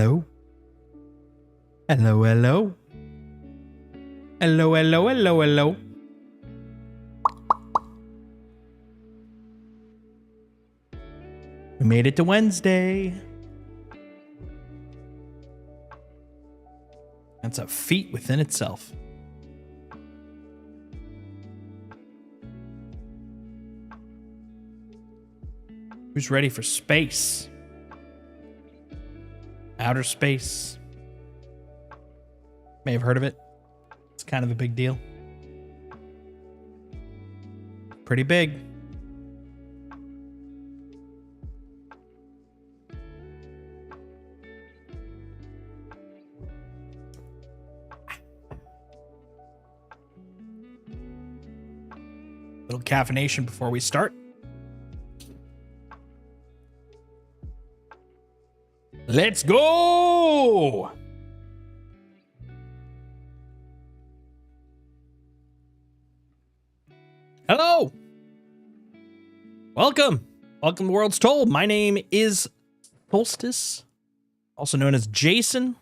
Hello? Hello, hello? Hello, hello, hello, hello. We made it to Wednesday. That's a feat within itself. Who's ready for space? Outer space. May have heard of it. It's kind of a big deal. Pretty big. Little caffeination before we start. Let's go! Hello! Welcome! Welcome to Worlds Told. My name is Solstice, also known as Jason.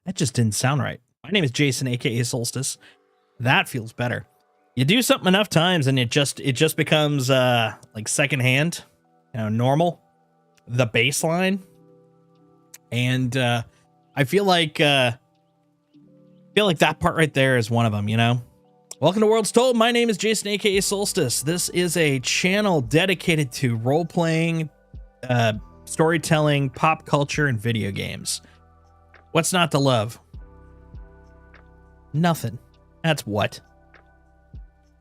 That just didn't sound right. My name is Jason, aka Solstice. That feels better. You do something enough times and it just becomes like secondhand, normal, the baseline. And I feel like that part right there is one of them, Welcome to Worlds Told. My name is Jason, aka Solstice. This is a channel dedicated to role-playing, storytelling, pop culture, and video games. What's not to love? Nothing. That's what.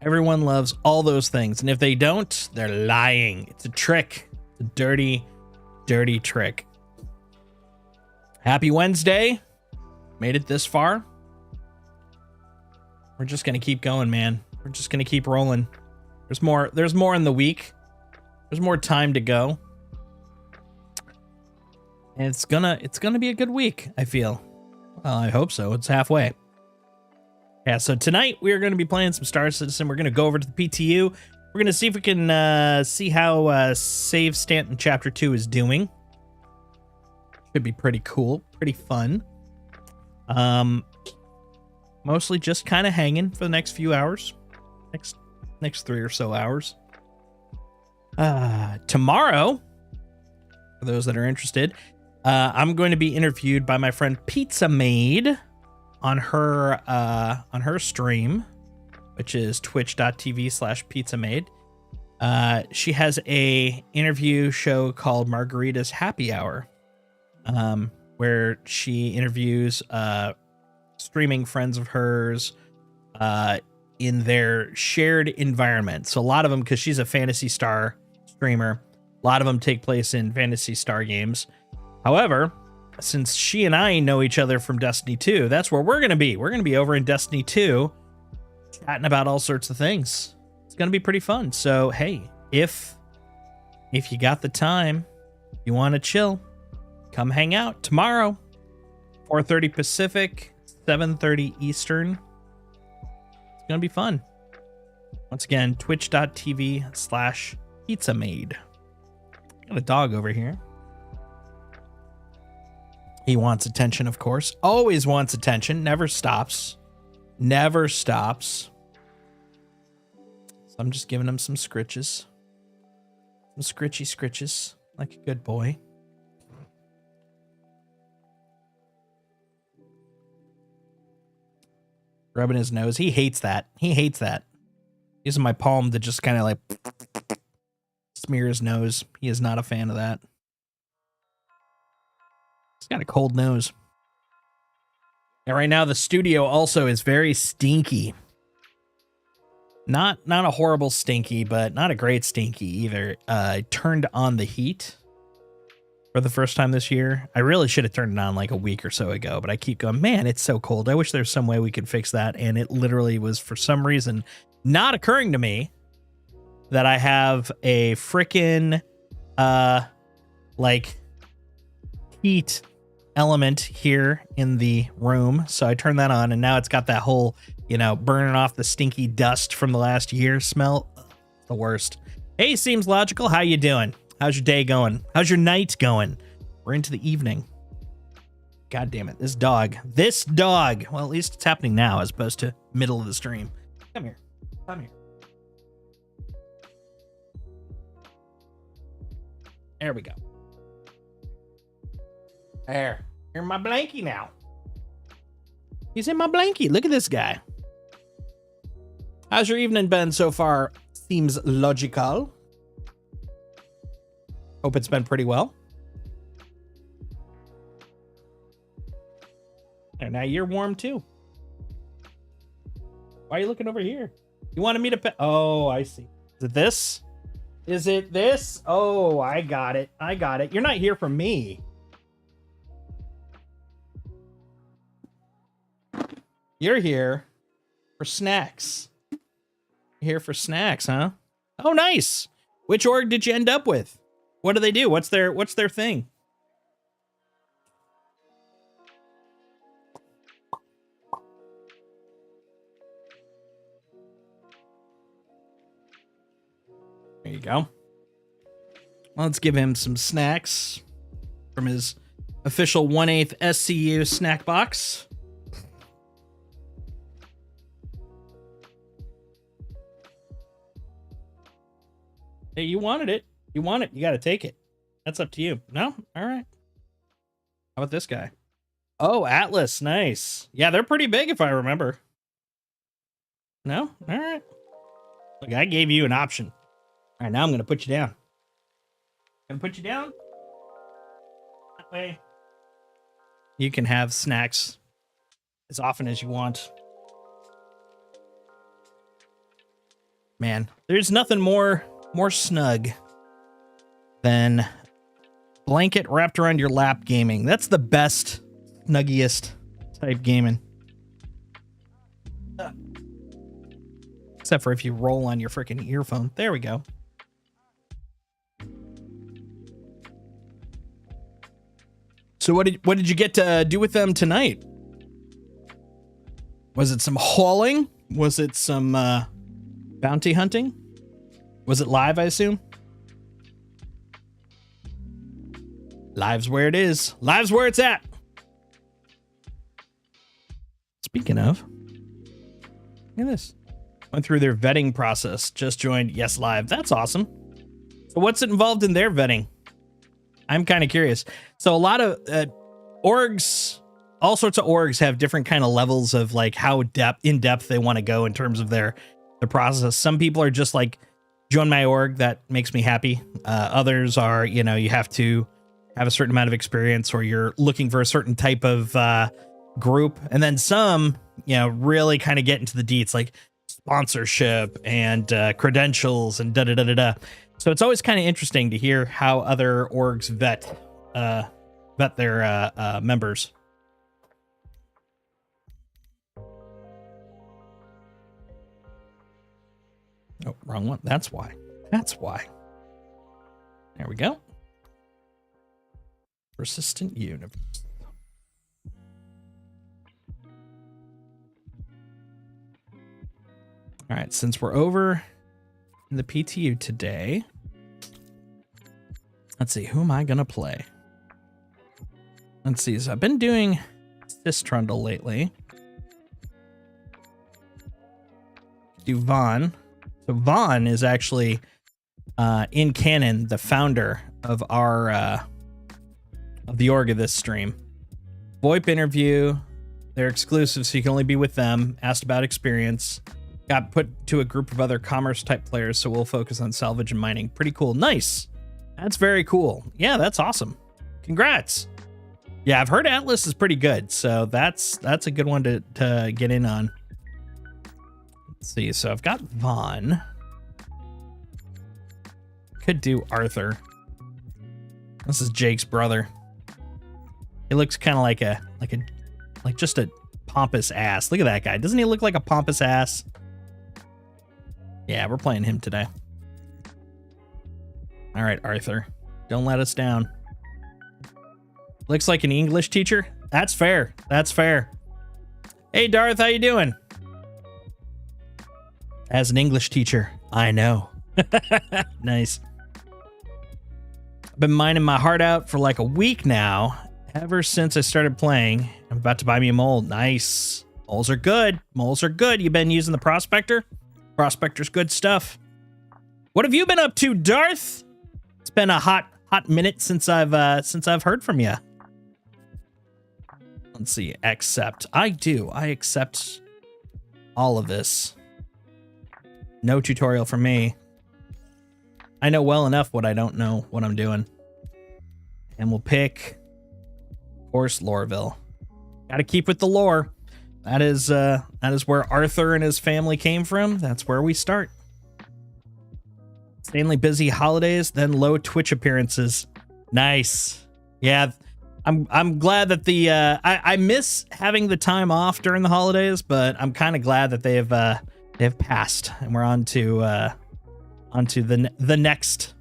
Everyone loves all those things. And if they don't, they're lying. It's a trick. It's a dirty, dirty trick. Happy Wednesday. Made it this far. We're just going to keep going, man. We're just going to keep rolling. There's more in the week. There's more time to go. And it's gonna be a good week, I feel. Well, I hope so. It's halfway. Yeah, so tonight we are going to be playing some Star Citizen. We're going to go over to the PTU. We're going to see if we can see how Save Stanton Chapter 2 is doing. Should be pretty cool, pretty fun. Mostly just kind of hanging for the next few hours. Next 3 or so hours. Tomorrow, for those that are interested, I'm going to be interviewed by my friend Pizza Maid on her stream, which is twitch.tv/pizzamaid. She has a interview show called Margarita's Happy Hour, where she interviews streaming friends of hers in their shared environment. So a lot of them, because she's a Phantasy Star streamer, a lot of them take place in Phantasy Star games. However, since she and I know each other from Destiny 2, that's where we're going to be. We're going to be over in Destiny 2 chatting about all sorts of things. It's going to be pretty fun. So, hey, if you got the time, you want to chill, come hang out tomorrow, 4:30 Pacific, 7:30 Eastern. It's going to be fun. Once again, twitch.tv/pizzamaid. Got a dog over here. He wants attention, of course. Always wants attention. Never stops. Never stops. So I'm just giving him some scritches. Some scritchy scritches. Like a good boy. Rubbing his nose. He hates that. He hates that. Using my palm to just kind of like smear his nose. He is not a fan of that. He's got a cold nose. And right now the studio also is very stinky. Not a horrible stinky, but not a great stinky either. I turned on the heat for the first time this year. I really should have turned it on like a week or so ago, but I keep going, man, it's so cold. I wish there's some way we could fix that. And it literally was, for some reason, not occurring to me that I have a frickin' like heat element here in the room. So I turned that on and now it's got that whole, burning off the stinky dust from the last year smell. The worst. Hey, seems logical. How you doing? How's your day going? How's your night going? We're into the evening. God damn it. This dog. This dog. Well, at least it's happening now as opposed to middle of the stream. Come here. Come here. There we go. There. You're in my blankie now. He's in my blankie. Look at this guy. How's your evening been so far? Seems logical. Hope it's been pretty well. And now you're warm too. Why are you looking over here? You wanted me to pet? Oh, I see. Is it this? Is it this? Oh, I got it. I got it. You're not here for me. You're here for snacks. You're here for snacks, huh? Oh, nice. Which org did you end up with? What do they do? What's their thing? There you go. Let's give him some snacks from his official 1/8 SCU snack box. Hey, you wanted it. You want it. You got to take it. That's up to you. No? All right. How about this guy? Oh, Atlas. Nice. Yeah, they're pretty big if I remember. No? All right. Look, I gave you an option. All right, now I'm going to put you down. Gonna put you down. That way you can have snacks as often as you want. Man, there's nothing more snug than blanket wrapped around your lap gaming. That's the best, snuggiest type gaming. Except for if you roll on your freaking earphone. There we go. So what did you get to do with them tonight? Was it some hauling? Was it some bounty hunting? Was it live, I assume? Live's where it is. Live's where it's at. Speaking of, look at this. Went through their vetting process. Just joined Yes Live. That's awesome. So what's involved in their vetting? I'm kind of curious. So a lot of orgs, all sorts of orgs have different kind of levels of like how in depth they want to go in terms of their process. Some people are just like, join my org, that makes me happy. Others are, you know, you have to have a certain amount of experience or you're looking for a certain type of group. And then some, you know, really kind of get into the deets like sponsorship and credentials and da-da-da-da-da. So it's always kind of interesting to hear how other orgs vet their members. Oh, wrong one. That's why. That's why. There we go. Persistent universe. All right, since we're over in the PTU today, let's see, who am I gonna play? Let's see, so I've been doing Sistrundle lately. Do Vaughn. So Vaughn is actually in canon the founder of our of the org of this stream. VoIP interview, they're exclusive, so you can only be with them. Asked about experience. Got put to a group of other commerce type players, so we'll focus on salvage and mining. Pretty cool. Nice. That's very cool. Yeah, that's awesome. Congrats. Yeah, I've heard Atlas is pretty good, so that's a good one to get in on. Let's see. So I've got Vaughn. Could do Arthur. This is Jake's brother. He looks kind of like just a pompous ass. Look at that guy. Doesn't he look like a pompous ass? Yeah, we're playing him today. All right, Arthur. Don't let us down. Looks like an English teacher. That's fair. That's fair. Hey, Darth, how you doing? As an English teacher, I know. Nice. I've been mining my heart out for like a week now, ever since I started playing. I'm about to buy me a mole. Nice. Moles are good. Moles are good. You've been using the Prospector? Prospector's good stuff. What have you been up to, Darth? It's been a hot minute since I've heard from you. Let's see. Accept. I accept all of this. No tutorial for me. I know well enough what I don't know what I'm doing. And we'll pick, of course, Lorville. Gotta keep with the lore. That is where Arthur and his family came from. That's where we start. Insanely busy holidays, then low Twitch appearances. Nice. Yeah, I'm glad that the I miss having the time off during the holidays, but I'm kind of glad that they've passed and we're on to the next,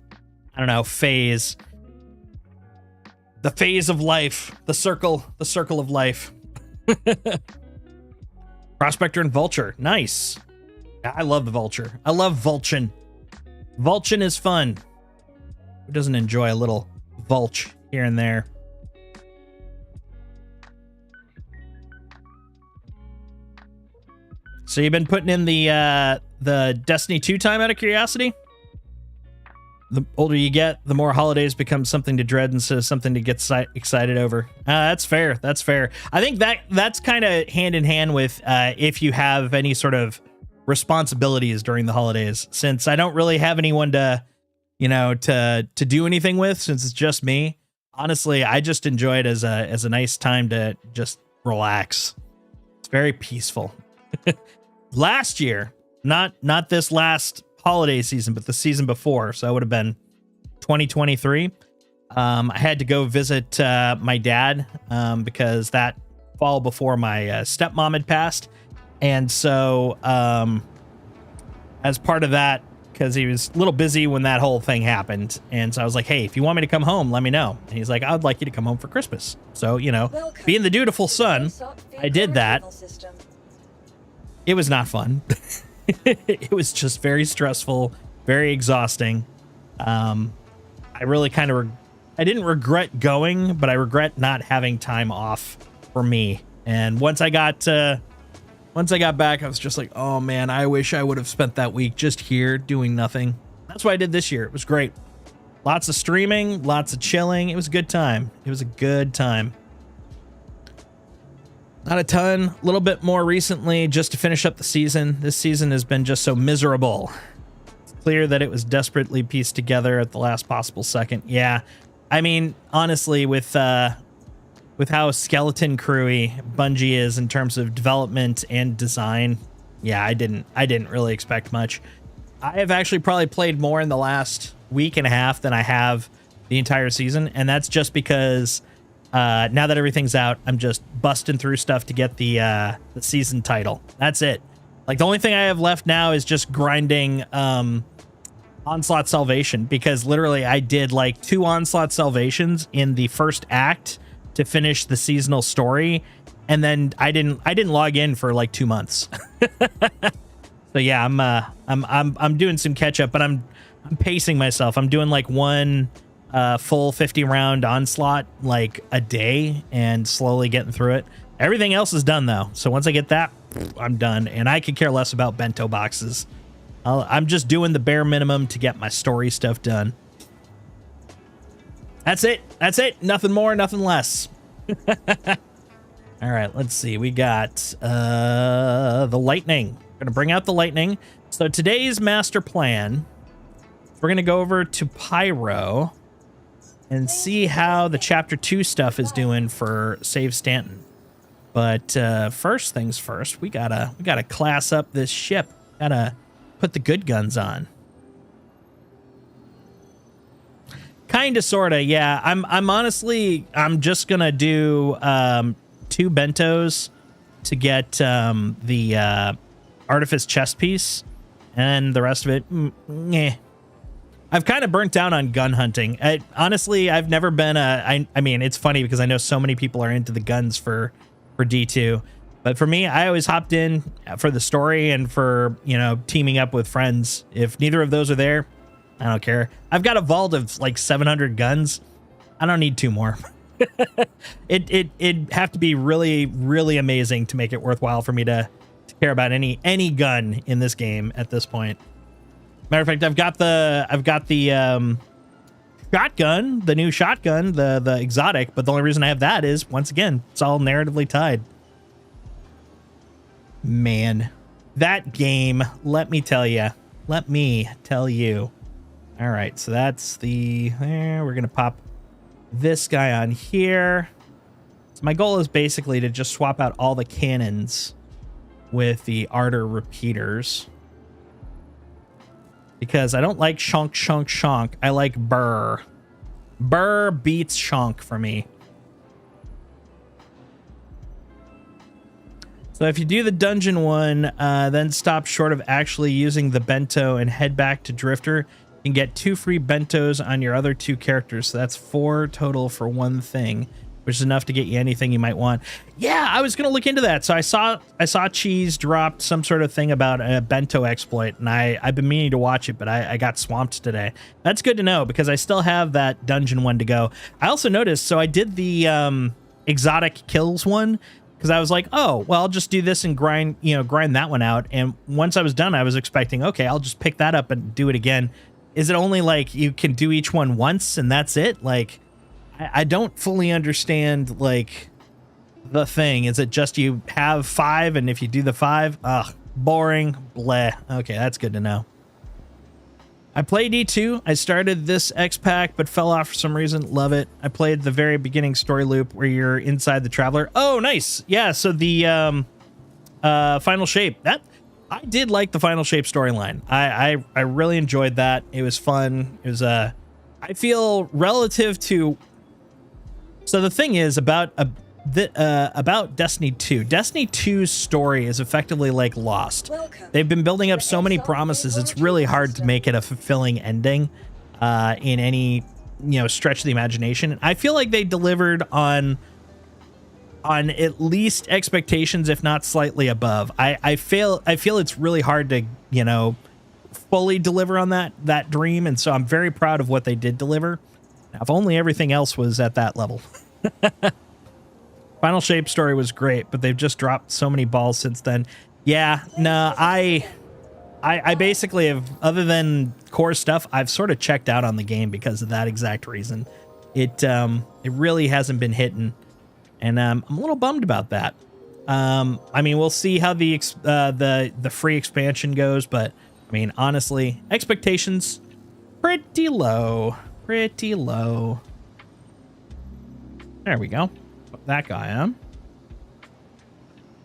I don't know, phase. The phase of life, the circle of life. Prospector and Vulture. Nice. I love the Vulture. I love Vulcan. Vulcan is fun. Who doesn't enjoy a little Vulch here and there? So you've been putting in the Destiny 2 time out of curiosity? The older you get, the more holidays become something to dread instead of something to get excited over. That's fair. That's fair. I think that's kind of hand in hand with if you have any sort of responsibilities during the holidays. Since I don't really have anyone to do anything with, since it's just me. Honestly, I just enjoy it as a nice time to just relax. It's very peaceful. Last year, not this last holiday season, but the season before, so it would have been 2023. I had to go visit my dad because that fall before my stepmom had passed, and so as part of that, because he was a little busy when that whole thing happened, and so I was like, hey, if you want me to come home, let me know. And he's like, I'd like you to come home for Christmas. So, being the dutiful son, I did that. It was not fun. It was just very stressful, very exhausting. I really I didn't regret going, but I regret not having time off for me. And once I got back, I was just like, oh man, I wish I would have spent that week just here doing nothing. That's what I did this year. It was great. Lots of streaming, lots of chilling. It was a good time. It was a good time. Not a ton, a little bit more recently just to finish up the season. This season has been just so miserable. It's clear that it was desperately pieced together at the last possible second. Yeah, I mean, honestly, with how skeleton crewy Bungie is in terms of development and design, yeah, I didn't really expect much. I have actually probably played more in the last week and a half than I have the entire season, and that's just because now that everything's out, I'm just busting through stuff to get the season title. That's it. Like, the only thing I have left now is just grinding Onslaught Salvation, because literally I did like 2 Onslaught Salvations in the first act to finish the seasonal story, and then I didn't log in for like 2 months. So yeah, I'm doing some catch up, but I'm pacing myself. I'm doing like one full 50 round Onslaught like a day and slowly getting through it. Everything else is done though, so once I get that, I'm done, and I could care less about bento boxes. I'm just doing the bare minimum to get my story stuff done. That's it. Nothing more, nothing less. All right, let's see. We got the lightning. We're gonna bring out the lightning. So today's master plan, we're gonna go over to Pyro and see how the chapter 2 stuff is doing for Save Stanton. But first things first, we gotta class up this ship. Gotta put the good guns on. Kinda, sorta, yeah. I'm honestly, I'm just gonna do 2 bentos to get the Artifice chest piece, and the rest of it, I've kind of burnt down on gun hunting. Honestly, I've never been I mean, it's funny because I know so many people are into the guns for D2, but for me, I always hopped in for the story and for, teaming up with friends. If neither of those are there, I don't care. I've got a vault of like 700 guns. I don't need 2 more. It'd have to be really, really amazing to make it worthwhile for me to care about any gun in this game at this point. Matter of fact, I've got the shotgun, the new shotgun, the exotic, but the only reason I have that is, once again, it's all narratively tied. Man, that game, let me tell you. All right, so that's we're gonna pop this guy on here. So my goal is basically to just swap out all the cannons with the Ardor repeaters, because I don't like shonk, shonk, shonk. I like burr. Burr beats shonk for me. So if you do the dungeon one, then stop short of actually using the bento and head back to Drifter, you can get 2 free bentos on your other 2 characters. So that's 4 total for one thing, which is enough to get you anything you might want. Yeah, I was gonna look into that. So I saw Cheese dropped some sort of thing about a bento exploit, and I've been meaning to watch it, but I got swamped today. That's good to know, because I still have that dungeon one to go. I also noticed, so I did the exotic kills one, because I was like, oh, well, I'll just do this and grind that one out. And once I was done, I was expecting, okay, I'll just pick that up and do it again. Is it only like you can do each one once and that's it? Like, I don't fully understand, like, the thing. Is it just you have 5, and if you do the 5, boring, bleh. Okay, that's good to know. I played E2. I started this X-Pack, but fell off for some reason. Love it. I played the very beginning story loop where you're inside the Traveler. Oh, nice. Yeah, so the Final Shape. I did like the Final Shape storyline. I really enjoyed that. It was fun. It was I feel relative to. So the thing is about Destiny 2. Destiny 2's story is effectively like Lost. They've been building up so many promises. It's really hard to make it a fulfilling ending in any stretch of the imagination. I feel like they delivered on at least expectations, if not slightly above. I feel it's really hard to fully deliver on that dream, and so I'm very proud of what they did deliver. Now, if only everything else was at that level. Final Shape story was great, but they've just dropped so many balls since then. Yeah, no, I basically have, other than core stuff, I've sort of checked out on the game because of that exact reason. It really hasn't been hitting, and I'm a little bummed about that. I mean, we'll see how the free expansion goes, but I mean, honestly, expectations pretty low. Pretty low. There we go. Put that guy on.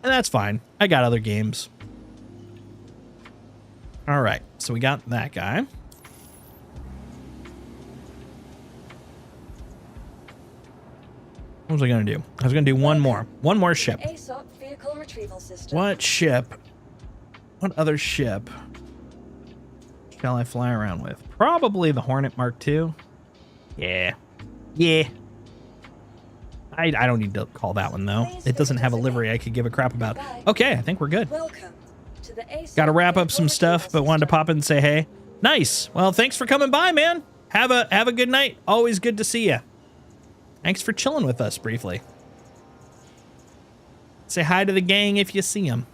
And that's fine. I got other games. All right. So we got that guy. What was I going to do? I was going to do one more. One more ship. ASOP vehicle retrieval system. What ship? What other ship shall I fly around with? Probably the Hornet Mark II. Yeah. Yeah. I don't need to call that one, though. It doesn't have a livery I could give a crap about. Okay, I think we're good. Got to wrap up some stuff, but wanted to pop in and say hey. Nice. Well, thanks for coming by, man. Have a good night. Always good to see you. Thanks for chilling with us briefly. Say hi to the gang if you see them.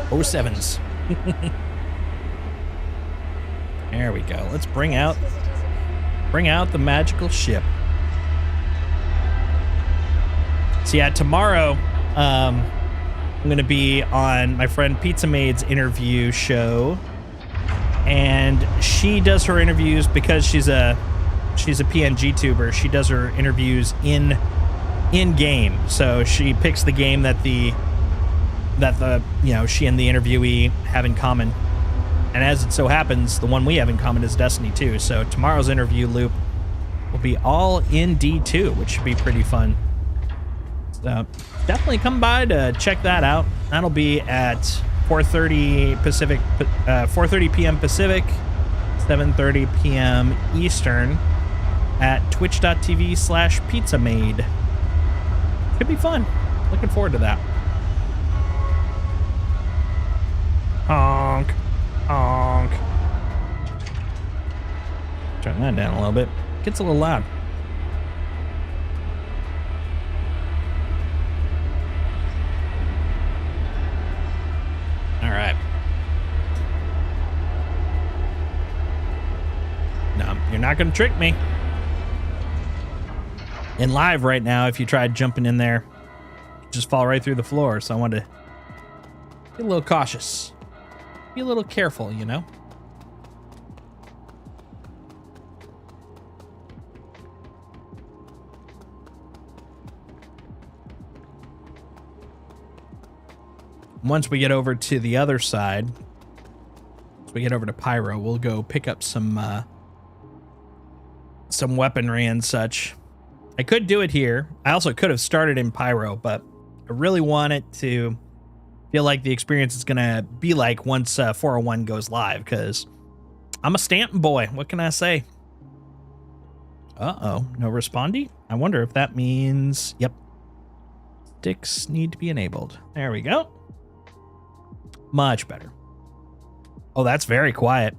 07s. There we go. Let's bring out the magical ship. So yeah, tomorrow I'm going to be on my friend Pizza Maid's interview show, and she does her interviews because she's a PNG tuber. She does her interviews in game. So she picks the game that the she and the interviewee have in common. And as it so happens, the one we have in common is Destiny 2. So tomorrow's interview loop will be all in D2, which should be pretty fun. So definitely come by to check that out. That'll be at 4:30 Pacific, 4:30 p.m. Pacific, 7:30 p.m. Eastern at twitch.tv/pizzamaid. Could be fun. Looking forward to that. Honk. Honk. Turn that down a little bit. Gets a little loud. You're not going to trick me. In live right now, if you tried jumping in there, you'd just fall right through the floor. So I wanted to be a little cautious. Be a little careful, you know? Once we get over to the other side, once we get over to Pyro, we'll go pick up some weaponry and such. I could do it here. I also could have started in Pyro, but I really want it to feel like the experience is going to be like once 401 goes live, because I'm a Stanton boy. What can I say? Uh-oh, no respondee? I wonder if that means, yep, sticks need to be enabled. There we go. Much better. Oh, that's very quiet.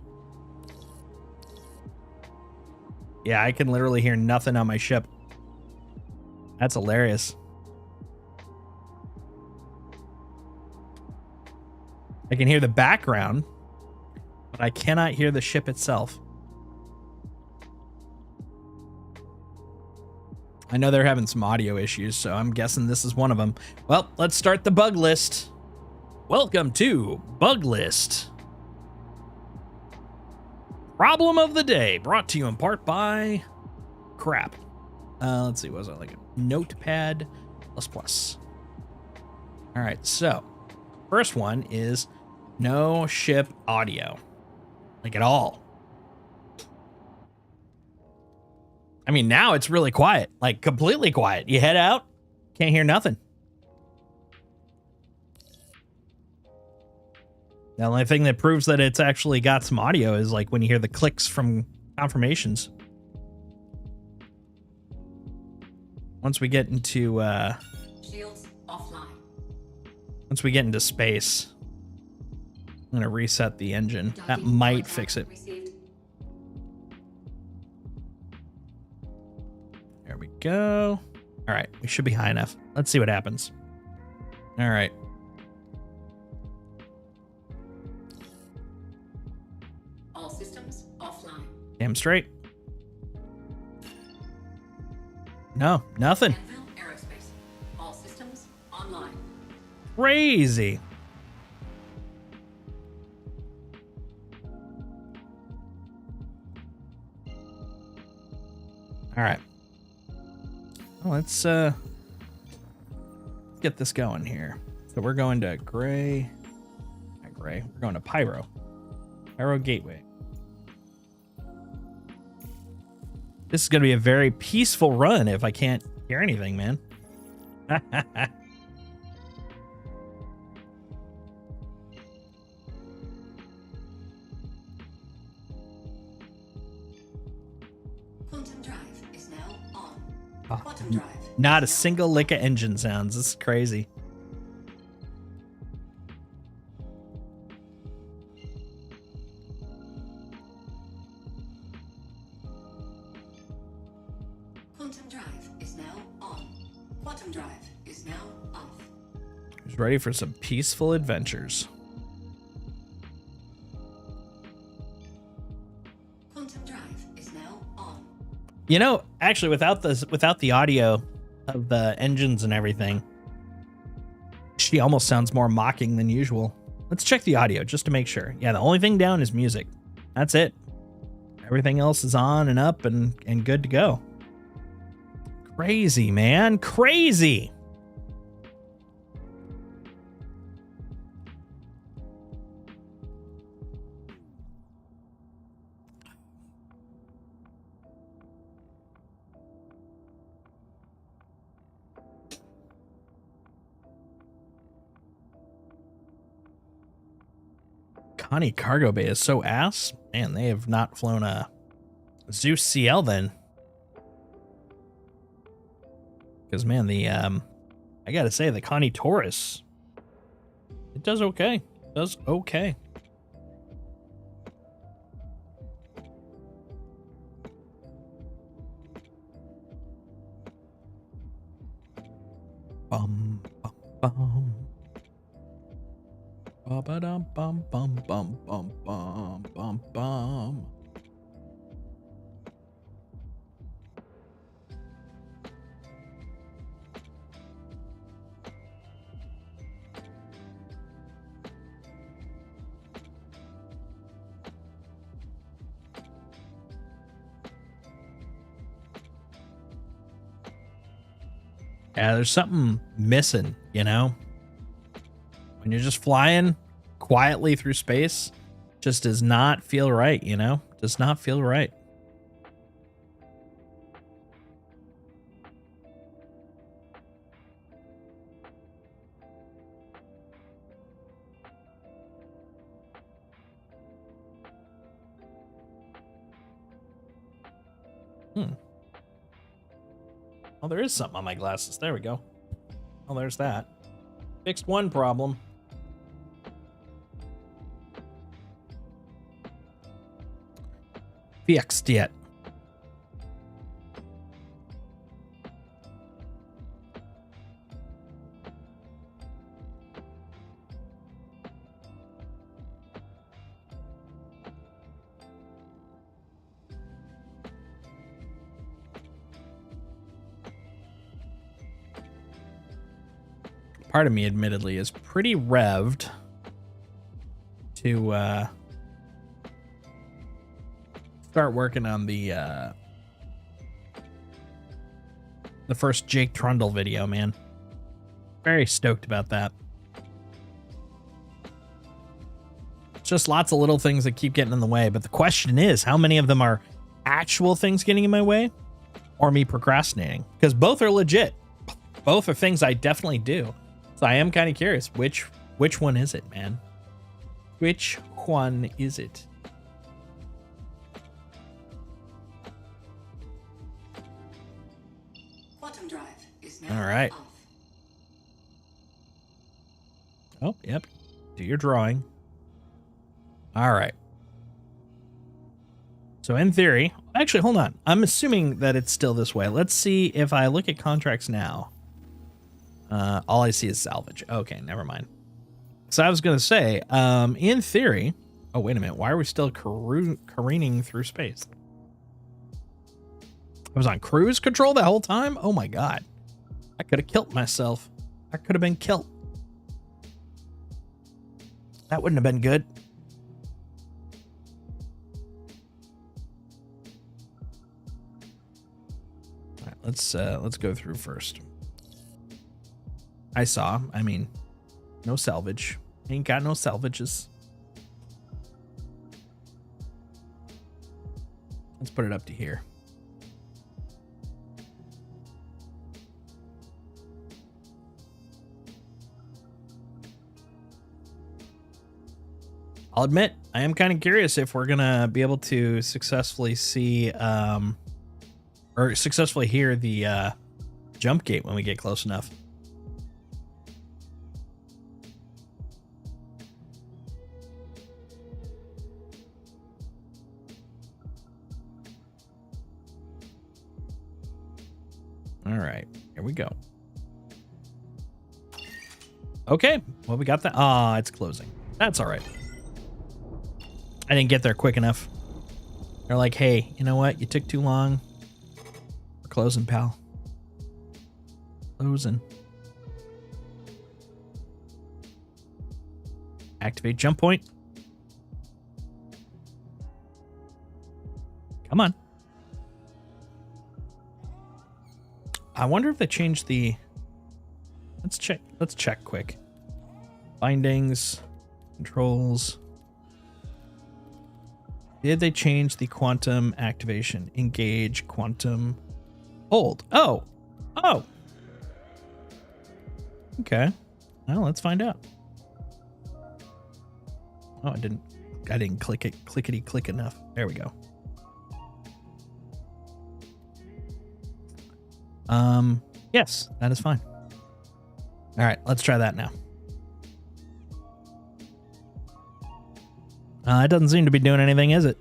Yeah, I can literally hear nothing on my ship. That's hilarious. I can hear the background, but I cannot hear the ship itself. I know they're having some audio issues, so I'm guessing this is one of them. Well, let's start the bug list. Welcome to Bug List. Problem of the day, brought to you in part by crap. Let's see, what was it, like a Notepad++. All right, so first one is no ship audio, like at all. I mean, now it's really quiet, like completely quiet. You head out, can't hear nothing. The only thing that proves that it's actually got some audio is like when you hear the clicks from confirmations. Once we get into Shields offline. once we get into space, I'm gonna reset the engine. That might fix it. Received. There we go. All right, we should be high enough. Let's see what happens. All right. All systems offline. Damn straight. No, nothing. Anvil Aerospace. All systems online. Crazy. All right. Well, let's get this going here. So we're going to gray. Not gray. We're going to Pyro. Pyro Gateway. This is going to be a very peaceful run if I can't hear anything, man. Quantum drive is now on. Oh, Quantum drive. not a single lick of engine sounds. This is crazy. Quantum drive is now on. Quantum drive is now off. Who's ready for some peaceful adventures? Quantum drive is now on. You know, actually, without the audio of the engines and everything, she almost sounds more mocking than usual. Let's check the audio just to make sure. Yeah, the only thing down is music. That's it. Everything else is on and up and good to go. Crazy, man. Crazy. Connie Cargo Bay is so ass. Man, they have not flown a Zeus CL then. Because, man, the, I gotta say, the Connie Taurus, it does okay. It does okay. Bum, bum, bum. Ba-ba-dum, bum, bum, bum, bum, bum, bum, bum. Yeah, there's something missing, you know? When you're just flying quietly through space, just does not feel right, you know? Does not feel right. Oh, there is something on my glasses. There we go. Oh, there's that. Fixed one problem. Fixed yet. Part of me, admittedly, is pretty revved to start working on the first Jake Trundle video, man. Very stoked about that. Just lots of little things that keep getting in the way, but the question is, how many of them are actual things getting in my way or me procrastinating? Because both are legit. Both are things I definitely do. So I am kind of curious, which one is it, man? Which one is it? Quantum drive is now All right. off. Oh, yep. Do your drawing. All right. So in theory, actually, hold on. I'm assuming that it's still this way. Let's see if I look at contracts now. All I see is salvage. Okay, never mind. So I was going to say, in theory, oh, wait a minute. Why are we still careening through space? I was on cruise control the whole time? Oh my God. I could have killed myself. I could have been killed. That wouldn't have been good. All right, let's go through first. I mean, no salvage. Ain't got no salvages. Let's put it up to here. I'll admit, I am kind of curious if we're going to be able to successfully see, or successfully hear the jump gate when we get close enough. All right, here we go. Okay, well, we got that. Ah, it's closing. That's all right. I didn't get there quick enough. They're like, hey, you know what? You took too long. We're closing, pal. Closing. Activate jump point. Come on. I wonder if they changed the... Let's check quick. Bindings, controls. Did they change the quantum activation? Engage, quantum, hold. Oh. Okay. Well, let's find out. Oh, I didn't click it, clickety click enough. There we go. Yes, that is fine. All right, let's try that now. It doesn't seem to be doing anything, is it?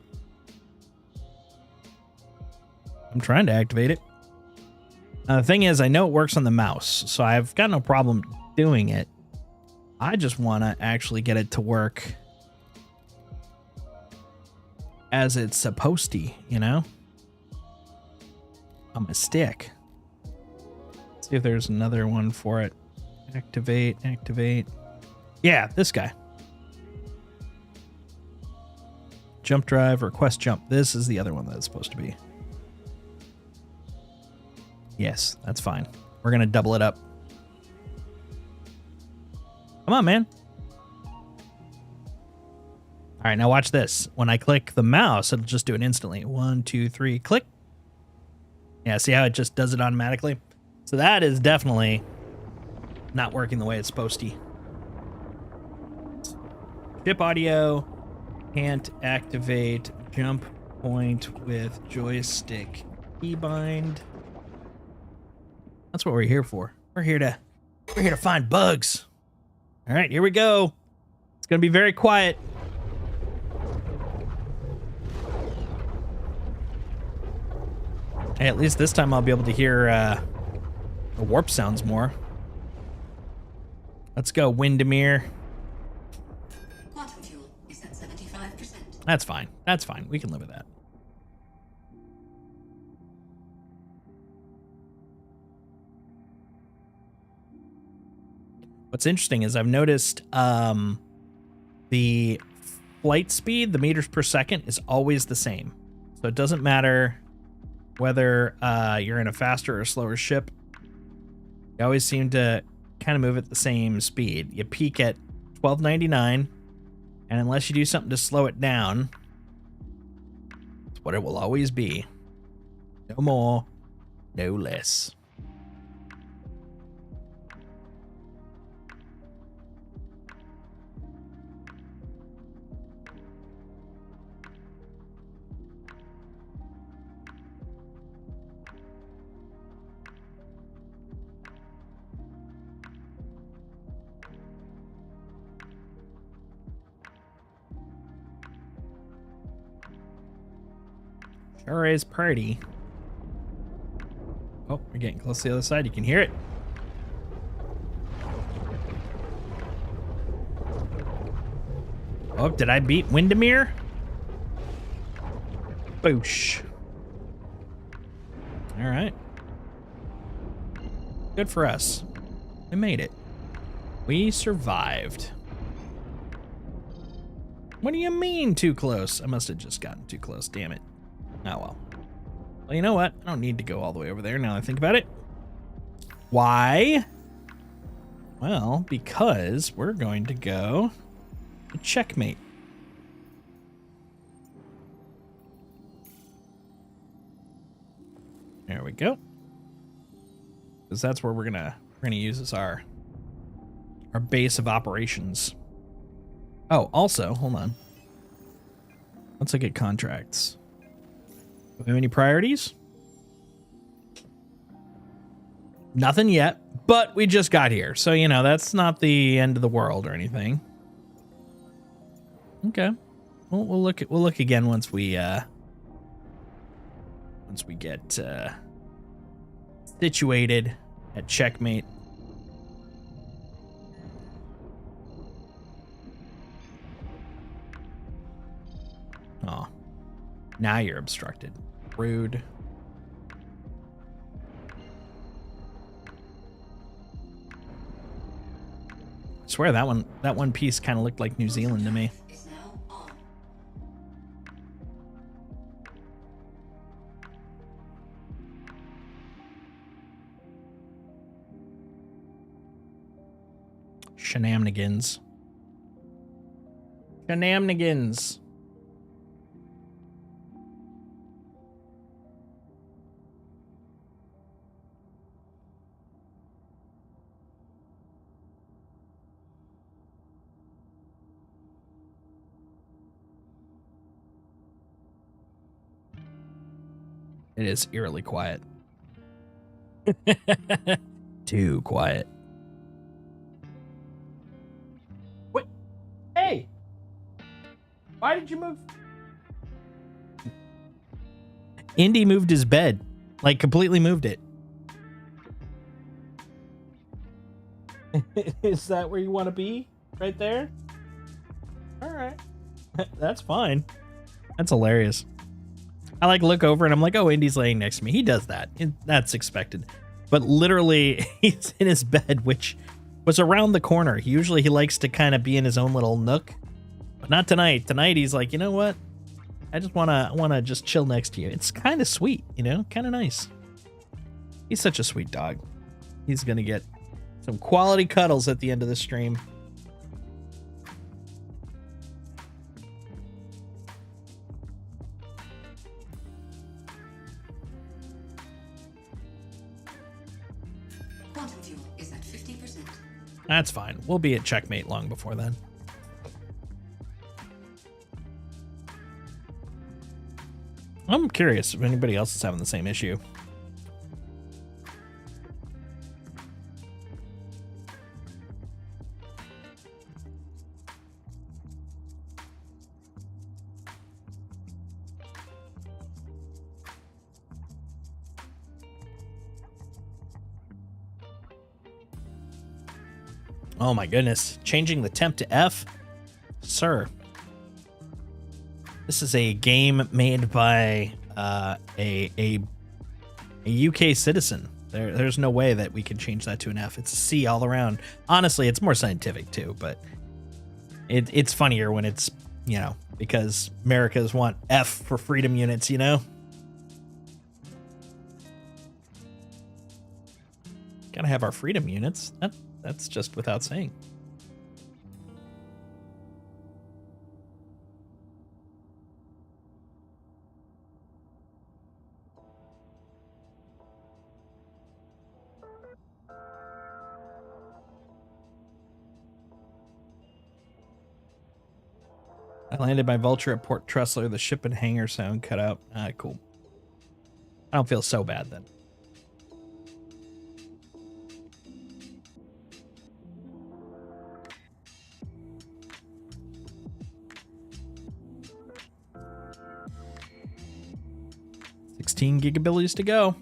I'm trying to activate it. The thing is, I know it works on the mouse, so I've got no problem doing it. I just want to actually get it to work as it's supposed to, you know? On my stick. See if there's another one for it. Activate. Yeah, this guy. Jump drive, request jump. This is the other one that it's supposed to be. Yes, that's fine. We're going to double it up. Come on, man. All right, now watch this. When I click the mouse, it'll just do it instantly. 1, 2, 3, click. Yeah, see how it just does it automatically? So that is definitely not working the way it's supposed to. Chip audio can't activate jump point with joystick keybind. That's what we're here for. We're here to find bugs. All right, here we go. It's gonna be very quiet. Hey, at least this time I'll be able to hear the warp sounds more. Let's go, Windermere. Quantum fuel is at 75%. That's fine. That's fine. We can live with that. What's interesting is I've noticed the flight speed, the meters per second, is always the same. So it doesn't matter whether you're in a faster or slower ship. You always seem to kind of move at the same speed. You peak at 1299, and unless you do something to slow it down, it's what it will always be. No more, no less. Sure is pretty. Oh, we're getting close to the other side. You can hear it. Oh, did I beat Windermere? Boosh. All right. Good for us. We made it. We survived. What do you mean too close? I must have just gotten too close. Damn it. Oh, well. Well, you know what? I don't need to go all the way over there now that I think about it. Why? Well, because we're going to go to checkmate. There we go. Because that's where we're gonna use as our base of operations. Oh, also, hold on. Let's look at contracts. Do we have any priorities? Nothing yet, but we just got here. So, you know, that's not the end of the world or anything. Okay. We'll look again once we get situated at checkmate. Oh. Now you're obstructed. Rude. I swear that one piece kind of looked like New Zealand to me. Is now on. Shenanigans. Shenanigans. It is eerily quiet. Too quiet. Wait. Hey! Why did you move? Indy moved his bed. Like, completely moved it. Is that where you want to be? Right there? Alright. That's fine. That's hilarious. I like look over and I'm like, oh, Indy's laying next to me. He does that. That's expected. But literally, he's in his bed, which was around the corner. Usually he likes to kind of be in his own little nook. But not tonight. Tonight he's like, you know what? I just wanna just chill next to you. It's kind of sweet, you know? Kind of nice. He's such a sweet dog. He's gonna get some quality cuddles at the end of the stream. Quantum fuel is at 50%. That's fine. We'll be at checkmate long before then. I'm curious if anybody else is having the same issue. Oh my goodness. Changing the temp to F? Sir. This is a game made by a UK citizen. There's no way that we can change that to an F. It's a C all around. Honestly, it's more scientific too, but it's funnier when it's, you know, because Americans want F for freedom units, you know? Gotta have our freedom units. That's just without saying. I landed my Vulture at Port Tressler. The ship and hangar sound cut out. Cool. I don't feel so bad then. Gigabilities to go.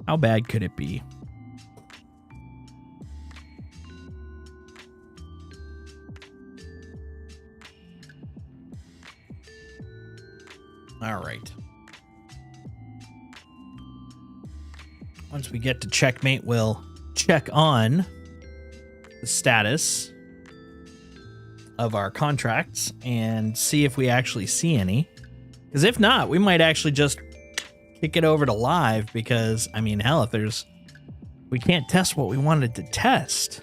How bad could it be? All right. Once we get to checkmate, we'll check on the status of our contracts and see if we actually see any. Because if not, we might actually just kick it over to live because, I mean, hell, if we can't test what we wanted to test.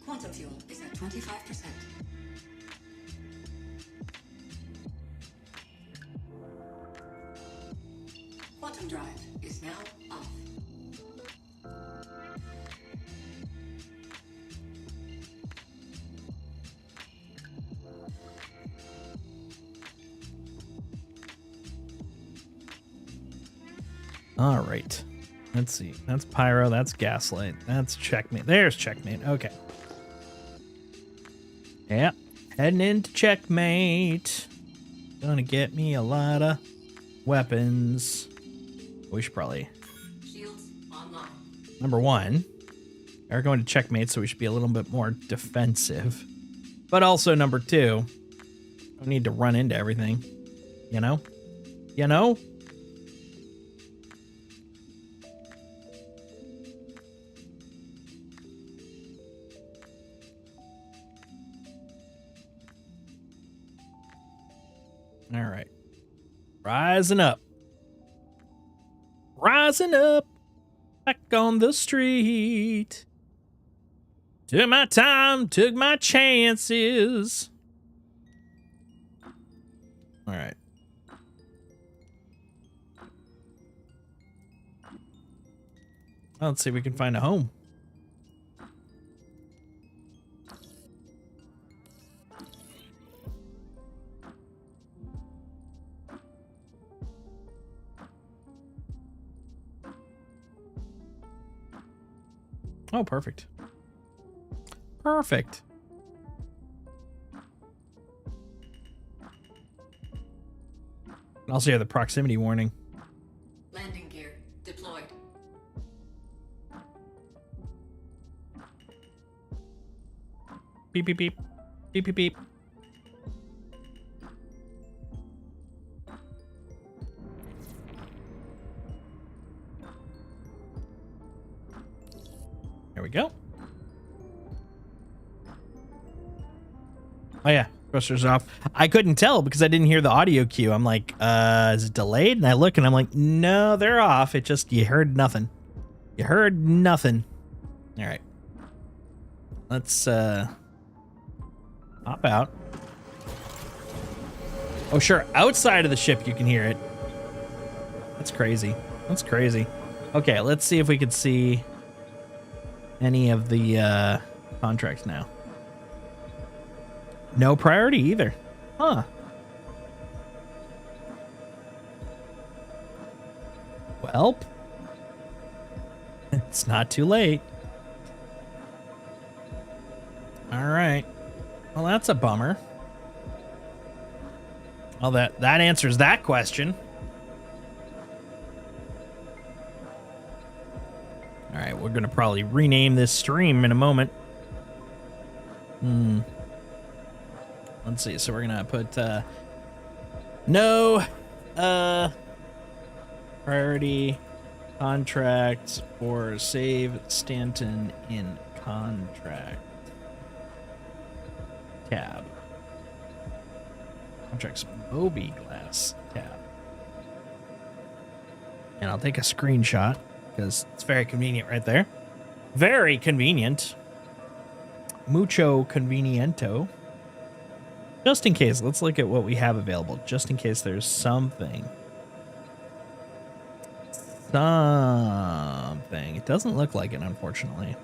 Quantum fuel is at 25%. Quantum drive is now off. All right. Let's see. That's Pyro. That's Gaslight. That's checkmate. There's checkmate. Okay. Yeah. Heading into checkmate. Gonna get me a lot of weapons. We should probably... Shields online. Number one, we're going to checkmate, so we should be a little bit more defensive. But also, number two, don't need to run into everything. You know? You know? All right. Rising up. Rising up. Back on the street. Took my time, took my chances. All right. Well, let's see if we can find a home. Oh, perfect. Perfect. And also, you have the proximity warning. Landing gear deployed. Beep, beep, beep. Beep, beep, beep. There we go. Oh, yeah. Thrusters off. I couldn't tell because I didn't hear the audio cue. I'm like, is it delayed? And I look and I'm like, no, they're off. It just, you heard nothing. You heard nothing. All right. Let's hop out. Oh, sure. Outside of the ship, you can hear it. That's crazy. That's crazy. Okay, let's see if we can see any of the contracts now. No priority either. Huh. Well, it's not too late. All right. Well, that's a bummer. Well, that answers that question. All right, we're gonna probably rename this stream in a moment. Let's see. So we're gonna put no priority contract or save Stanton in contract tab. Contracts Moby Glass tab. And I'll take a screenshot because it's very convenient right there. Very convenient. Mucho conveniento. Just in case, let's look at what we have available. Just in case there's something. It doesn't look like it, unfortunately.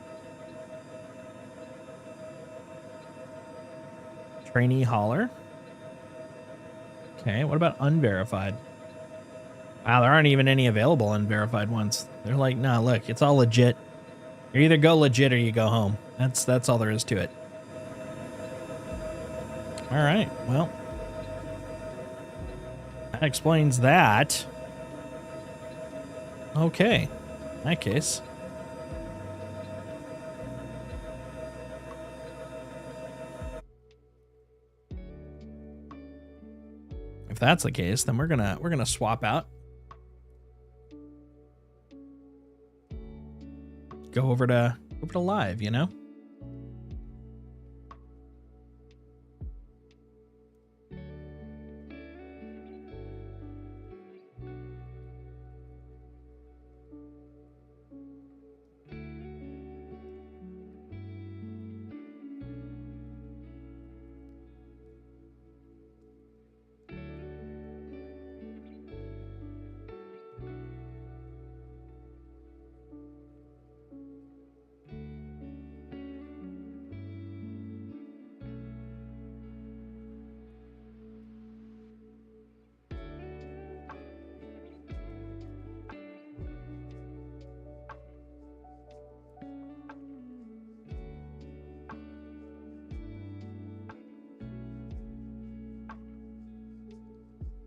Trainee hauler. Okay, what about unverified? Wow, there aren't even any available unverified ones. They're like, nah, look, it's all legit. You either go legit or you go home. That's all there is to it. All right, well, that explains that. Okay, in that case. If that's the case, then we're gonna swap out. Go over to live, you know?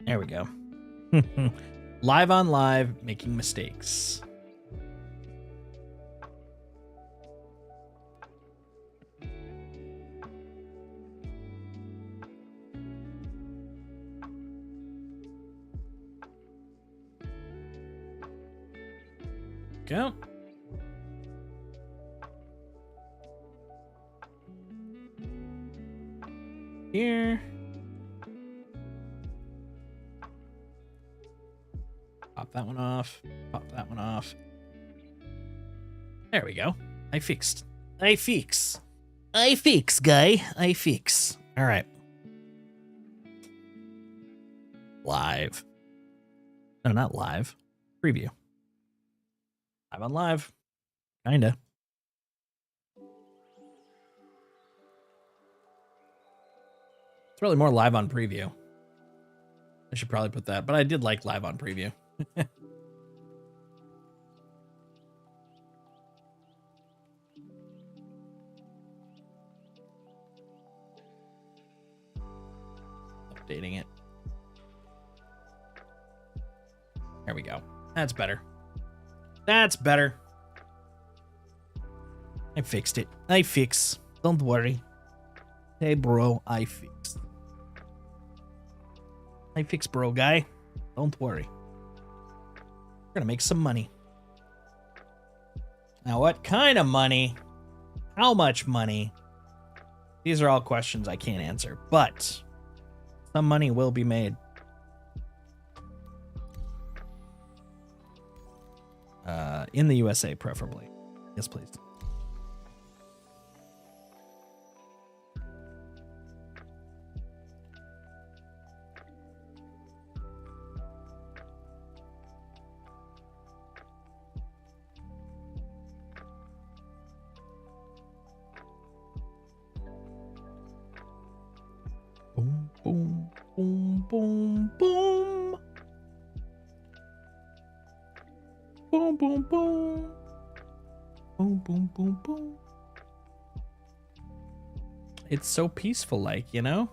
There we go. Live on live, making mistakes. Go. Here. Pop that one off. Pop that one off. There we go. I fix, guy. I fix. All right. Live. No, not live. Preview. Live on live. Kinda. It's really more live on preview. I should probably put that, but I did like live on preview. Updating it. There we go. That's better. That's better. I fixed it. I fix. Don't worry. Hey, bro, I fixed. I fix, bro, guy. Don't worry. We're gonna make some money. Now, what kind of money? How much money? These are all questions I can't answer, but some money will be made. In the USA, preferably. Yes, please. Boom, boom, boom, boom, boom. Boom, boom, boom. Boom, boom, boom, boom. It's so peaceful, like, you know?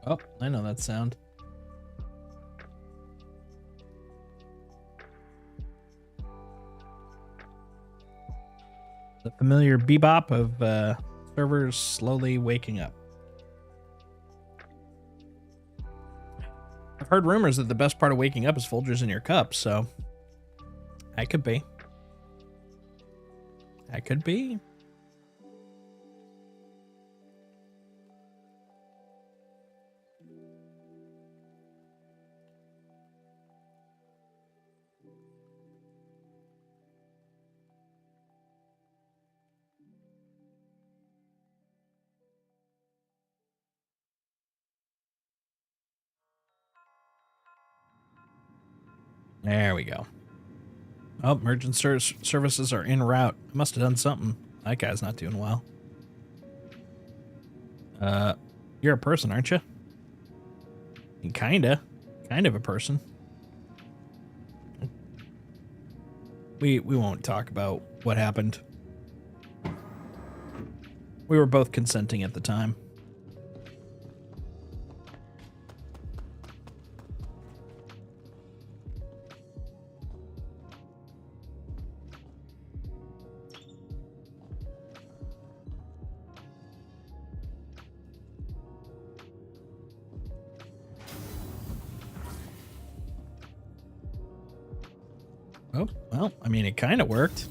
Oh, I know that sound. The familiar bebop of servers slowly waking up. I've heard rumors that the best part of waking up is Folgers in your cup, so I could be. I could be. There we go. Oh, emergent services are en route. Must have done something. That guy's not doing well. You're a person, aren't you? Kinda. Kind of a person. We won't talk about what happened. We were both consenting at the time. Oh, well, I mean, it kind of worked.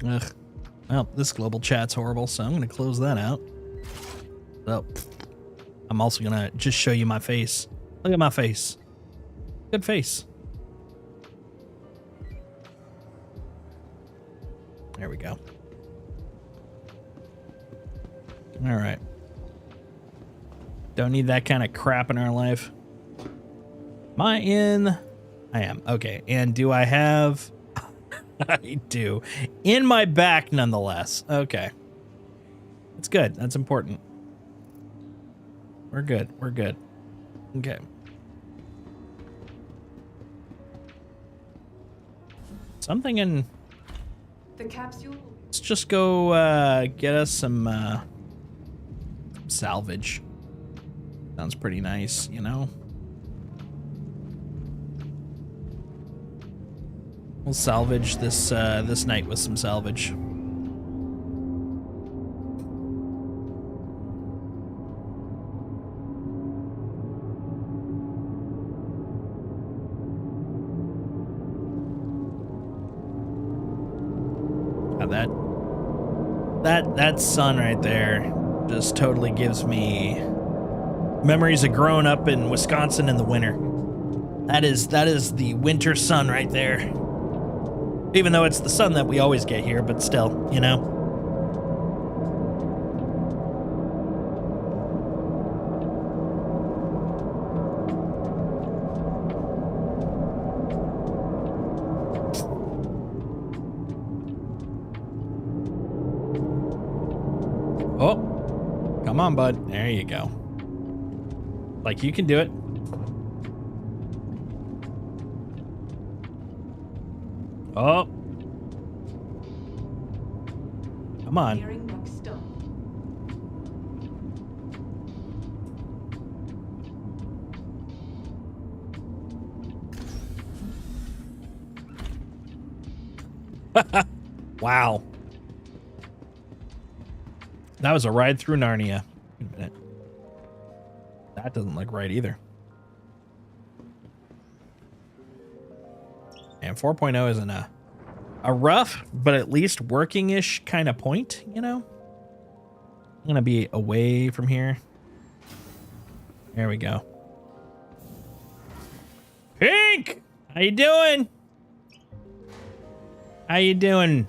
Ugh. Well, this global chat's horrible, so I'm going to close that out. So, I'm also going to just show you my face. Look at my face. Good face. There we go. All right. Don't need that kind of crap in our life. Am I in? I am. Okay. And do I have... I do. In my back, nonetheless. Okay. That's good. That's important. We're good. We're good. Okay. Something in... The capsule. Let's just go get us some salvage. Sounds pretty nice, you know? We'll salvage this this night with some salvage. That sun right there just totally gives me memories of growing up in Wisconsin in the winter. That is the winter sun right there. Even though it's the sun that we always get here, but still, you know. Oh, come on, bud. There you go. Like, you can do it. Oh. Come on. Nearing next stop. Wow. That was a ride through Narnia. Wait a minute. That doesn't look right either. And 4.0 isn't a rough, but at least working-ish kind of point, you know? I'm gonna be away from here. There we go. Pink! How you doing? How you doing?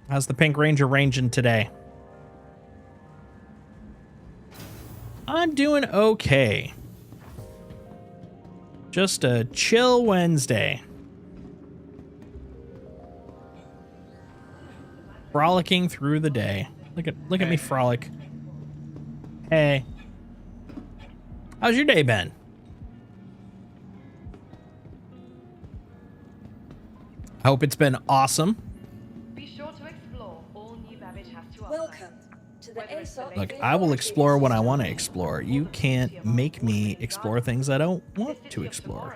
How's the Pink Ranger ranging today? I'm doing okay. Just a chill Wednesday. Frolicking through the day. Look at me frolic. Hey. How's your day been? I hope it's been awesome. Be sure to explore all New Babbage has to offer. Welcome to the ASOP. Look, I will explore what I want to explore. You can't make me explore things I don't want to explore.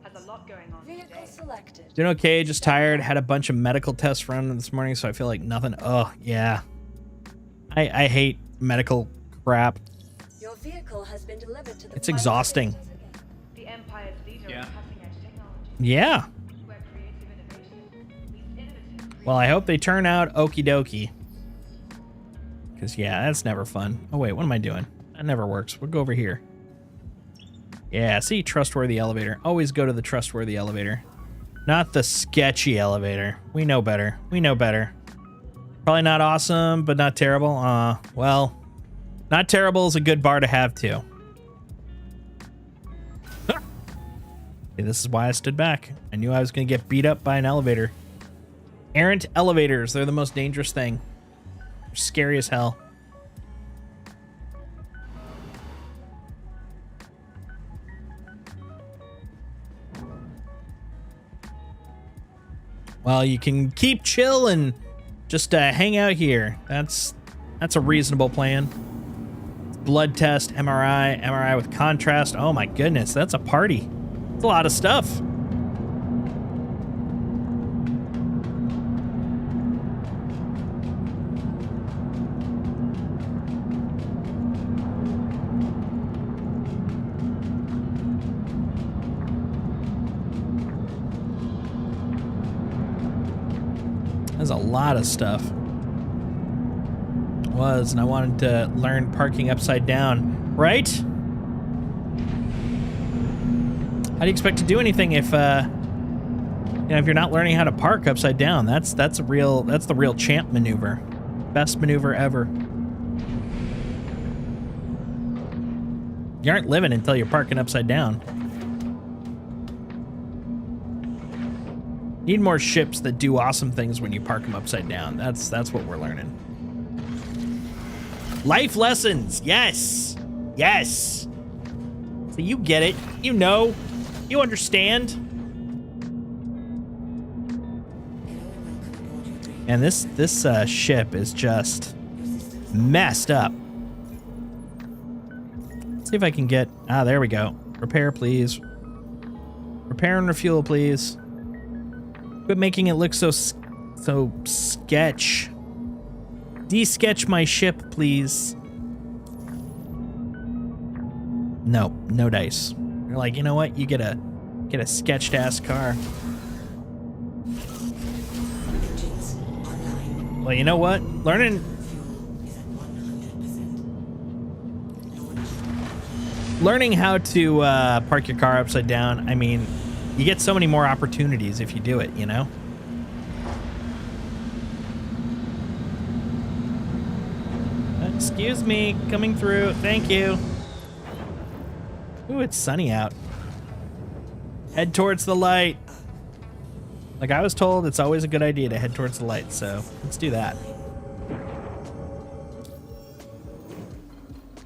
Has a lot going on Vehicle today. selected. Doing okay, just tired. Had a bunch of medical tests run this morning, so I feel like nothing. Oh, yeah. I hate medical crap. Your vehicle has been delivered to the It's exhausting. The Empire's leader in cutting-edge technology, Yeah. where creative innovation meets innovative. Well, I hope they turn out okie dokie. Because, yeah, that's never fun. Oh, wait, what am I doing? That never works. We'll go over here. Yeah, see, trustworthy elevator. Always go to the trustworthy elevator. Not the sketchy elevator. We know better. We know better. Probably not awesome, but not terrible. Well, not terrible is a good bar to have, too. See, this is why I stood back. I knew I was going to get beat up by an elevator. Errant elevators. They're the most dangerous thing. They're scary as hell. Well, you can keep chill and just hang out here. That's a reasonable plan. Blood test, MRI with contrast. Oh my goodness, that's a party. It's a lot of stuff. There's a lot of stuff. And I wanted to learn parking upside down, right? How do you expect to do anything if if you're not learning how to park upside down? That's the real champ maneuver. Best maneuver ever. You aren't living until you're parking upside down. Need more ships that do awesome things when you park them upside down. That's what we're learning. Life lessons. Yes. Yes. So you get it. You know. You understand. And this ship is just messed up. See if I can get... Ah, there we go. Repair, please. Repair and refuel, please. Quit making it look so sketch. De-sketch my ship, please. No, no dice. You're like, you know what? You get a sketched ass car. Well, you know what? Learning how to park your car upside down, I mean, you get so many more opportunities if you do it, you know? Excuse me, coming through. Thank you. Ooh, it's sunny out. Head towards the light. Like I was told, it's always a good idea to head towards the light, so let's do that.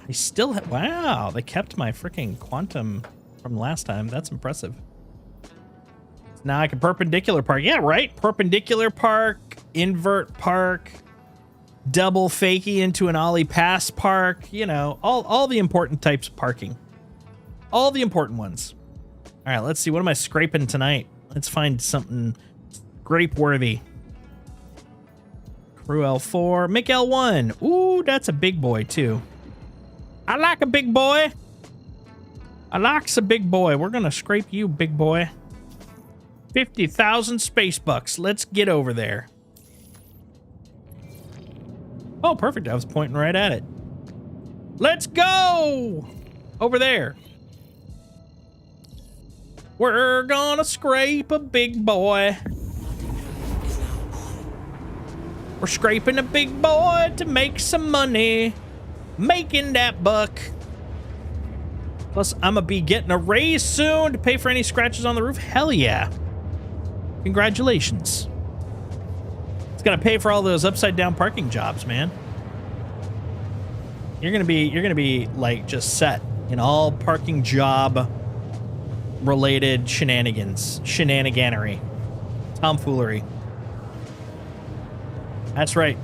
They still wow, they kept my freaking quantum from last time. That's impressive. So now I can perpendicular park. Yeah, right? Perpendicular park, invert park, double fakie into an ollie pass park, you know, all the important types of parking. All the important ones. All right, let's see. What am I scraping tonight? Let's find something scrape-worthy. Crew L4. Make L1. Ooh, that's a big boy, too. I like a big boy. I likes a big boy. We're going to scrape you, big boy. 50,000 space bucks. Let's get over there. Oh, perfect. I was pointing right at it. Let's go! Over there. We're gonna scrape a big boy. We're scraping a big boy to make some money. Making that buck. Plus, I'm gonna be getting a raise soon to pay for any scratches on the roof. Hell yeah. Congratulations. It's gonna pay for all those upside down parking jobs, man. You're gonna be like just set in all parking job related shenaniganery, tomfoolery. That's right.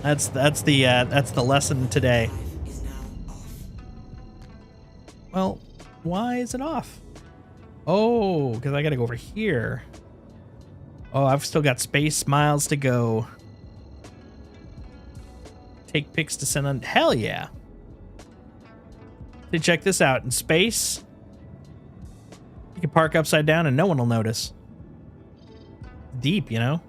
That's the lesson today. Well, why is it off? Oh, because I gotta go over here. Oh, I've still got space miles to go. Take pics to send on. Hell yeah. Hey, check this out. In space, you can park upside down and no one will notice. Deep, you know?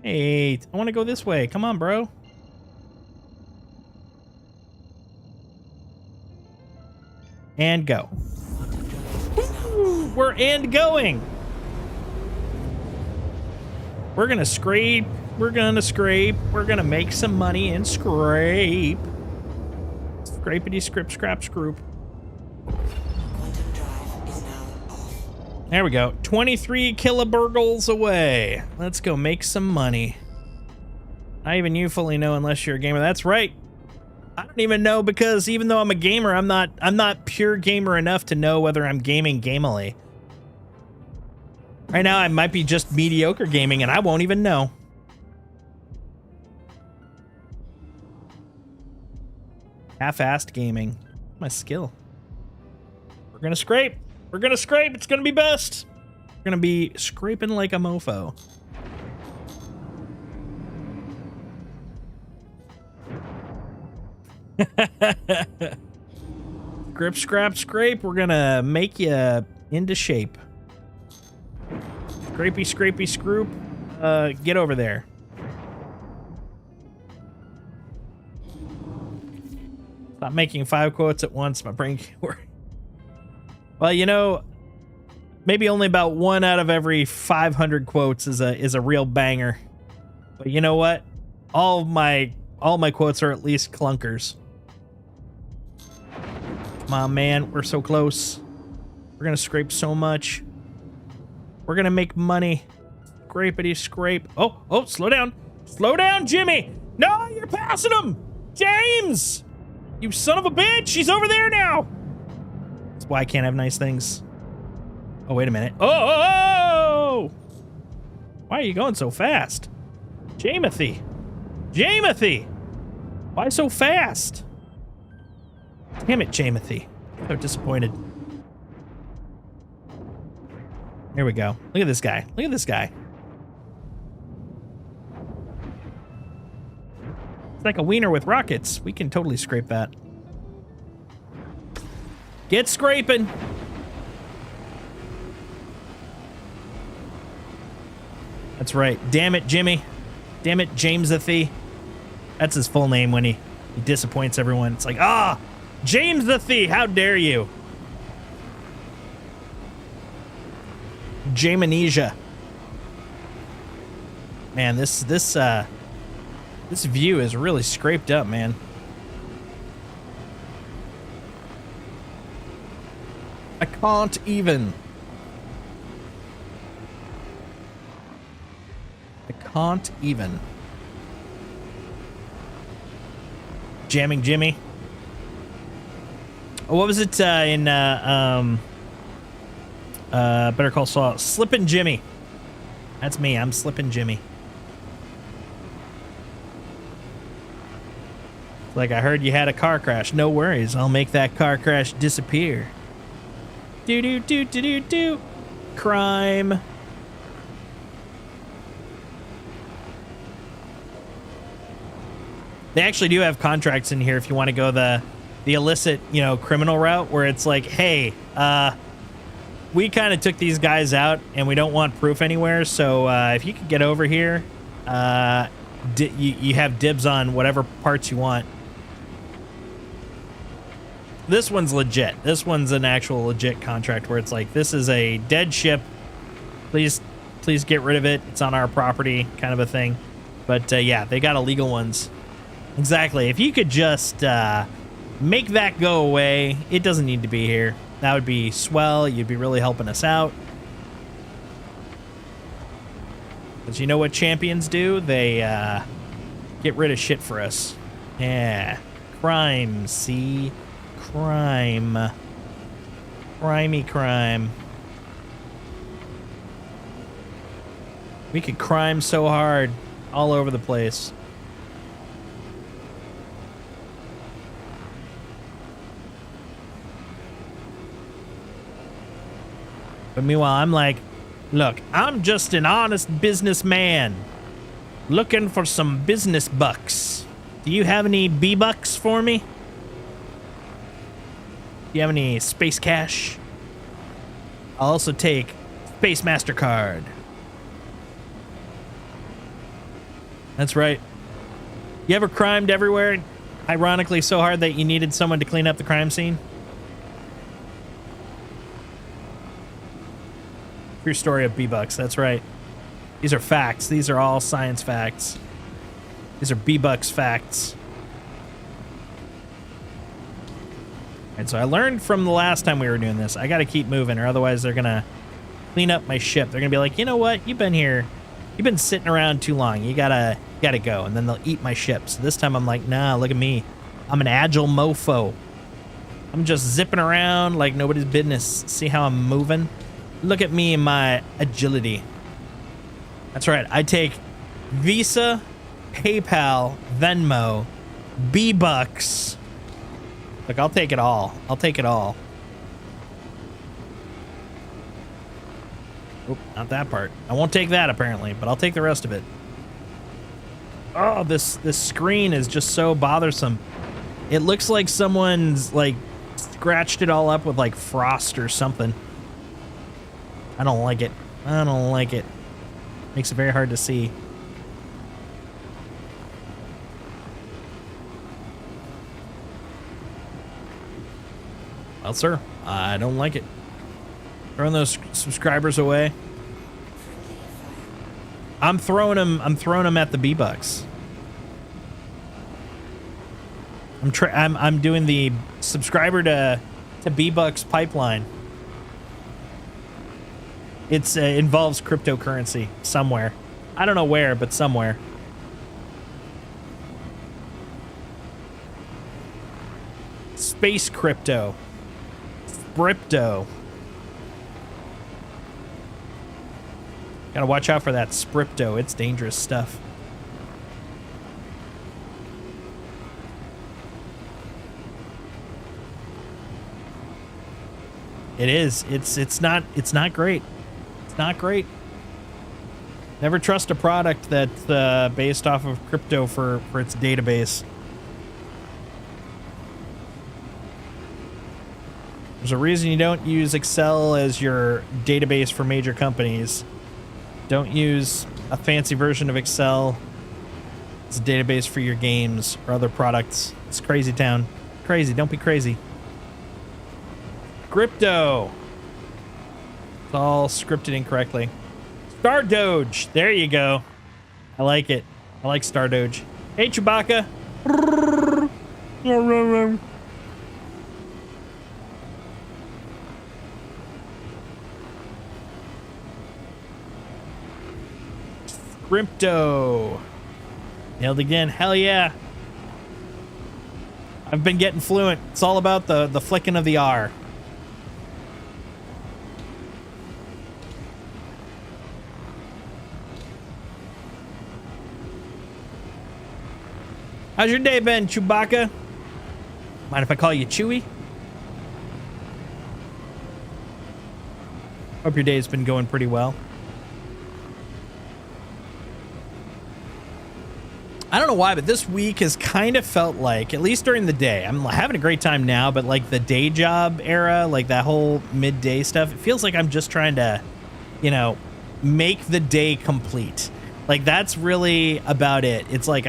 Hey, I want to go this way. Come on, bro. And go. Woo, we're going. We're gonna scrape. We're gonna scrape. We're gonna make some money and scrape. Scrapity scrap scrap scroop. There we go. 23 kiloburgles away. Let's go make some money. Not even you fully know unless you're a gamer. That's right. I don't even know, because even though I'm a gamer, I'm not pure gamer enough to know whether I'm gaming gamily. Right now, I might be just mediocre gaming and I won't even know. Half-assed gaming. My skill. We're gonna scrape. We're gonna scrape. It's gonna be best. We're gonna be scraping like a mofo. Grip, scrap, scrape. We're gonna make you into shape. Scrapey, scrapey, scroop. Get over there. Stop making 5 quotes at once. My brain can't work. Well, you know, maybe only about 1 out of every 500 quotes is a real banger. But you know what? All my quotes are at least clunkers. Come on, man. We're so close. We're gonna scrape so much. We're gonna make money. Scrapity scrape. Oh, slow down. Slow down, Jimmy. No, you're passing him. James! You son of a bitch! She's over there now! That's why I can't have nice things. Oh, wait a minute. Oh! Why are you going so fast? Jamothy! Jamothy! Why so fast? Damn it, Jamothy. So disappointed. Here we go. Look at this guy. Look at this guy. It's like a wiener with rockets. We can totally scrape that. Get scraping. That's right. Damn it, Jimmy. Damn it, Jamesathy. That's his full name when he disappoints everyone. It's like, ah, Jamesathy, how dare you? Jamnesia. Man, this view is really scraped up, man. I can't even. Can't even. Jamming Jimmy. Oh, what was it in Better Call Saul? Slippin' Jimmy. That's me. I'm Slippin' Jimmy. Like, I heard you had a car crash. No worries. I'll make that car crash disappear. Do do do do do do. Crime. They actually do have contracts in here if you want to go the illicit, criminal route where it's like, hey, we kind of took these guys out and we don't want proof anywhere. So if you could get over here, you have dibs on whatever parts you want. This one's legit. This one's an actual legit contract where it's like, this is a dead ship. Please get rid of it. It's on our property, kind of a thing. But yeah, they got illegal ones. Exactly. If you could just make that go away, it doesn't need to be here. That would be swell. You'd be really helping us out. Because you know what champions do? They get rid of shit for us. Yeah. Crime, see? Crime. Crimey crime. We could crime so hard all over the place. But meanwhile, I'm like, look, I'm just an honest businessman looking for some business bucks. Do you have any B-bucks for me? Do you have any space cash? I'll also take Space MasterCard. That's right. You ever crimed everywhere? Ironically, so hard that you needed someone to clean up the crime scene? True story of B-Bucks, that's right. These are facts. These are all science facts. These are B-Bucks facts. And so I learned from the last time we were doing this, I gotta keep moving or otherwise they're gonna clean up my ship. They're gonna be like, you know what? You've been here. You've been sitting around too long. You gotta go. And then they'll eat my ship. So this time I'm like, nah, look at me. I'm an agile mofo. I'm just zipping around like nobody's business. See how I'm moving? Look at me and my agility. That's right. I take Visa, PayPal, Venmo, B-Bucks. Look, I'll take it all. I'll take it all. Oop, not that part. I won't take that apparently, but I'll take the rest of it. Oh, this screen is just so bothersome. It looks like someone's like scratched it all up with like frost or something. I don't like it. I don't like it. Makes it very hard to see. Well, sir, I don't like it. Throwing those subscribers away. I'm throwing them at the B-Bucks. I'm doing the subscriber to B-Bucks pipeline. It's involves cryptocurrency somewhere. I don't know where, but somewhere. Space crypto. Spripto. Gotta watch out for that Spripto. It's dangerous stuff. It is. It's not great. It's not great. Never trust a product that's based off of crypto for its database. There's a reason you don't use Excel as your database for major companies. Don't use a fancy version of Excel as a database for your games or other products. It's crazy town. Crazy. Don't be crazy. Crypto. It's all scripted incorrectly. Star Doge. There you go. I like it. I like Star Doge. Hey, Chewbacca. Crypto. Nailed again. Hell yeah. I've been getting fluent. It's all about the flicking of the R. How's your day been, Chewbacca? Mind if I call you Chewie? Hope your day's been going pretty well. I don't know why, but this week has kind of felt like, at least during the day, I'm having a great time now, but like the day job era, like that whole midday stuff, it feels like I'm just trying to, you know, make the day complete. Like that's really about it. It's like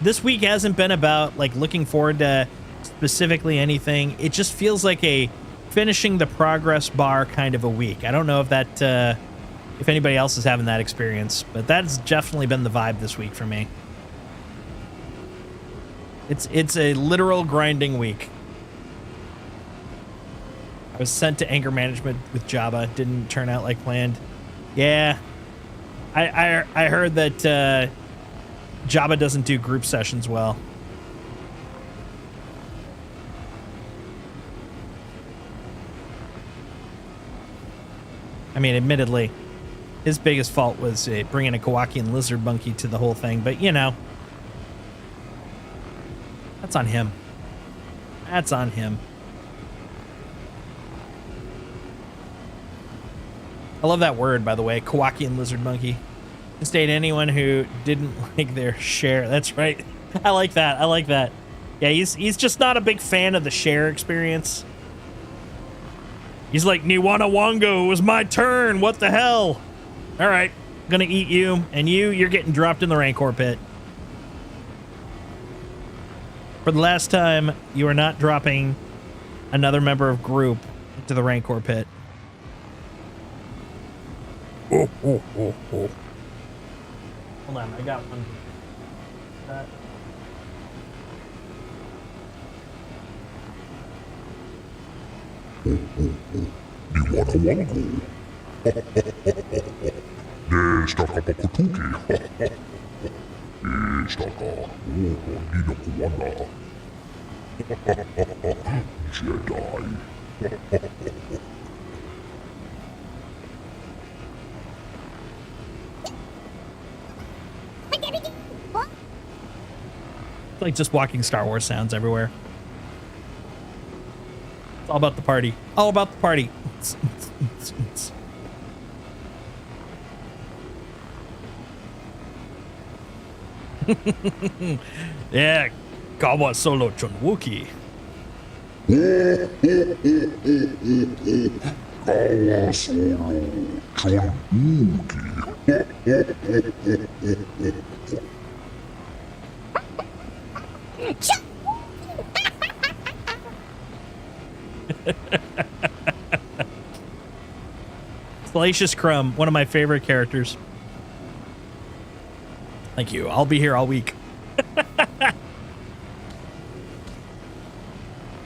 this week hasn't been about like looking forward to specifically anything. It just feels like a finishing the progress bar kind of a week. I don't know if that, if anybody else is having that experience, but that's definitely been the vibe this week for me. It's a literal grinding week. I was sent to anger management with Jabba. Didn't turn out like planned. Yeah. I heard that Jabba doesn't do group sessions well. I mean, admittedly, his biggest fault was bringing a Kowakian lizard monkey to the whole thing, but you know, that's on him. That's on him. I love that word, by the way, Kowakian lizard monkey. To state anyone who didn't like their share. That's right. I like that. I like that. Yeah, he's just not a big fan of the share experience. He's like, Niwana Wango, it was my turn. What the hell? All right, I'm gonna eat you, and you're getting dropped in the Rancor pit. For the last time, you are not dropping another member of group into the Rancor pit. Oh. Hold on, I got one. Niwana Wango. Destaka Pakutuki. Destaka. Nina Kuwana. Jedi. It's like just walking Star Wars sounds everywhere. It's all about the party. All about the party. Yeah, Kawa Solo Chunwookie. Kawa Solo Chunwookie. Salacious Crumb, one of my favorite characters. Thank you. I'll be here all week.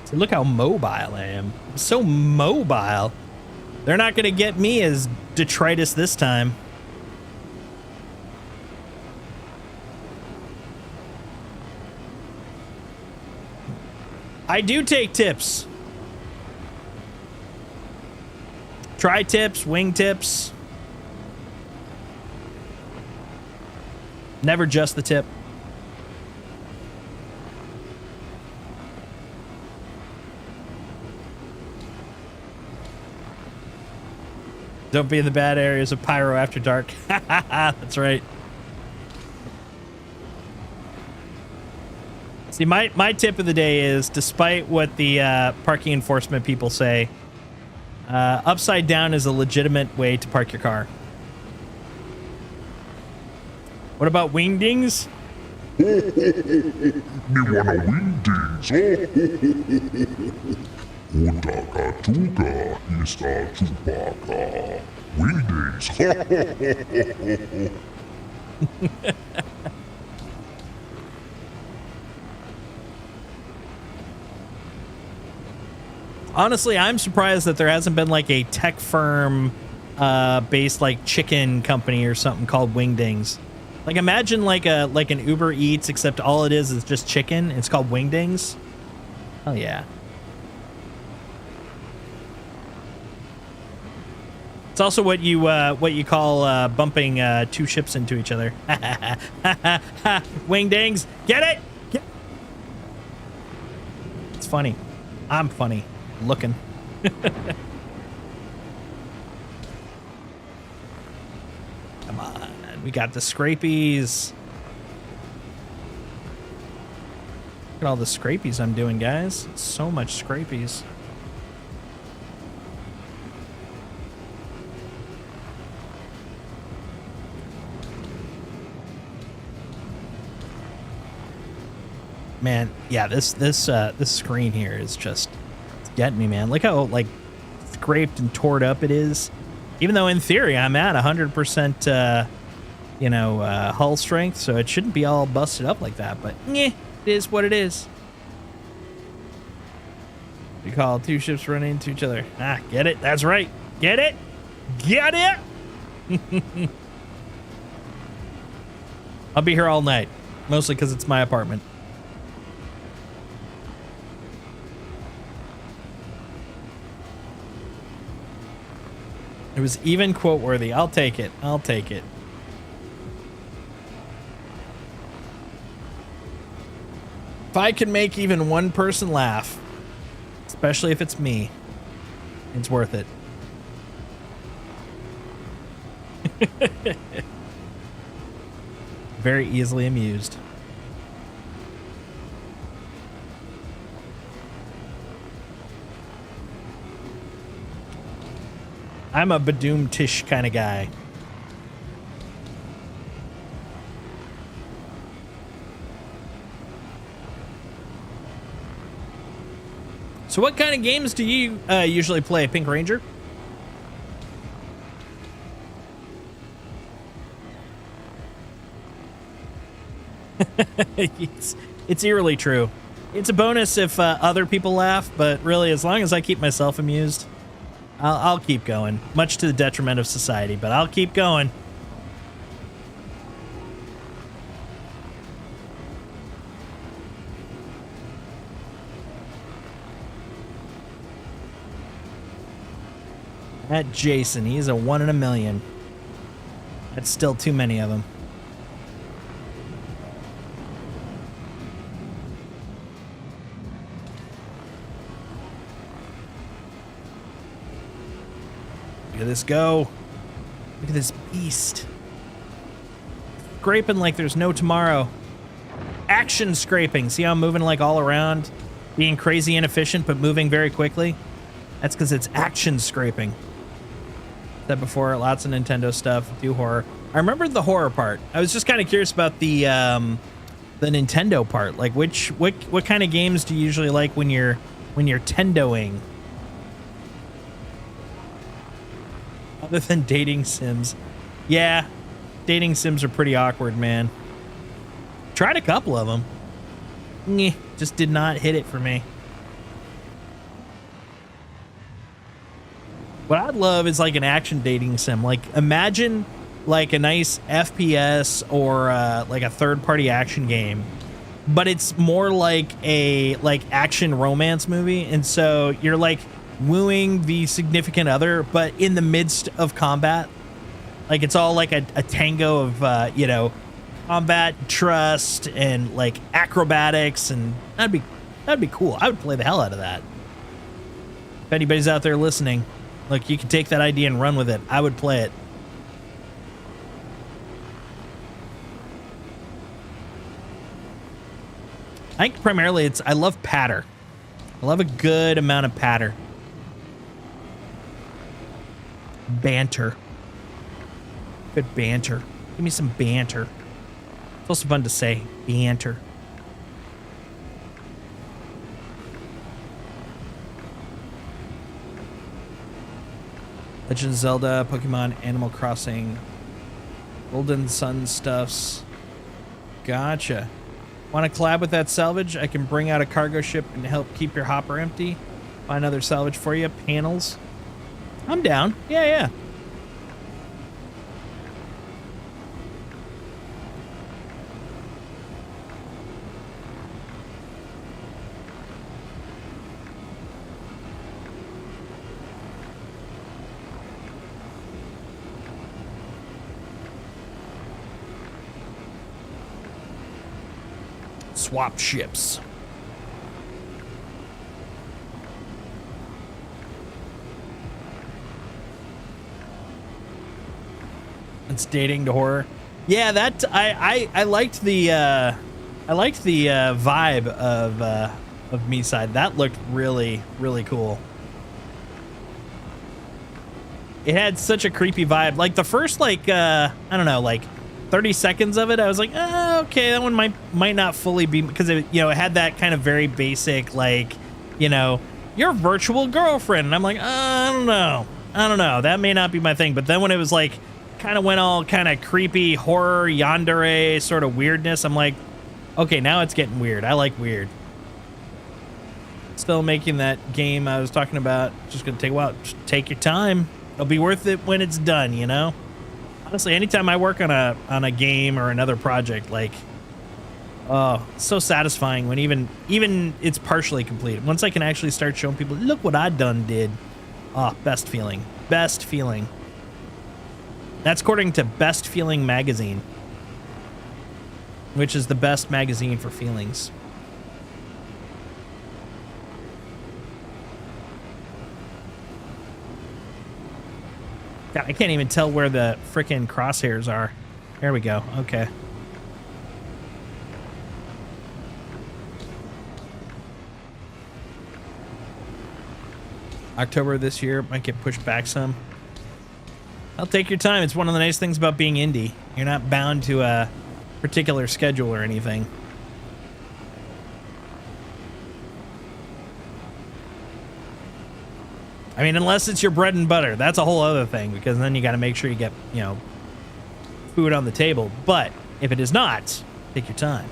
See, look how mobile I am. I'm so mobile. They're not going to get me as detritus this time. I do take tips. Try tips, wing tips. Never just the tip. Don't be in the bad areas of Pyro after dark. That's right. See, my tip of the day is, despite what the parking enforcement people say, upside down is a legitimate way to park your car. What about wingdings? Ni wana wingdings. Utaka tuka isa Chewbacca. Wingdings. Honestly, I'm surprised that there hasn't been like a tech firm based like chicken company or something called Wingdings. Like, imagine like an Uber Eats, except all it is just chicken. It's called Wingdings. Oh yeah. It's also what you call bumping two ships into each other. Wingdings, get it? It's funny. I'm funny looking. Come on, we got the scrapies. Look at all the scrapies I'm doing, guys. So much scrapies. Man, yeah, this screen here is just, it's getting me, man. Look how like scraped and torn up it is. Even though in theory I'm at 100%, hull strength, so it shouldn't be all busted up like that. But it is what it is. You call two ships running into each other. Ah, get it? That's right. Get it? Get it? I'll be here all night, mostly because it's my apartment. It was even quote worthy. I'll take it. I'll take it. If I can make even one person laugh, especially if it's me, it's worth it. Very easily amused. I'm a Badoom-tish kind of guy. So what kind of games do you usually play, Pink Ranger? It's eerily true. It's a bonus if other people laugh, but really, as long as I keep myself amused, I'll keep going, much to the detriment of society, but I'll keep going. That Jason, he's a 1 in a million. That's still too many of them. Look at this go. Look at this beast. Scraping like there's no tomorrow. Action scraping. See how I'm moving like all around? Being crazy inefficient, but moving very quickly? That's because it's action scraping. Said before, lots of Nintendo stuff. Do horror. I remember the horror part. I was just kind of curious about the Nintendo part. Like, what kind of games do you usually like when you're tendoing? Other than dating sims. Yeah, dating sims are pretty awkward, man. Tried a couple of them. Just did not hit it for me. What I'd love is like an action dating sim. Like, imagine like a nice FPS or like a third-party action game, but it's more like a action romance movie, and so you're like wooing the significant other, but in the midst of combat. Like, it's all like a tango of combat, trust, and like acrobatics, and that'd be cool. I would play the hell out of that. If anybody's out there listening, Look, you can take that idea and run with it. I would play it. I think primarily I love patter. I love a good amount of patter. Banter. Good banter. Give me some banter. It's also fun to say. Banter. Legend of Zelda, Pokemon, Animal Crossing, Golden Sun stuffs. Gotcha. Want to collab with that salvage? I can bring out a cargo ship and help keep your hopper empty. Find other salvage for you. Panels. I'm down. Yeah, yeah. Swap ships. It's dating to horror. Yeah, that I liked the vibe of Me Side. That looked really cool. It had such a creepy vibe. Like the first I don't know, like 30 seconds of it, I was like, oh, okay, that one might not fully be, because it, you know, it had that kind of very basic, like, you know, your virtual girlfriend. And I'm like, I don't know. That may not be my thing. But then when it was like, kind of went all kind of creepy horror, yandere sort of weirdness, I'm like, okay, now it's getting weird. I like weird. Still making that game I was talking about. Just gonna take a while. Just take your time. It'll be worth it when it's done, you know? Honestly, anytime I work on a game or another project, like, oh, it's so satisfying when even it's partially completed. Once I can actually start showing people, look what I did. Oh, best feeling. Best feeling. That's according to Best Feeling Magazine, which is the best magazine for feelings. God, I can't even tell where the frickin' crosshairs are. There we go. Okay. October this year might get pushed back some. I'll take your time. It's one of the nice things about being indie. You're not bound to a particular schedule or anything. I mean, unless it's your bread and butter, that's a whole other thing, because then you got to make sure you get, you know, food on the table. But if it is not, take your time.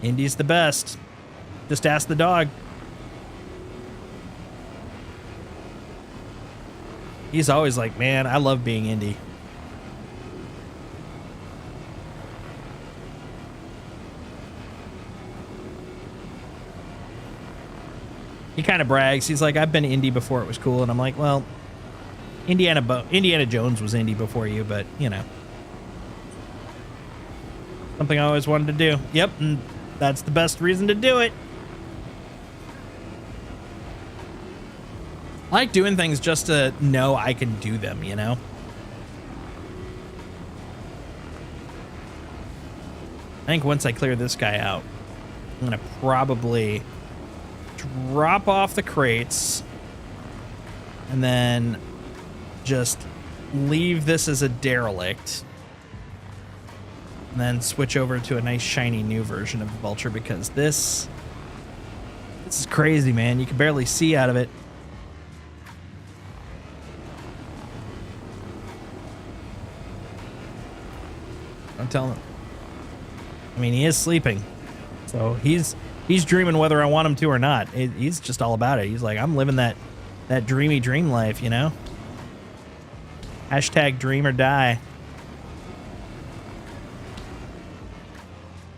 Indie's the best. Just ask the dog. He's always like, man, I love being indie. He kind of brags. He's like, I've been indie before it was cool. And I'm like, well, Indiana Jones was indie before you, but, you know. Something I always wanted to do. Yep, and that's the best reason to do it. I like doing things just to know I can do them, you know? I think once I clear this guy out, I'm going to probably drop off the crates and then just leave this as a derelict and then switch over to a nice shiny new version of the Vulture, because this is crazy, man. You can barely see out of it. I'm telling him. I mean, he is sleeping, so he's dreaming whether I want him to or not. He's just all about it. He's like, I'm living that dreamy dream life, you know? Hashtag dream or die.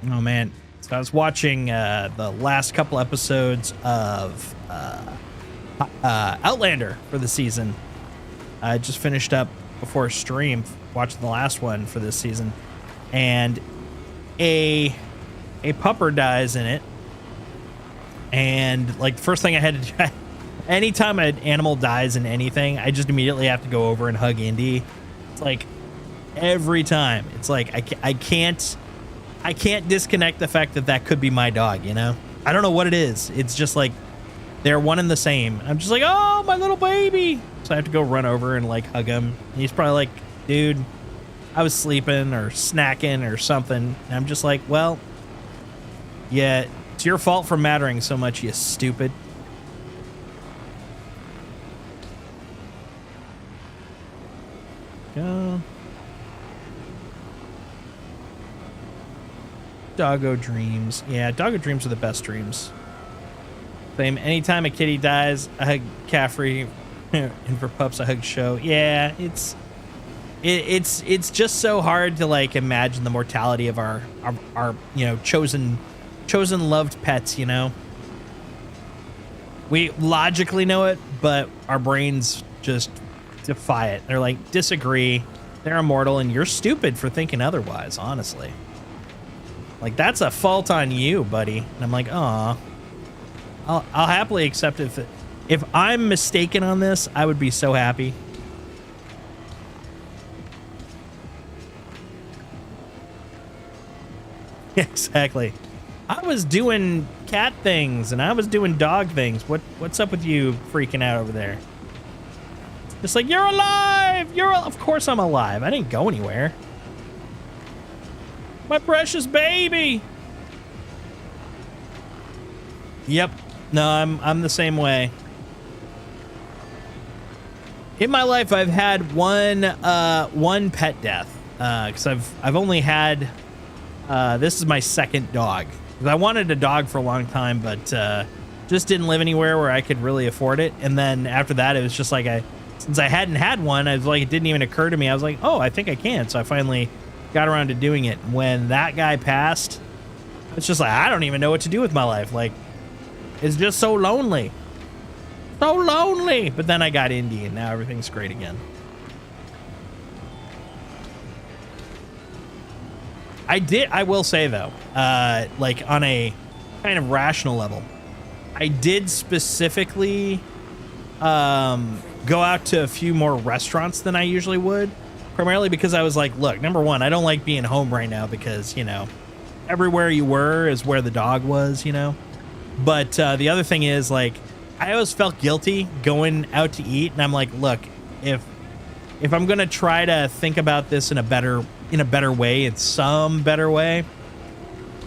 Oh, man. So I was watching the last couple episodes of Outlander for the season. I just finished up before stream, watching the last one for this season. And a pupper dies in it. And like the first thing I had to do, anytime an animal dies in anything, I just immediately have to go over and hug Indy. It's like every time. It's like I can't disconnect the fact that that could be my dog, you know? I don't know what it is. It's just like they're one and the same. I'm just like, oh, my little baby. So I have to go run over and like hug him. And he's probably like, dude, I was sleeping or snacking or something. And I'm just like, well, yeah, it's your fault for mattering so much, you stupid. Go. Doggo dreams. Yeah, doggo dreams are the best dreams. Same. Anytime a kitty dies, I hug Caffrey, and for pups, I hug Show. Yeah, it's just so hard to like imagine the mortality of our you know chosen loved pets. You know, we logically know it, but our brains just defy it. They're like, disagree. They're immortal, and you're stupid for thinking otherwise. Honestly. Like, that's a fault on you, buddy. And I'm like, aw. I'll happily accept it. If I'm mistaken on this, I would be so happy. Exactly. I was doing cat things, and I was doing dog things. What's up with you freaking out over there? Just like, you're alive! Of course I'm alive. I didn't go anywhere. My precious baby. Yep. No, I'm the same way. In my life, I've had one pet death. Because I've only had this is my second dog. 'Cause I wanted a dog for a long time, but just didn't live anywhere where I could really afford it. And then after that, it was just like since I hadn't had one, I was like, it didn't even occur to me. I was like, oh, I think I can. So I finally got around to doing it. When that guy passed, it's just like, I don't even know what to do with my life. Like, it's just so lonely. So lonely. But then I got Indy, and now everything's great again. I will say though, like on a kind of rational level, I did specifically go out to a few more restaurants than I usually would. Primarily because I was like, look, number one, I don't like being home right now because, you know, everywhere you were is where the dog was, you know. But the other thing is, like, I always felt guilty going out to eat. And I'm like, look, if I'm going to try to think about this in a better way, in some better way,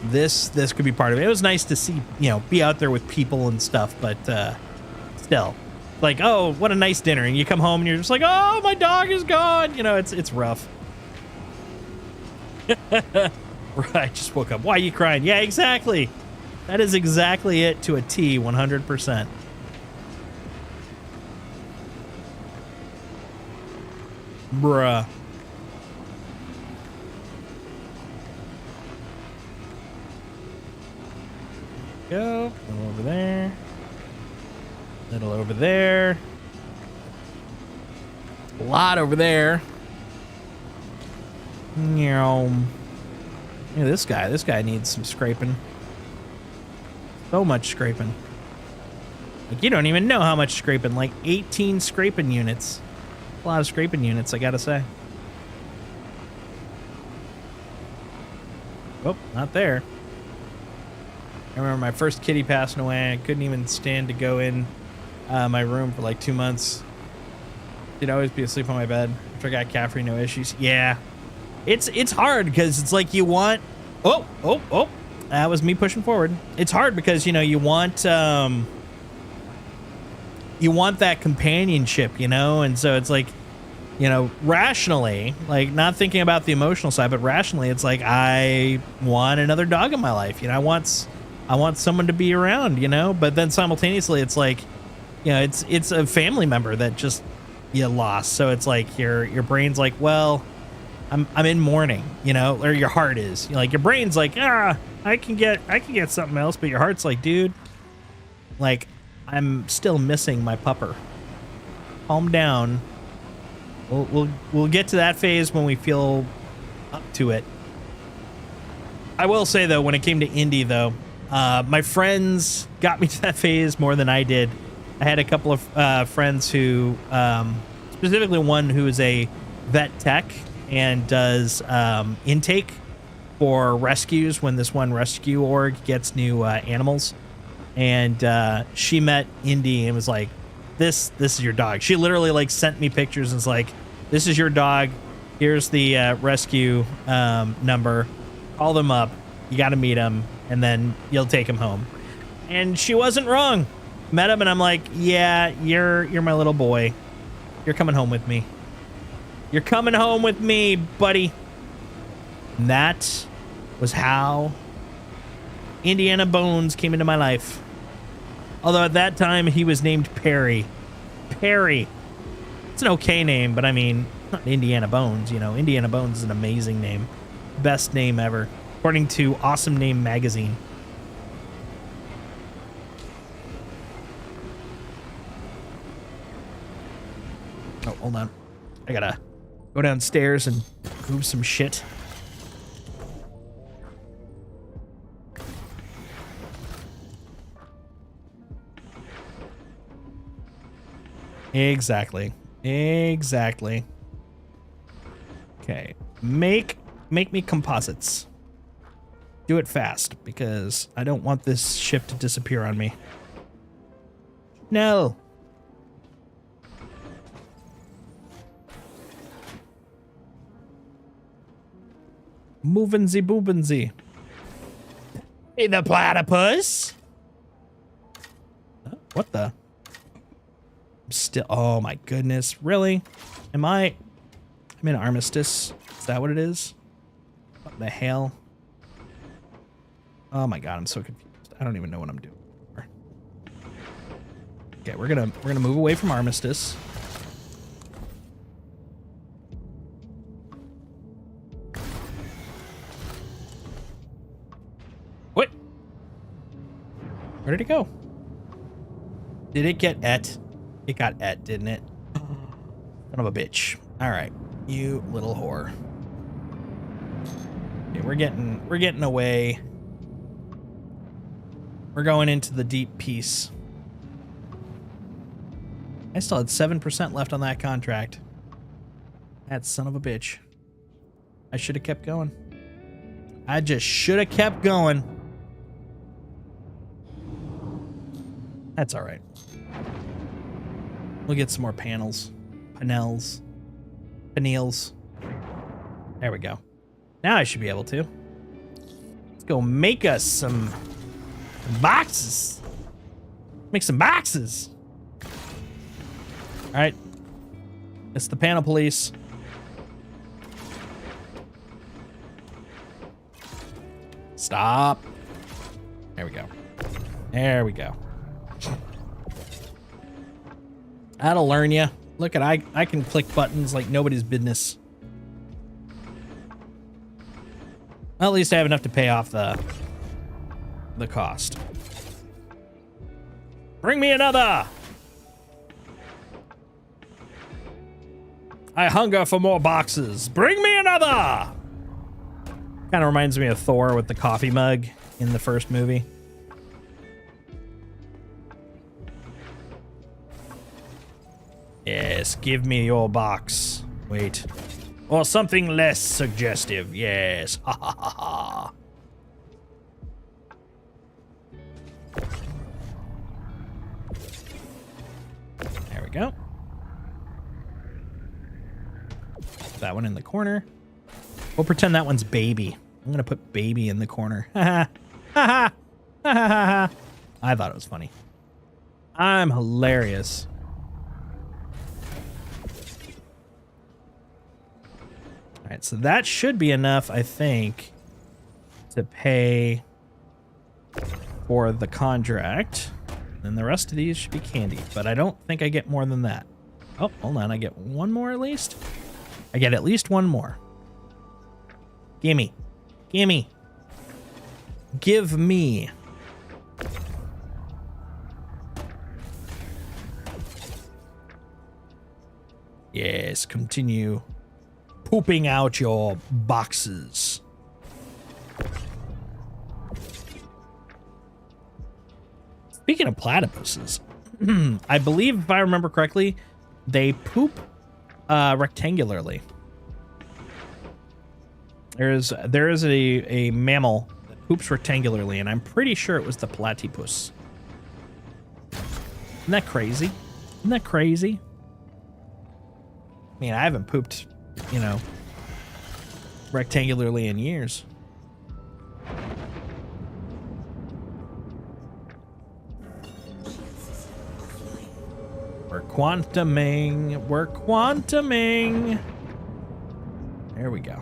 this could be part of it. It was nice to see, you know, be out there with people and stuff. But still. Like, oh, what a nice dinner. And you come home and you're just like, oh, my dog is gone. You know, it's rough. Right, just woke up. Why are you crying? Yeah, exactly. That is exactly it to a T, 100%. Bruh. Go. Go over there. Little over there. A lot over there. Yeah, this guy needs some scraping. So much scraping. Like, you don't even know how much scraping. Like 18 scraping units. A lot of scraping units, I gotta say. Oh, not there. I remember my first kitty passing away. I couldn't even stand to go in my room for like 2 months. You'd always be asleep on my bed. After I got Caffrey, no issues. Yeah, it's hard because it's like you want. Oh, that was me pushing forward. It's hard because, you know, you want that companionship, you know, and so it's like, you know, rationally, like not thinking about the emotional side, but rationally, it's like I want another dog in my life. You know, I want someone to be around, you know, but then simultaneously, it's like, you know, it's a family member that just you lost. So it's like your brain's like, well, I'm in mourning, you know, or your heart is. You know, like your brain's like, I can get something else, but your heart's like, dude, like I'm still missing my pupper. Calm down. We'll get to that phase when we feel up to it. I will say though, when it came to Indy though, my friends got me to that phase more than I did. I had a couple of friends who, specifically one who is a vet tech and does intake for rescues when this one rescue org gets new animals. And she met Indy and was like, this is your dog. She literally like sent me pictures and was like, this is your dog. Here's the rescue number. Call them up. You got to meet him, and then you'll take him home. And she wasn't wrong. Met him, and I'm like, yeah, you're my little boy. You're coming home with me. You're coming home with me, buddy. And that was how Indiana Bones came into my life. Although at that time, he was named Perry. Perry. It's an okay name, but I mean, not Indiana Bones, you know. Indiana Bones is an amazing name. Best name ever, according to Awesome Name Magazine. Oh, hold on. I gotta go downstairs and move some shit. Exactly. Exactly. Okay. Make me composites. Do it fast, because I don't want this ship to disappear on me. No. Movinsy boobinsy. Hey, the platypus. What the? Still, oh my goodness, really? I'm in Armistice. Is that what it is? What the hell? Oh my god, I'm so confused. I don't even know what I'm doing. Okay, we're gonna move away from Armistice. What? Where did it go? Did it get et? It got et, didn't it? Son of a bitch. All right, you little whore. Okay, we're getting away. We're going into the deep peace. I still had 7% left on that contract. That son of a bitch. I should have kept going. I just should have kept going. That's all right. We'll get some more panels. Panels. Paneels. There we go. Now I should be able to. Let's go make us some boxes. Make some boxes. All right. It's the panel police. Stop. There we go. There we go. That'll learn you. Look at I can click buttons like nobody's business. Well, at least I have enough to pay off the cost. Bring me another. I hunger for more boxes. Bring me another. Kind of reminds me of Thor with the coffee mug in the first movie. Yes, give me your box. Wait. Or something less suggestive. Yes. Ha ha ha ha. There we go. That one in the corner. We'll pretend that one's baby. I'm gonna put baby in the corner. Ha ha. Ha ha ha. I thought it was funny. I'm hilarious. All right, so that should be enough, I think, to pay for the contract. And the rest of these should be candy, but I don't think I get more than that. Oh, hold on, I get one more at least? I get at least one more. Gimme. Gimme. Give me. Yes, continue pooping out your boxes. Speaking of platypuses, I believe, if I remember correctly, they poop rectangularly. There is a mammal that poops rectangularly, and I'm pretty sure it was the platypus. Isn't that crazy? Isn't that crazy? I mean, I haven't pooped, you know, rectangularly in years. We're quantuming. We're quantuming. There we go.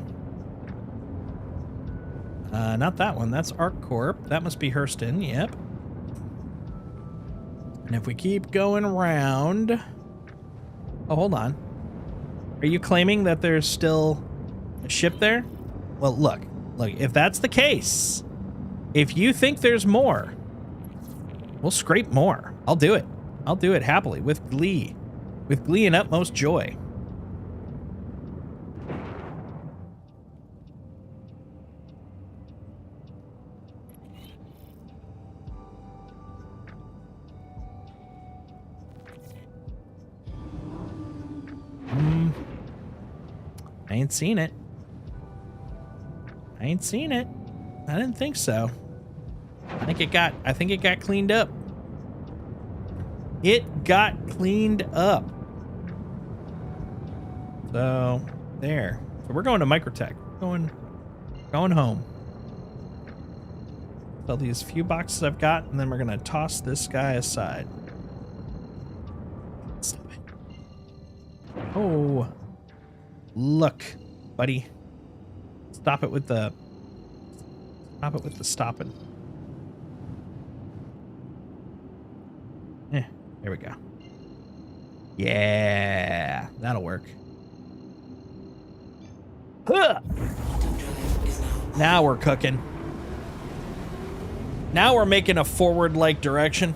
Not that one. That's ArcCorp. That must be Hurston. Yep. And if we keep going around... Oh, hold on. Are you claiming that there's still a ship there? Well, look. Look, if that's the case, if you think there's more, we'll scrape more. I'll do it. I'll do it happily, with glee. With glee and utmost joy. I ain't seen it. I ain't seen it. I didn't think so. I think it got cleaned up. It got cleaned up. So there. So we're going to Microtech. Going home. Sell these few boxes I've got, and then we're gonna toss this guy aside. Stop it. Oh. Look, buddy. Stop it with the stopping. There we go. Yeah, that'll work. Huh. Now we're cooking. Now we're making a forward-like direction.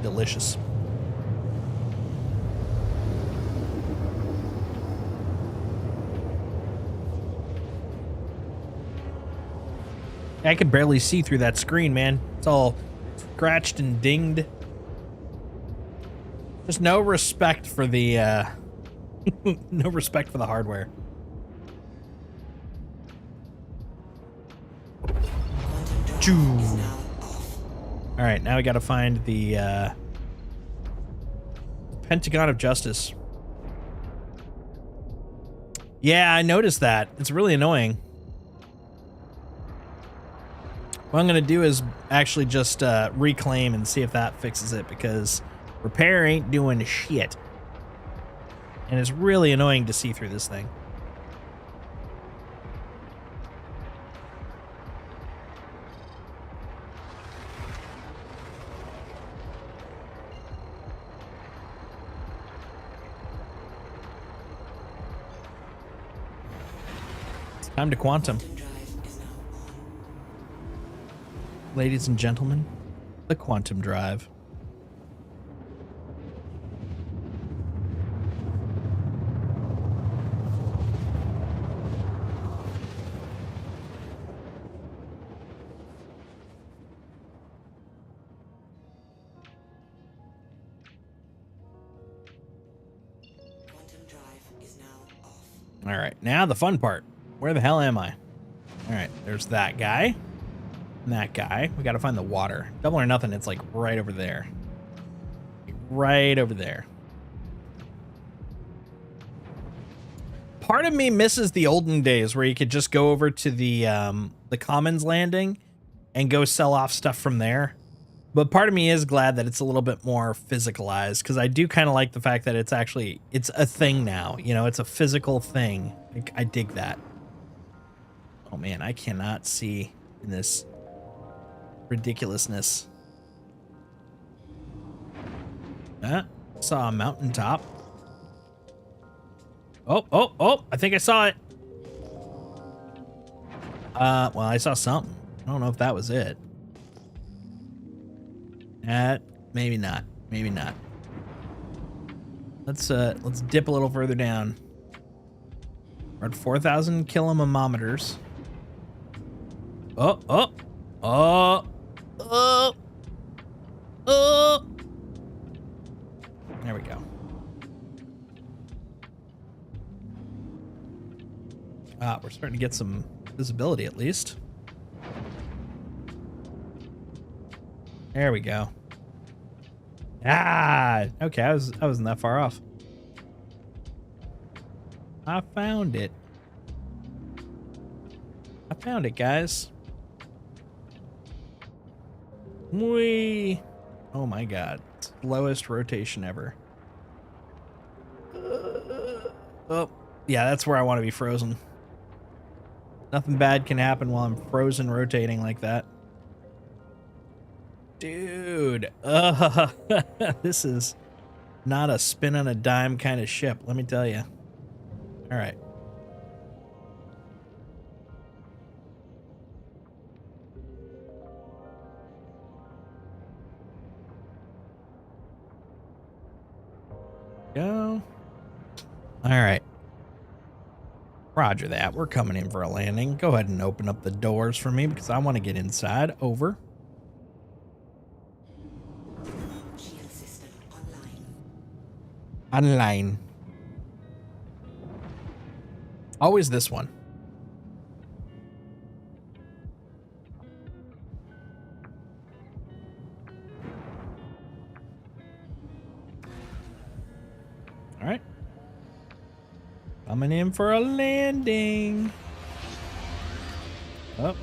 Delicious. I can barely see through that screen, man. It's all scratched and dinged. There's no respect for the no respect for the hardware. Choo. All right, now we got to find the Pentagon of Justice. Yeah, I noticed that. It's really annoying. What I'm going to do is actually just reclaim and see if that fixes it, because repair ain't doing shit. And it's really annoying to see through this thing. Time to quantum. Ladies and gentlemen, the quantum drive. Quantum drive is now off. All right, now the fun part. Where the hell am I? All right, there's that guy. And that guy. We got to find the water. Double or nothing, it's like right over there. Right over there. Part of me misses the olden days where you could just go over to the Commons landing and go sell off stuff from there. But part of me is glad that it's a little bit more physicalized, because I do kind of like the fact that it's a thing now. You know, it's a physical thing. I dig that. Oh man, I cannot see in this ridiculousness. Saw a mountaintop. Oh, I think I saw it. Well, I saw something. I don't know if that was it. Maybe not. Maybe not. Let's dip a little further down. We're at 4,000 kilometers. Oh. There we go. We're starting to get some visibility at least. There we go. Okay, I wasn't that far off. I found it. I found it, guys. Whee! Oh my god. Slowest rotation ever. Oh, yeah, that's where I want to be frozen. Nothing bad can happen while I'm frozen rotating like that. Dude, this is not a spin on a dime kind of ship, let me tell you. All right. Go. All right. Roger that. We're coming in for a landing. Go ahead and open up the doors for me because I want to get inside. Over. Shield system online. Online. Always this one. All right. Coming in for a landing. Oh.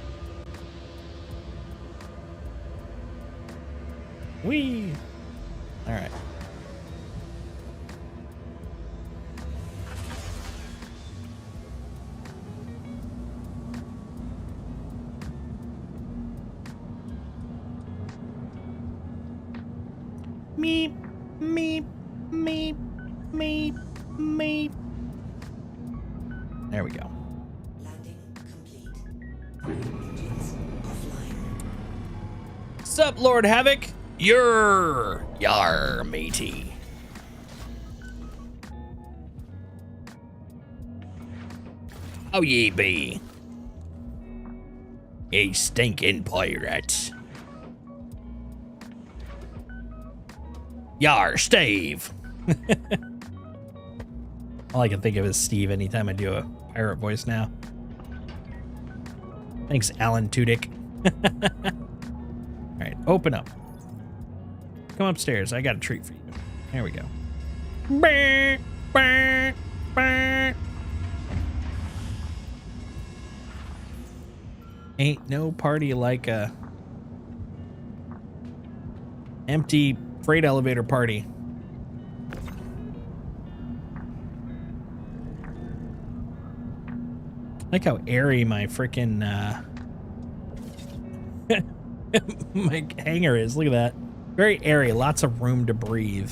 Whee. All right. Meep, meep, meep, meep, meep. There we go. Landing complete. Engines offline. Sup, Lord Havoc? Yar, matey. Oh, ye be. A stinking pirate. Yar, Steve. All I can think of is Steve anytime I do a pirate voice now. Thanks, Alan Tudyk. All right, open up. Come upstairs. I got a treat for you. There we go. Ain't no party like a empty freight elevator party. I like how airy my freaking my hangar is. Look at that. Very airy, lots of room to breathe.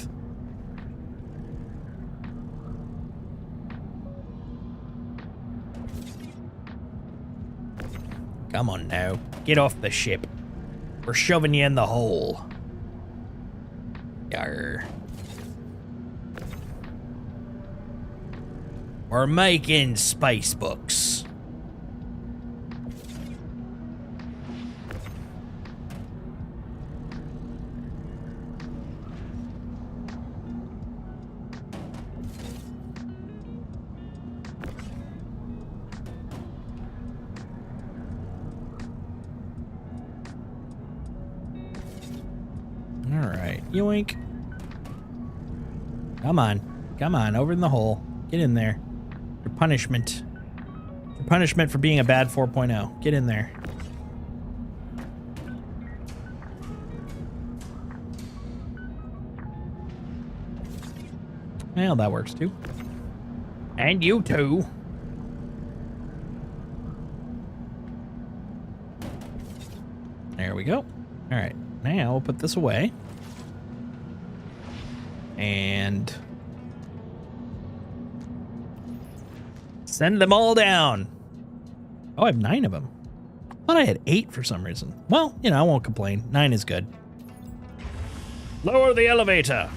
Come on now. Get off the ship. We're shoving you in the hole. Yarr. We're making space books. All right, yoink. Come on, over in the hole. Get in there. Your punishment. Your punishment for being a bad 4.0. Get in there. Well, that works too. And you too. There we go. All right, now we'll put this away. And send them all down. Oh, I have 9 of them. I thought I had 8 for some reason. Well, you know, I won't complain. 9 is good. Lower the elevator.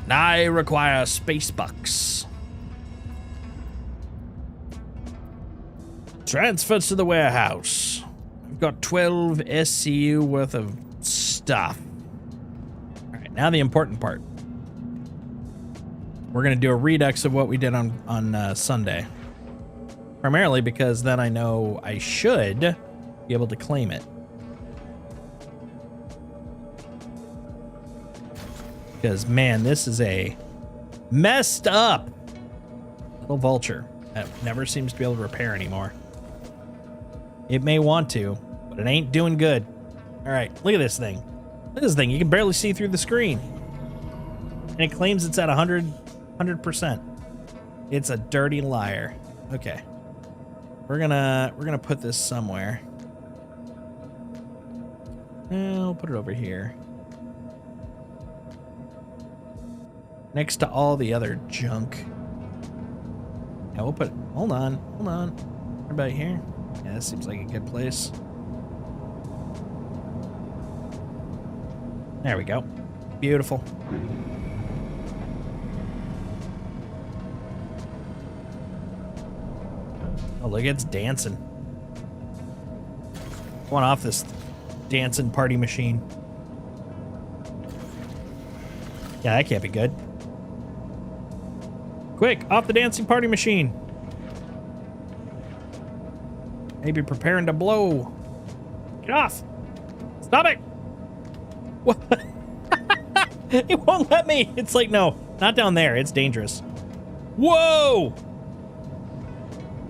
I require space bucks. Transfer to the warehouse. I've got 12 SCU worth of stuff. All right, now the important part. We're gonna do a redux of what we did on Sunday. Primarily because then I know I should be able to claim it. Because, man, this is a messed up little vulture that never seems to be able to repair anymore. It may want to, but it ain't doing good. All right, look at this thing. Look at this thing. You can barely see through the screen. And it claims it's at 100%. It's a dirty liar. Okay. We're gonna put this somewhere. We'll put it over here. Next to all the other junk. Yeah, we'll put, hold on. What about here? Yeah, this seems like a good place. There we go. Beautiful. Oh, look, it's dancing. Going off this dancing party machine. Yeah, that can't be good. Quick, off the dancing party machine. Maybe preparing to blow. Get off. Stop it. What? It won't let me. It's like, no, not down there. It's dangerous. Whoa.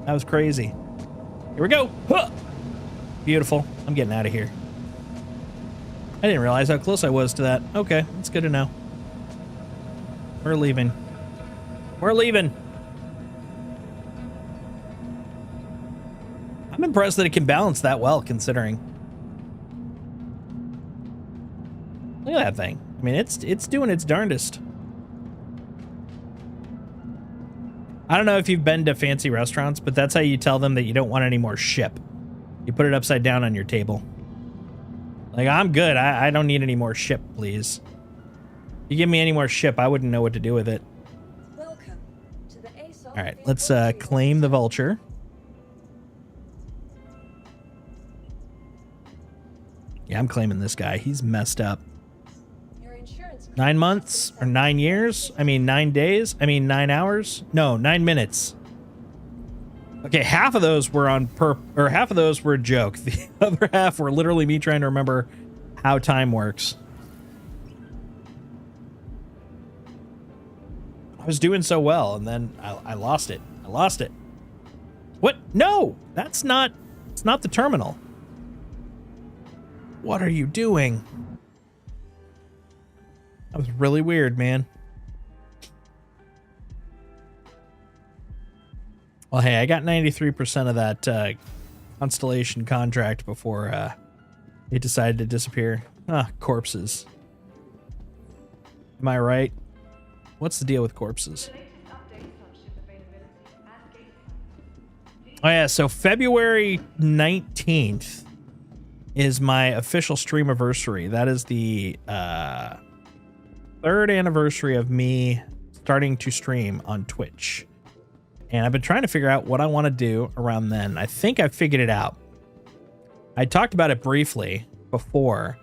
That was crazy. Here we go. Huh. Beautiful. I'm getting out of here. I didn't realize how close I was to that. Okay, that's good to know. We're leaving. We're leaving. I'm impressed that it can balance that well, considering. Look at that thing. I mean, it's doing its darndest. I don't know if you've been to fancy restaurants, but that's how you tell them that you don't want any more ship. You put it upside down on your table. Like, I'm good. I don't need any more ship, please. If you give me any more ship, I wouldn't know what to do with it. Welcome to the ASOS. All right, let's claim the vulture. Yeah, I'm claiming this guy. He's messed up. Your insurance 9 months or 9 years? I mean, 9 days? I mean, 9 hours? No, 9 minutes. Okay, half of those were half of those were a joke. The other half were literally me trying to remember how time works. I was doing so well, and then I lost it. I lost it. What? No, it's not the terminal. What are you doing? That was really weird, man. Well, hey, I got 93% of that Constellation contract before it decided to disappear. Ah, corpses. Am I right? What's the deal with corpses? Oh yeah, so February 19th is my official stream anniversary. That is the 3rd anniversary of me starting to stream on Twitch. And I've been trying to figure out what I want to do around then. I think I figured it out. I talked about it briefly before,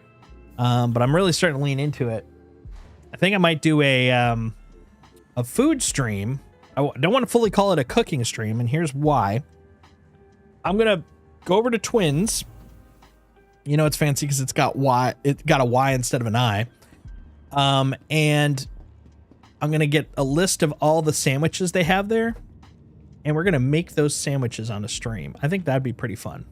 but I'm really starting to lean into it. I think I might do a food stream. I don't want to fully call it a cooking stream, and here's why. I'm gonna go over to Twins. You know, it's fancy because it's got Y. It got a Y instead of an I. And I'm gonna get a list of all the sandwiches they have there, and we're gonna make those sandwiches on a stream. I think that'd be pretty fun.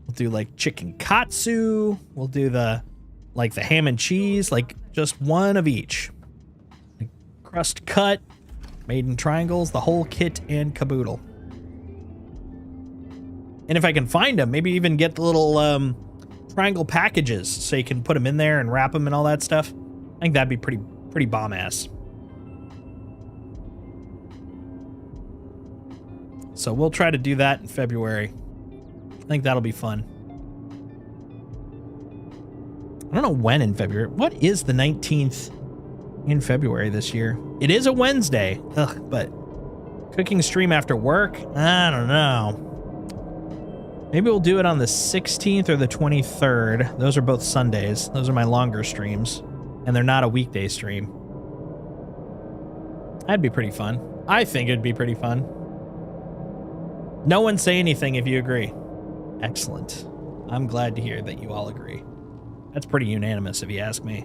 We'll do like chicken katsu. We'll do the ham and cheese, like just one of each. Like crust cut, made in triangles, the whole kit and caboodle. And if I can find them, maybe even get the little triangle packages so you can put them in there and wrap them and all that stuff. I think that'd be pretty bomb ass. So we'll try to do that in February. I think that'll be fun. I don't know when in February. What is the 19th in February this year? It is a Wednesday. Ugh, but cooking stream after work? I don't know. Maybe we'll do it on the 16th or the 23rd. Those are both Sundays. Those are my longer streams. And they're not a weekday stream. That'd be pretty fun. I think it'd be pretty fun. No one say anything if you agree. Excellent. I'm glad to hear that you all agree. That's pretty unanimous if you ask me.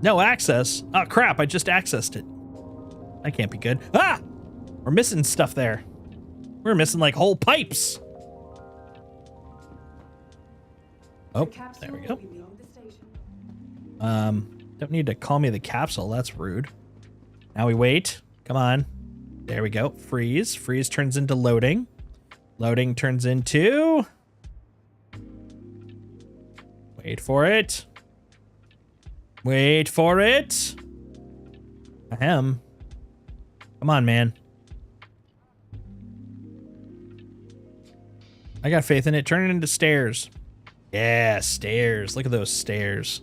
No access? Oh crap, I just accessed it. That can't be good. Ah! We're missing stuff there. We're missing like whole pipes. Oh, there we go. Don't need to call me the capsule. That's rude. Now we wait. Come on. There we go. Freeze. Freeze turns into loading. Loading turns into... Wait for it. Wait for it. Ahem. Come on, man. I got faith in it. Turn it into stairs. Yeah, stairs. Look at those stairs.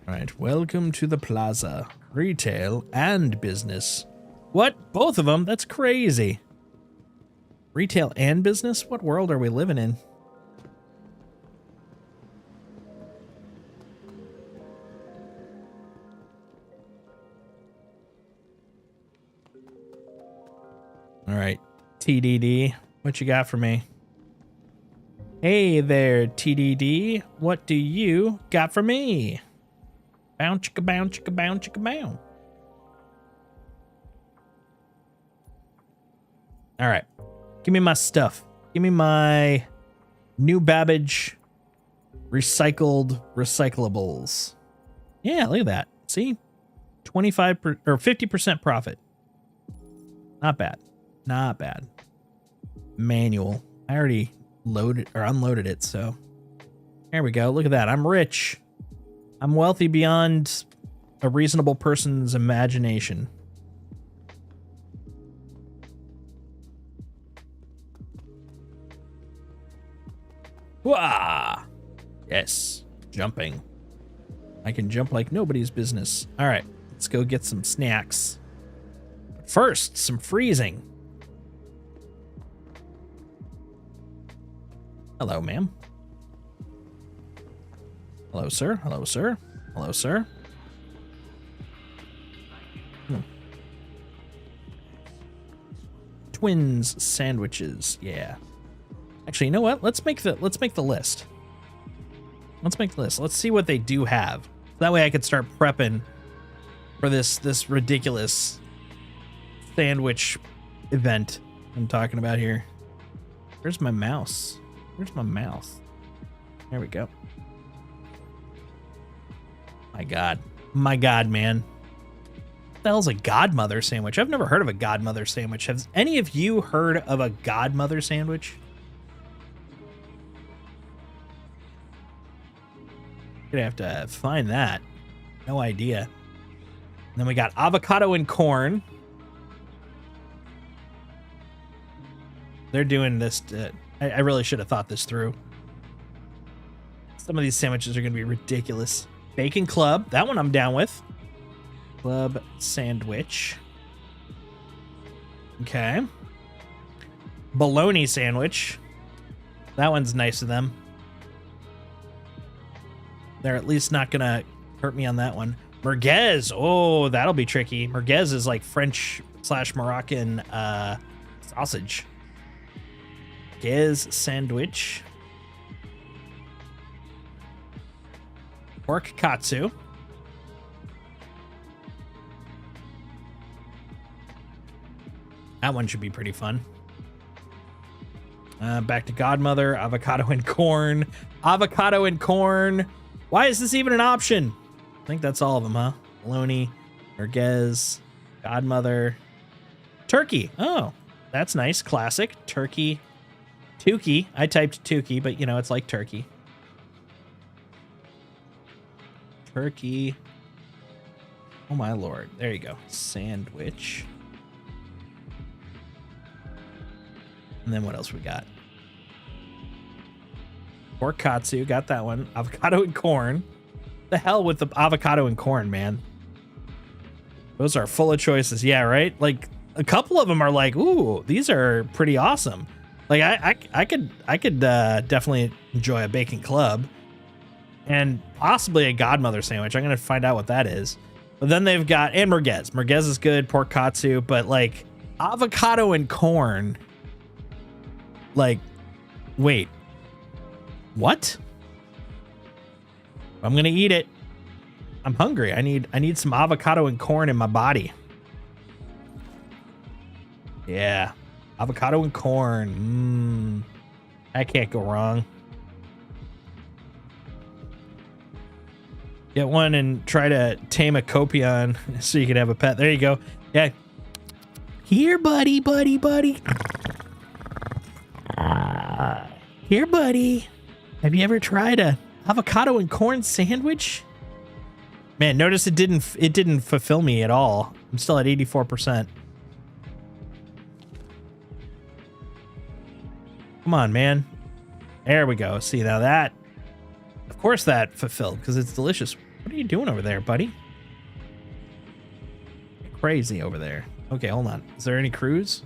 All right, welcome to the plaza. Retail and business. What? Both of them? That's crazy. Retail and business? What world are we living in? All right, TDD, what you got for me? Hey there, TDD, what do you got for me? Bow chicka bow chicka bow chicka bow. All right, give me my stuff. Give me my new Babbage recycled recyclables. Yeah, look at that. See, 25% or 50% profit. Not bad. Not bad. Manual. I already loaded or unloaded it, so there we go. Look at that. I'm rich. I'm wealthy beyond a reasonable person's imagination. Wah! Yes, jumping. I can jump like nobody's business. All right, let's go get some snacks. First, some freezing. Hello, ma'am. Hello, sir. Hello, sir. Hello, sir. Twins sandwiches. Yeah. Actually, you know what? Let's make the list. Let's make the list. Let's see what they do have. That way I could start prepping for this ridiculous sandwich event I'm talking about here. Where's my mouse? Where's my mouse? There we go. My God. My God, man. What the hell's a Godmother sandwich? I've never heard of a Godmother sandwich. Have any of you heard of a Godmother sandwich? Gonna have to find that. No idea. And then we got avocado and corn. They're doing this to, I really should have thought this through. Some of these sandwiches are going to be ridiculous. Bacon club. That one I'm down with. Club sandwich. Okay. Bologna sandwich. That one's nice of them. They're at least not going to hurt me on that one. Merguez. Oh, that'll be tricky. Merguez is like French/Moroccan sausage. Merguez sandwich. Pork katsu. That one should be pretty fun. Back to Godmother. Avocado and corn. Avocado and corn. Why is this even an option? I think that's all of them, huh? Bologna, merguez, Godmother, turkey. Oh, that's nice. Classic. Turkey. Tukey. I typed Tukey, but you know, it's like turkey. turkey. Oh my lord. There you go. Sandwich. And then what else we got? Pork katsu, got that one. Avocado and corn. The hell with the avocado and corn, man. Those are full of choices. Yeah, right? Like a couple of them are like, ooh, these are pretty awesome. Like I could definitely enjoy a bacon club and possibly a godmother sandwich. I'm going to find out what that is. But then they've got, and merguez. Merguez is good, pork katsu, but like avocado and corn. Like, wait, what? I'm gonna eat it. I'm hungry. I need some avocado and corn in my body. Yeah, avocado and corn. I can't go wrong. Get one and try to tame a copion so you can have a pet. There you go. Yeah. Here, buddy. Here, buddy. Have you ever tried a avocado and corn sandwich? Man, notice it didn't fulfill me at all. I'm still at 84%. Come on, man. There we go. See, now that, of course that fulfilled because it's delicious. What are you doing over there, buddy? Crazy over there. Okay, hold on. Is there any crews?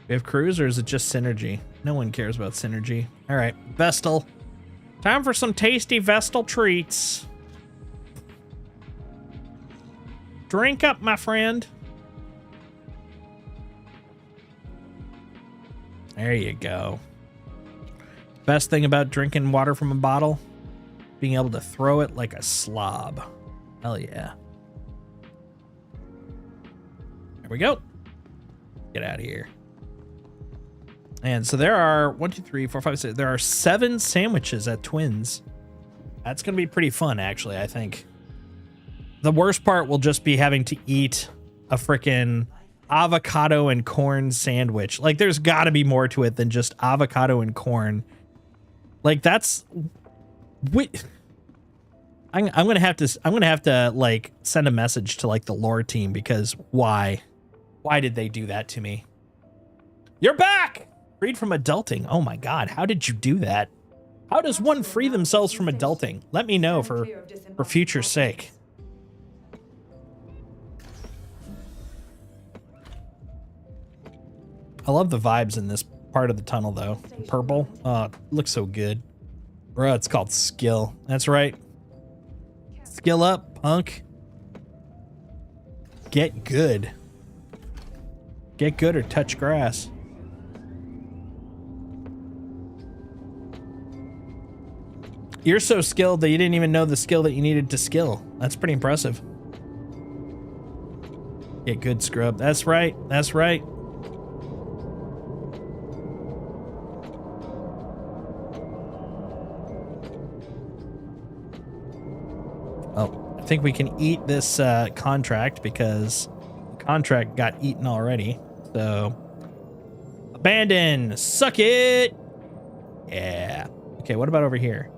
We have crews, or is it just synergy? No one cares about synergy. All right, Vestal. Time for some tasty Vestal treats. Drink up, my friend. There you go. Best thing about drinking water from a bottle, being able to throw it like a slob. Hell yeah. There we go. Get out of here. And so there are 1, 2, 3, 4, 5, 6. There are 7 sandwiches at Twins. That's going to be pretty fun, actually, I think. The worst part will just be having to eat a freaking avocado and corn sandwich. Like, there's got to be more to it than just avocado and corn. Like, that's... I'm gonna have to like send a message to like the lore team, because why did they do that to me? You're back! Freed from adulting. Oh my god, how did you do that? How does one free themselves from adulting? Let me know for future's sake. I love the vibes in this part of the tunnel though. Purple, it looks so good. Bro, it's called skill. That's right. Skill up, punk. Get good. Get good or touch grass. You're so skilled that you didn't even know the skill that you needed to skill. That's pretty impressive. Get good, scrub. That's right. That's right. Oh, I think we can eat this contract because the contract got eaten already. So, abandon. Suck it. Yeah. Okay, what about over here?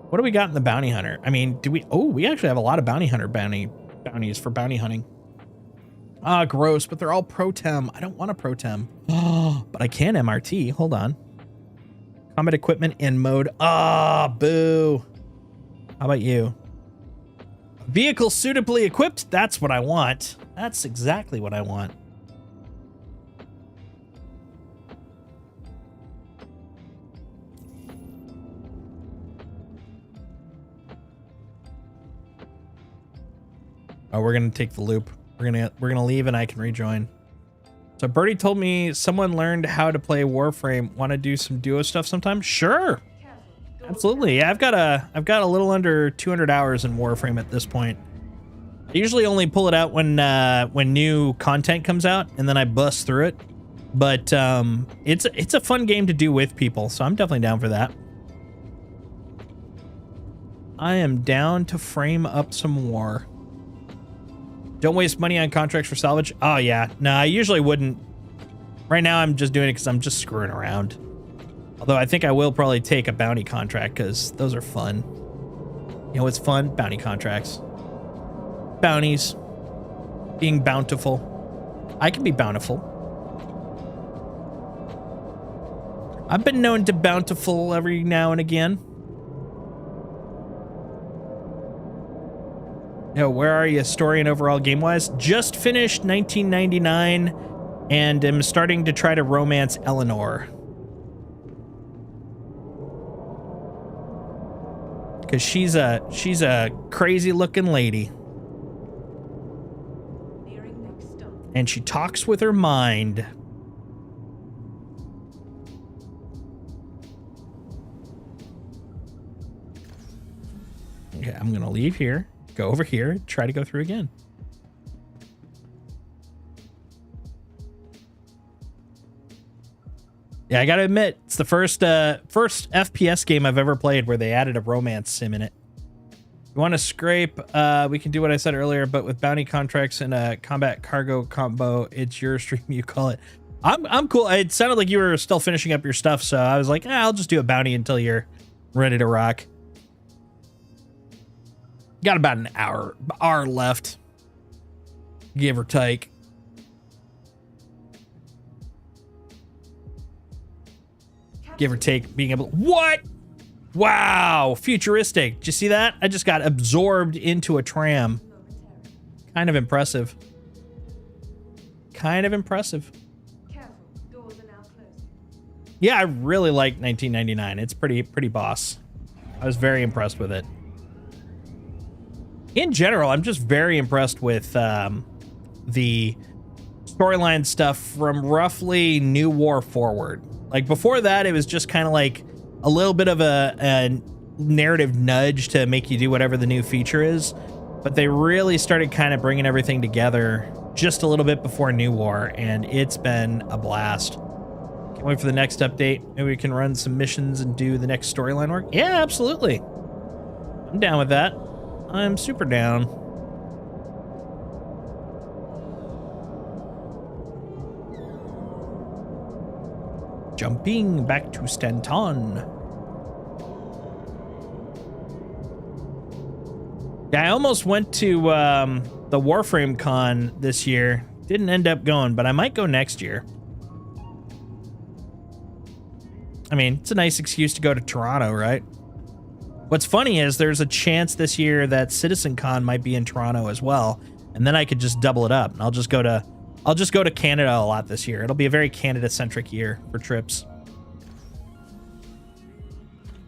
What do we got in the bounty hunter? I mean, do we... Oh, we actually have a lot of bounty hunter bounties for bounty hunting. Ah, gross, but they're all pro-tem. I don't want a pro-tem. Oh, but I can MRT. Hold on. Combat equipment in mode. Ah, boo. How about you? Vehicle suitably equipped. That's what I want. That's exactly what I want. Oh, we're gonna take the loop. We're gonna leave and I can rejoin. So Birdie told me someone learned how to play Warframe. Want to do some duo stuff sometime? Sure. Absolutely. Yeah, I've got a little under 200 hours in Warframe at this point. I usually only pull it out when new content comes out, and then I bust through it. But it's a fun game to do with people, so I'm definitely down for that. I am down to frame up some war. Don't waste money on contracts for salvage. Oh yeah, no, I usually wouldn't. Right now I'm just doing it because I'm just screwing around. Although I think I will probably take a bounty contract because those are fun. You know what's fun? Bounty contracts. Bounties. Being bountiful. I can be bountiful. I've been known to bountiful every now and again. Yo, where are you, story and overall game-wise? Just finished 1999 and am starting to try to romance Eleanor. Because she's a crazy-looking lady. And she talks with her mind. Okay, I'm going to leave here, go over here, try to go through again. Yeah, I got to admit, it's the first FPS game I've ever played where they added a romance sim in it. You want to scrape, we can do what I said earlier, but with bounty contracts and a combat cargo combo, it's your stream, you call it. I'm cool. It sounded like you were still finishing up your stuff, so I was like, I'll just do a bounty until you're ready to rock. Got about an hour left, give or take. Give or take being able to, what? Wow, futuristic. Did you see that? I just got absorbed into a tram. Kind of impressive. Kind of impressive. Careful, doors are now closing. Yeah, I really like 1999. It's pretty boss. I was very impressed with it. In general, I'm just very impressed with the storyline stuff from roughly New War forward. Like before that, it was just kind of like a little bit of a narrative nudge to make you do whatever the new feature is. But they really started kind of bringing everything together just a little bit before New War, and it's been a blast. Can't wait for the next update. Maybe we can run some missions and do the next storyline work. Yeah, absolutely. I'm down with that. I'm super down. Jumping back to Stanton. Yeah, I almost went to the Warframe Con this year. Didn't end up going, but I might go next year. I mean, it's a nice excuse to go to Toronto, right? What's funny is there's a chance this year that CitizenCon might be in Toronto as well, and then I could just double it up, and I'll just go to Canada a lot this year. It'll be a very Canada-centric year for trips.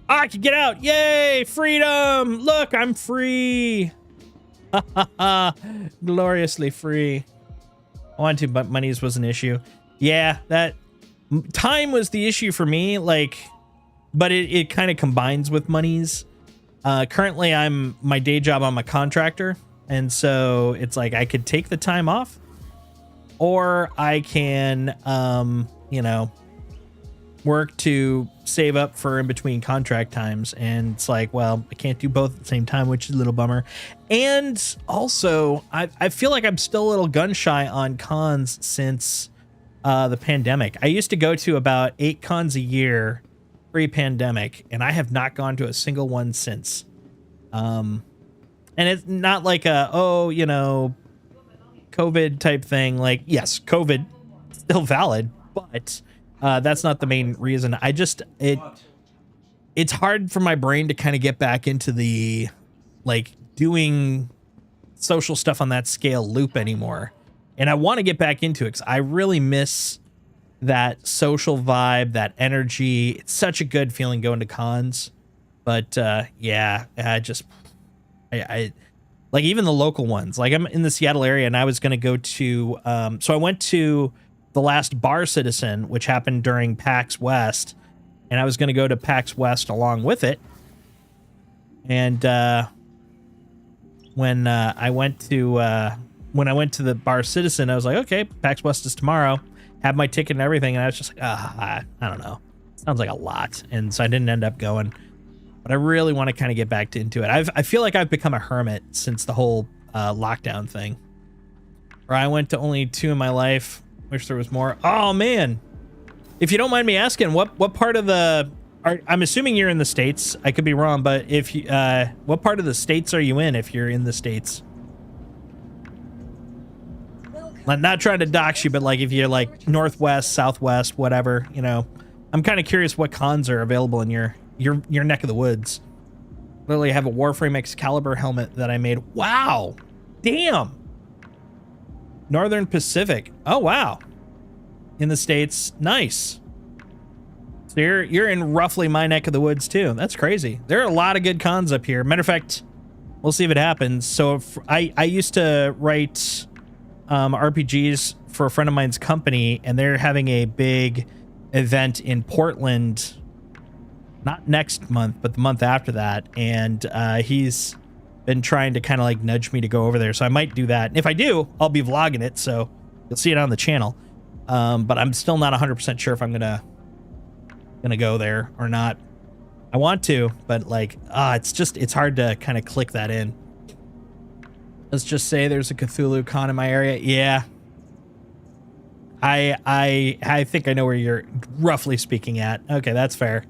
I can get out! Yay! Freedom! Look, I'm free! Gloriously free. I wanted to, but monies was an issue. Yeah, that time was the issue for me, like, but it kind of combines with monies. Currently, my day job, I'm a contractor, and so it's like I could take the time off, or I can, you know, work to save up for in between contract times. And it's like, well, I can't do both at the same time, which is a little bummer. And also, I feel like I'm still a little gun shy on cons since the pandemic. I used to go to about 8 cons a year pre-pandemic, and I have not gone to a single one since. And it's not like a, oh, you know, COVID type thing. Like, yes, COVID still valid, but that's not the main reason. It's hard for my brain to kind of get back into the, like, doing social stuff on that scale loop anymore. And I want to get back into it because I really miss that social vibe, that energy. It's such a good feeling going to cons. But yeah, I like even the local ones. Like I'm in the Seattle area, and I was going to go to so I went to the last Bar Citizen, which happened during PAX West, and I was going to go to PAX West along with it. And when I went to the Bar Citizen, I was like, okay, PAX West is tomorrow. Had my ticket and everything, and I was just like, I don't know. Sounds like a lot, and so I didn't end up going. But I really want to kind of get back into it. I feel like I've become a hermit since the whole lockdown thing. Where I went to only 2 in my life. Wish there was more. Oh man! If you don't mind me asking, what part of the I'm assuming you're in the States. I could be wrong, but if you, what part of the States are you in if you're in the States? Not trying to dox you, but like if you're like Northwest, Southwest, whatever, you know. I'm kind of curious what cons are available in your neck of the woods. Literally have a Warframe Excalibur helmet that I made. Wow. Damn. Northern Pacific. Oh, wow. In the States. Nice. So you're in roughly my neck of the woods too. That's crazy. There are a lot of good cons up here. Matter of fact, we'll see if it happens. So if I used to write RPGs for a friend of mine's company, and they're having a big event in Portland, not next month, but the month after that. And he's been trying to kind of like nudge me to go over there. So I might do that. And if I do, I'll be vlogging it. So you'll see it on the channel. But I'm still not 100% sure if I'm gonna go there or not. I want to, but like, it's hard to kind of click that in. Let's just say there's a Cthulhu con in my area. Yeah. I think I know where you're roughly speaking at. Okay, that's fair.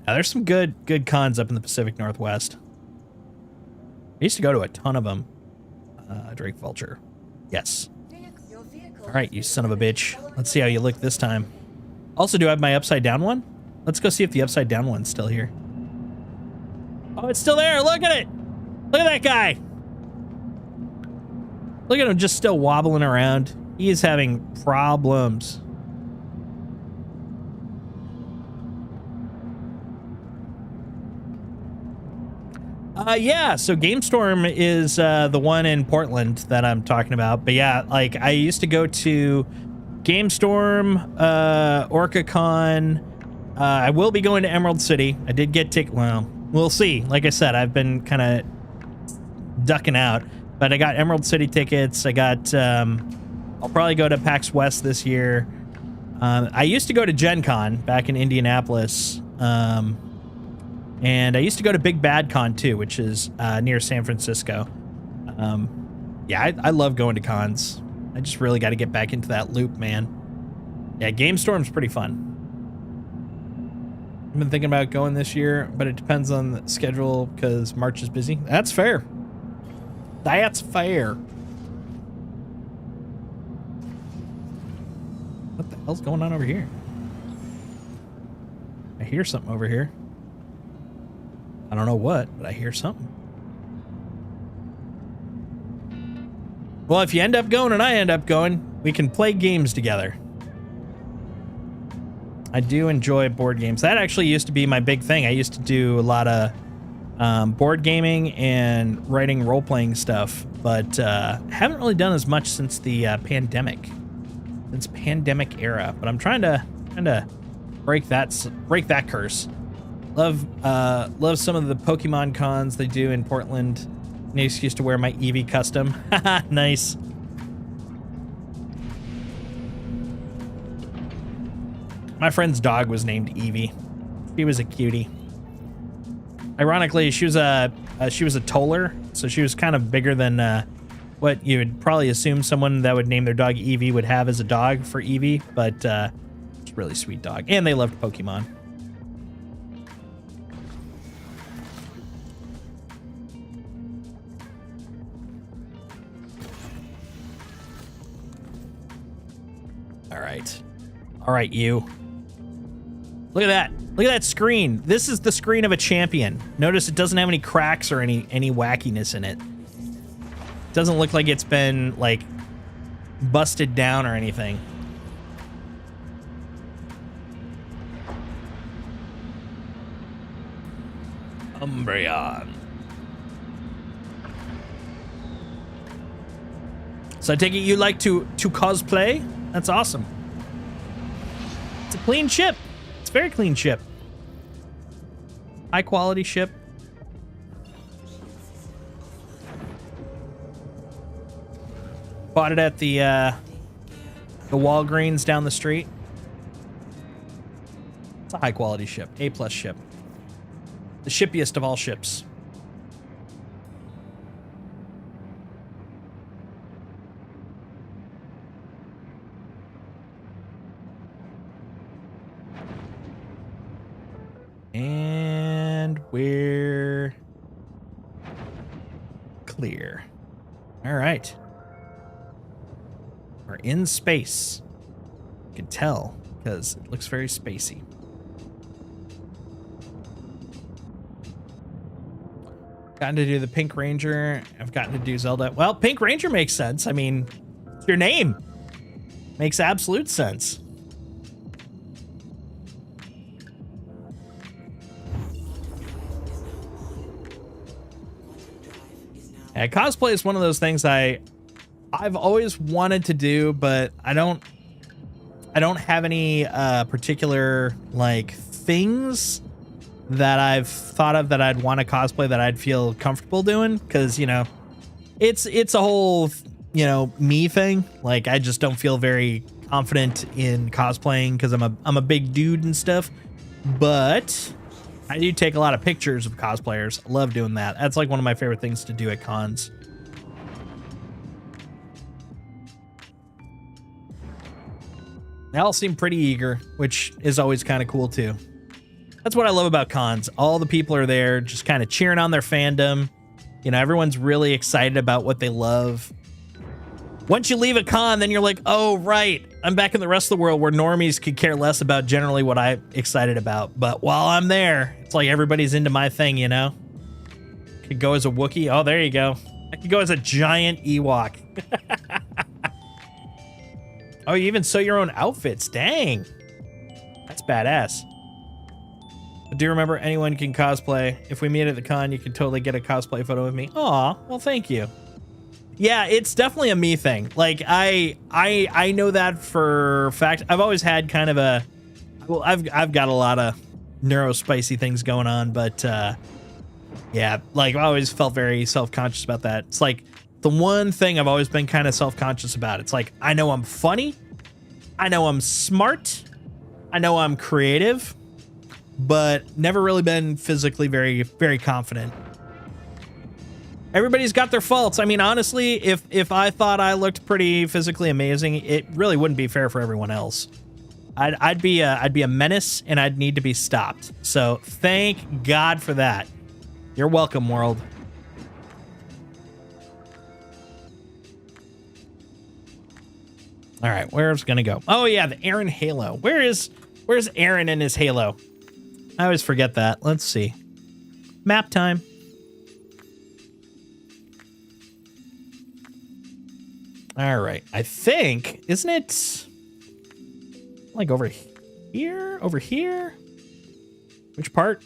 Now, there's some good cons up in the Pacific Northwest. I used to go to a ton of them. Drake Vulture. Yes. All right, you son of a bitch. Let's see how you look this time. Also, do I have my upside down one? Let's go see if the upside down one's still here. Oh, it's still there. Look at it. Look at that guy. Look at him just still wobbling around. He is having problems. Yeah, so GameStorm is the one in Portland that I'm talking about. But yeah, like I used to go to GameStorm, OrcaCon. I will be going to Emerald City. I did get well, we'll see. Like I said, I've been kind of ducking out, but I got Emerald City tickets. I got, I'll probably go to PAX West this year. I used to go to Gen Con back in Indianapolis. And I used to go to Big Bad Con too, which is near San Francisco. Yeah, I love going to cons. I just really got to get back into that loop, man. Yeah, GameStorm's pretty fun. I've been thinking about going this year, but it depends on the schedule because March is busy. That's fair. That's fair. What the hell's going on over here? I hear something over here. I don't know what, but I hear something. Well, if you end up going and I end up going, we can play games together. I do enjoy board games. That actually used to be my big thing. I used to do a lot of board gaming and writing role-playing stuff, but haven't really done as much since the pandemic era. But I'm trying to break that curse. Love some of the Pokemon cons they do in Portland. An excuse to wear my Eevee custom. Nice. My friend's dog was named Eevee. She was a cutie. Ironically, she was a toller, so she was kind of bigger than what you would probably assume someone that would name their dog Eevee would have as a dog for Eevee, but it's a really sweet dog. And they loved Pokemon. All right, you. Look at that. Look at that screen. This is the screen of a champion. Notice it doesn't have any cracks or any wackiness in it. It doesn't look like it's been, like, busted down or anything. Umbreon. So I take it you like to cosplay? That's awesome. It's a clean ship. It's a very clean ship. High quality ship. Bought it at the Walgreens down the street. It's a high quality ship. A+ ship. The shippiest of all ships. We're clear. All right. We're in space. You can tell because it looks very spacey. Gotten to do the Pink Ranger. I've gotten to do Zelda. Well, Pink Ranger makes sense. I mean, it's your name. Makes absolute sense. Yeah, cosplay is one of those things I've always wanted to do, but I don't have any particular like things that I've thought of that I'd want to cosplay that I'd feel comfortable doing, because you know it's a whole me thing. Like I just don't feel very confident in cosplaying because I'm a big dude and stuff, but I do take a lot of pictures of cosplayers. I love doing that. That's like one of my favorite things to do at cons. They all seem pretty eager, which is always kind of cool too. That's what I love about cons. All the people are there just kind of cheering on their fandom. You know, everyone's really excited about what they love. Once you leave a con, then you're like, oh, right, I'm back in the rest of the world where normies could care less about generally what I'm excited about. But while I'm there, it's like everybody's into my thing, you know? Could go as a Wookiee. Oh, there you go. I could go as a giant Ewok. Oh, you even sew your own outfits. Dang. That's badass. But do remember, anyone can cosplay. If we meet at the con, you can totally get a cosplay photo with me. Aw, well, thank you. Yeah, it's definitely a me thing. Like I know that for a fact. I've always had kind of a, well, I've got a lot of neurospicy things going on, but yeah, like I always felt very self-conscious about that. It's like the one thing I've always been kind of self-conscious about. It's like I know I'm funny, I know I'm smart, I know I'm creative, but never really been physically very, very confident. Everybody's got their faults. I mean, honestly, if I thought I looked pretty physically amazing, it really wouldn't be fair for everyone else. I'd be a menace, and I'd need to be stopped. So thank God for that. You're welcome, world. All right, where's it gonna go? Oh yeah, the Aaron Halo. Where's Aaron in his Halo? I always forget that. Let's see. Map time. All right. I think, isn't it like over here? Over here? Which part?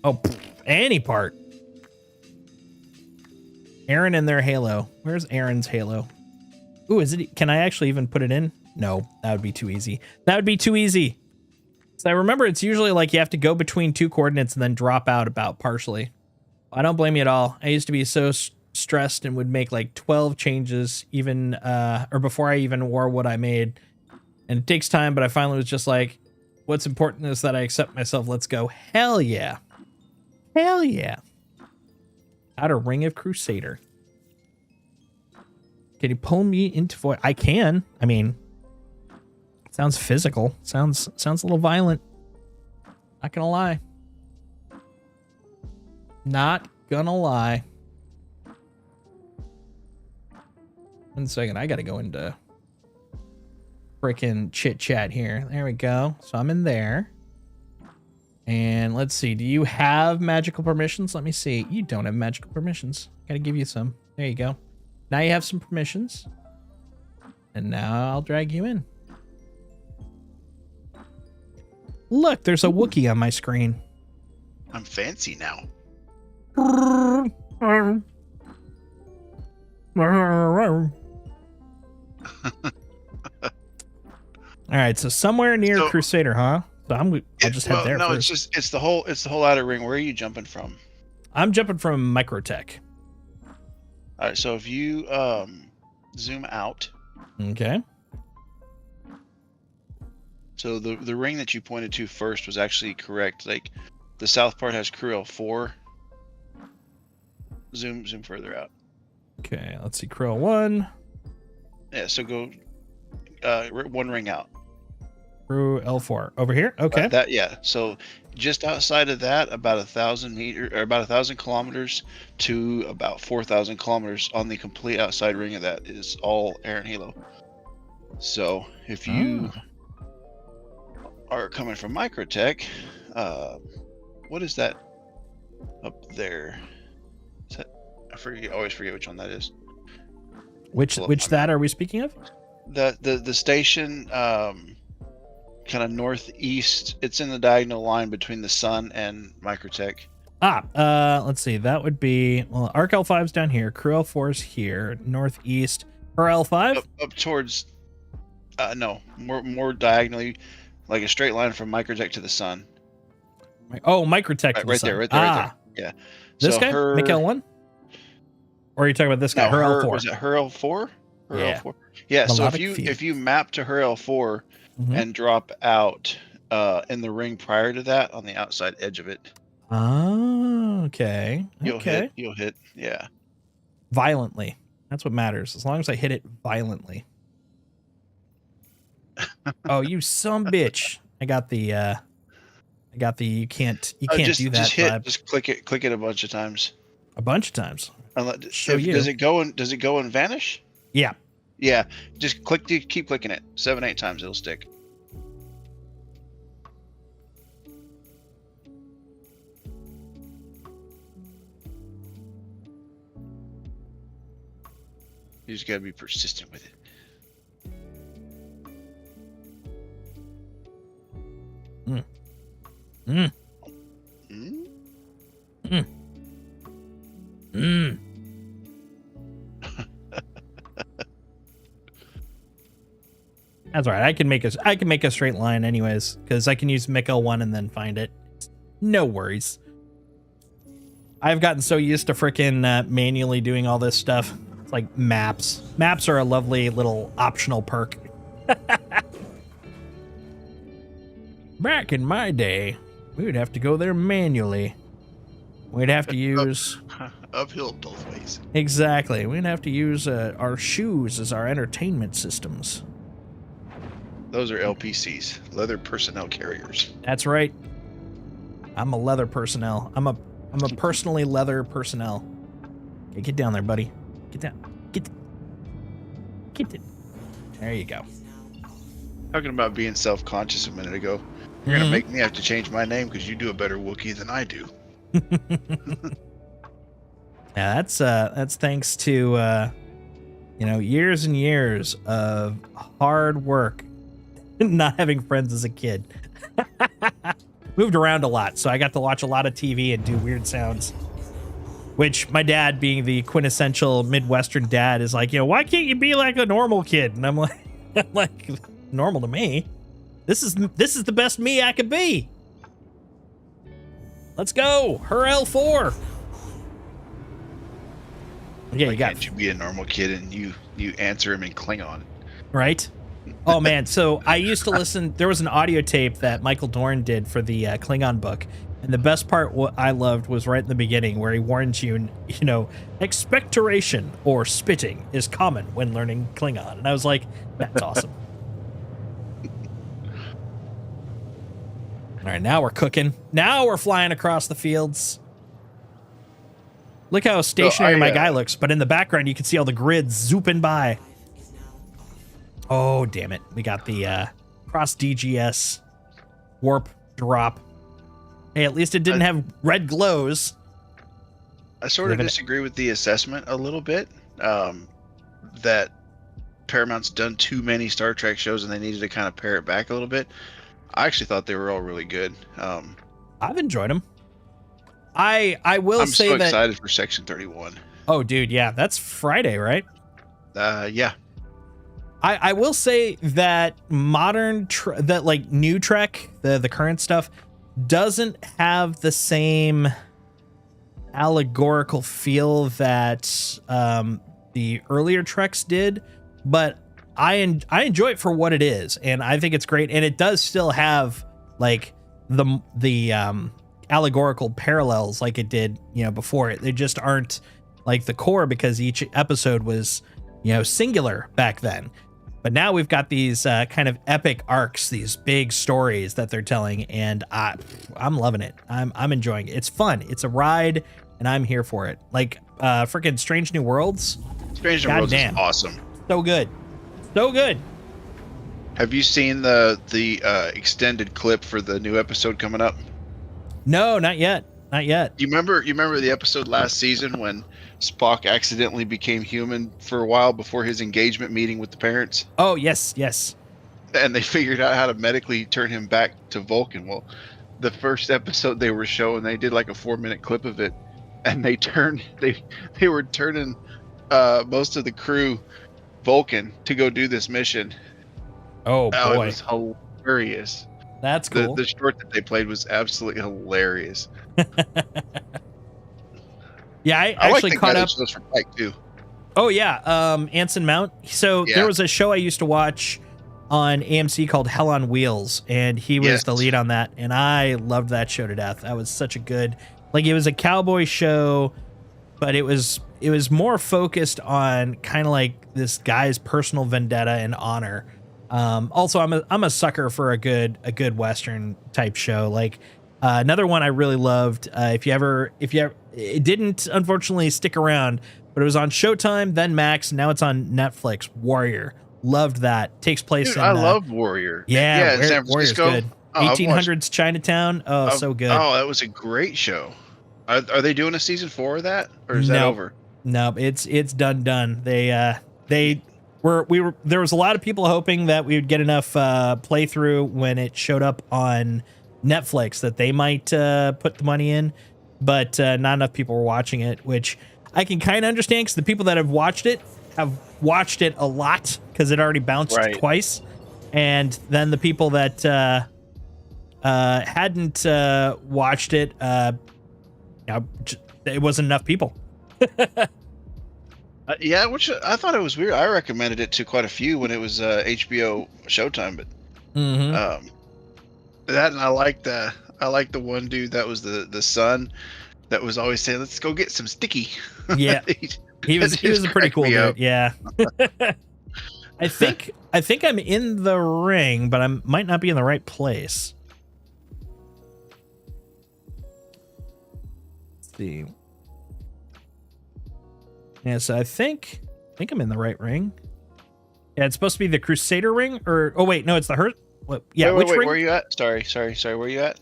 Oh, any part. Aaron and their Halo. Where's Aaron's Halo? Ooh, is it? Can I actually even put it in? No, that would be too easy. That would be too easy. So I remember it's usually like you have to go between two coordinates and then drop out about partially. I don't blame you at all. I used to be so stressed and would make like 12 changes even or before I even wore what I made. And it takes time, but I finally was just like, what's important is that I accept myself. Let's go. Hell yeah. Hell yeah. Outer Ring of Crusader. Can you pull me into void? I can. I mean, sounds physical. Sounds a little violent. Not gonna lie. Not gonna lie. 1 second, I gotta go into frickin' chit chat here. There we go. So I'm in there. And let's see. Do you have magical permissions? Let me see. You don't have magical permissions. Gotta give you some. There you go. Now you have some permissions. And now I'll drag you in. Look, there's a Wookiee on my screen. I'm fancy now. All right, so somewhere near Crusader, huh? So I'll just head there. No, first. it's the whole outer ring. Where are you jumping from? I'm jumping from Microtech. All right, so if you zoom out. Okay. So the ring that you pointed to first was actually correct. Like the south part has Crew L4. Zoom further out. Okay, let's see. Crow 1. Yeah, so go one ring out. Crew L4 over here. Okay. Yeah. So just outside of that, about 1,000 meters or about 1,000 kilometers to about 4,000 kilometers on the complete outside ring of that is all air and halo. So if you are coming from Microtech, what is that up there? Is that, I always forget which one that is. Which that are we speaking of? The station, kind of northeast. It's in the diagonal line between the sun and Microtech. Let's see. That would be, well, Arc L5's down here. Crew L4's here. Northeast. Or L5? Up towards, no, more diagonally, like a straight line from Microtech to the sun. Oh, Microtech. Right there. Right there. Yeah. This So guy? her- Mikael 1? Or are you talking about this guy? No, her L4. Was it her L4? Her Yeah. L4? Yeah. So Melodic feed. if you map to her L4 Mhm. and drop out in the ring prior to that on the outside edge of it, Oh, okay. you'll Okay. hit. Yeah. Violently. That's what matters. As long as I hit it violently. Oh, you some bitch. I got the you can't do that vibe Just click it a bunch of times. a bunch of times. Show you. Does it go and vanish? Yeah. Yeah. Just keep clicking it 7-8 times. It'll stick. You just gotta be persistent with it. Mm. Mm? Mm. That's all right. I can make a straight line anyways, because I can use Mikael 1 and then find it. No worries. I've gotten so used to frickin' manually doing all this stuff. It's like maps. Maps are a lovely little optional perk. Back in my day, we would have to go there manually. We'd have to use... Uphill both ways. Exactly. We'd have to use our shoes as our entertainment systems. Those are LPCs, leather personnel carriers. That's right. I'm a leather personnel. I'm a personally leather personnel. Okay, get down there, buddy. Get down. Get it. There you go. Talking about being self-conscious a minute ago. You're gonna make me have to change my name because you do a better Wookiee than I do. Yeah, that's thanks to years and years of hard work, not having friends as a kid. Moved around a lot, so I got to watch a lot of TV and do weird sounds. Which my dad, being the quintessential Midwestern dad, is like, why can't you be like a normal kid? And I'm like, normal to me. This is the best me I could be. Let's go, her L4. Yeah, you got. Can't you be a normal kid and you answer him in Klingon? Right? Oh man, so I used to listen. There was an audio tape that Michael Dorn did for the Klingon book, and the best part what I loved was right in the beginning where he warns you, expectoration or spitting is common when learning Klingon, and I was like, that's awesome. All right, now we're cooking. Now we're flying across the fields. Look how stationary my guy looks, but in the background you can see all the grids zooping by. Oh, damn it. We got the cross DGS warp drop. Hey, at least it didn't have red glows. I sort of disagree with the assessment a little bit, that Paramount's done too many Star Trek shows and they needed to kind of pare it back a little bit. I actually thought they were all really good. I've enjoyed them. I will I'm say so that... excited for Section 31. Oh, dude, yeah. That's Friday, right? Yeah. I will say that new Trek, the current stuff, doesn't have the same allegorical feel that the earlier Treks did, but I enjoy it for what it is, and I think it's great, and it does still have like the allegorical parallels like it did before it. They just aren't like the core because each episode was singular back then. But now we've got these kind of epic arcs, these big stories that they're telling, and I'm loving it. I'm enjoying it. It's fun. It's a ride, and I'm here for it. Like freaking Strange New Worlds. Strange New Worlds is awesome. So good. So good. Have you seen the extended clip for the new episode coming up? No, not yet. Not yet. You remember the episode last season when Spock accidentally became human for a while before his engagement meeting with the parents? Oh, yes. And they figured out how to medically turn him back to Vulcan. Well, the first episode they were showing, they did like a 4-minute clip of it, and they were turning most of the crew Vulcan to go do this mission. Oh boy, it was hilarious. That's cool. The short that they played was absolutely hilarious. Yeah, I actually like caught up. Shows for Pike too. Oh yeah, Anson Mount. So there was a show I used to watch on AMC called Hell on Wheels, and he was the lead on that, and I loved that show to death. That was such a good, like, it was a cowboy show, but it was more focused on kind of like this guy's personal vendetta and honor. Also, I'm a sucker for a good Western type show. Like another one I really loved. If you ever, it didn't unfortunately stick around, but it was on Showtime, then Max. Now it's on Netflix. Warrior, loved that. Takes place in. I love Warrior. Yeah, in San Francisco. Warrior's good. 1800s Chinatown. Oh, so good. Oh, that was a great show. Are they doing a season 4 of that, or is that over? No, it's done. There was a lot of people hoping that we would get enough playthrough when it showed up on Netflix that they might put the money in, but not enough people were watching it, which I can kind of understand because the people that have watched it a lot because it already bounced twice, and then the people that hadn't watched it, it wasn't enough people. Yeah, which I thought it was weird. I recommended it to quite a few when it was HBO Showtime, but that, and I like the one dude that was the son that was always saying, "Let's go get some sticky." Yeah, he was a pretty cool dude. Up. Yeah, I think I'm in the ring, but I might not be in the right place. Let's see. Yeah, so I think I'm in the right ring. Yeah, it's supposed to be the Crusader ring, or wait, no, it's the Hurt. What? Yeah, wait, which ring? Where are you at? Sorry. Where are you at?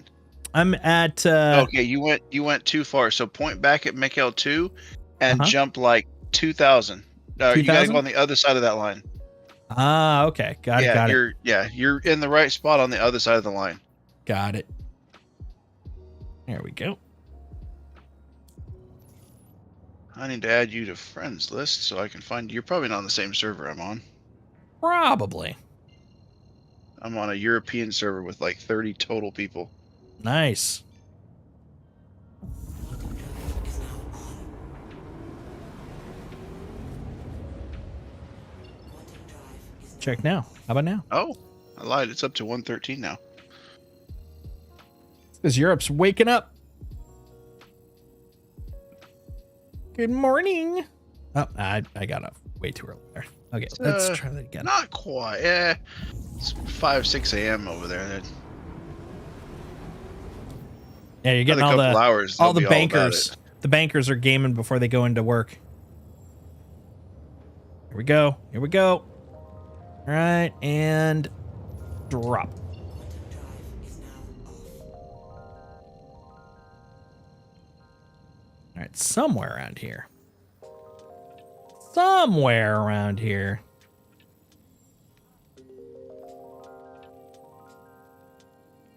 I'm at. Okay, you went too far. So point back at Mikhail 2 and jump like 2,000. You gotta go on the other side of that line. Ah, okay, got it. You're in the right spot on the other side of the line. Got it. There we go. I need to add you to friends list so I can find you. You're probably not on the same server I'm on. Probably. I'm on a European server with like 30 total people. Nice. Check now. How about now? Oh, I lied. It's up to 113 now. Because Europe's waking up. Good morning. Oh, I got up way too early there. Okay, let's try that again. Not quite. Yeah, it's 5-6 a.m. over there. Yeah, you're getting all the bankers. The bankers are gaming before they go into work. Here we go. All right, and drop. All right, somewhere around here. Okay,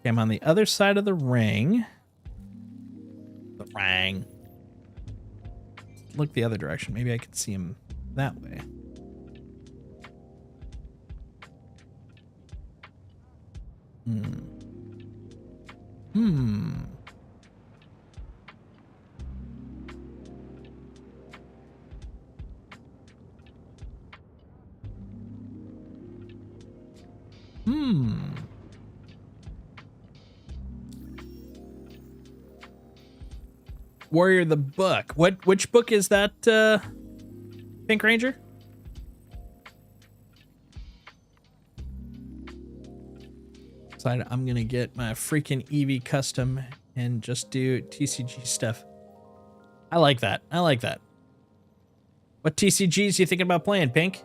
I'm on the other side of the ring. Look the other direction. Maybe I could see him that way. Warrior the book. Which book is that, Pink Ranger? So I'm going to get my freaking Eevee custom and just do TCG stuff. I like that. I like that. What TCGs you thinking about playing, Pink?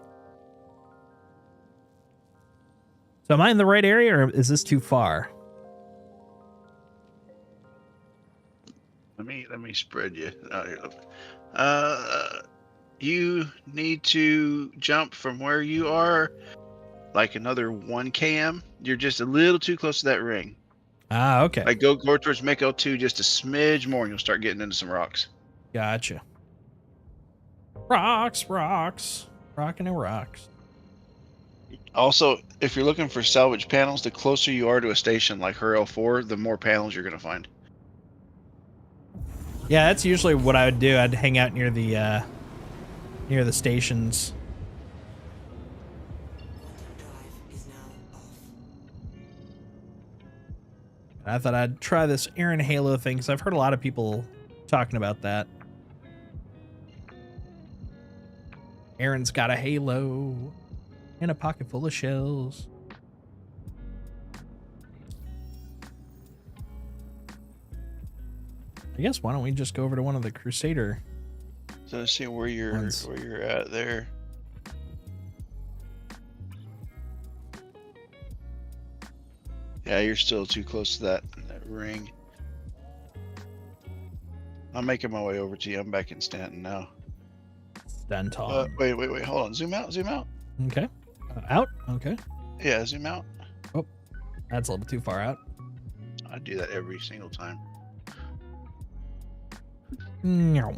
So am I in the right area or is this too far? Let me spread you out here. You need to jump from where you are like another 1 km. You're just a little too close to that ring. Ah, okay. Like go towards Mako 2 just a smidge more and you'll start getting into some rocks. Gotcha. Rocks. Rocking and rocks. Also, if you're looking for salvage panels, the closer you are to a station like Hurl 4, the more panels you're going to find. Yeah, that's usually what I would do. I'd hang out near the stations. I thought I'd try this Aaron Halo thing because I've heard a lot of people talking about that. Aaron's got a halo and a pocket full of shells. I guess why don't we just go over to one of the Crusader? So let's see where you're at there. Yeah, you're still too close to that ring. I'm making my way over to you. I'm back in Stanton now. Stanton. Wait. Hold on. Zoom out. Okay. Out? Okay. Yeah, zoom out. Oh, that's a little too far out. I do that every single time. No.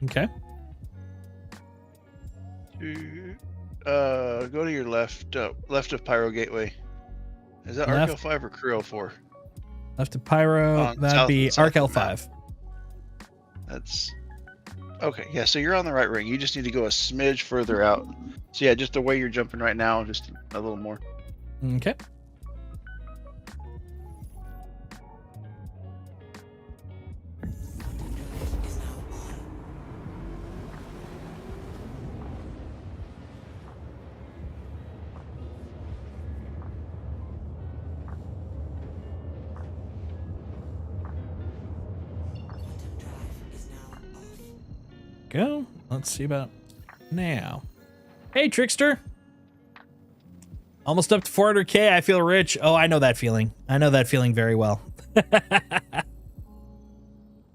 Okay. Go to your left of Pyro Gateway. Is that Left. Arc L5 or Crew L4? Left to Pyro, that'd south- be south Arc of the map. L5. That's okay. Yeah, so you're on the right ring. You just need to go a smidge further out. So yeah, just the way you're jumping right now, just a little more. Okay. Go. Let's see about now. Hey, Trickster. Almost up to 400K. I feel rich. Oh, I know that feeling. I know that feeling very well.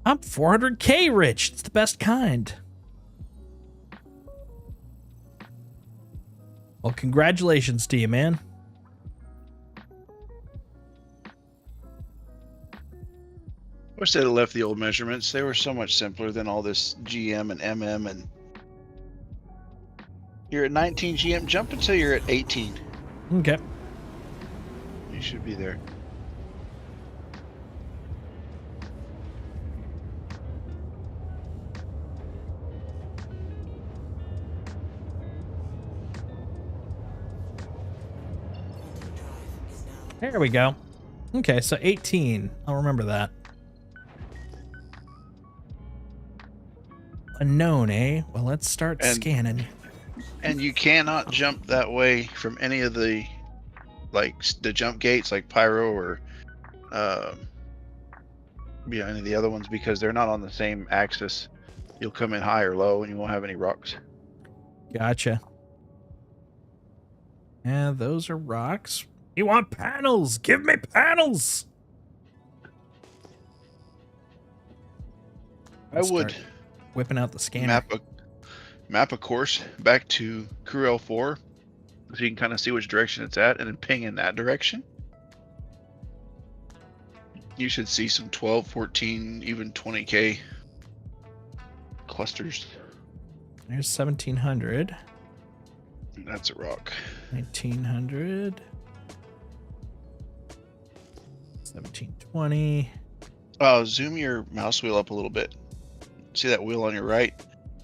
I'm 400K rich. It's the best kind. Well, congratulations to you, man. I wish they'd have left the old measurements. They were so much simpler than all this GM and MM. And you're at 19 GM. Jump until you're at 18. Okay. You should be there. There we go. Okay, so 18. I'll remember that. Unknown, eh? Well, let's start scanning. And you cannot jump that way from any of the, like, the jump gates, like Pyro or, any of the other ones, because they're not on the same axis. You'll come in high or low, and you won't have any rocks. Gotcha. Yeah, those are rocks. You want panels? Give me panels! I would Start whipping out the scanner. map a course back to Crew L4 so you can kind of see which direction it's at and then ping in that direction. You should see some 12, 14, even 20K clusters. There's 1700. That's a rock. 1900. 1720. Zoom your mouse wheel up a little bit. See that wheel on your right,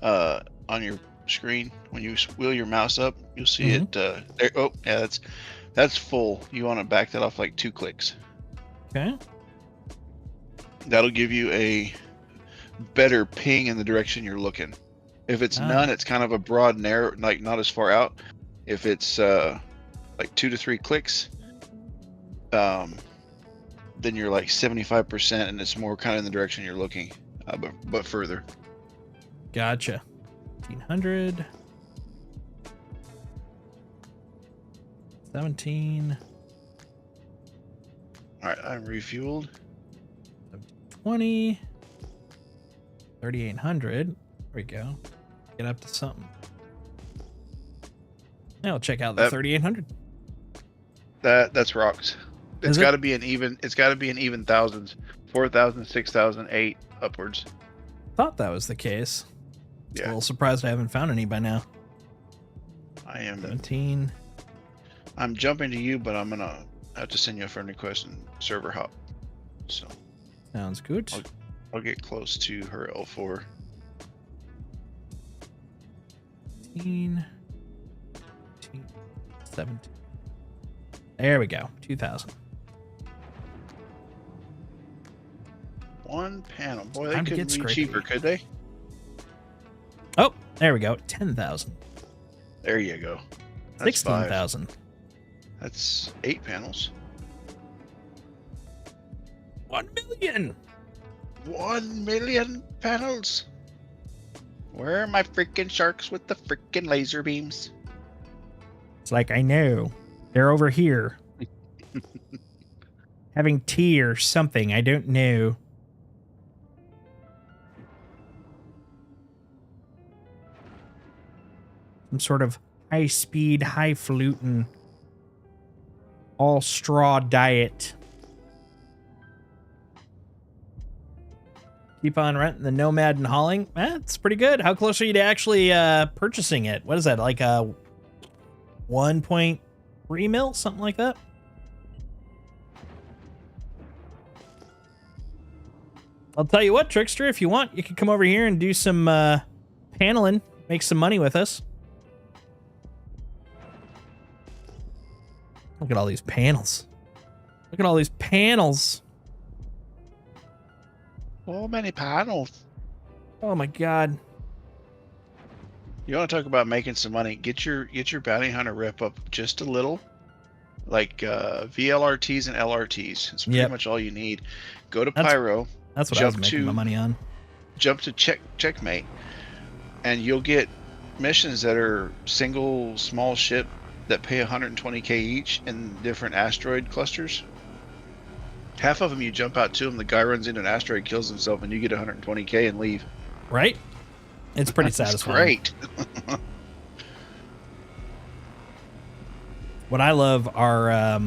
on your screen? When you wheel your mouse up, you'll see it. There. Oh, yeah, that's full. You want to back that off like 2 clicks. Okay. That'll give you a better ping in the direction you're looking. If it's none, it's kind of a broad, narrow, like not as far out. If it's like 2 to 3 clicks, then you're like 75%, and it's more kind of in the direction you're looking, but further. Gotcha. 1500. 17. All right, I'm refueled. 20. 3800. There we go. Get up to something. Now I'll check out the 3800. That's rocks. Is It's it? got to be an even. It's got to be an even thousands. 4,000, 6,000, 8 upwards. Thought that was the case. A Yeah, little surprised I haven't found any by now. I am. 17. I'm jumping to you, but I'm gonna have to send you a friend request and server hop. So Sounds good. I'll get close to her L4. 17. 17. There we go. 2000. One panel. Boy, they Time to couldn't get be scrapey. cheaper, could they? Oh, there we go. 10,000. There you go. That's 16,000. That's 8 panels. 1 million. 1 million panels. Where are my freaking sharks with the freaking laser beams? It's like, I know. They're over here. Having tea or something. I don't know. Some sort of high-speed, high-falutin, all-straw diet. Keep on renting the Nomad and hauling. That's pretty good. How close are you to actually purchasing it? What is that, like a 1.3 mil? Something like that? I'll tell you what, Trickster, if you want, you can come over here and do some paneling, make some money with us. Look at all these panels. Look at all these panels. So many panels. Oh my god. You want to talk about making some money? Get your bounty hunter rep up just a little, like VLRTs and LRTs. It's pretty Yep. much all you need. Go to That's- Pyro, That's what I was Jump making to- my money on. jump to checkmate, and you'll get missions that are single small ship that pay 120k each in different asteroid clusters. Half of them you jump out to them, the guy runs into an asteroid, kills himself, and you get 120k and leave. Right? It's pretty That's satisfying. great. What I love are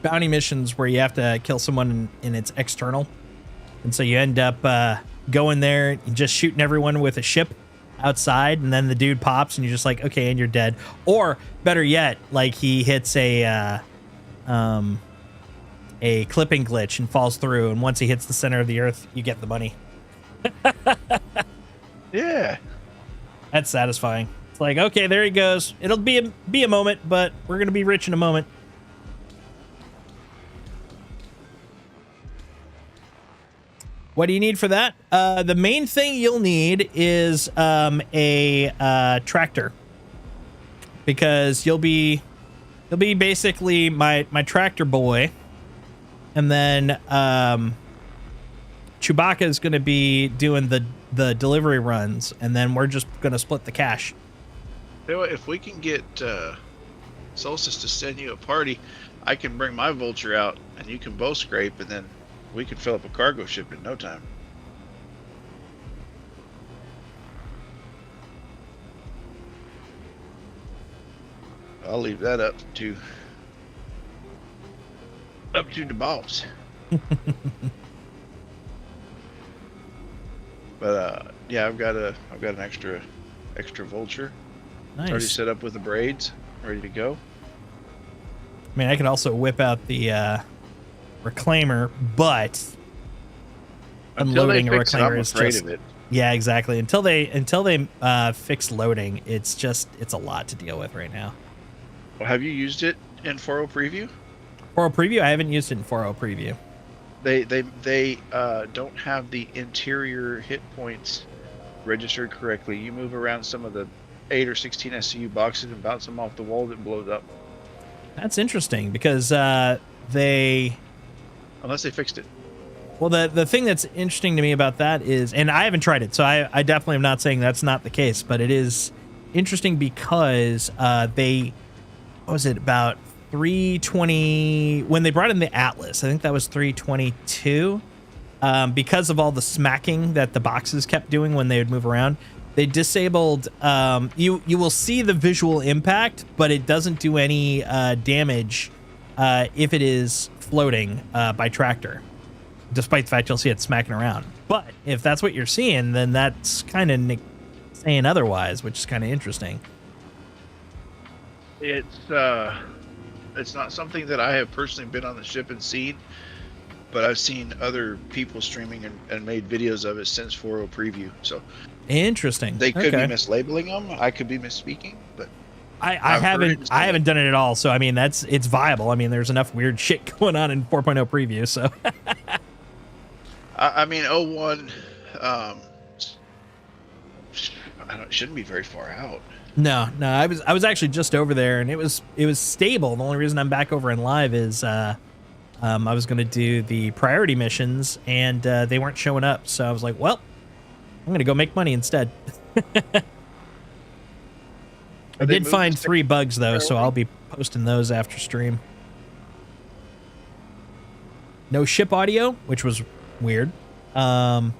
bounty missions where you have to kill someone and it's external. And so you end up going there and just shooting everyone with a ship outside, and then the dude pops and you're just like, okay, and you're dead. Or better yet, like he hits a clipping glitch and falls through, and once he hits the center of the earth, you get the money. Yeah. That's satisfying. It's like, okay, there he goes. It'll be a moment, but we're gonna be rich in a moment. What do you need for that? The main thing you'll need is a tractor, because you'll be basically my tractor boy, and then Chewbacca is going to be doing the delivery runs, and then we're just going to split the cash. You know what, if we can get Solstice to send you a party, I can bring my vulture out and you can both scrape, and then we can fill up a cargo ship in no time. I'll leave that up to the boss. But yeah, I've got an extra vulture. It's already Nice. set up with the braids, ready to go. I mean, I could also whip out the reclaimer, but unloading a fix it, I'm reclaimer is afraid just of it. yeah, exactly. Until they fix loading, it's a lot to deal with right now. Well, have you used it in 4.0 preview? 4.0 preview, I haven't used it in 4.0 preview. They don't have the interior hit points registered correctly. You move around some of the 8 or 16 SCU boxes and bounce them off the wall, it blows up. That's interesting because they. Unless they fixed it. Well, the thing that's interesting to me about that is, and I haven't tried it, so I definitely am not saying that's not the case, but it is interesting because they, what was it, about 320, when they brought in the Atlas, I think that was 322, because of all the smacking that the boxes kept doing when they would move around, they disabled, you will see the visual impact, but it doesn't do any damage if it is floating by tractor, despite the fact you'll see it smacking around. But if that's what you're seeing, then that's kind of saying otherwise, which is kind of interesting. It's not something that I have personally been on the ship and seen, but I've seen other people streaming and made videos of it since 4.0 preview. So Interesting. they could Okay. be mislabeling them. I could be misspeaking, but I I've heard haven't it's I haven't done it at all, so I mean it's viable. I mean there's enough weird shit going on in 4.0 preview, so I mean 01 shouldn't be very far out. no, I was actually just over there and it was stable. The only reason I'm back over in live is I was going to do the priority missions and they weren't showing up, so I was like, well, I'm going to go make money instead. I They did moved find the 3 bugs though, so priority? I'll be posting those after stream. No ship audio, which was weird. Can't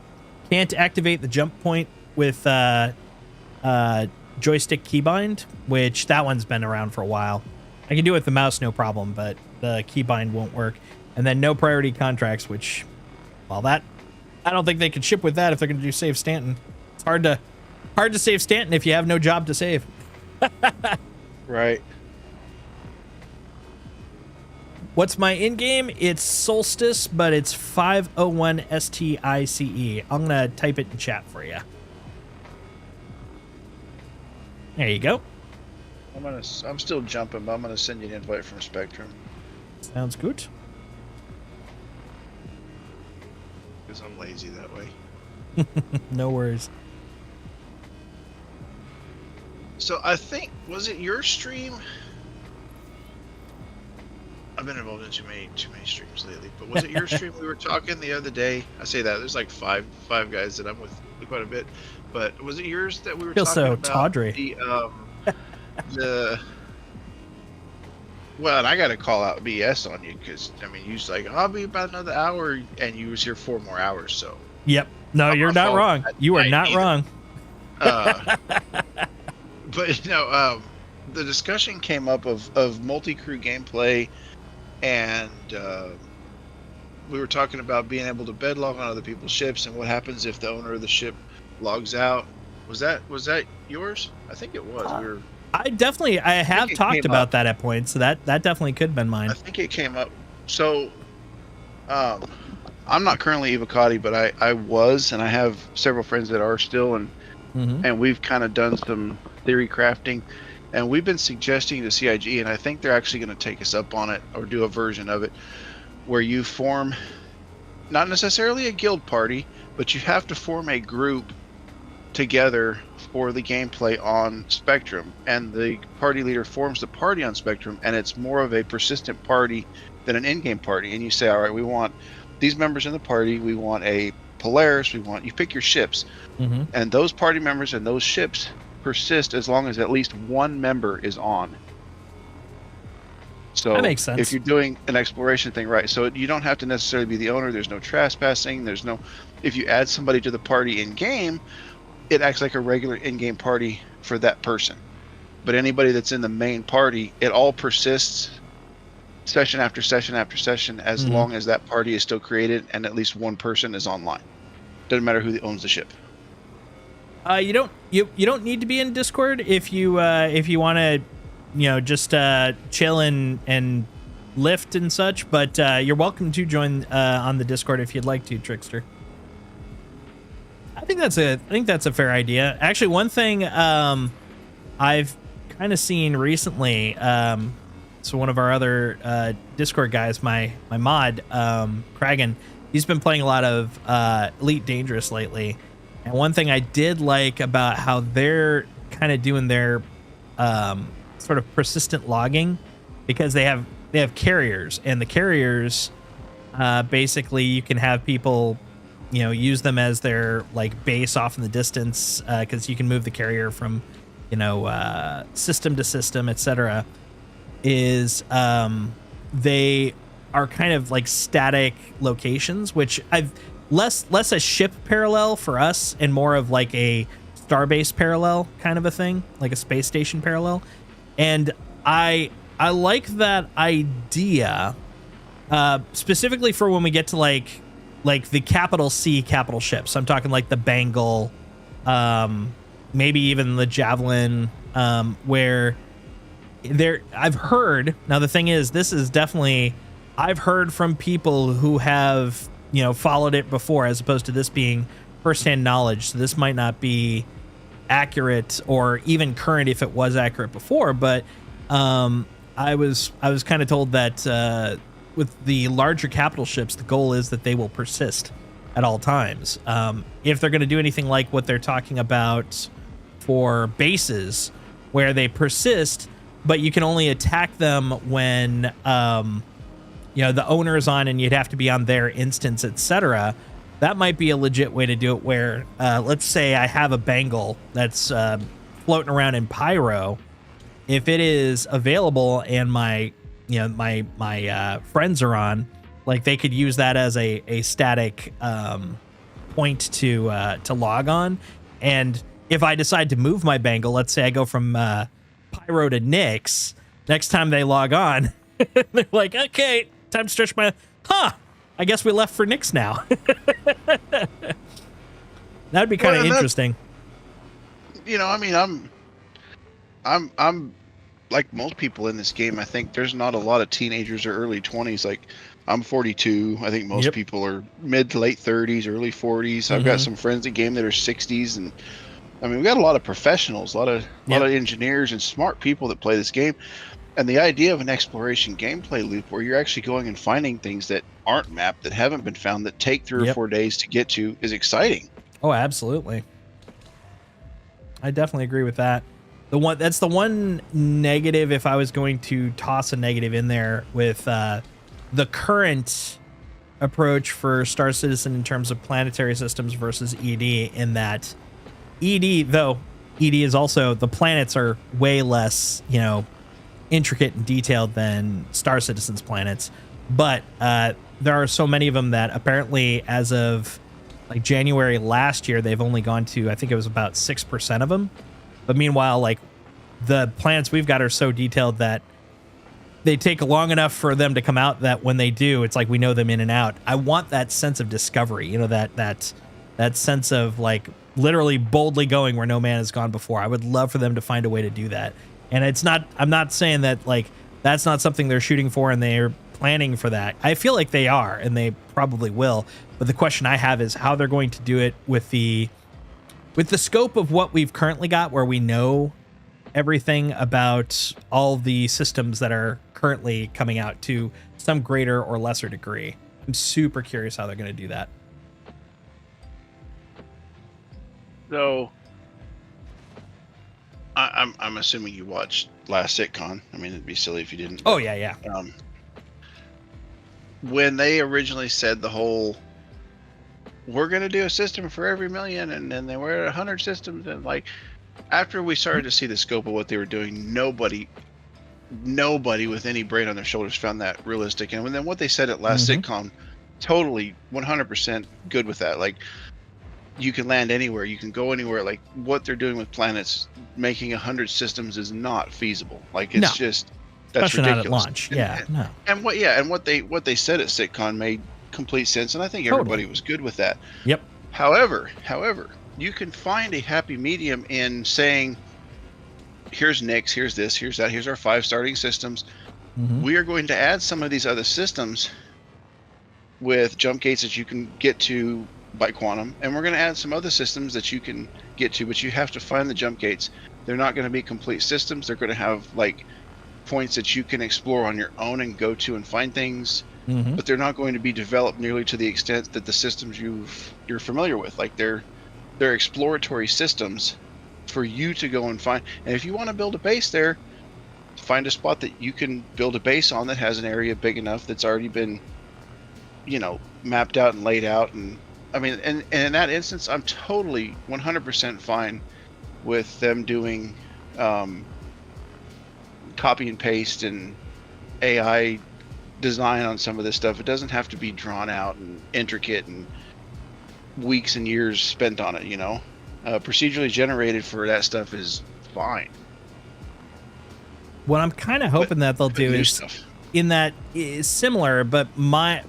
activate the jump point with joystick keybind, which that one's been around for a while. I can do it with the mouse, no problem, but the keybind won't work. And then no priority contracts, which, well, that I don't think they could ship with that if they're going to do save Stanton. It's hard to save Stanton if you have no job to save. Right. What's my in-game? It's Solstice, but it's 501 STICE. I'm going to type it in chat for you. There you go. I'm still jumping, but I'm gonna send you an invite from Spectrum Sounds good. because I'm lazy that way. No worries. So I think, was it your stream? I've been involved in too many streams lately, but was it your stream we were talking the other day? I say that there's like five guys that I'm with quite a bit, but was it yours that we were Feel talking so about tawdry. the well, and I got to call out BS on you because I mean you was like I'll be about another hour, and you was here 4 more hours, so Yep. No, Not you're my not fault. wrong. You are I not either. wrong. But the discussion came up of multi-crew gameplay, and we were talking about being able to bed log on other people's ships and what happens if the owner of the ship logs out. Was that yours? I think it was. We were, I have it talked came about up. that at points, so that definitely could have been mine. I think it came up. So I'm not currently Evocati, but I was, and I have several friends that are still, and Mhm. we've kind of done some theory crafting, and we've been suggesting to CIG, and I think they're actually going to take us up on it or do a version of it where you form not necessarily a guild party, but you have to form a group together for the gameplay on Spectrum, and the party leader forms the party on Spectrum, and it's more of a persistent party than an in-game party. And you say, all right, we want these members in the party, we want a Polaris, you pick your ships, Mhm. and those party members and those ships persist as long as at least one member is on. So That makes sense. if you're doing an exploration thing, right, so you don't have to necessarily be the owner, there's no trespassing, if you add somebody to the party in game, it acts like a regular in-game party for that person. But anybody that's in the main party, it all persists session after session after session as Mhm. long as that party is still created and at least one person is online. Doesn't matter who owns the ship. You don't need to be in Discord if you want to, just chill and lift and such. But you're welcome to join on the Discord if you'd like to, Trickster. I think that's a fair idea. Actually, one thing I've kind of seen recently. So one of our other Discord guys, my mod, Kragan, he's been playing a lot of Elite Dangerous lately. And one thing I did like about how they're kind of doing their sort of persistent logging, because they have carriers, and the carriers basically you can have people, you know, use them as their like base off in the distance, because you can move the carrier from, you know, system to system, etc. Is they are kind of like static locations, which I've less a ship parallel for us and more of like a starbase parallel kind of a thing, like a space station parallel. And I like that idea, specifically for when we get to like the capital C capital ships. I'm talking like the Bengal, maybe even the Javelin, where I've heard, now the thing is, this is definitely, I've heard from people who have, you know, followed it before, as opposed to this being firsthand knowledge. So this might not be accurate or even current if it was accurate before, but I was kind of told that with the larger capital ships, the goal is that they will persist at all times. If they're going to do anything like what they're talking about for bases, where they persist, but you can only attack them when you know, the owner is on and you'd have to be on their instance, etc. That might be a legit way to do it, where let's say I have a Bengal that's floating around in Pyro. If it is available and my, you know, my friends are on, like, they could use that as a static point to log on. And if I decide to move my Bengal, let's say I go from Pyro to Nyx, next time they log on, they're like, okay, time to stretch my, I guess we left for Nyx now. That'd be kind of interesting. You know, I mean, I'm like most people in this game. I think there's not a lot of teenagers or early 20s. Like, I'm 42. I think most people are mid to late 30s, early 40s. I've got some friends in game that are 60s, and I mean, we got a lot of professionals, a lot of engineers and smart people that play this game. And the idea of an exploration gameplay loop where you're actually going and finding things that aren't mapped, that haven't been found, that take 3 or 4 days to get to, is exciting. Oh, absolutely. I definitely agree with that. That's the one negative, if I was going to toss a negative in there, with the current approach for Star Citizen in terms of planetary systems versus ED, in that ED, though ED is also, the planets are way less, you know, intricate and detailed than Star Citizen's planets, but there are so many of them that apparently, as of like January last year, they've only gone to, I think it was about 6% of them. But meanwhile, like, the planets we've got are so detailed that they take long enough for them to come out that when they do, it's like we know them in and out. I want that sense of discovery, you know, that sense of like literally boldly going where no man has gone before. I would love for them to find a way to do that. And it's not, I'm not saying that like that's not something they're shooting for and they're planning for that. I feel like they are, and they probably will. But the question I have is how they're going to do it with the scope of what we've currently got, where we know everything about all the systems that are currently coming out to some greater or lesser degree. I'm super curious how they're going to do that. So, I'm assuming you watched last SitCon. I mean, it'd be silly if you didn't. Oh, yeah. When they originally said the whole, we're going to do a system for every million, and then they were at 100 systems, and like, after we started to see the scope of what they were doing, nobody with any brain on their shoulders found that realistic. And then what they said at last SitCon, totally 100% good with that. Like, you can land anywhere, you can go anywhere. Like, what they're doing with planets, making 100 systems is not feasible. Like, it's just, that's especially ridiculous. Not at launch. And what they said at SitCon made complete sense, and I think everybody was good with that. Yep. However, you can find a happy medium in saying, here's Nyx, here's this, here's that, here's our 5 starting systems. We are going to add some of these other systems with jump gates that you can get to by quantum, and we're going to add some other systems that you can get to, but you have to find the jump gates. They're not going to be complete systems. They're going to have like points that you can explore on your own and go to and find things, but they're not going to be developed nearly to the extent that the systems you're familiar with. Like, they're exploratory systems for you to go and find. And if you want to build a base there, find a spot that you can build a base on that has an area big enough that's already been, mapped out and laid out. And I mean, and in that instance, I'm totally 100% fine with them doing copy and paste and AI design on some of this stuff. It doesn't have to be drawn out and intricate and weeks and years spent on it. Procedurally generated for that stuff is fine. What I'm kind of hoping that they'll do is stuff. in that is similar, but my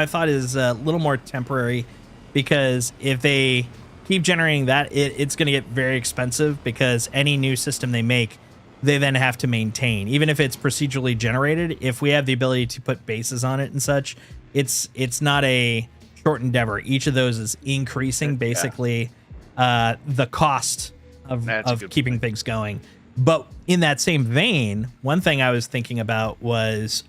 thought is a little more temporary, because if they keep generating that, it's going to get very expensive, because any new system they make, they then have to maintain. Even if it's procedurally generated, if we have the ability to put bases on it and such, it's not a short endeavor. Each of those is increasing basically the cost of keeping things going. But in that same vein, one thing I was thinking about was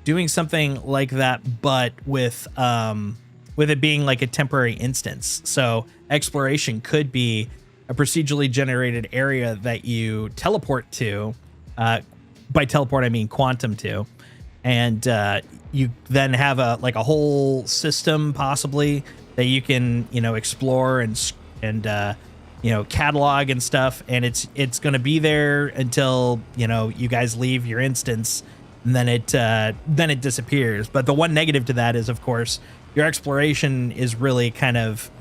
doing something like that, but with it being like a temporary instance. So exploration could be a procedurally generated area that you teleport to. By teleport, I mean quantum to, and you then have a whole system possibly that you can explore and catalog and stuff, and it's going to be there until you guys leave your instance, and then it disappears. But the one negative to that is, of course, your exploration is really kind of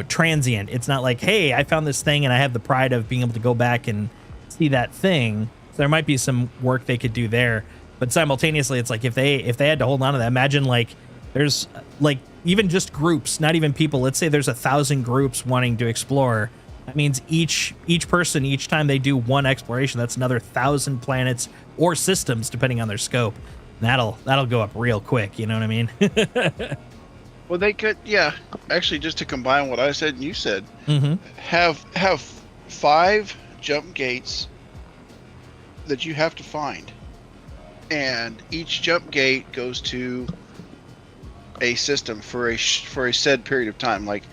transient. It's not like, hey, I found this thing and I have the pride of being able to go back and see that thing. So there might be some work they could do there, but simultaneously it's like if they had to hold on to that, imagine there's even just groups, not even people. Let's say there's 1,000 groups wanting to explore. That means each person, each time they do one exploration, that's another 1,000 planets or systems, depending on their scope. And that'll go up real quick. You know what I mean? Well, they could, actually, just to combine what I said and you said, have 5 jump gates that you have to find, and each jump gate goes to a system for a said period of time. Like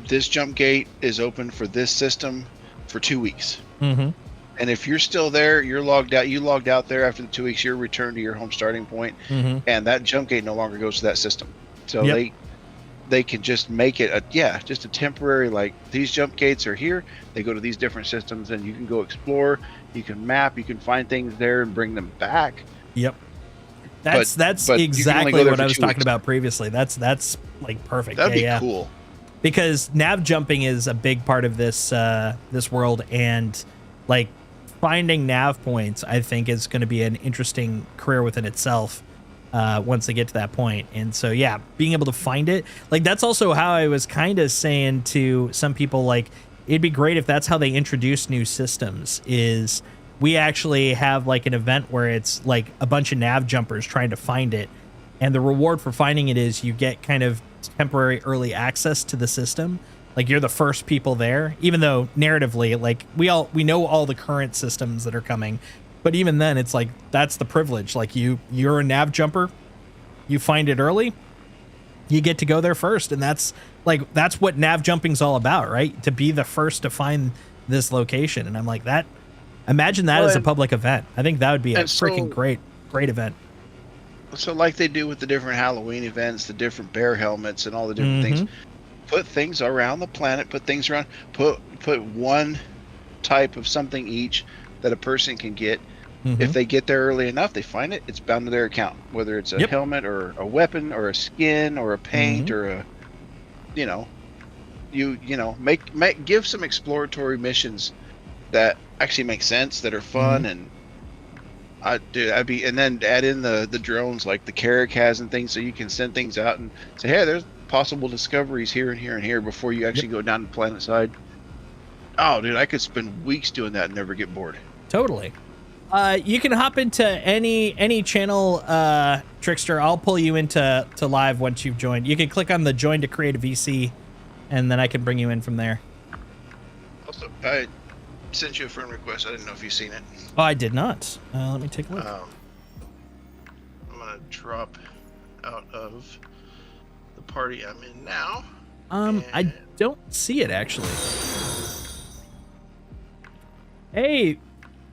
this jump gate is open for this system for 2 weeks. And if you're still there, you're logged out. You logged out there after the 2 weeks. You're returned to your home starting point, and that jump gate no longer goes to that system. So they can just make it just a temporary, these jump gates are here. They go to these different systems, and you can go explore. You can map. You can find things there and bring them back. Yep. That's exactly what I was talking about previously. That's perfect. That'd be cool. Because nav jumping is a big part of this world, and finding nav points, I think, is going to be an interesting career within itself once they get to that point. And so being able to find it, that's also how I was kind of saying to some people, it'd be great if that's how they introduce new systems, is we actually have an event where it's a bunch of nav jumpers trying to find it, and the reward for finding it is you get kind of temporary early access to the system. You're the first people there, even though narratively, we know all the current systems that are coming, but even then it's that's the privilege. You're a nav jumper, you find it early, you get to go there first, and that's what nav jumping's all about, right? To be the first to find this location. And I'm that, imagine that as a public event. I think that would be a freaking great event. So they do with the different Halloween events, the different bear helmets and all the different things, put things around the planet, put one type of something each that a person can get. If they get there early enough, they find it, it's bound to their account, whether it's a helmet or a weapon or a skin or a paint or a give some exploratory missions that actually make sense, that are fun. And and then add in the drones like the Carrack has and things, so you can send things out and say, hey, there's possible discoveries here and here and here before you actually go down to the planet side. Oh, dude, I could spend weeks doing that and never get bored. Totally. You can hop into any channel, Trickster. I'll pull you into live once you've joined. You can click on the join to create a VC, and then I can bring you in from there. Also, I sent you a friend request. I didn't know if you've seen it. Oh, I did not. Let me take a look. I'm gonna drop out of the party I'm in now. I don't see it actually. Hey,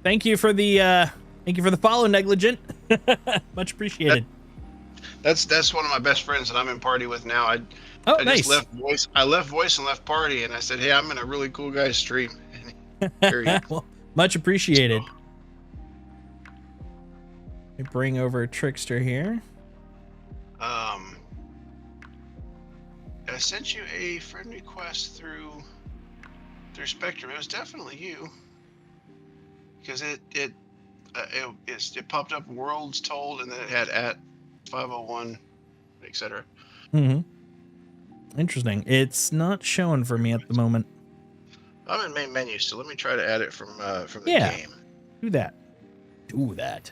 thank you for the follow, Negligent. Much appreciated. That's one of my best friends that I'm in party with now. I Nice. just left voice. I left voice and left party, and I said, "Hey, I'm in a really cool guy's stream." Here he is. Well, much appreciated. Let me bring over Trickster here. I sent you a friend request through Spectrum. It was definitely you, because it popped up Worlds Told, and then it had at 501, etc. Interesting. It's not showing for me at the moment. I'm in main menu, so let me try to add it from the game. Do that. Do that.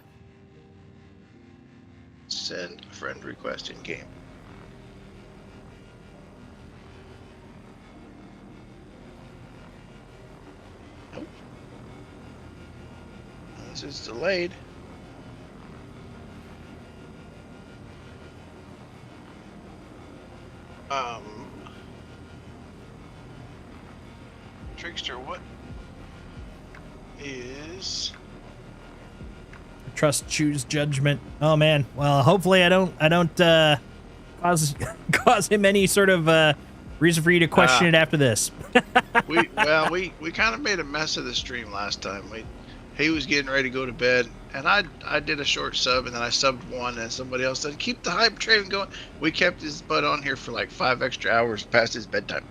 Send friend request in game. Nope. This is delayed. Trickster, what is... Trust, choose, judgment. Oh man. Well, hopefully I don't cause him any sort of reason for you to question it after this. we kind of made a mess of the stream last time. He was getting ready to go to bed, and I did a short sub, and then I subbed one, and somebody else said, "Keep the hype train going." We kept his butt on here for like 5 extra hours past his bedtime.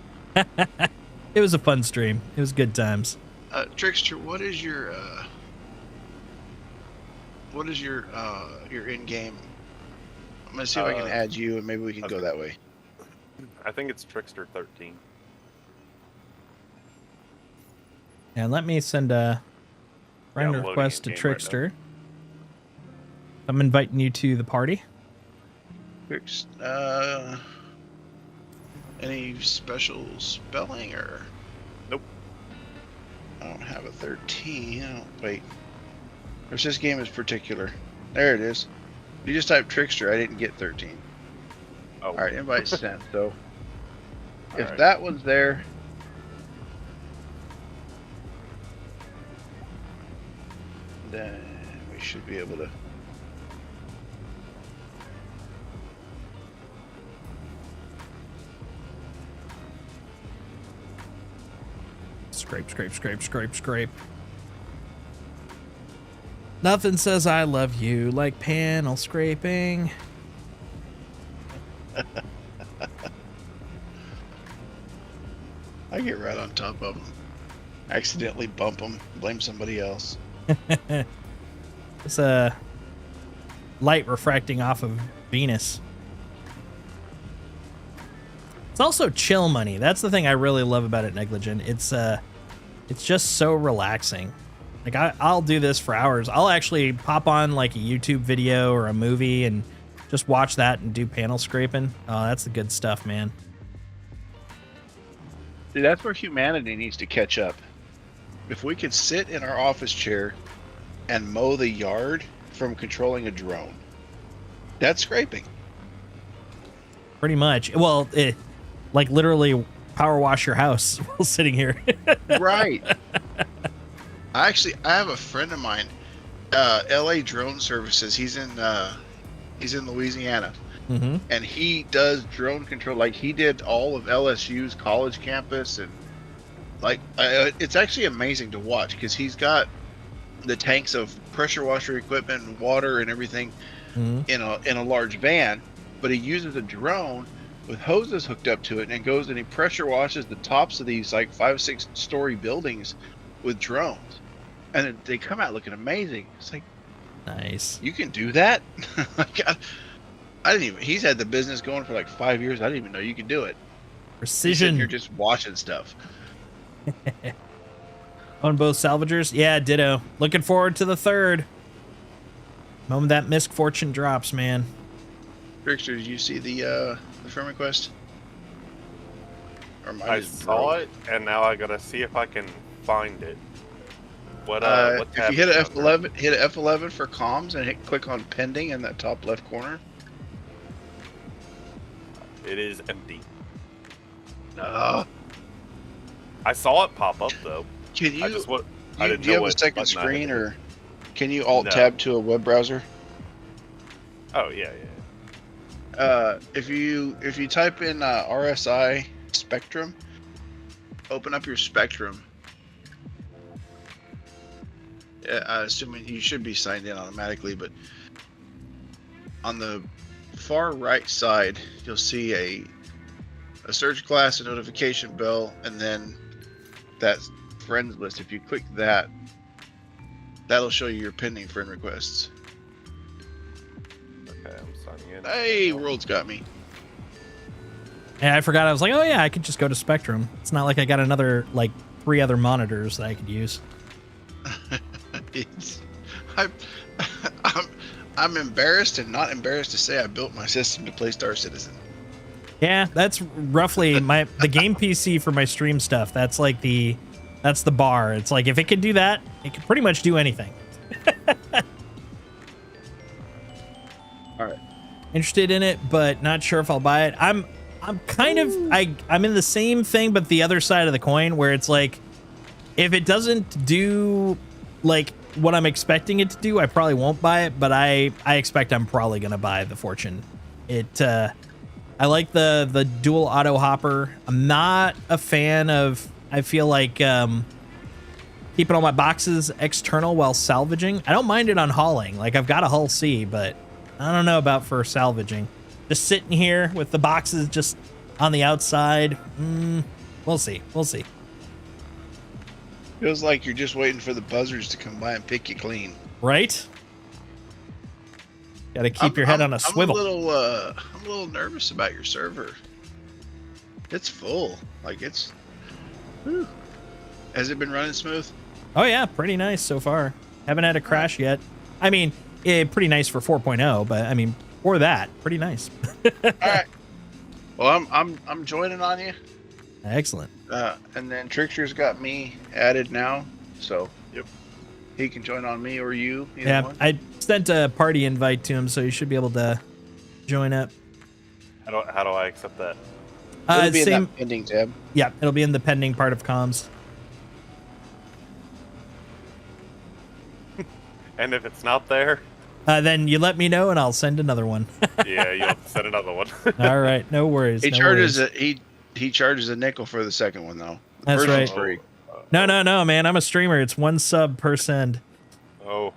It was a fun stream. It was good times. Trickster, what is your in-game? I'm gonna see if I can add you, and maybe we can go that way. I think it's Trickster 13. And let me send a friend I'm loading request to in-game right Trickster. I'm inviting you to the party. Any special spelling or? Nope. I don't have a 13. Wait. Or this game is particular. There it is. You just typed Trickster. I didn't get 13. Oh. All right, invite sent. So if right. that one's there, then we should be able to. Scrape, scrape, scrape, scrape, scrape. Nothing says I love you like panel scraping. I get right on top of them. Accidentally bump them. Blame somebody else. It's light refracting off of Venus. It's also chill money. That's the thing I really love about it, Negligent. It's just so relaxing. Like I'll do this for hours. I'll actually pop on like a YouTube video or a movie and just watch that and do panel scraping. Oh, that's the good stuff, man. See, that's where humanity needs to catch up. If we could sit in our office chair and mow the yard from controlling a drone, that's scraping. Pretty much. Well, like literally power wash your house while sitting here. Right. I have a friend of mine, LA Drone Services. He's in Louisiana. Mm-hmm. And he does drone control. Like he did all of LSU's college campus, and like it's actually amazing to watch because he's got the tanks of pressure washer equipment and water and everything in a large van, but he uses a drone with hoses hooked up to it and goes and he pressure washes the tops of these like 5-6 story buildings with drones, and they come out looking amazing. It's like, nice. you can do that. Like, I didn't even. He's had the business going for like 5 years. I didn't even know you could do it. Precision. You're just watching stuff. On both salvagers? Yeah, ditto. Looking forward to the third. Moment that Misk Fortune drops, man. Trickster, did you see the friend request? Or mine I is saw broke. it, and now I gotta see if I can find it. What if you hit an F11, hit an F11 for comms and click on pending in that top left corner. It is empty. Uh, I saw it pop up though. can you? I Do didn't you know have a what second button I had screen, to hit. or can you alt No. tab to a web browser? Oh yeah. If you type in RSI Spectrum, open up your Spectrum. Yeah, assuming you should be signed in automatically, but on the far right side, you'll see a search glass, a notification bell, and then that friends list. If you click that, that'll show you your pending friend requests. Okay, I'm signing in. Hey, World's got me. And I forgot. I was like, oh yeah, I could just go to Spectrum. It's not like I got another like 3 other monitors that I could use. It's, I'm embarrassed and not embarrassed to say I built my system to play Star Citizen. Yeah, that's roughly the game PC for my stream stuff. That's like that's the bar. It's like if it could do that, it could pretty much do anything. All right. Interested in it, but not sure if I'll buy it. I'm kind of I'm in the same thing, but the other side of the coin, where it's like if it doesn't do like what I'm expecting it to do, I probably won't buy it. But I expect I'm probably gonna buy the Fortune. I like the dual auto hopper. I'm not a fan of. I feel like keeping all my boxes external while salvaging. I don't mind it on hauling. Like I've got a Hull C, but I don't know about for salvaging. Just sitting here with the boxes just on the outside. We'll see. We'll see. Feels like you're just waiting for the buzzards to come by and pick you clean. Right? Got to keep your head on a swivel. I'm a little nervous about your server. It's full. Like it's. Whew. Has it been running smooth? Oh yeah, pretty nice so far. Haven't had a crash yet. I mean, pretty nice for 4.0, but I mean, for that, pretty nice. All right. Well, I'm joining on you. Excellent. And then Trickster's got me added now, so Yep. he can join on me or you. Either Yeah, one. I sent a party invite to him, so you should be able to join up. How do I accept that? It'll be in Same. that pending tab. Yeah, it'll be in the pending part of comms. And if it's not there, Then you let me know, and I'll send another one. yeah, you'll have to send another one. All right, no worries. He no charges worries. he charges a nickel for the second one though. The That's first one's right. free. No, man. I'm a streamer. It's 1 sub per send. Oh.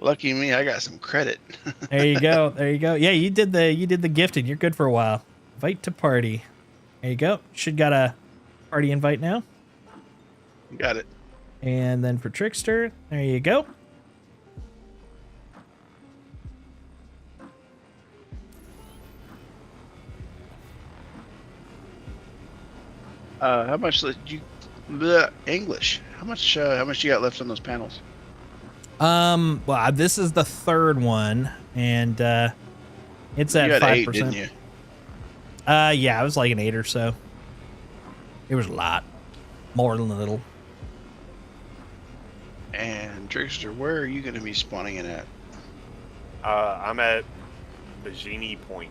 Lucky me, I got some credit. There you go. There you go. Yeah, you did the gifted. You're good for a while. Invite to party. There you go. Should got a party invite now. Got it. And then for Trickster, there you go. How much did you English? How much you got left on those panels? Well, this is the 3rd one, and it's You at had 5%. 8, didn't you? Yeah, it was like an 8 or so. It was a lot. More than a little. And Trickster, where are you going to be spawning in at? I'm at the Genie Point.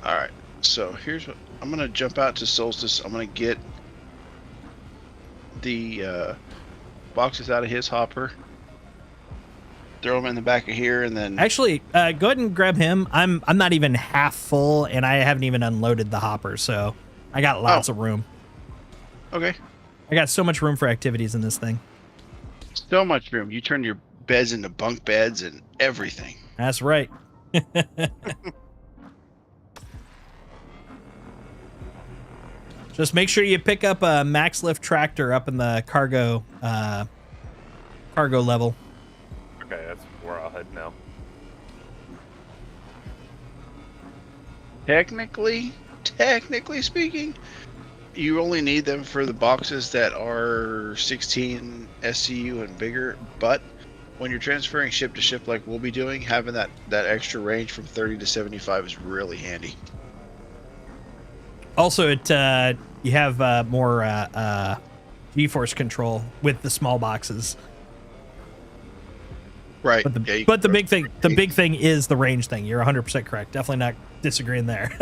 All right. So here's what I'm going to jump out to Solstice. I'm going to get the boxes out of his hopper, throw them in the back of here, and then Actually, go ahead and grab him. I'm not even half full, and I haven't even unloaded the hopper, so I got lots of room. okay. I got so much room for activities in this thing. So much room. You turn your beds into bunk beds and everything. That's right. Just make sure you pick up a max lift tractor up in the cargo level. Okay, that's where I'll head now. Technically speaking, you only need them for the boxes that are 16 SCU and bigger, but when you're transferring ship to ship like we'll be doing, having that extra range from 30 to 75 is really handy. Also, you have more G-force control with the small boxes. Right. But Yeah, you the can- big thing is the range thing. You're 100% correct. Definitely not disagreeing there.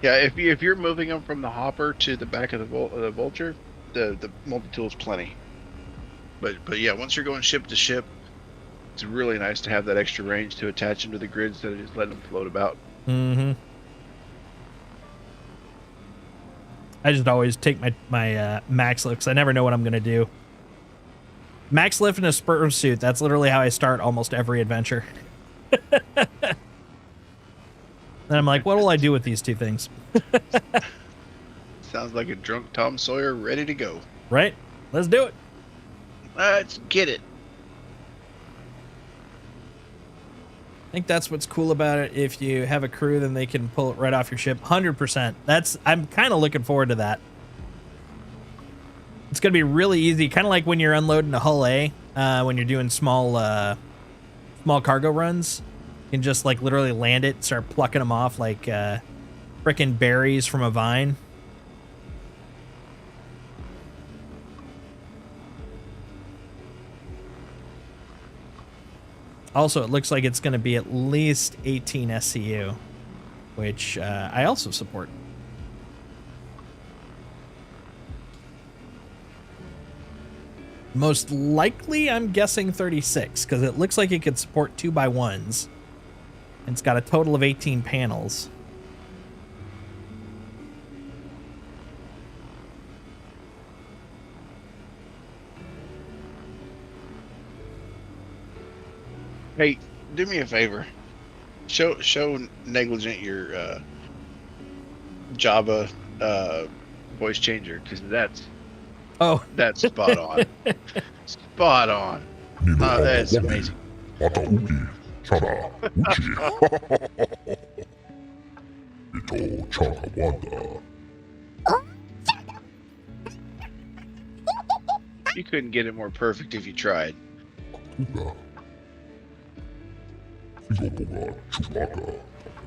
Yeah, if you're moving them from the hopper to the back of the vulture, the multi-tool's plenty. But yeah, once you're going ship to ship, it's really nice to have that extra range to attach them to the grid instead of just letting them float about. Mm-hmm. I just always take my max lift 'cause I never know what I'm gonna do. Max lift in a sperm suit. That's literally how I start almost every adventure. Then I'm like, what will I do with these two things? Sounds like a drunk Tom Sawyer ready to go. Right? Let's do it. Let's get it. I think that's what's cool about it. If you have a crew, then they can pull it right off your ship. 100%. I'm kind of looking forward to that. It's going to be really easy. Kind of like when you're unloading a Hull A, when you're doing small cargo runs. You can just like literally land it, start plucking them off like frickin' berries from a vine. Also, it looks like it's going to be at least 18 SCU, which I also support. Most likely, I'm guessing 36, because it looks like it could support 2x1s. And it's got a total of 18 panels. Hey, do me a favor. Show Negligent your Java voice changer, because that's spot on. Spot on. Oh, that's amazing. Ata uki, chara, uchi. Ito chaka wanda. You couldn't get it more perfect if you tried. Tuga. Sigoboga, Chewbacca,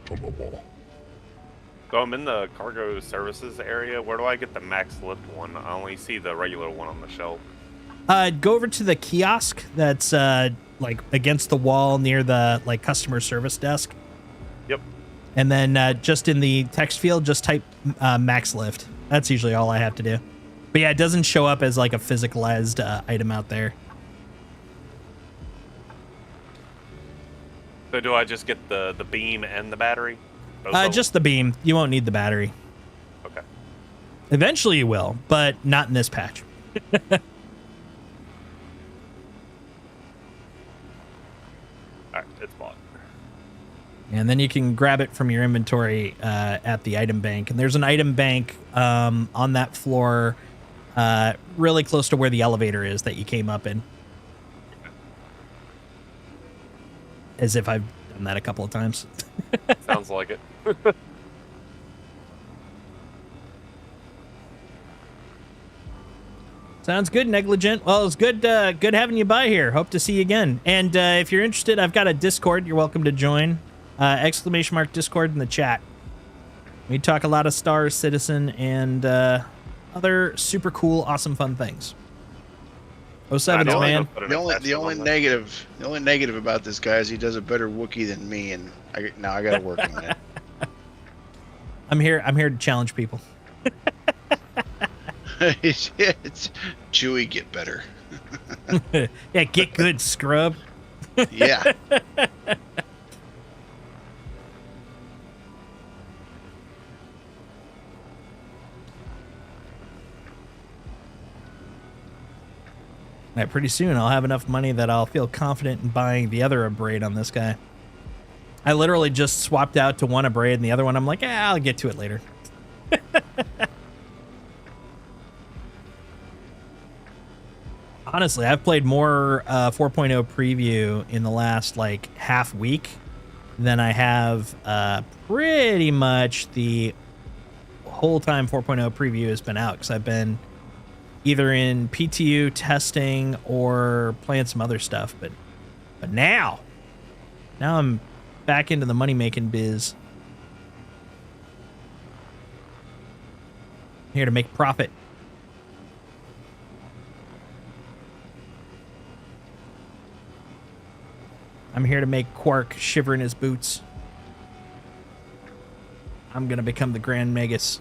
Tanama. So I'm in the cargo services area. Where do I get the max lift one? I only see the regular one on the shelf. Go over to the kiosk that's like against the wall near the like customer service desk. Yep. And then just in the text field, just type max lift. That's usually all I have to do. But yeah, it doesn't show up as like a physicalized item out there. So do I just get the beam and the battery? Both of them? Just the beam. You won't need the battery. Okay. Eventually you will, but not in this patch. Alright, it's bought. And then you can grab it from your inventory at the item bank. And there's an item bank on that floor really close to where the elevator is that you came up in. As if I've done that a couple of times. Sounds like it. Sounds good, Negligent. Well, it's good good having you by here. Hope to see you again. And if you're interested, I've got a Discord. You're welcome to join. !Discord in the chat. We talk a lot of Star Citizen and other super cool, awesome, fun things. 07's, man. The only negative about this guy is he does a better Wookiee than me, and now I gotta work on it. I'm here to challenge people. it's Chewie, get better. Yeah, get good, scrub. Yeah. Yeah, pretty soon I'll have enough money that I'll feel confident in buying the other Abrade on this guy. I literally just swapped out to one Abrade and the other one I'm like, I'll get to it later. Honestly, I've played more 4.0 preview in the last like half week than I have pretty much the whole time 4.0 preview has been out, because I've been either in PTU testing or playing some other stuff. But now I'm back into the money-making biz. Here to make profit. I'm here to make Quark shiver in his boots. I'm gonna become the Grand Magus.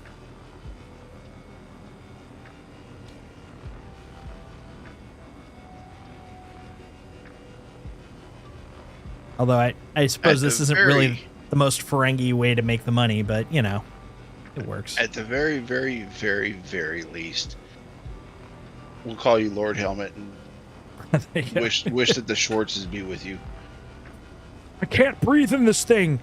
Although I suppose At this the isn't very- really the most Ferengi way to make the money, but you know, it works. At the very, very, very, very least, we'll call you Lord Helmet and wish that the Schwartzes be with you. I can't breathe in this thing.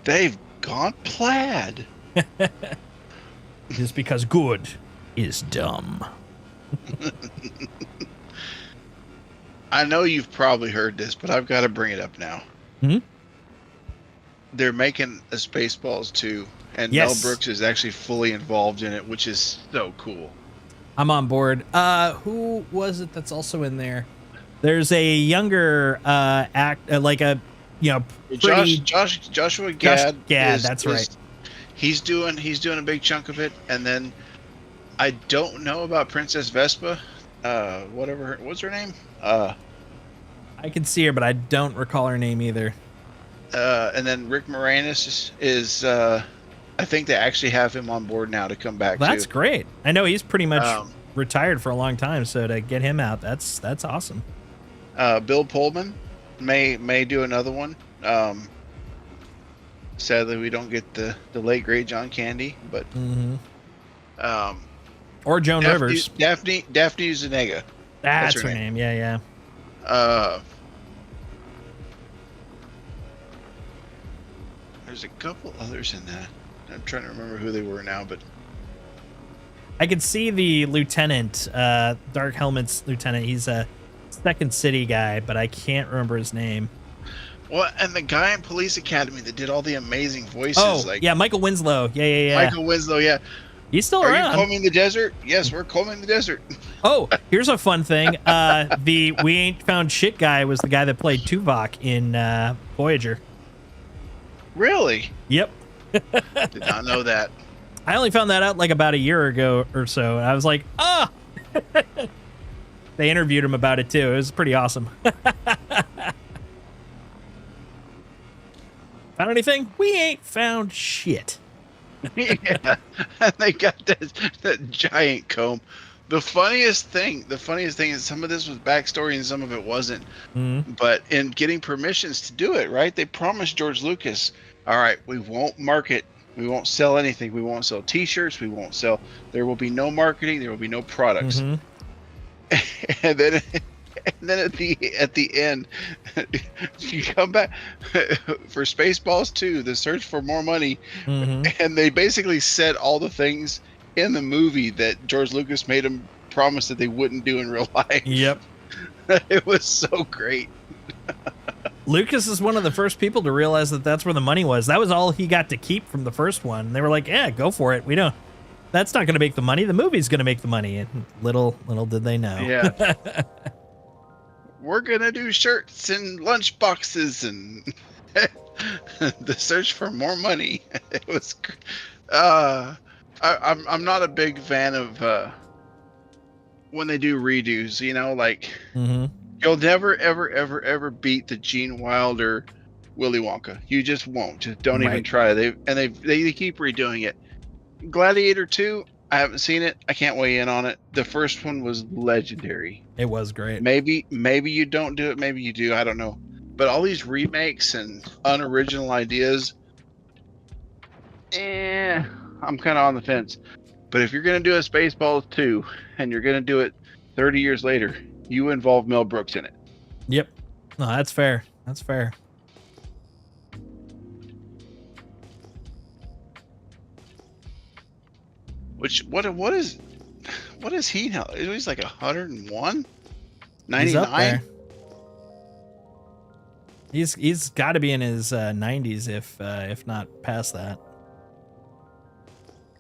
They've gone plaid. Just because good is dumb. I know you've probably heard this, but I've got to bring it up now. Hmm? They're making a Spaceballs 2, and Yes. Mel Brooks is actually fully involved in it, which is so cool. I'm on board. Who was it that's also in there? There's a younger like a pretty Joshua Gad. Gad, that's right. He's doing a big chunk of it, and then I don't know about Princess Vespa. What's her name? I can see her, but I don't recall her name either. And then Rick Moranis is I think they actually have him on board now to come back. That's too. great. I know he's pretty much retired for a long time, so to get him out, that's awesome. Bill Pullman may do another one. Sadly, we don't get the late great John Candy, but Or Joan Rivers. Daphne Zuniga. That's her her name. Yeah. There's a couple others in that. I'm trying to remember who they were now, but I could see the lieutenant, Dark Helmet's lieutenant. He's a Second City guy, but I can't remember his name. well, and the guy in Police Academy that did all the amazing voices, Oh, like yeah, Michael Winslow. Yeah. Michael Winslow, yeah. He's still Are around. you combing the desert? Yes, we're combing the desert. Oh, here's a fun thing. The We Ain't Found Shit guy was the guy that played Tuvok in Voyager. Really? Yep. Did not know that. I only found that out like about a year ago or so. I was like, ah! They interviewed him about it too. It was pretty awesome. Found anything? We ain't found shit. Yeah, and they got that giant comb. The funniest thing is some of this was backstory and some of it wasn't. But in getting permissions to do it, right? They promised George Lucas, all right, we won't market, we won't sell anything, we won't sell T-shirts, we won't sell. There will be no marketing, there will be no products. And then at the end, you come back for Spaceballs 2, the search for more money, and they basically said all the things in the movie that George Lucas made them promise that they wouldn't do in real life. Yep. It was so great. Lucas is one of the first people to realize that that's where the money was. That was all he got to keep from the first one. They were like, yeah, go for it. That's not going to make the money. The movie's going to make the money. And little did they know. Yeah. We're going to do shirts and lunch boxes and the search for more money. It was, I'm not a big fan of, when they do redos, you know, like you'll never, ever, ever, ever beat the Gene Wilder Willy Wonka. You just won't. Just don't even try. They keep redoing it. Gladiator 2, I haven't seen it. I can't weigh in on it. The first one was legendary. It was great. Maybe you don't do it. Maybe you do. I don't know. But all these remakes and unoriginal ideas, I'm kind of on the fence. But if you're going to do a Spaceballs 2 and you're going to do it 30 years later, you involve Mel Brooks in it. Yep. No, that's fair. That's fair. What is he now? He's like 101? He's up 99? there. He's got to be in his 90s if not past that.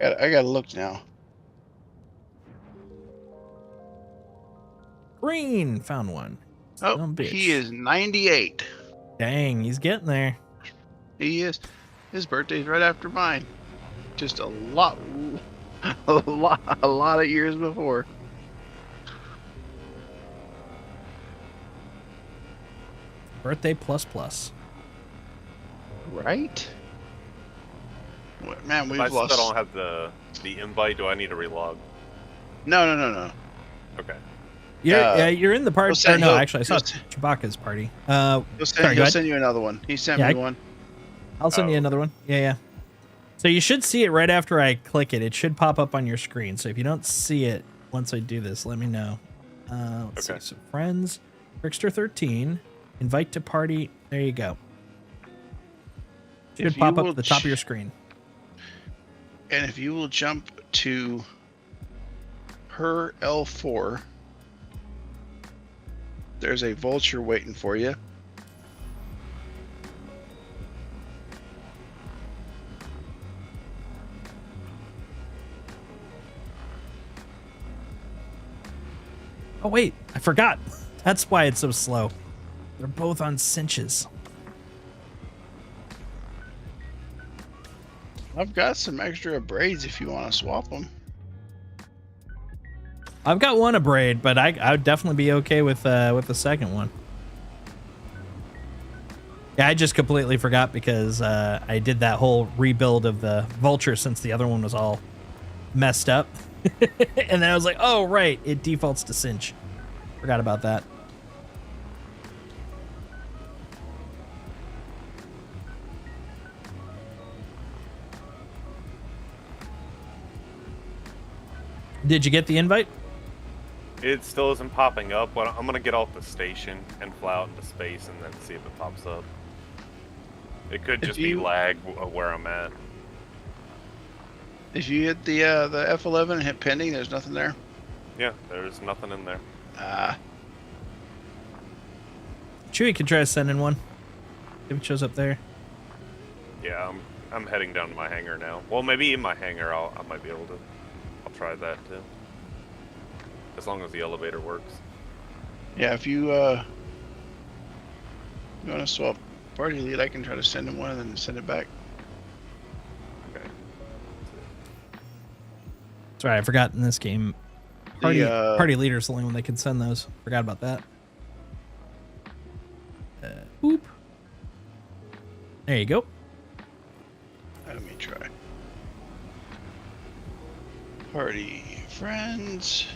I gotta look now. Green found one. Oh, Son of a bitch. he is 98. Dang, he's getting there. He is. His birthday's right after mine. Just a lot of years before. Birthday plus plus. right? Man, If we've I still lost. don't have the invite, do I need to relog? No. Okay. You're in the party. send- No, he'll- actually, I saw he'll s- Chewbacca's party. He'll Sorry, send, go he'll ahead. send you another one. He sent Yeah, me one. I'll send you Oh. another one. Yeah. So you should see it right after I click it. It should pop up on your screen. So if you don't see it once I do this, let me know. Let's Okay. see. So friends, Trickster 13, invite to party. There you go. Should If you pop up will at the top of your screen. And if you will jump to her L4, there's a vulture waiting for you. Oh wait, I forgot. That's why it's so slow. They're both on cinches. I've got some extra braids if you want to swap them. I've got one a braid, but I would definitely be okay with the second one. Yeah, I just completely forgot because I did that whole rebuild of the vulture since the other one was all messed up. And then I was like, oh right, it defaults to cinch. Forgot about that. Did you get the invite? It still isn't popping up, but I'm gonna get off the station and fly out into space and then see if it pops up. It could If just be you- lag where I'm at. If you hit the F11 and hit pending, there's nothing there. Yeah, there's nothing in there. Ah, Chewie could try sending one. If it shows up there. Yeah, I'm heading down to my hangar now. Well, maybe in my hangar I might be able to. I'll try that too. As long as the elevator works. yeah. If you want to swap party lead, I can try to send him one and then send it back. Okay. Sorry, I forgot in this game. Party, The, party leader's the only one that can send those. Forgot about that. Boop. There you go. Let me try. Party friends.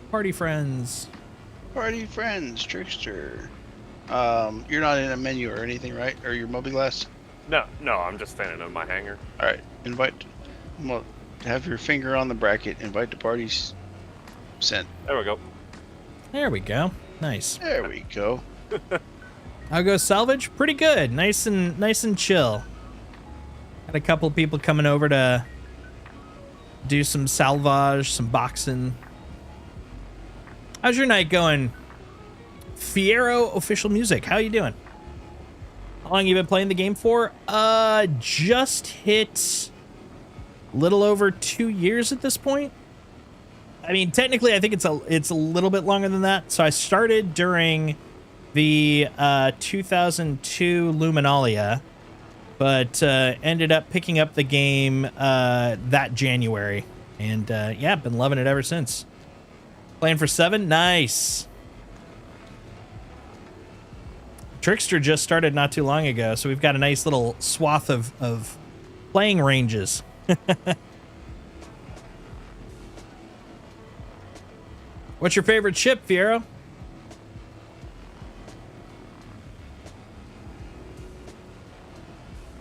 Party friends. Party friends, Trickster. You're not in a menu or anything, right? Or your mobi-glass? No, I'm just standing in my hangar. Alright, invite. Well, have your finger on the bracket. Invite to parties. Sent. There we go. There we go. Nice. There we go. I'll go salvage. Pretty good. Nice and chill. Had a couple people coming over to do some salvage, some boxing. How's your night going? Fiero Official Music. How you doing? How long you been playing the game for? Just hit a little over 2 years at this point. I mean, technically, I think it's a little bit longer than that. So I started during the 2002 Luminalia, but ended up picking up the game that January, and yeah, been loving it ever since. Playing for 7, nice. Trickster just started not too long ago, so we've got a nice little swath of playing ranges. What's your favorite ship, Fiero?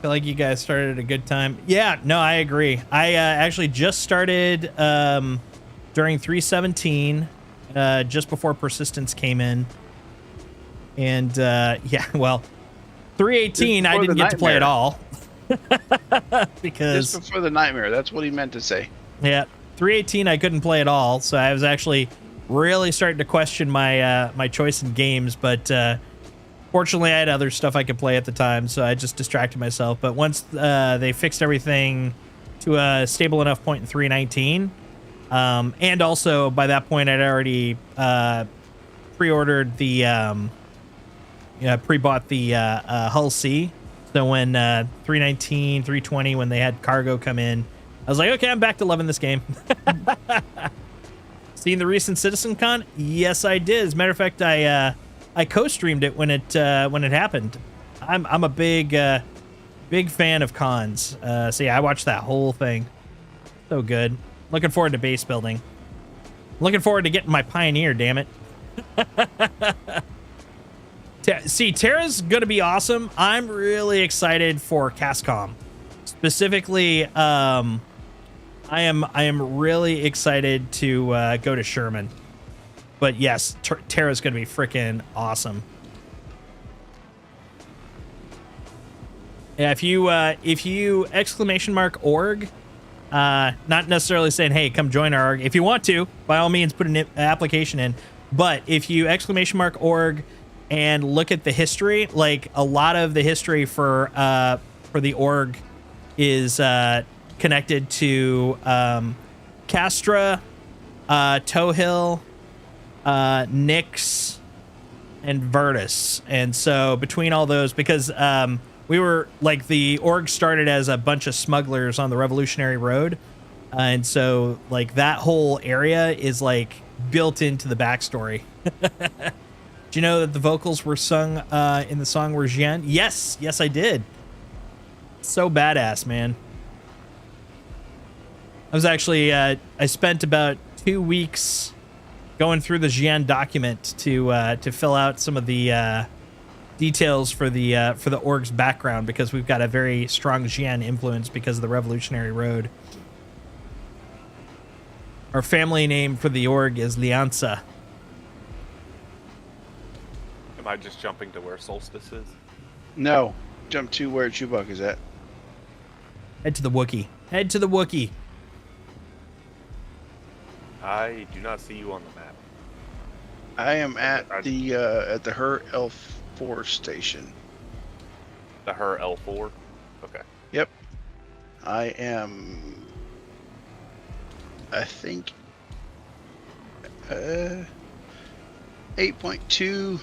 Feel like you guys started at a good time. Yeah, no, I agree. I actually just started during 317, just before Persistence came in. And yeah, well, 318 I Before didn't the get to play at nightmare. all. Because Just before the nightmare. That's what he meant to say. yeah, 318 I couldn't play at all, so I was actually really starting to question my my choice in games, but fortunately I had other stuff I could play at the time, so I just distracted myself. But once they fixed everything to a stable enough point in 319, and also by that point I'd already pre-ordered the pre-bought the Hull C. So when 319, 320, when they had cargo come in, I was like, okay, I'm back to loving this game. Seen the recent CitizenCon? Yes, I did. As a matter of fact, I co-streamed it when it happened. I'm a big fan of cons. So yeah, I watched that whole thing. So good. Looking forward to base building. Looking forward to getting my Pioneer, damn it. See, Terra's gonna be awesome. I'm really excited for CASCOM. Specifically, I am really excited to go to Sherman. But yes, Terra's gonna be freaking awesome. Yeah, if you !org, not necessarily saying, hey, come join our org. If you want to, by all means, put an application in. But if you !org and look at the history, like a lot of the history for the org is connected to Castra, Towhill, Nyx, and Virtus. And so between all those, because we were like, the org started as a bunch of smugglers on the Revolutionary Road. And so like that whole area is like built into the backstory. Do you know that the vocals were sung in the song were Jian? Yes, I did. So badass, man. I was actually, I spent about 2 weeks going through the Jian document to fill out some of the details for the org's background, because we've got a very strong Jian influence because of the Revolutionary Road. Our family name for the org is Lianza. Am I just jumping to where Solstice is? No, jump to where Chewbacca's at. Head to the Wookiee. Head to the Wookiee. I do not see you on the map. I am at the Her L4 station. The Her L4? Okay. Yep. I am, I think, 8.2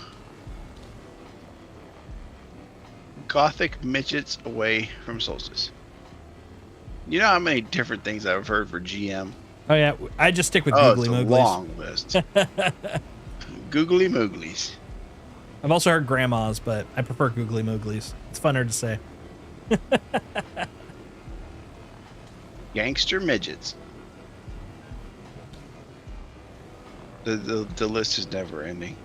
Gothic midgets away from Solstice. You know how many different things I've heard for GM? Oh yeah, I just stick with Oh, Googly it's a Mooglies. long list. Googly Mooglies. I've also heard grandmas, but I prefer Googly Mooglies. It's funner to say. Gangster midgets. The list is never ending.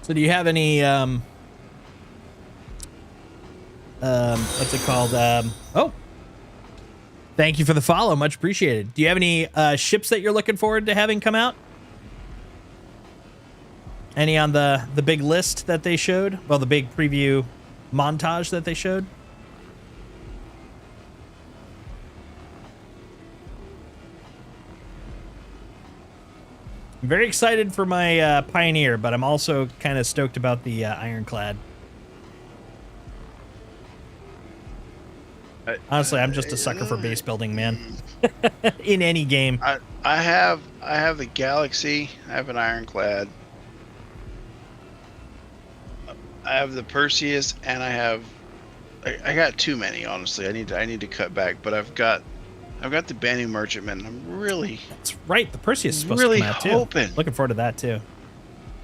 So do you have any what's it called? Oh, thank you for the follow, much appreciated. Do you have any ships that you're looking forward to having come out? Any on the big list that they showed? Well, the big preview montage that they showed? I'm very excited for my Pioneer, but I'm also kind of stoked about the Ironclad. Honestly, I'm just a sucker for base building, man. In any game. I have the Galaxy. I have an Ironclad. I have the Perseus, and I got too many, honestly. I need to cut back, but I've got the Banu Merchantman. I'm really, That's right. The Perseus is supposed really to come out too. hoping. Looking forward to that too.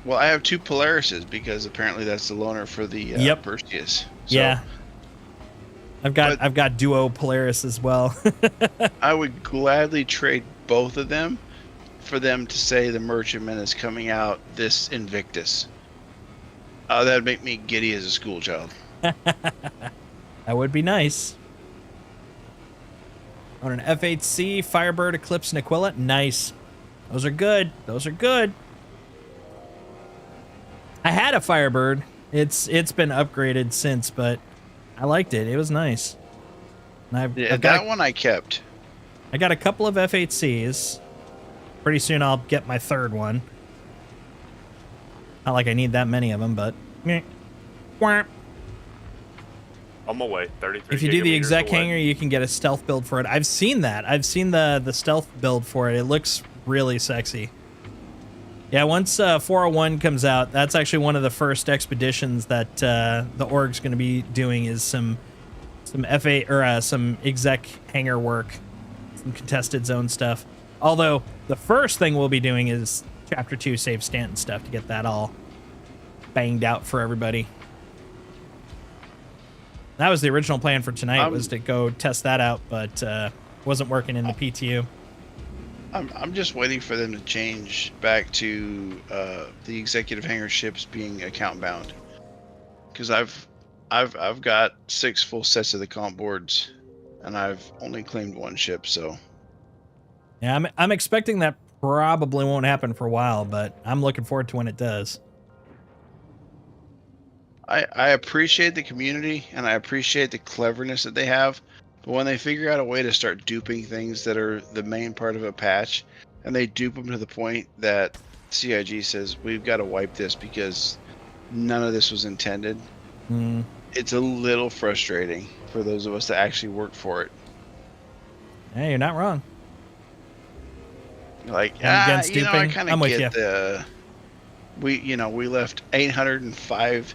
Well, I have 2 Polarises because apparently that's the loaner for the Yep. Perseus. So Yeah. I've got Duo Polaris as well. I would gladly trade both of them for them to say the Merchantman is coming out this Invictus. That'd make me giddy as a school child. That would be nice. On an F8C, Firebird, Eclipse, and Aquila. Nice. Those are good. Those are good. I had a Firebird. It's been upgraded since, but I liked it. It was nice. And I've got That one I kept. I got a couple of F8Cs. Pretty soon I'll get my 3rd one. Not like I need that many of them, but... Wah. On my way. 33. If you do the gigameters exec away. hangar, you can get a stealth build for it. I've seen that. I've seen the stealth build for it. It looks really sexy. Yeah, once 401 comes out, that's actually one of the first expeditions that the org's going to be doing is some F8 or some exec hangar work, some contested zone stuff. Although the first thing we'll be doing is Chapter 2 save Stanton stuff to get that all banged out for everybody. That was the original plan for tonight, was to go test that out, but wasn't working in the PTU. I'm just waiting for them to change back to the executive hangar ships being account bound, because I've got 6 full sets of the comp boards, and I've only claimed 1 ship. So yeah, I'm expecting that probably won't happen for a while, but I'm looking forward to when it does. I appreciate the community and I appreciate the cleverness that they have, but when they figure out a way to start duping things that are the main part of a patch, and they dupe them to the point that CIG says we've got to wipe this because none of this was intended, it's a little frustrating for those of us that actually worked for it. Hey, you're not wrong. Like, against you know, I duping? kind I'm of with get the we left 805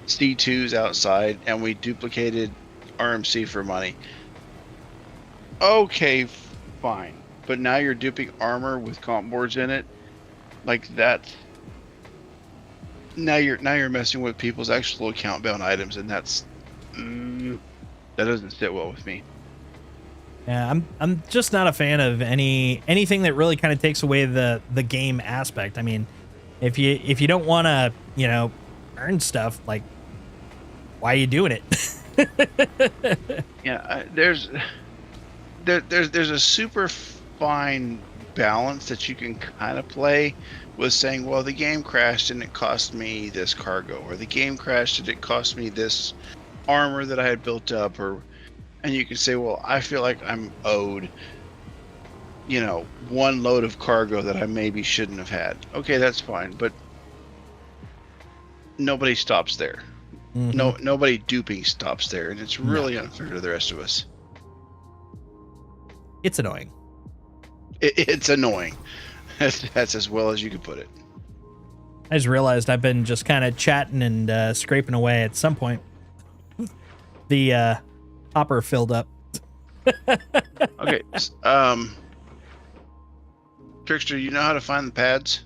C2s outside and we duplicated RMC for money. Okay, fine. But now you're duping armor with comp boards in it. Like that. Now you're messing with people's actual account bound items, and that's that doesn't sit well with me. Yeah, I'm just not a fan of anything that really kind of takes away the game aspect. I mean, if you don't want to, earn stuff, like, why are you doing it? Yeah, there's a super fine balance that you can kind of play with saying, well, the game crashed and it cost me this cargo, or the game crashed and it cost me this armor that I had built up, and you can say, well, I feel like I'm owed, 1 load of cargo that I maybe shouldn't have had. Okay, that's fine, but nobody stops there. Nobody duping stops there, and it's really unfair to the rest of us. It's annoying. It's annoying. That's as well as you could put it. I just realized I've been just kind of chatting and scraping away. At some point, the hopper filled up. Okay, Trickster, you know how to find the pads?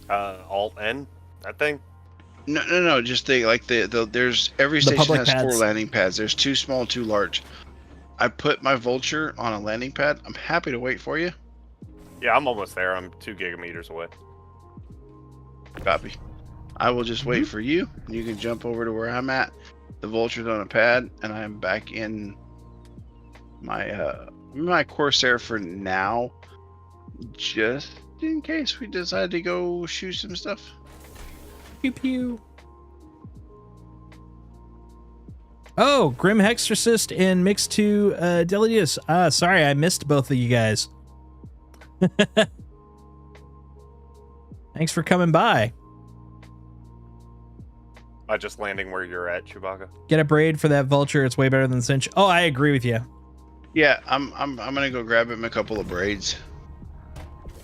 Alt N, that thing. No. Just there's every The station public has pads. 4 landing pads. There's 2 small, 2 large. I put my Vulture on a landing pad. I'm happy to wait for you. Yeah, I'm almost there. I'm 2 gigameters away. Copy. I will just wait for you. You can jump over to where I'm at. The Vulture's on a pad, and I'm back in my Corsair for now, just in case we decide to go shoot some stuff. Pew pew. Oh, Grim Hexorcist and Mix 2 Delidius. Sorry, I missed both of you guys. Thanks for coming by. Just landing where you're at, Chewbacca. Get a braid for that Vulture. It's way better than Cinch. Oh, I agree with you. Yeah, I'm gonna go grab him a couple of braids.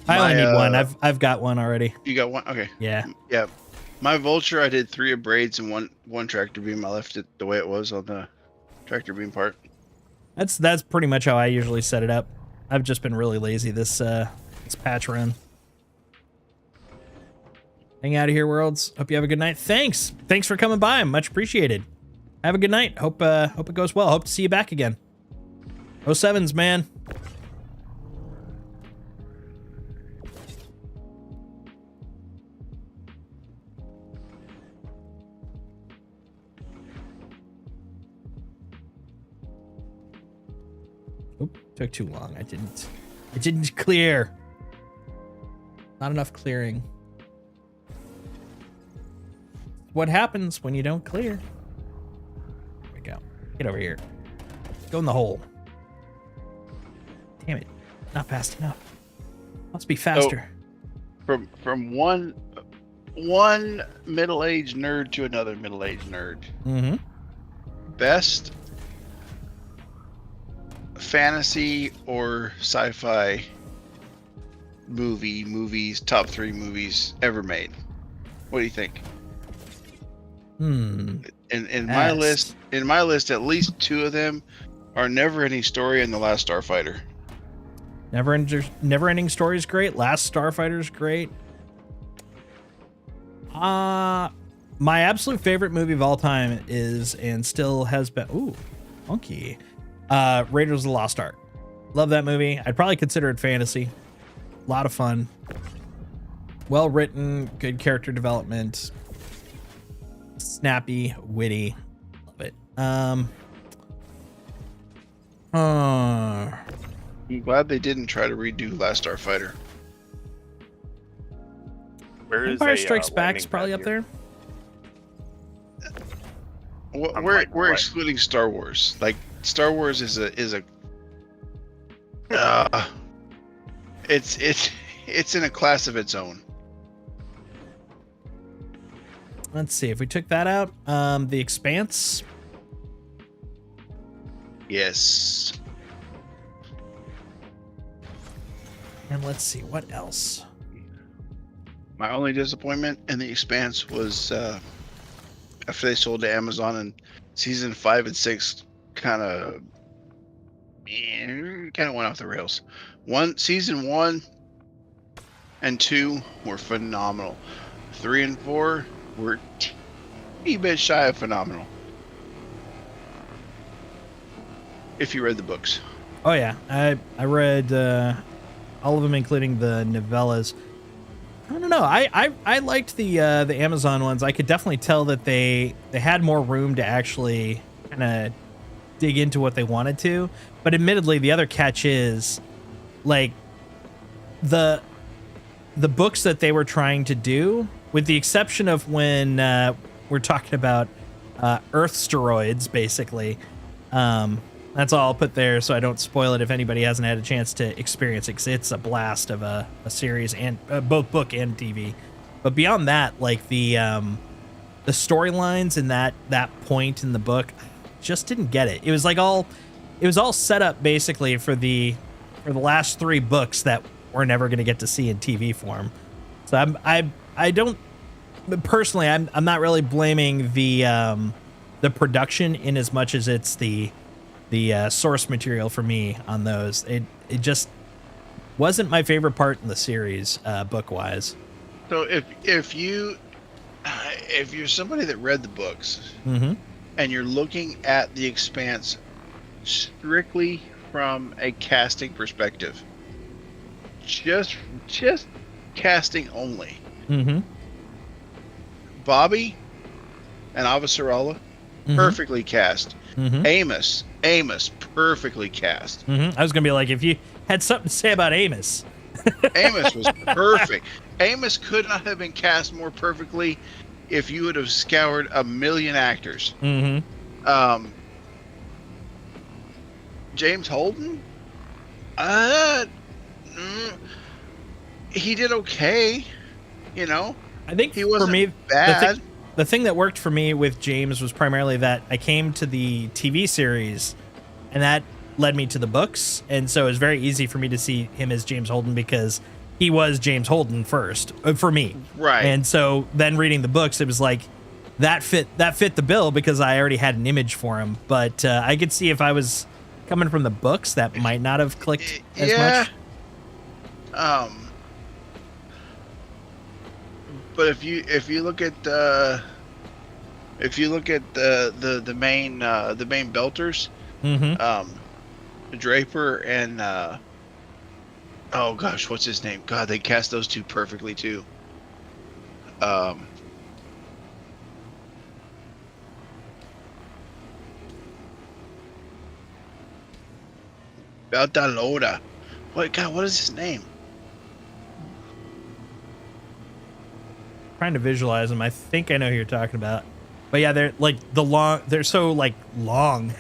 I only need one. I've got one already. You got one? Okay. Yeah. Yeah. My Vulture, I did 3 of braids and one tractor beam. I left it the way it was on the tractor beam part. That's pretty much how I usually set it up. I've just been really lazy this patch run. Hang out of here, worlds. Hope you have a good night. Thanks for coming by. Much appreciated. Have a good night. Hope it goes well. Hope to see you back again. 07s, man. Oop, took too long. I didn't clear. Not enough clearing. What happens when you don't clear? There we go. Get over here. Go in the hole. Damn it. Not fast enough. Must be faster. From one middle-aged nerd to another middle-aged nerd. Mm-hmm. Best fantasy or sci-fi movies, top 3 movies ever made. What do you think? In my list, at least 2 of them are Never Ending Story and The Last Starfighter. Never Ending Story is great. Last Starfighter is great. My absolute favorite movie of all time is, and still has been, funky, Raiders of the Lost Ark. Love that movie. I'd probably consider it fantasy. A lot of fun. Well written, good character development. Snappy, witty. Love it. I'm glad they didn't try to redo Last Starfighter. Where is Empire a, Strikes Back's landing probably pad up here? We're I'm like, we're what? excluding Star Wars. Like Star Wars is a it's in a class of its own. Let's see if we took that out. The Expanse. Yes. And let's see what else. My only disappointment in The Expanse was after they sold to Amazon and season 5 and 6 kind of went off the rails. Season 1 and 2 were phenomenal. 3 and 4 were a bit shy of phenomenal. If you read the books. Oh yeah, I read all of them, including the novellas. I don't know. I liked the Amazon ones. I could definitely tell that they had more room to actually kind of dig into what they wanted to. But admittedly, the other catch is like the books that they were trying to do, with the exception of when we're talking about Earth steroids, basically. That's all I'll put there so I don't spoil it if anybody hasn't had a chance to experience it, because it's a blast of a series, and both book and TV. But beyond that, like the storylines in that point in the book, just didn't get it. It was like all set up basically for the last 3 books that we're never going to get to see in TV form. So I don't personally, I'm not really blaming the production in as much as it's the source material for me on those. It just wasn't my favorite part in the series, book wise. So if you're somebody that read the books and you're looking at The Expanse strictly from a casting perspective, just casting only, Bobby and Avasarala, perfectly cast. Amos, perfectly cast. I was gonna be like, if you had something to say about Amos. Amos was perfect. Amos could not have been cast more perfectly if you would have scoured a million actors. James Holden, he did okay. You know, I think he wasn't for me, bad. The thing that worked for me with James was primarily that I came to the TV series, and that led me to the books, and so it was very easy for me to see him as James Holden because he was James Holden first for me. Right. And so then reading the books, it was like that fit the bill because I already had an image for him. But I could see if I was coming from the books, that might not have clicked as much. But if you look at the main belters, Draper and oh gosh, what's his name? God, they cast those two perfectly too. Beltalowda. What is his name? Trying to visualize them. I think I know who you're talking about. But yeah, they're like they're so like long.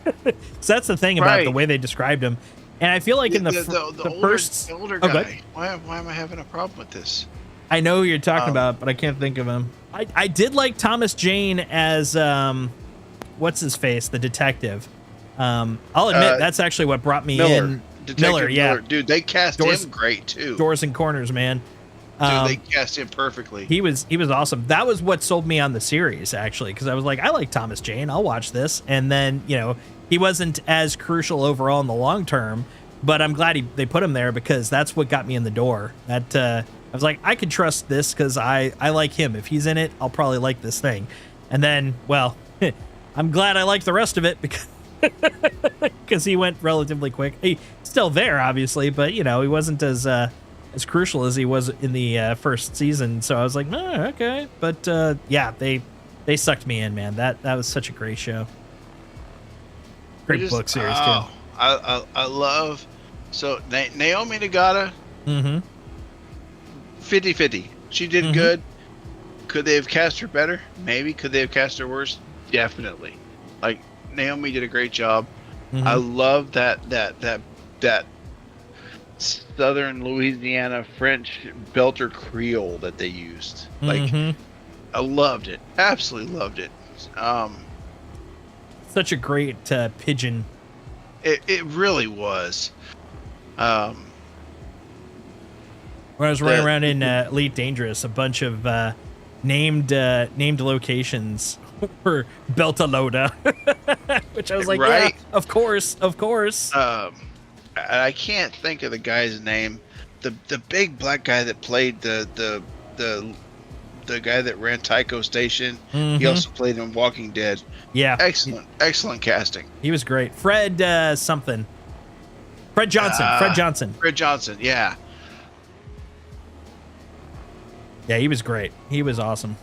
So that's the thing about the way they described them. And I feel like in the older guy. Why am I having a problem with this? I know who you're talking about, but I can't think of him. I did like Thomas Jane as what's his face, the detective. I'll admit that's actually what brought me in. Detective Miller, yeah, dude, they cast him great too. Doors and Corners, man. Dude, they cast him perfectly. He was awesome. That was what sold me on the series, actually, because I was like, I like Thomas Jane. I'll watch this. And then, he wasn't as crucial overall in the long term, but I'm glad they put him there because that's what got me in the door. That I was like, I could trust this because I like him. If he's in it, I'll probably like this thing. And then, well, I'm glad I liked the rest of it because he went relatively quick. He's still there, obviously, but he wasn't as crucial as he was in the first season. So I was like, oh, okay. But yeah, they sucked me in, man. That was such a great show. Great book series too. I love Naomi Nagata. 50-50. She did good. Could they have cast her better? Maybe. Could they have cast her worse? Definitely. Like Naomi did a great job. I love that Southern Louisiana French belter Creole that they used. Like I loved it. Absolutely loved it. Such a great pigeon. It really was. When I was running around in Elite Dangerous, a bunch of named locations were Beltalowda, which I was like, right? Yeah, of course. I can't think of the guy's name. The big black guy that played the guy that ran Tycho Station. He also played in Walking Dead. Yeah, excellent casting. He was great. Fred something. Fred Johnson. Fred Johnson. Yeah. Yeah, he was great. He was awesome.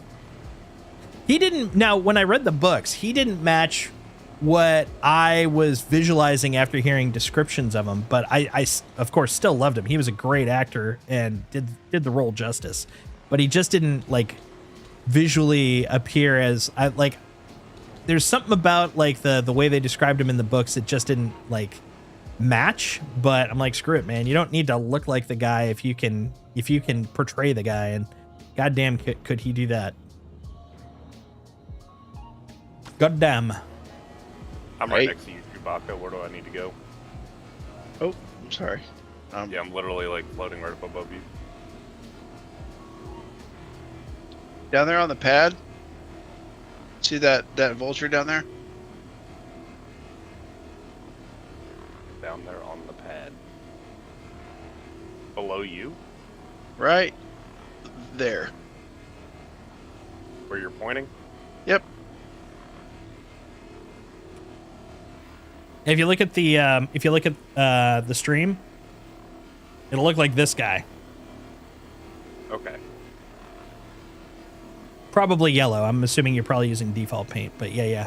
He didn't. Now, when I read the books, he didn't match what I was visualizing after hearing descriptions of him. But I of course, still loved him. He was a great actor and did the role justice. But he just didn't visually appear as There's something about the way they described him in the books that just didn't match. But I'm like, screw it, man. You don't need to look like the guy if you can portray the guy. And goddamn, could he do that? Goddamn. I'm right next to you, Chewbacca. Where do I need to go? Oh, I'm sorry. Yeah, I'm literally floating right up above you. Down there on the pad. See that vulture down there? Down there on the pad. Below you? Right there. Where you're pointing? Yep. If you look at the stream, it'll look like this guy. Okay. Probably yellow. I'm assuming you're probably using default paint, but yeah.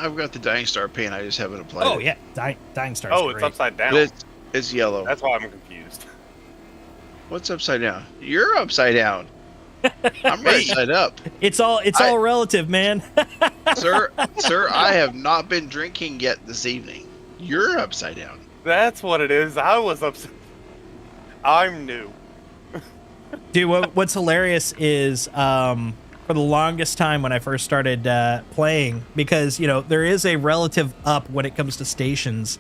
I've got the Dying Star paint. I just haven't applied. Oh it. yeah, Dying Star. Oh, it's upside down. But it's yellow. That's why I'm confused. What's upside down? You're upside down. I'm right side up. It's all relative, man. Sir, I have not been drinking yet this evening. You're upside down. That's what it is. I was upside. I'm new. Dude, what's hilarious is for the longest time when I first started playing, because there is a relative up when it comes to stations,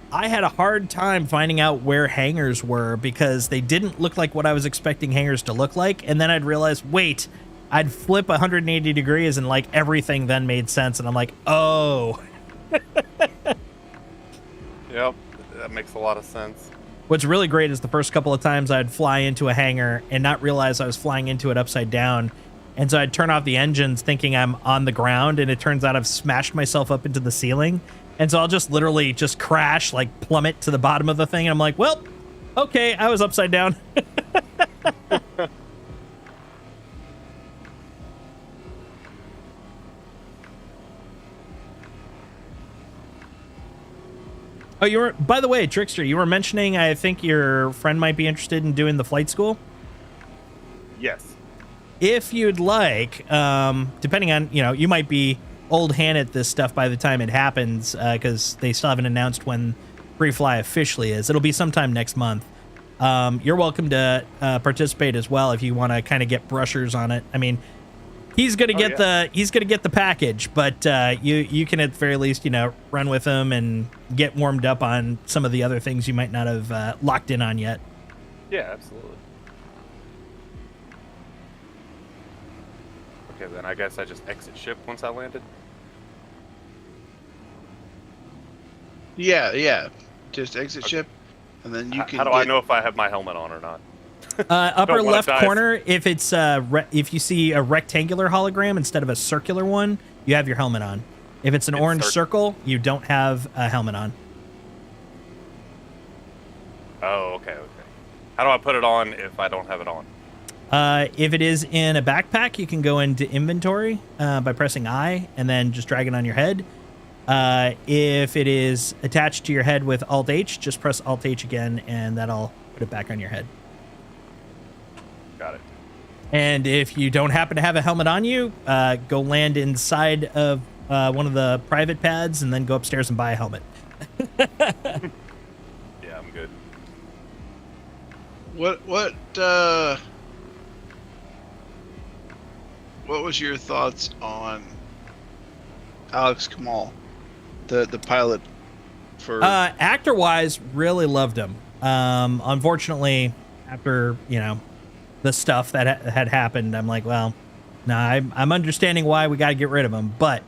I had a hard time finding out where hangars were because they didn't look like what I was expecting hangars to look like. And then I'd realize, wait, I'd flip 180 degrees and everything then made sense. And I'm like, oh. Yep, that makes a lot of sense. What's really great is the first couple of times I'd fly into a hangar and not realize I was flying into it upside down. And so I'd turn off the engines thinking I'm on the ground, and it turns out I've smashed myself up into the ceiling. And so I'll just literally just crash, plummet to the bottom of the thing. And I'm like, well, okay, I was upside down. Oh, by the way, Trickster, you were mentioning, I think your friend might be interested in doing the flight school. Yes. If you'd like, depending on, you might be old hand at this stuff by the time it happens, because they still haven't announced when Free Fly officially is. It'll be sometime next month. You're welcome to participate as well if you want to kind of get brushers on it. I mean, he's gonna get the package, but you can at the very least run with him and get warmed up on some of the other things you might not have locked in on yet. Yeah, absolutely. Okay, then I guess I just exit ship once I landed. Yeah. Just exit ship, and then you can. How do I know if I have my helmet on or not? Upper Don't wanna left dive. corner, if it's if you see a rectangular hologram instead of a circular one, you have your helmet on. If it's an orange circle, you don't have a helmet on. Oh, okay. How do I put it on if I don't have it on? If it is in a backpack, you can go into inventory by pressing I and then just drag it on your head. If it is attached to your head with Alt H, just press Alt H again, and that'll put it back on your head. Got it. And if you don't happen to have a helmet on you, go land inside of one of the private pads and then go upstairs and buy a helmet. Yeah, I'm good. What was your thoughts on Alex Kamal, the pilot for? Actor-wise, really loved him. Unfortunately, after the stuff that had happened, I'm like, well, no, I'm understanding why we got to get rid of him. But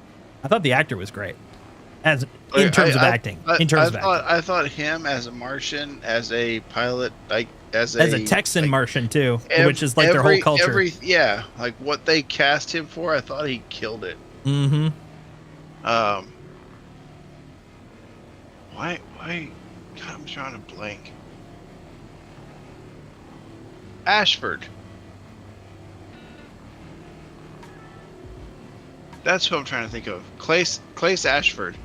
I thought the actor was great, in terms of acting. I thought him as a Martian, as a pilot, like as a Texan Martian too, which is like their whole culture. Yeah, like what they cast him for, I thought he killed it. Mm-hmm. Why? God, I'm trying to blank. Ashford. That's who I'm trying to think of. Clace Ashford.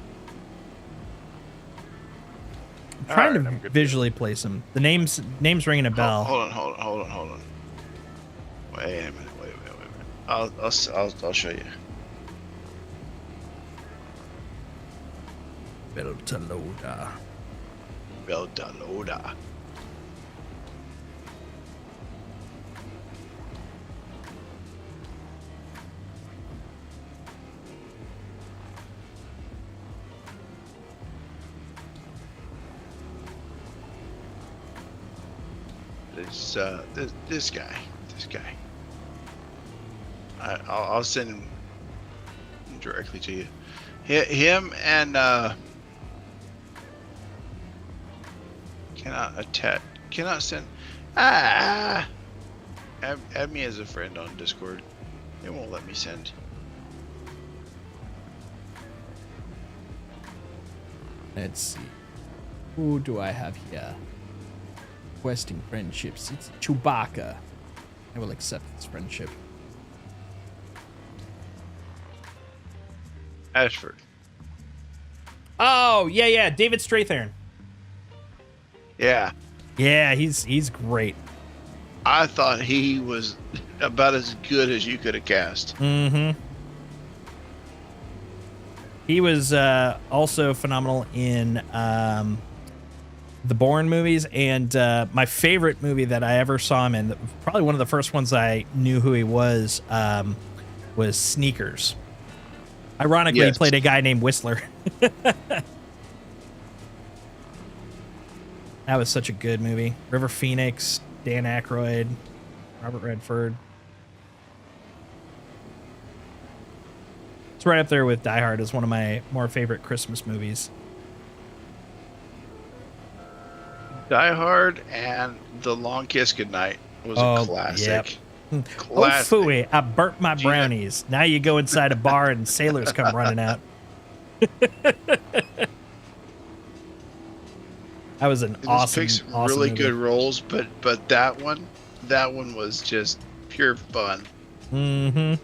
I'm trying I'm to good. visually place him. The name's ringing a bell. Hold on. Wait a minute. I'll show you. Beltalowda. This guy. I'll send him directly to you. Him and cannot send. Add me as a friend on Discord. It won't let me send. Let's see. Who do I have here? Requesting friendships. It's Chewbacca. I will accept this friendship. Ashford. Oh, yeah. David Strathairn. Yeah. Yeah, he's great. I thought he was about as good as you could have cast. Mm-hmm. He was also phenomenal in the Bourne movies, and my favorite movie that I ever saw him in, probably one of the first ones I knew who he was Sneakers. Ironically, Yes. he played a guy named Whistler. That was such a good movie. River Phoenix, Dan Aykroyd, Robert Redford. It's right up there with Die Hard as one of my more favorite Christmas movies. Die Hard and The Long Kiss Goodnight was a classic. Yep. Classic. Oh, phooey, I burnt my brownies. Now you go inside a bar and sailors come running out. That was an He just awesome, picked some awesome really movie. good roles, but that one was just pure fun. Mm-hmm.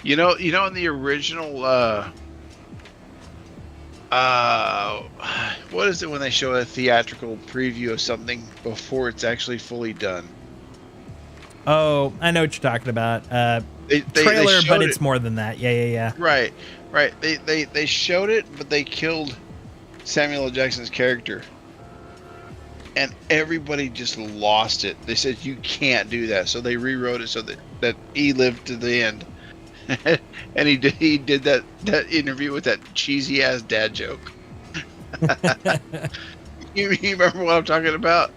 You know, in the original, what is it when they show a theatrical preview of something before it's actually fully done? Oh, I know what you're talking about. They Trailer, showed but it. it's more than that. Yeah. Right. They showed it, but they killed Samuel L. Jackson's character, and everybody just lost it. They said you can't do that, so they rewrote it so that he lived to the end. And he did that interview with that cheesy ass dad joke. you remember what I'm talking about?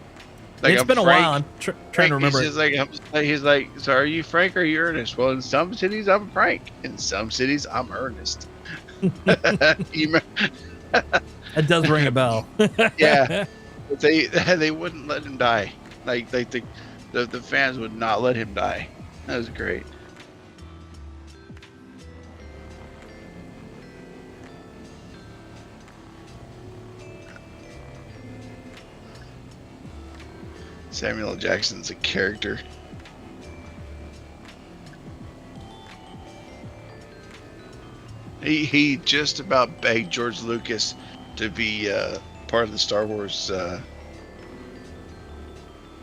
Like, It's I'm been a Frank. while. I'm trying to remember. He's like, so are you Frank or are you Ernest? Well, in some cities I'm Frank. In some cities I'm Ernest. You remember? That does ring a bell. Yeah. They wouldn't let him die. Like the fans would not let him die. That was great. Samuel L. Jackson's a character. He just about begged George Lucas to be part of the Star Wars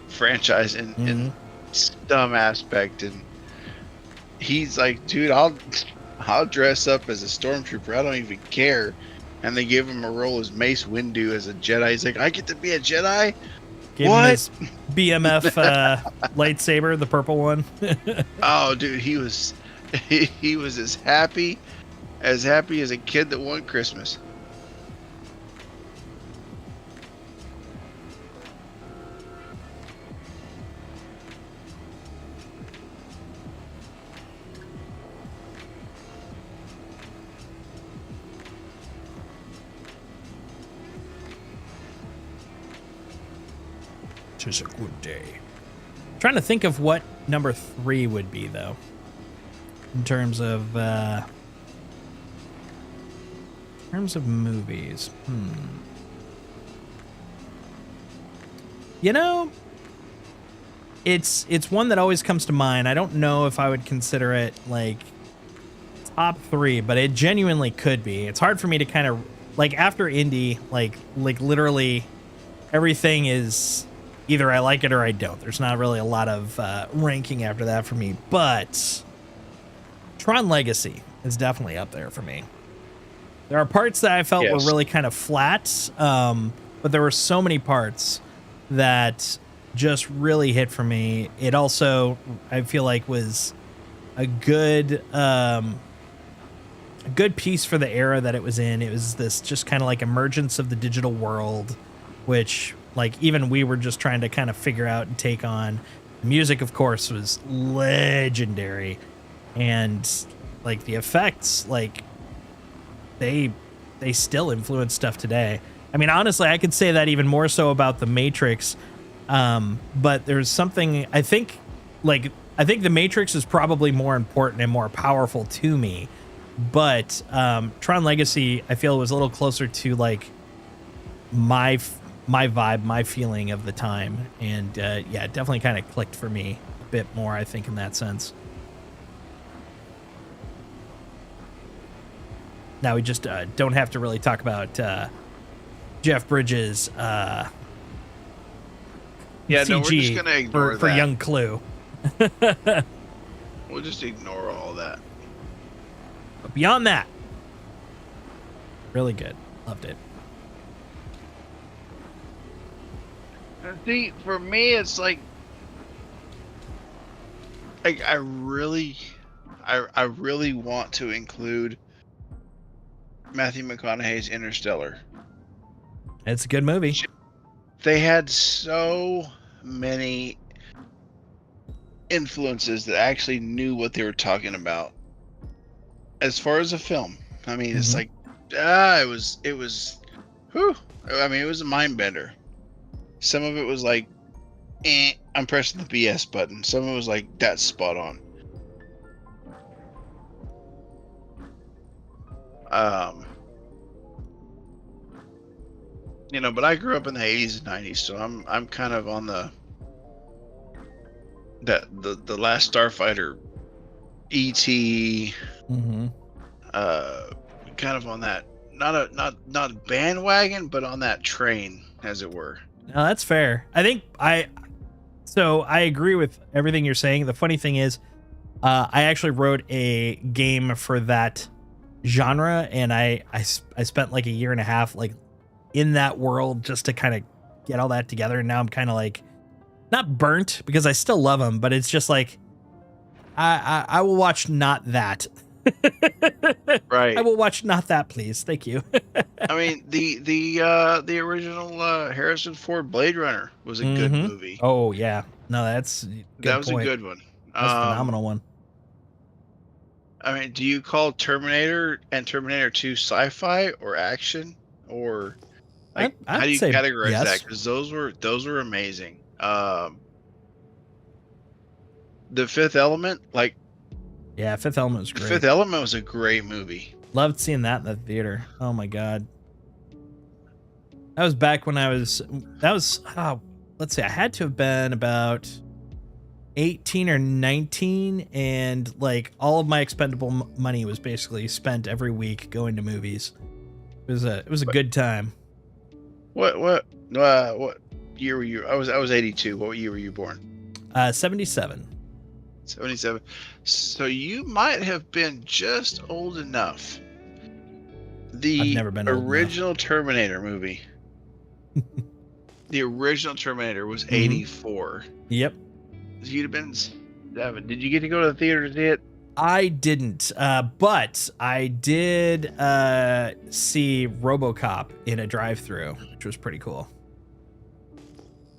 franchise in some aspect, and he's like, dude, I'll dress up as a stormtrooper. I don't even care. And they give him a role as Mace Windu as a Jedi. He's like, I get to be a Jedi? Gave him his BMF lightsaber, the purple one. Oh, dude, he was as happy as a kid that won Christmas. It's a good day. Trying to think of what number 3 would be, though, in terms of movies. You know, it's one that always comes to mind. I don't know if I would consider it like top 3, but it genuinely could be. It's hard for me to kind of like after Indy, like literally everything is either I like it or I don't. There's not really a lot of ranking after that for me, but Tron Legacy is definitely up there for me. There are parts that I felt were really kind of flat, but there were so many parts that just really hit for me. It also, I feel like, was a good piece for the era that it was in. It was this just kind of like emergence of the digital world, which like even we were just trying to kind of figure out and take on. The music, of course, was legendary, and like the effects, like they still influence stuff today. I mean, honestly, I could say that even more so about The Matrix, but there's something I think The Matrix is probably more important and more powerful to me, but Tron Legacy I feel was a little closer to like my vibe, my feeling of the time, and yeah, it definitely kind of clicked for me a bit more, I think, in that sense. Now we just don't have to really talk about Jeff Bridges' yeah, CG no, we're just gonna ignore for that. young Clue. We'll just ignore all that. But beyond that, really good. Loved it. See, for me, it's like I really want to include Matthew McConaughey's Interstellar. It's a good movie. They had so many influences that actually knew what they were talking about. As far as a film, I mean, it's like, it was, whew. I mean, it was a mind bender. Some of it was like, I'm pressing the BS button. Some of it was like, that's spot on. You know, but I grew up in the 80s and 90s, so I'm kind of on the Last Starfighter, E.T. Kind of on that, not bandwagon, but on that train, as it were. No, that's fair. I think I agree with everything you're saying. The funny thing is, I actually wrote a game for that genre, and I spent like a year and a half like in that world just to kind of get all that together. And now I'm kind of like not burnt because I still love them, but it's just like I will watch not that. Right. I will watch not that, please. Thank you. I mean, the original Harrison Ford Blade Runner was a good movie. Oh yeah, no, that's that was a good one. That's a phenomenal one. I mean, do you call Terminator and Terminator 2 sci-fi or action or like I'd how do you say categorize yes. that? Because those were amazing. The Fifth Element, like Yeah, Fifth Element was The great. Fifth Element was a great movie. Loved seeing that in the theater. Oh my god. That was back when let's see, I had to have been about 18 or 19, and like all of my expendable money was basically spent every week going to movies. It was a good time. What year were you? I was 82. What year were you born? 77. 77. So you might have been just old enough. The I've never been old enough. original Terminator movie. The original Terminator was 84. Yep. So you'd have been 7. Did you get to go to the theater to see it? I didn't, but I did see RoboCop in a drive-through, which was pretty cool.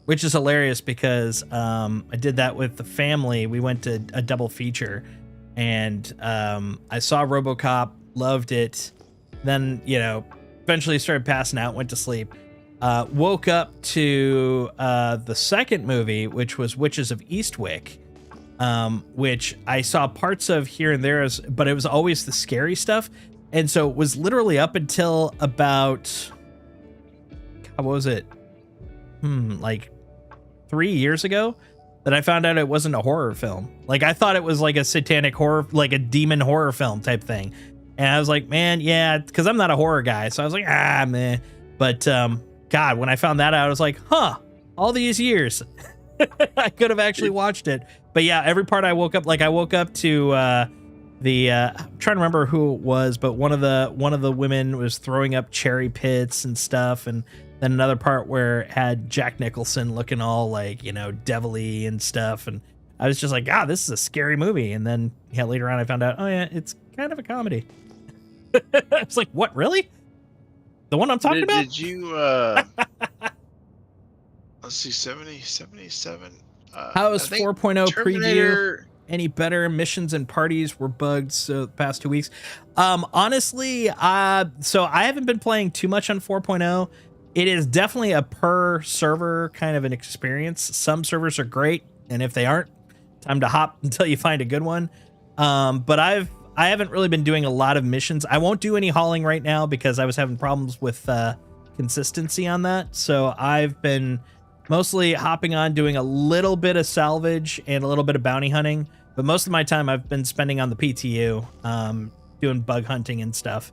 Which is hilarious because I did that with the family. We went to a double feature, and I saw RoboCop, loved it. Then, eventually started passing out, went to sleep. Woke up to the second movie, which was Witches of Eastwick, which I saw parts of here and there, but it was always the scary stuff. And so it was literally up until about, what was it? Like 3 years ago that I found out it wasn't a horror film. Like I thought it was like a satanic horror, like a demon horror film type thing. And I was like, man, yeah, because I'm not a horror guy. So I was like, meh. But God, when I found that out, I was like, all these years, I could have actually watched it. But yeah, every part I woke up to I'm trying to remember who it was, but one of the women was throwing up cherry pits and stuff, and then another part where it had Jack Nicholson looking all like, devilly and stuff, and I was just like, this is a scary movie. And then later on I found out, oh yeah, it's kind of a comedy. I was like, what, really? The one I'm talking about? Did you let's see, 77. How is 4.0 preview Terminator... any better? Missions and parties were bugged the past 2 weeks. Honestly, so I haven't been playing too much on 4.0. It is definitely a per server kind of an experience. Some servers are great, and if they aren't, time to hop until you find a good one. But I haven't really been doing a lot of missions. I won't do any hauling right now because I was having problems with consistency on that. So I've been mostly hopping on, doing a little bit of salvage and a little bit of bounty hunting. But most of my time I've been spending on the PTU, doing bug hunting and stuff.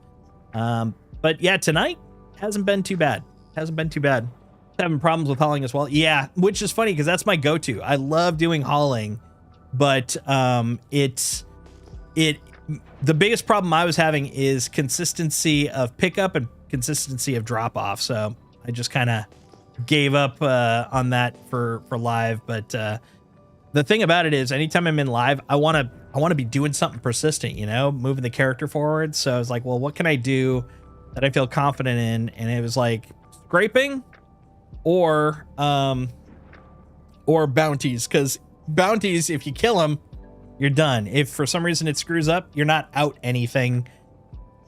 But yeah, tonight hasn't been too bad. Having problems with hauling as well. Yeah, which is funny because that's my go-to. I love doing hauling, but the biggest problem I was having is consistency of pickup and consistency of drop off. So I just kind of gave up on that for live. But the thing about it is, anytime I'm in live, I want to be doing something persistent, moving the character forward. So I was like, well, what can I do that I feel confident in? And it was like scraping or bounties, because bounties, if you kill them, you're done. If for some reason it screws up, you're not out anything.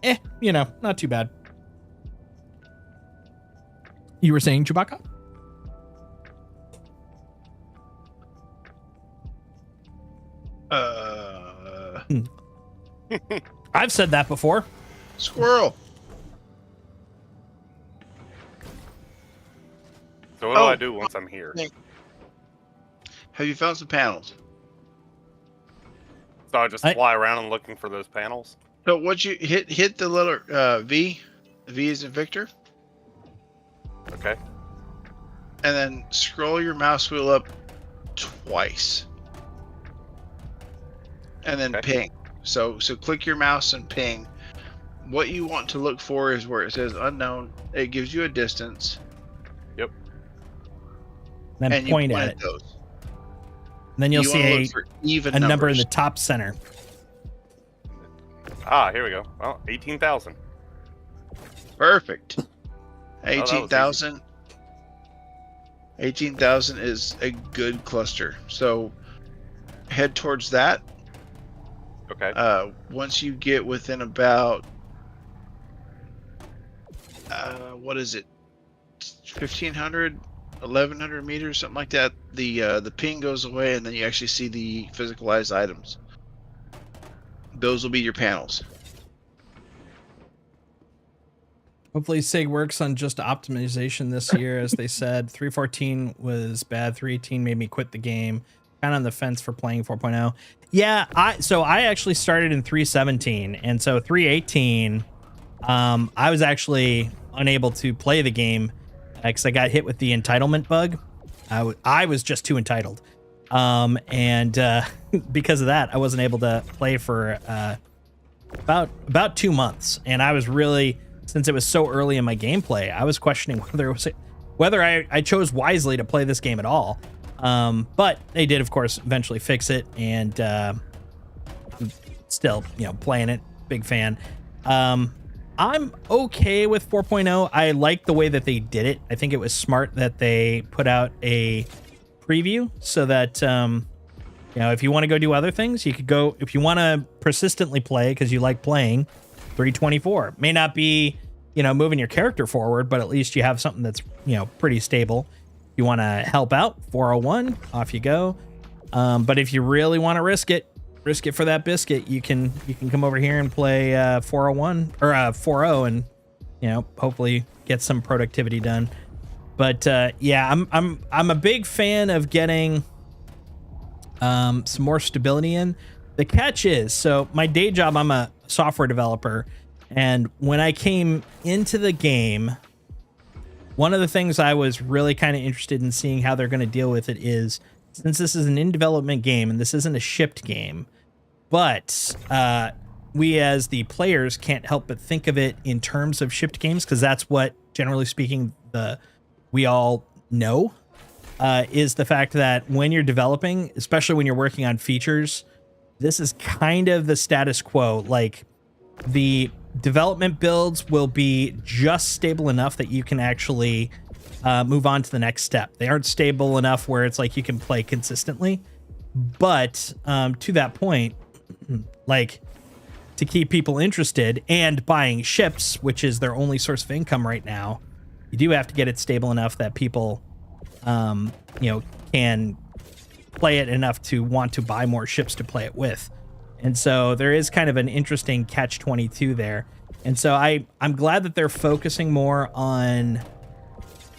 Not too bad. You were saying, Chewbacca? I've said that before. Squirrel. So what do I do once I'm here? Have you found some panels? So I just fly around and looking for those panels? So what you hit the letter V. V is in Victor. Okay. And then scroll your mouse wheel up twice. And then ping. So click your mouse and ping. What you want to look for is where it says unknown. It gives you a distance. Yep. Then point at it. Those. And then you'll see a number in the top center. Here we go. Well, 18,000. Perfect. 18,000. 18,000 is a good cluster. So head towards that. Okay. Once you get within about what is it? 1,500, 1,100 meters, something like that. The ping goes away, and then you actually see the physicalized items. Those will be your panels. Hopefully SIG works on just optimization this year. As they said, 3.14 was bad. 3.18 made me quit the game. Kind of on the fence for playing 4.0. Yeah, I actually started in 3.17, and so 3.18, I was actually unable to play the game because I got hit with the entitlement bug. I was just too entitled, and because of that, I wasn't able to play for about 2 months, and I was really, since it was so early in my gameplay, I was questioning whether I chose wisely to play this game at all. But they did, of course, eventually fix it, and still, playing it, big fan. I'm okay with 4.0. I like the way that they did it. I think it was smart that they put out a preview so that if you want to go do other things, you could go. If you want to persistently play because you like playing, 324 may not be moving your character forward, but at least you have something that's pretty stable. If you want to help out, 401, off you go. But if you really want to risk it for that biscuit, you can come over here and play 401 or 4.0 and hopefully get some productivity done. But yeah, I'm a big fan of getting some more stability in. The catch is, so my day job, I'm a software developer, and when I came into the game, one of the things I was really kind of interested in seeing how they're going to deal with it is, since this is an in-development game and this isn't a shipped game, but we as the players can't help but think of it in terms of shipped games, because that's what, generally speaking, we all know, is the fact that when you're developing, especially when you're working on features, this is kind of the status quo. Like, the development builds will be just stable enough that you can actually move on to the next step. They aren't stable enough where it's like you can play consistently, but to that point, like, to keep people interested and buying ships, which is their only source of income right now, you do have to get it stable enough that people can play it enough to want to buy more ships to play it with. And so there is kind of an interesting catch-22 there. And so I'm glad that they're focusing more on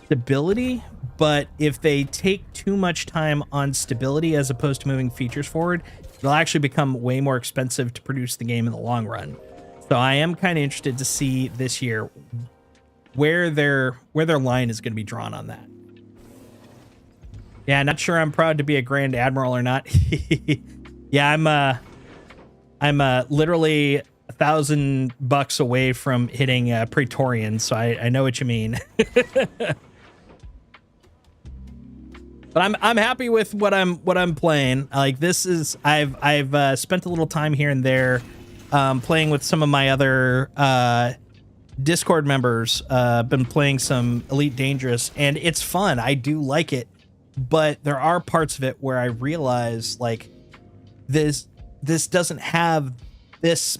stability, but if they take too much time on stability as opposed to moving features forward, it'll actually become way more expensive to produce the game in the long run. So I am kind of interested to see this year where their line is going to be drawn on that. Yeah, not sure I'm proud to be a Grand Admiral or not. Yeah, I'm literally $1,000 away from hitting Praetorian, so I know what you mean. But I'm happy with what I'm playing. Like, this is, I've spent a little time here and there playing with some of my other Discord members. Been playing some Elite Dangerous, and it's fun. I do like it, but there are parts of it where I realize, like, this doesn't have this,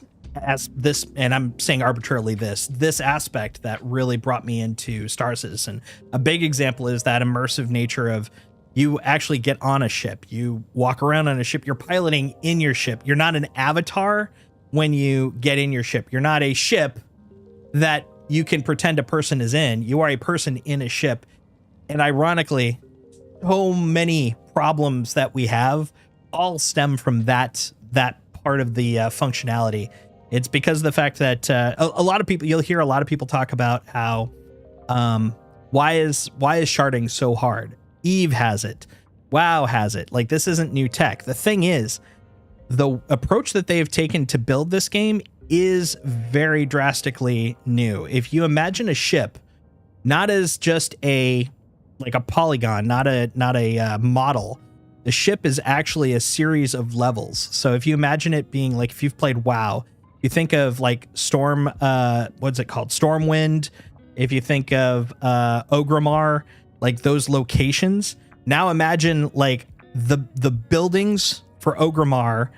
and I'm saying arbitrarily this aspect that really brought me into Star Citizen. A big example is that immersive nature of, you actually get on a ship, you walk around on a ship, you're piloting in your ship. You're not an avatar when you get in your ship. You're not a ship that you can pretend a person is in. You are a person in a ship. And ironically, so many problems that we have all stem from that part of the functionality. It's because of the fact that a lot of people, you'll hear a lot of people talk about how why is sharding so hard? Eve has it. WoW has it. Like, this isn't new tech. The thing is, the approach that they've taken to build this game is very drastically new. If you imagine a ship not as just a polygon, not a model, the ship is actually a series of levels. So if you imagine it being like, if you've played WoW, you think of like Storm, what's it called? Stormwind. If you think of Orgrimmar, like those locations. Now imagine like the buildings for Orgrimmar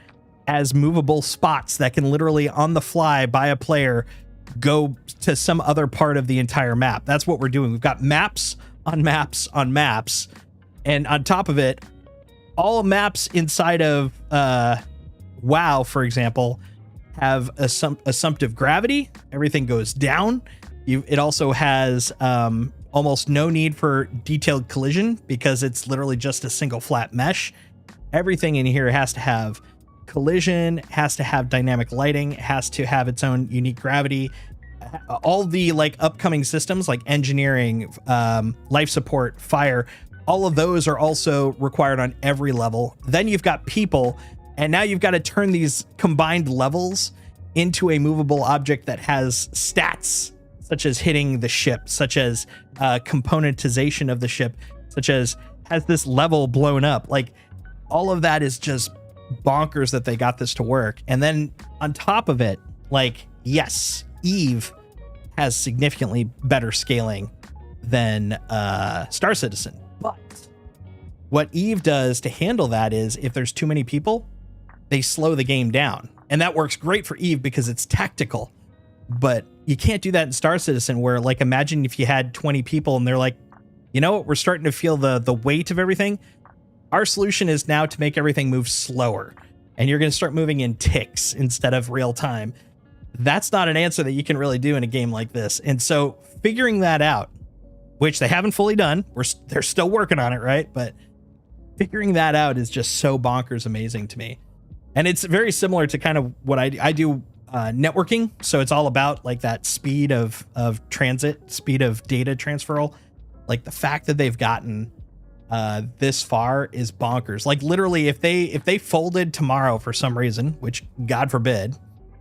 as movable spots that can literally on the fly by a player go to some other part of the entire map. That's what we're doing. We've got maps on maps on maps. And on top of it, all maps inside of WoW, for example, have assumptive gravity. Everything goes down. It also has almost no need for detailed collision because it's literally just a single flat mesh. Everything in here has to have collision, has to have dynamic lighting, has to have its own unique gravity. All the like upcoming systems like engineering, life support, fire, all of those are also required on every level. Then you've got people, and now you've got to turn these combined levels into a movable object that has stats, such as hitting the ship, such as componentization of the ship, such as has this level blown up. Like all of that is just bonkers that they got this to work. And then on top of it, like, yes, Eve has significantly better scaling than Star Citizen. But what Eve does to handle that is if there's too many people, they slow the game down. And that works great for Eve because it's tactical. But you can't do that in Star Citizen where, like, imagine if you had 20 people and they're like, you know what, we're starting to feel the weight of everything. Our solution is now to make everything move slower. And you're going to start moving in ticks instead of real time. That's not an answer that you can really do in a game like this. And so figuring that out, which they haven't fully done, they're still working on it, right? But figuring that out is just so bonkers amazing to me. And it's very similar to kind of what I do networking. So it's all about like that speed of transit, speed of data transferal. Like the fact that they've gotten this far is bonkers. Like literally if they folded tomorrow for some reason, which God forbid,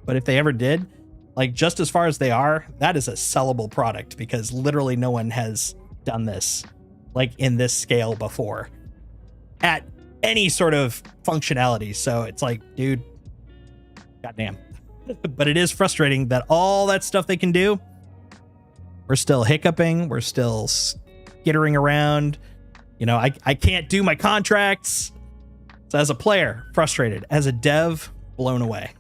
but if they ever did, like just as far as they are, that is a sellable product because literally no one has done this like in this scale before at any sort of functionality. So it's like, dude, goddamn. But it is frustrating that all that stuff they can do, we're still hiccuping, we're still skittering around. You know, I can't do my contracts. So as a player, frustrated. As a dev, blown away.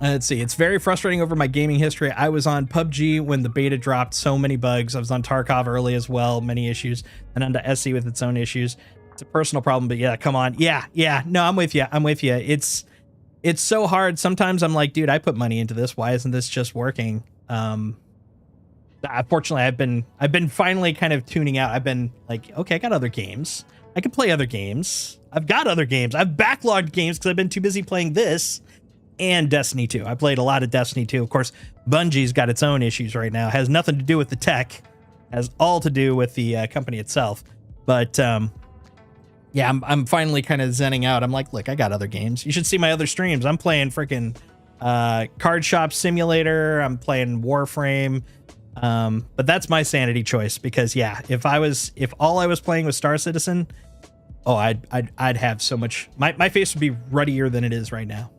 Let's see. It's very frustrating over my gaming history. I was on PUBG when the beta dropped, so many bugs. I was on Tarkov early as well, many issues, and onto SC with its own issues. It's a personal problem, but yeah, come on. Yeah. No, I'm with you. It's so hard. Sometimes I'm like, dude, I put money into this. Why isn't this just working? Fortunately, I've been finally kind of tuning out. I've been like, okay, I got other games. I can play other games. I've got other games. I've backlogged games because I've been too busy playing this and Destiny 2. I played a lot of Destiny 2. Of course, Bungie's got its own issues right now. It has nothing to do with the tech. It has all to do with the company itself. But yeah, I'm finally kind of zenning out. I'm like, look, I got other games. You should see my other streams. I'm playing freaking Card Shop Simulator. I'm playing Warframe. But that's my sanity choice because yeah, if all I was playing was Star Citizen, oh, I'd have so much. My face would be ruddier than it is right now.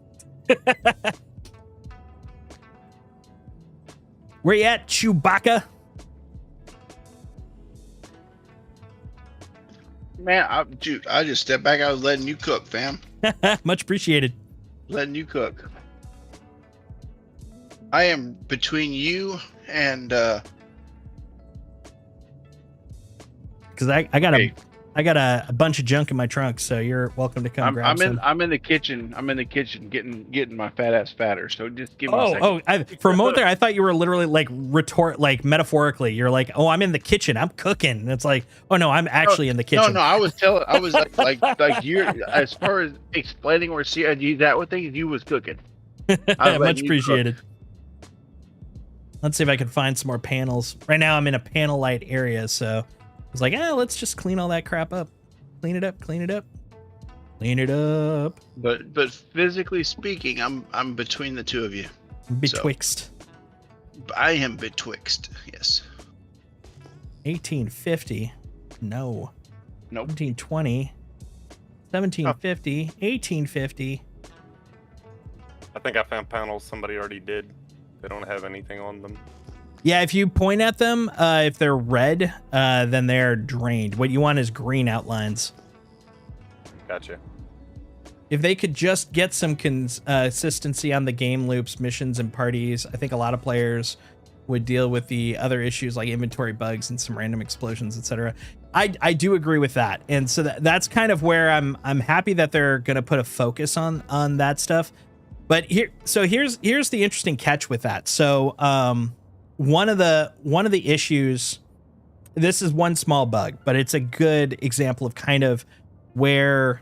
Where you at, Chewbacca? Man, I just stepped back. I was letting you cook, fam. Much appreciated. Letting you cook. I am between you and because I got a bunch of junk in my trunk, so you're welcome to come grab some. I'm in the kitchen. I'm in the kitchen getting my fat ass fatter. So just give me a second. For a moment there, I thought you were literally like metaphorically. You're like, oh, I'm in the kitchen. I'm cooking. And it's like, oh no, I'm actually in the kitchen. No, I was like you as far as explaining or seeing that what things you was cooking. Much appreciated. Let's see if I can find some more panels. Right now I'm in a panel light area, so I was like, let's just clean all that crap up. Clean it up. But physically speaking, I'm between the two of you. Betwixt. So, I am betwixt, yes. 1850. No. Nope. 1720. 1750. 1850. I think I found panels somebody already did. They don't have anything on them. Yeah, if you point at them, if they're red, then they're drained. What you want is green outlines. Gotcha. if they could just get some consistency on the game loops, missions, and parties, I think a lot of players would deal with the other issues like inventory bugs and some random explosions, etc. I do agree with that, and so that's kind of where I'm happy that they're gonna put a focus on that stuff. But here's the interesting catch with that. So one of the issues, this is one small bug, but it's a good example of kind of where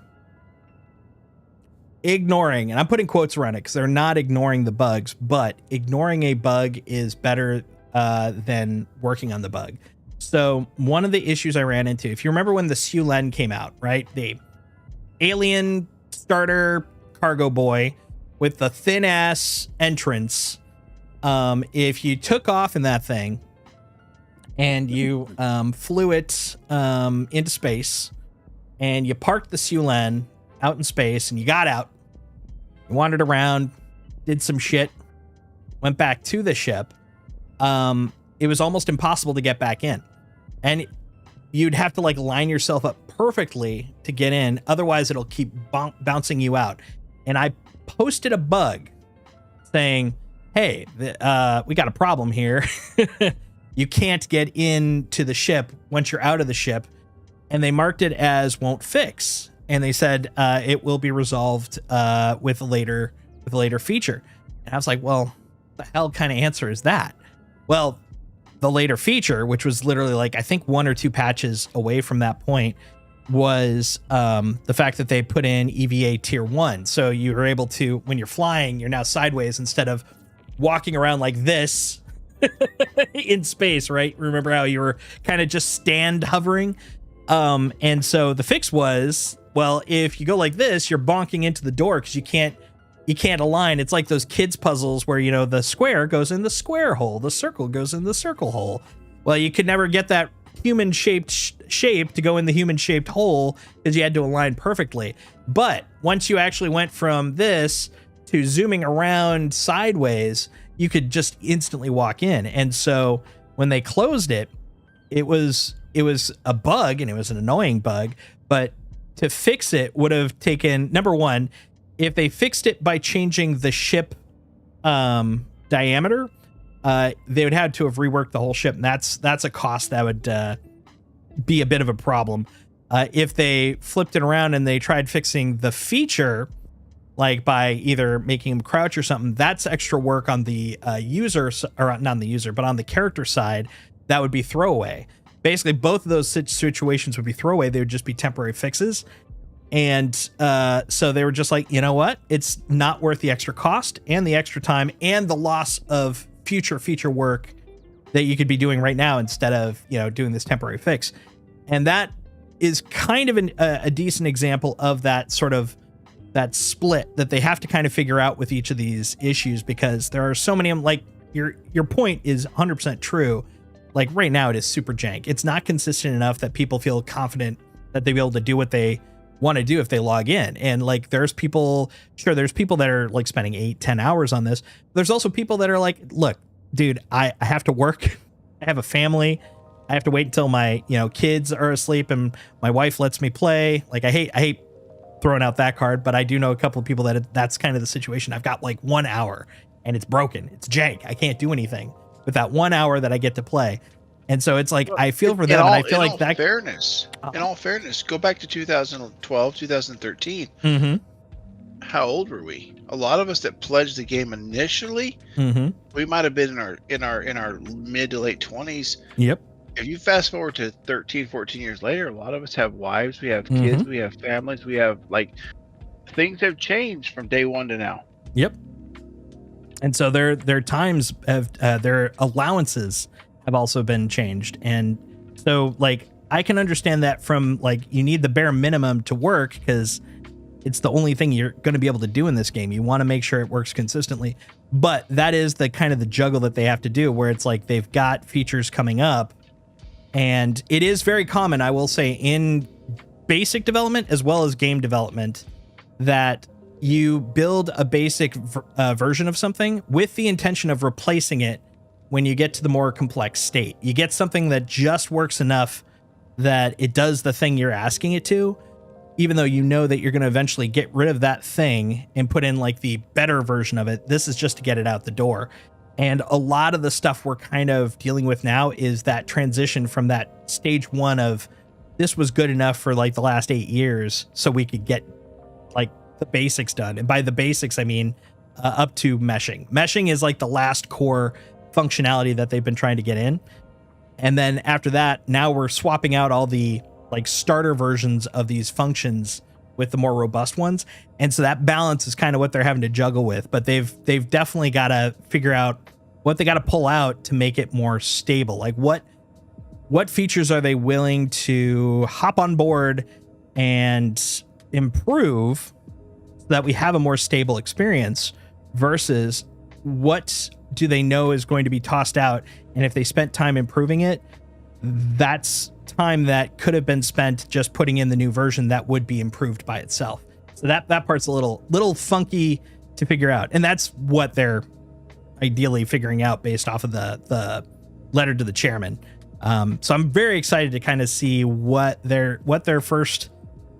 ignoring, and I'm putting quotes around it because they're not ignoring the bugs, but ignoring a bug is better than working on the bug. So one of the issues I ran into, if you remember when the Sulen came out, right? The alien starter cargo boy with the thin ass entrance. If you took off in that thing and you flew it into space and you parked the Sulen out in space and you got out, you wandered around, did some shit, went back to the ship, it was almost impossible to get back in. And you'd have to like line yourself up perfectly to get in. Otherwise it'll keep bouncing you out. And I posted a bug saying, hey, we got a problem here. You can't get into the ship once you're out of the ship. And they marked it as won't fix. And they said it will be resolved with a later feature. And I was like, well, the hell kind of answer is that? Well, the later feature, which was literally like, I think 1 or 2 patches away from that point, was the fact that they put in EVA tier 1. So you were able to, when you're flying, you're now sideways instead of walking around like this in space, right? Remember how you were kind of just stand hovering? And so the fix was, well, if you go like this, you're bonking into the door because you can't align. It's like those kids puzzles where, you know, the square goes in the square hole, the circle goes in the circle hole. Well, you could never get that human shaped shape to go in the human shaped hole because you had to align perfectly. But once you actually went from this to zooming around sideways, you could just instantly walk in. And so when they closed it, it was a bug, and it was an annoying bug, but to fix it would have taken, number one, if they fixed it by changing the ship diameter, they would have to have reworked the whole ship, and that's a cost that would be a bit of a problem. If they flipped it around and they tried fixing the feature, like by either making them crouch or something, that's extra work on the user, or not on the user, but on the character side, that would be throwaway. Basically, both of those situations would be throwaway. They would just be temporary fixes. And so they were just like, you know what? It's not worth the extra cost and the extra time and the loss of future feature work that you could be doing right now instead of, you know, doing this temporary fix. And that is kind of a decent example of that sort of that split that they have to kind of figure out with each of these issues, because there are so many of them. Like your point is 100% true. Like right now it is super jank. It's not consistent enough that people feel confident that they'll be able to do what they want to do if they log in. And like there's people that are like spending 8-10 hours on this. There's also people that are like, look, dude, I have to work. I have a family. I have to wait until my, you know, kids are asleep and my wife lets me play. Like I hate throwing out that card, but I do know a couple of people that's kind of the situation. I've got like 1 hour and it's broken. It's jank. I can't do anything with that 1 hour that I get to play. And so it's like, I feel for them, and I feel like that. In all fairness, go back to 2012, 2013. Mm-hmm. How old were we? A lot of us that pledged the game initially, Mm-hmm. we might have been in our mid to late 20s. Yep. If you fast forward to 13, 14 years later, a lot of us have wives, we have kids, we have families, we have, like, things have changed from day one to now. Yep. And so their times have their allowances have also been changed. And so like I can understand that from like you need the bare minimum to work because it's the only thing you're going to be able to do in this game. You want to make sure it works consistently. But that is the kind of the juggle that they have to do, where it's like they've got features coming up. And it is very common, I will say, in basic development as well as game development, that you build a basic version of something with the intention of replacing it when you get to the more complex state. You get something that just works enough that it does the thing you're asking it to. even though you know that you're going to eventually get rid of that thing and put in like the better version of it, this is just to get it out the door. And a lot of the stuff we're kind of dealing with now is that transition from that stage one of this was good enough for like the last 8 years so we could get like the basics done. And by the basics, I mean up to meshing. Meshing is like the last core functionality that they've been trying to get in. And then after that, now we're swapping out all the like starter versions of these functions with the more robust ones. And so that balance is kind of what they're having to juggle with, but they've definitely got to figure out what they got to pull out to make it more stable. Like what features are they willing to hop on board and improve so that we have a more stable experience versus what do they know is going to be tossed out. And if they spent time improving it, that's time that could have been spent just putting in the new version that would be improved by itself. So that part's a little funky to figure out. And that's what they're ideally figuring out based off of the letter to the chairman. So I'm very excited to kind of see what their first,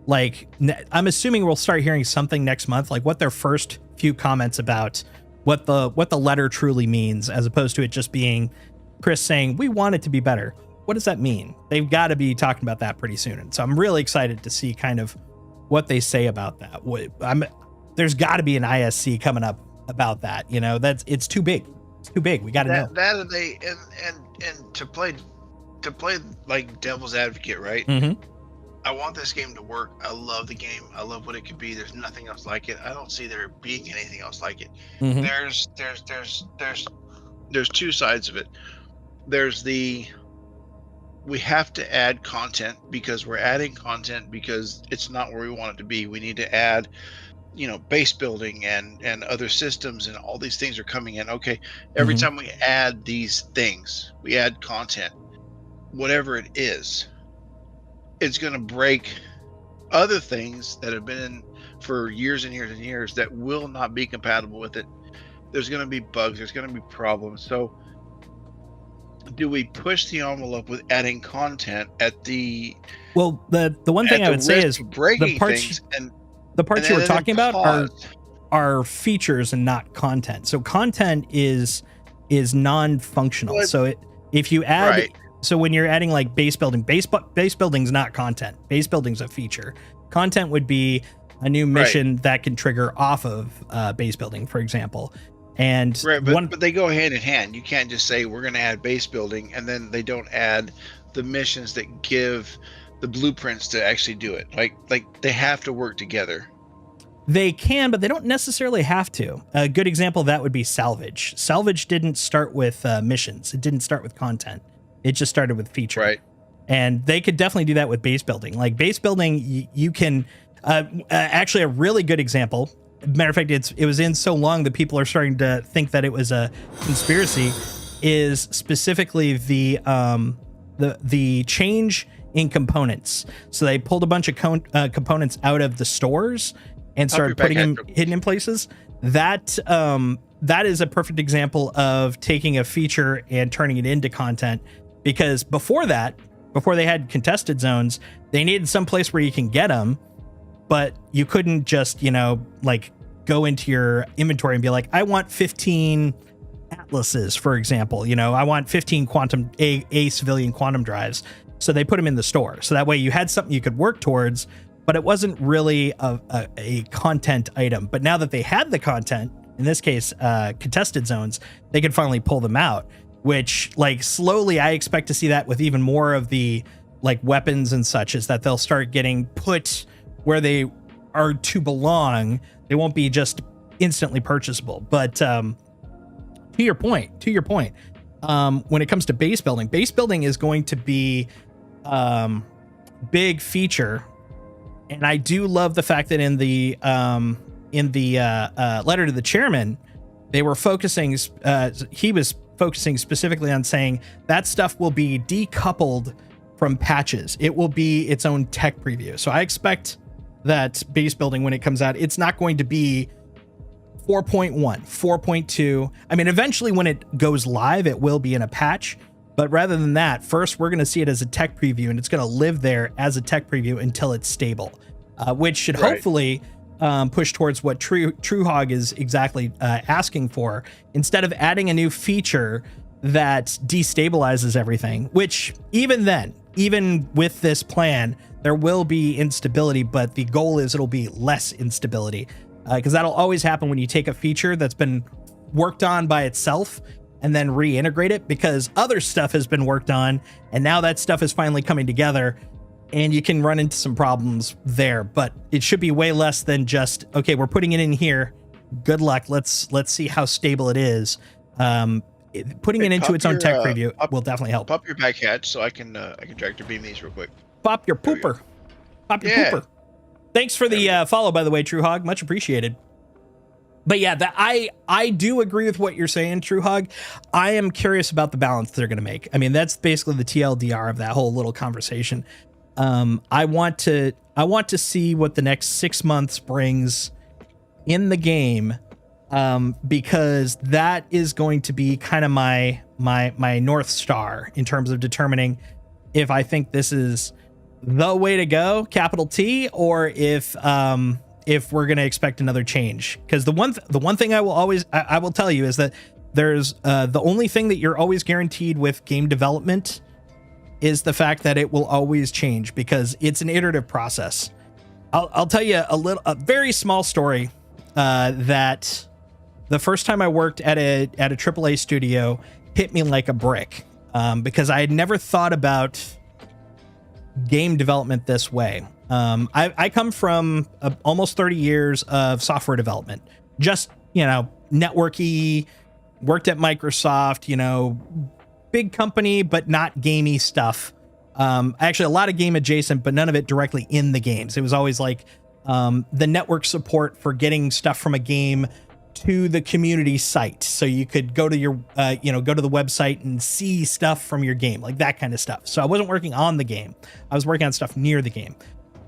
like, I'm assuming we'll start hearing something next month, like what their first few comments about what the letter truly means, as opposed to it just being Chris saying, we want it to be better. What does that mean? They've got to be talking about that pretty soon. And so I'm really excited to see kind of what they say about that. There's got to be an ISC coming up about that. It's too big. It's too big. We got to know that. And to play like devil's advocate, right? Mm-hmm. I want this game to work. I love the game. I love what it could be. There's nothing else like it. I don't see there being anything else like it. Mm-hmm. There's two sides of it. There's we have to add content because we're adding content because it's not where we want it to be. We need to add, base building and other systems, and all these things are coming in. Okay, every time we add these things, we add content, whatever it is, it's going to break other things that have been in for years and years and years that will not be compatible with it. There's going to be bugs. There's going to be problems. So do we push the envelope with adding content at the one thing I would say is breaking the parts you were talking about are features and not content. So content is non-functional. Well, so if you add, right. So when you're adding like base building, base building's not content. Base building's a feature. Content would be a new mission that can trigger off of base building, for example. And right, but they go hand in hand. You can't just say we're going to add base building and then they don't add the missions that give the blueprints to actually do it. Like they have to work together. They can, but they don't necessarily have to. A good example of that would be Salvage. Salvage didn't start with missions. It didn't start with content. It just started with feature. Right. And they could definitely do that with base building. Like base building, you can actually a really good example. Matter of fact, it was in so long that people are starting to think that it was a conspiracy. Is specifically the change in components. So they pulled a bunch of components out of the stores and started putting them hidden in places. That is a perfect example of taking a feature and turning it into content. Because before they had contested zones, they needed some place where you can get them. But you couldn't just, like go into your inventory and be like, I want 15 Atlases, for example. I want 15 quantum a civilian quantum drives. So they put them in the store. So that way you had something you could work towards, but it wasn't really a content item. But now that they had the content, in this case, contested zones, they could finally pull them out, which like slowly I expect to see that with even more of the like weapons and such, is that they'll start getting put where they are to belong. They won't be just instantly purchasable. But to your point, when it comes to base building is going to be big feature. And I do love the fact that in the letter to the chairman, they were focusing, he was focusing specifically on saying that stuff will be decoupled from patches. It will be its own tech preview. So I expect that base building, when it comes out, it's not going to be 4.1, 4.2. I mean, eventually when it goes live, it will be in a patch. But rather than that, first, we're going to see it as a tech preview, and it's going to live there as a tech preview until it's stable. which should Right. hopefully push towards what TrueHog is exactly asking for, instead of adding a new feature that destabilizes everything, which even with this plan, there will be instability, but the goal is it'll be less instability, because that'll always happen when you take a feature that's been worked on by itself and then reintegrate it, because other stuff has been worked on and now that stuff is finally coming together, and you can run into some problems there. But it should be way less than just, okay, we're putting it in here, good luck, let's see how stable it is. Putting it into pop its own your, tech preview will definitely help. Pop your back hatch so I can tractor beam these real quick. Pop your There we go. pooper. Pop your Yeah. pooper. Thanks for the follow, by the way, TrueHog. Much appreciated. But yeah, I do agree with what you're saying, TrueHog. I am curious about the balance they're going to make. I mean, that's basically the TLDR of that whole little conversation. I want to see what the next 6 months brings in the game, because that is going to be kind of my North Star in terms of determining if I think this is the way to go, capital T, or if we're going to expect another change. Because the one thing I will tell you is that there's the only thing that you're always guaranteed with game development is the fact that it will always change, because it's an iterative process. I'll tell you a very small story that the first time I worked at a AAA studio hit me like a brick, because I had never thought about game development this way. I come from almost 30 years of software development, just, networky, worked at Microsoft, big company, but not gamey stuff. Actually, a lot of game adjacent, but none of it directly in the games. It was always like the network support for getting stuff from a game to the community site, so you could go to your go to the website and see stuff from your game, like that kind of stuff. So I wasn't working on the game, I was working on stuff near the game.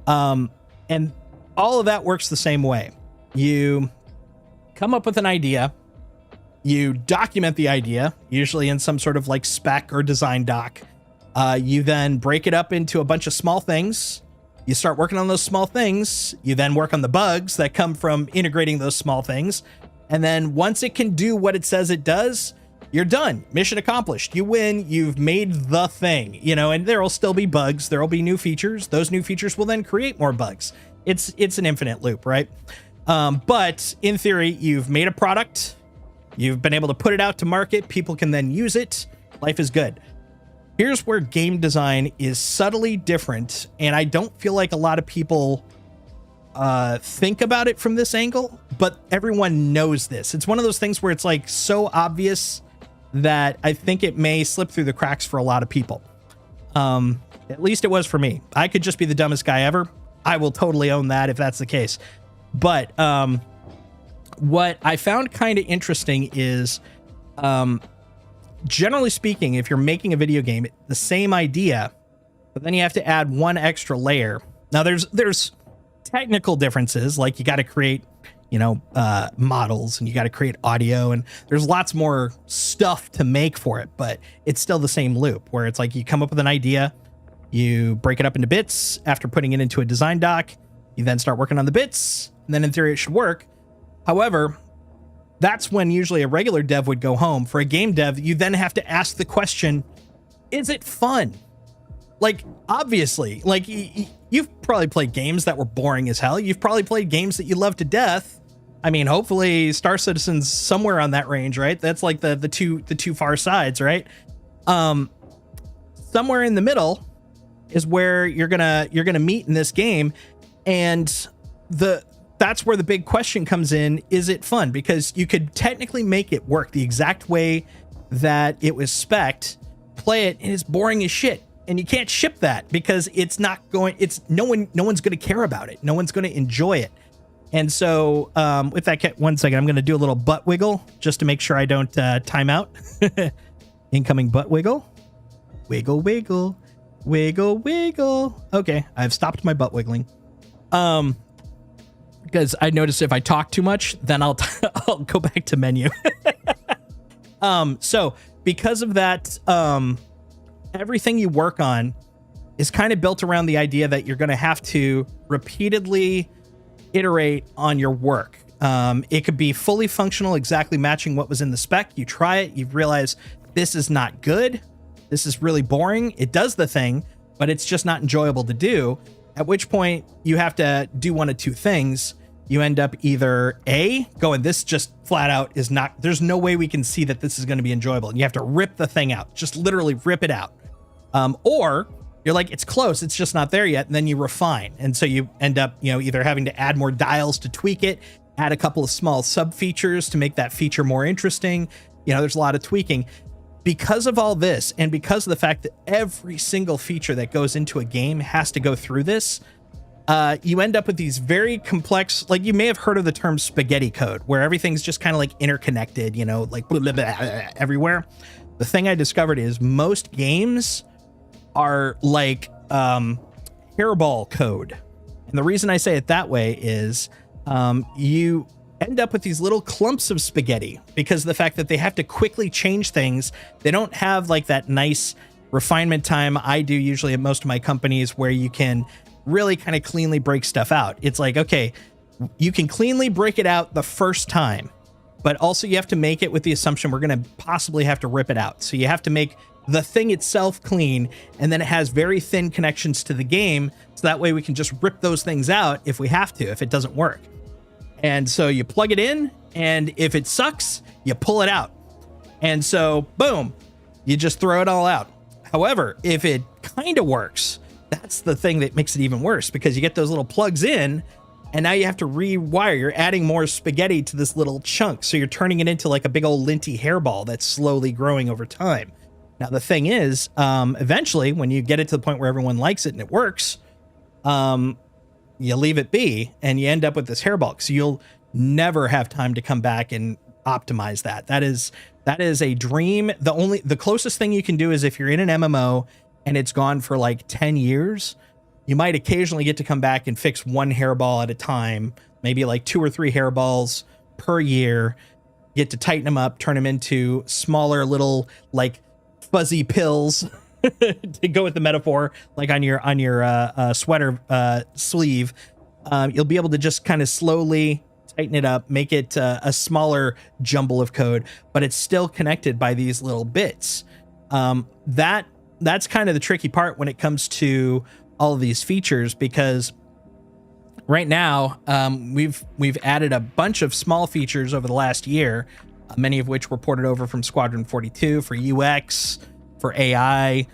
And all of that works the same way. You come up with an idea, you document the idea, usually in some sort of like spec or design doc. You then break it up into a bunch of small things. You start working on those small things. You then work on the bugs that come from integrating those small things. And then once it can do what it says it does, you're done. Mission accomplished. You win. You've made the thing, and there will still be bugs. There will be new features. Those new features will then create more bugs. It's an infinite loop, right? But in theory, you've made a product. You've been able to put it out to market. People can then use it. Life is good. Here's where game design is subtly different, and I don't feel like a lot of people think about it from this angle, but everyone knows this. It's one of those things where it's like so obvious that I think it may slip through the cracks for a lot of people. At least it was for me. I could just be the dumbest guy ever. I will totally own that if that's the case. But what I found kind of interesting is, generally speaking, if you're making a video game, the same idea, but then you have to add one extra layer. Now there's technical differences, like you got to create, models, and you got to create audio, and there's lots more stuff to make for it, but it's still the same loop where it's like you come up with an idea, you break it up into bits after putting it into a design doc, you then start working on the bits, and then in theory it should work. However, that's when usually a regular dev would go home. For a game dev, you then have to ask the question, is it fun? Like, obviously, like you've probably played games that were boring as hell. You've probably played games that you love to death. I mean, hopefully Star Citizen's somewhere on that range, right? That's like the two far sides, right? Somewhere in the middle is where you're gonna meet in this game, and that's where the big question comes in. Is it fun? Because you could technically make it work the exact way that it was spec'd, play it, and it's boring as shit. And you can't ship that because no one's going to care about it. No one's going to enjoy it. And so with that, one second, I'm going to do a little butt wiggle just to make sure I don't time out. Incoming butt wiggle. Wiggle, wiggle, wiggle, wiggle. Okay, I've stopped my butt wiggling. Because I noticed if I talk too much, then I'll go back to menu. So because of that, everything you work on is kind of built around the idea that you're going to have to repeatedly iterate on your work. It could be fully functional, exactly matching what was in the spec. You try it, you realize this is not good. This is really boring. It does the thing, but it's just not enjoyable to do. At which point you have to do one of two things. You end up either A, going, this just flat out is not, there's no way we can see that this is going to be enjoyable. And you have to rip the thing out, just literally rip it out. Or you're like, it's close, it's just not there yet. And then you refine. And so you end up, either having to add more dials to tweak it, add a couple of small sub features to make that feature more interesting. There's a lot of tweaking. Because of all this, and because of the fact that every single feature that goes into a game has to go through this, you end up with these very complex, like you may have heard of the term spaghetti code, where everything's just kind of like interconnected, like blah, blah, blah, everywhere. The thing I discovered is most games are like hairball code. And the reason I say it that way is you end up with these little clumps of spaghetti because of the fact that they have to quickly change things. They don't have like that nice refinement time I do usually at most of my companies where you can really kind of cleanly break stuff out. It's like, okay, you can cleanly break it out the first time, but also you have to make it with the assumption we're going to possibly have to rip it out. So you have to make the thing itself clean, and then it has very thin connections to the game. So that way we can just rip those things out if we have to, if it doesn't work. And so you plug it in, and if it sucks, you pull it out. And so, boom, you just throw it all out. However, if it kind of works, that's the thing that makes it even worse, because you get those little plugs in, and now you have to rewire. You're adding more spaghetti to this little chunk. So you're turning it into like a big old linty hairball that's slowly growing over time. Now, the thing is, eventually, when you get it to the point where everyone likes it and it works, you leave it be and you end up with this hairball. So you'll never have time to come back and optimize that. That is a dream. The closest thing you can do is if you're in an MMO and it's gone for like 10 years, you might occasionally get to come back and fix one hairball at a time, maybe like 2 or 3 hairballs per year, get to tighten them up, turn them into smaller little like fuzzy pills to go with the metaphor, like on your sweater sleeve. You'll be able to just kind of slowly tighten it up, make it a smaller jumble of code, but it's still connected by these little bits. That's kind of the tricky part when it comes to all of these features, because right now we've added a bunch of small features over the last year, many of which were ported over from Squadron 42 for UX, for AI,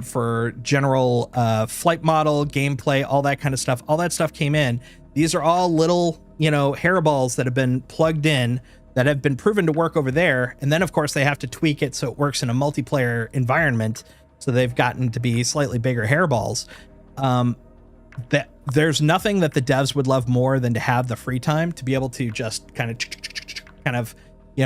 for general flight model, gameplay, all that kind of stuff. All that stuff came in. These are all little, hairballs that have been plugged in that have been proven to work over there. And then, of course, they have to tweak it so it works in a multiplayer environment. So they've gotten to be slightly bigger hairballs. That there's nothing that the devs would love more than to have the free time to be able to just kind of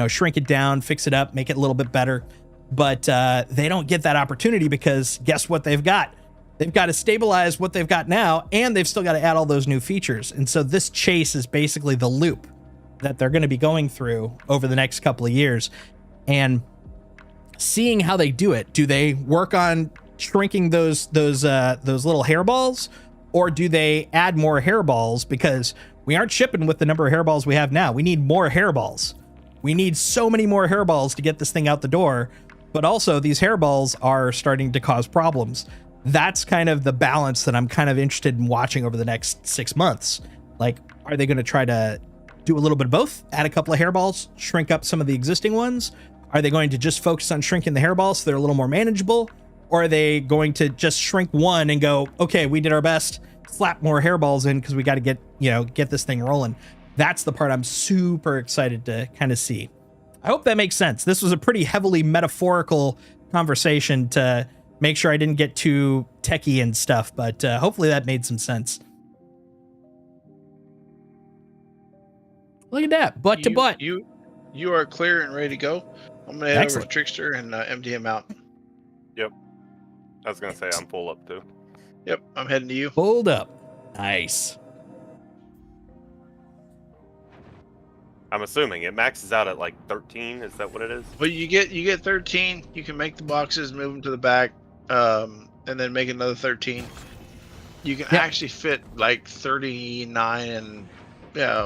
shrink it down, fix it up, make it a little bit better. But they don't get that opportunity because guess what they've got? They've got to stabilize what they've got now, and they've still got to add all those new features. And so this chase is basically the loop that they're going to be going through over the next couple of years. And seeing how they do it, do they work on shrinking those little hairballs, or do they add more hairballs? Because we aren't shipping with the number of hairballs we have now. We need more hairballs. We need so many more hairballs to get this thing out the door. But also these hairballs are starting to cause problems. That's kind of the balance that I'm kind of interested in watching over the next 6 months. Like, are they going to try to do a little bit of both? Add a couple of hairballs, shrink up some of the existing ones? Are they going to just focus on shrinking the hairballs so they're a little more manageable? Or are they going to just shrink one and go, okay, we did our best, slap more hairballs in because we got to get this thing rolling? That's the part I'm super excited to kind of see. I hope that makes sense. This was a pretty heavily metaphorical conversation to make sure I didn't get too techie and stuff, but hopefully that made some sense. Look at that, butt to butt. You are clear and ready to go. I'm gonna head over to Trickster and empty him out. Yep. I was gonna say I'm full up too. Yep, I'm heading to you. Pulled up. Nice. I'm assuming it maxes out at like 13. Is that what it is? Well, you get 13. You can make the boxes, move them to the back, and and then make another 13. You can Yep. actually fit like 39 and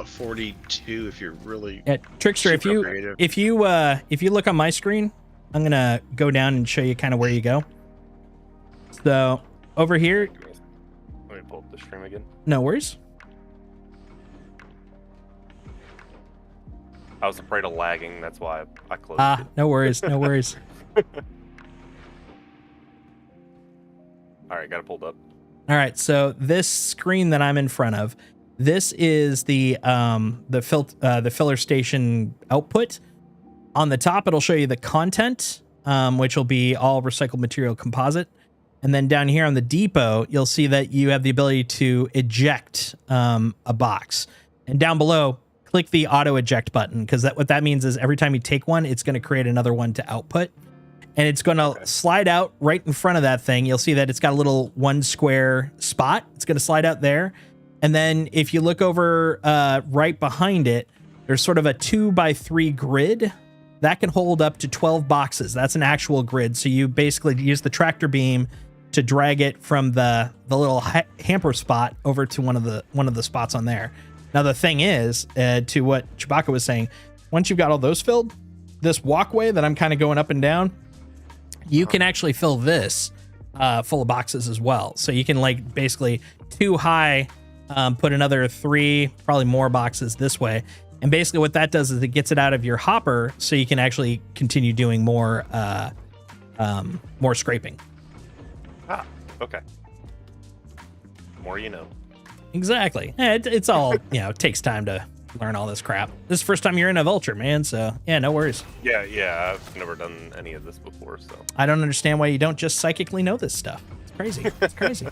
42 if you're really Yeah, Trickster, if super you creative. if you look on my screen, I'm gonna go down and show you kind of where you go. So over here, Let me pull up the stream again. no worries. I was afraid of lagging. That's why I closed it. No worries, no worries. All right, got it pulled up. All right, so this screen that I'm in front of, this is the filler station output. On the top, it'll show you the content, which will be all recycled material composite. And then down here on the depot, you'll see that you have the ability to eject a box. And down below, click the auto eject button, because what that means is every time you take one, it's going to create another one to output. And it's going to slide out right in front of that thing. You'll see that it's got a little 1 square spot. It's going to slide out there. And then if you look over right behind it, there's sort of a 2x3 grid that can hold up to 12 boxes. That's an actual grid. So you basically use the tractor beam to drag it from the little hamper spot over to one of the spots on there. Now the thing is, to what Chewbacca was saying, once you've got all those filled, this walkway that I'm kind of going up and down, you can actually fill this full of boxes as well. So you can like basically 2 high, put another 3, probably more boxes this way. And basically what that does is it gets it out of your hopper so you can actually continue doing more scraping. Ah, okay. More you know. Exactly. It's all, it takes time to learn all this crap. This is the first time you're in a Vulture, man. So yeah, no worries. Yeah, I've never done any of this before, so. I don't understand why you don't just psychically know this stuff. It's crazy. It's crazy.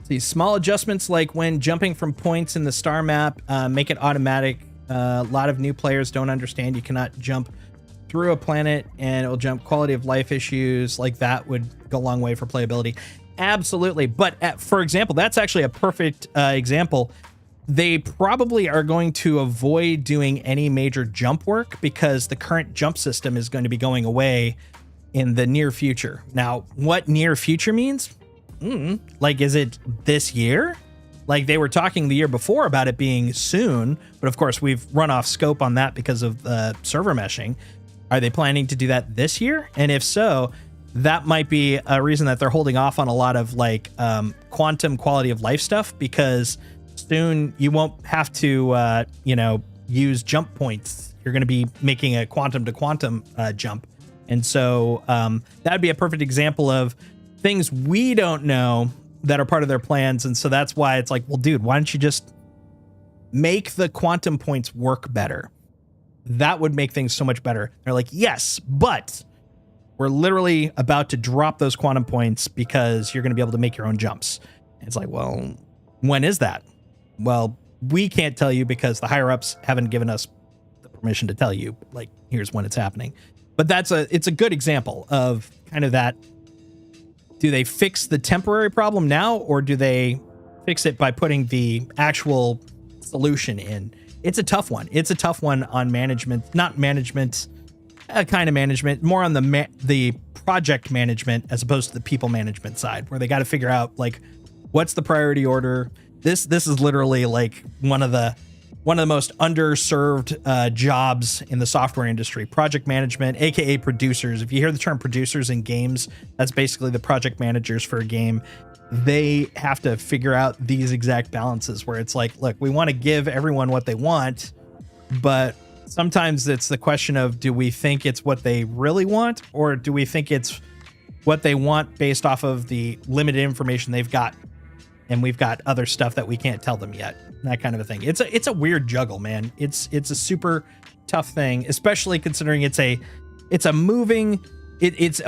These small adjustments, like when jumping from points in the star map, make it automatic. A lot of new players don't understand you cannot jump through a planet and it will jump. Quality of life issues like that would go a long way for playability. Absolutely. But for example, that's actually a perfect example. They probably are going to avoid doing any major jump work because the current jump system is going to be going away in the near future. Now, what near future means? Like, is it this year? Like they were talking the year before about it being soon, but of course we've run off scope on that because of server meshing. Are they planning to do that this year? And if so, that might be a reason that they're holding off on a lot of like quantum quality of life stuff, because soon you won't have to, use jump points. You're going to be making a quantum to quantum jump. And so that'd be a perfect example of things we don't know that are part of their plans. And so that's why it's like, well, dude, why don't you just make the quantum points work better? That would make things so much better. They're like, yes, but we're literally about to drop those quantum points because you're going to be able to make your own jumps. And it's like, well, when is that? Well, we can't tell you because the higher ups haven't given us the permission to tell you, like, here's when it's happening. But it's a good example of kind of that. Do they fix the temporary problem now, or do they fix it by putting the actual solution in? It's a tough one. It's a tough one on management, not management, kind of management, more on the project management as opposed to the people management side, where they got to figure out like what's the priority order. This is literally like one of the most underserved jobs in the software industry. Project management, aka producers. If you hear the term producers in games, that's basically the project managers for a game. They have to figure out these exact balances where it's like, look, we want to give everyone what they want, but sometimes it's the question of, do we think it's what they really want, or do we think it's what they want based off of the limited information they've got, and we've got other stuff that we can't tell them yet, that kind of a thing. It's a weird juggle, man. It's a super tough thing, especially considering it's a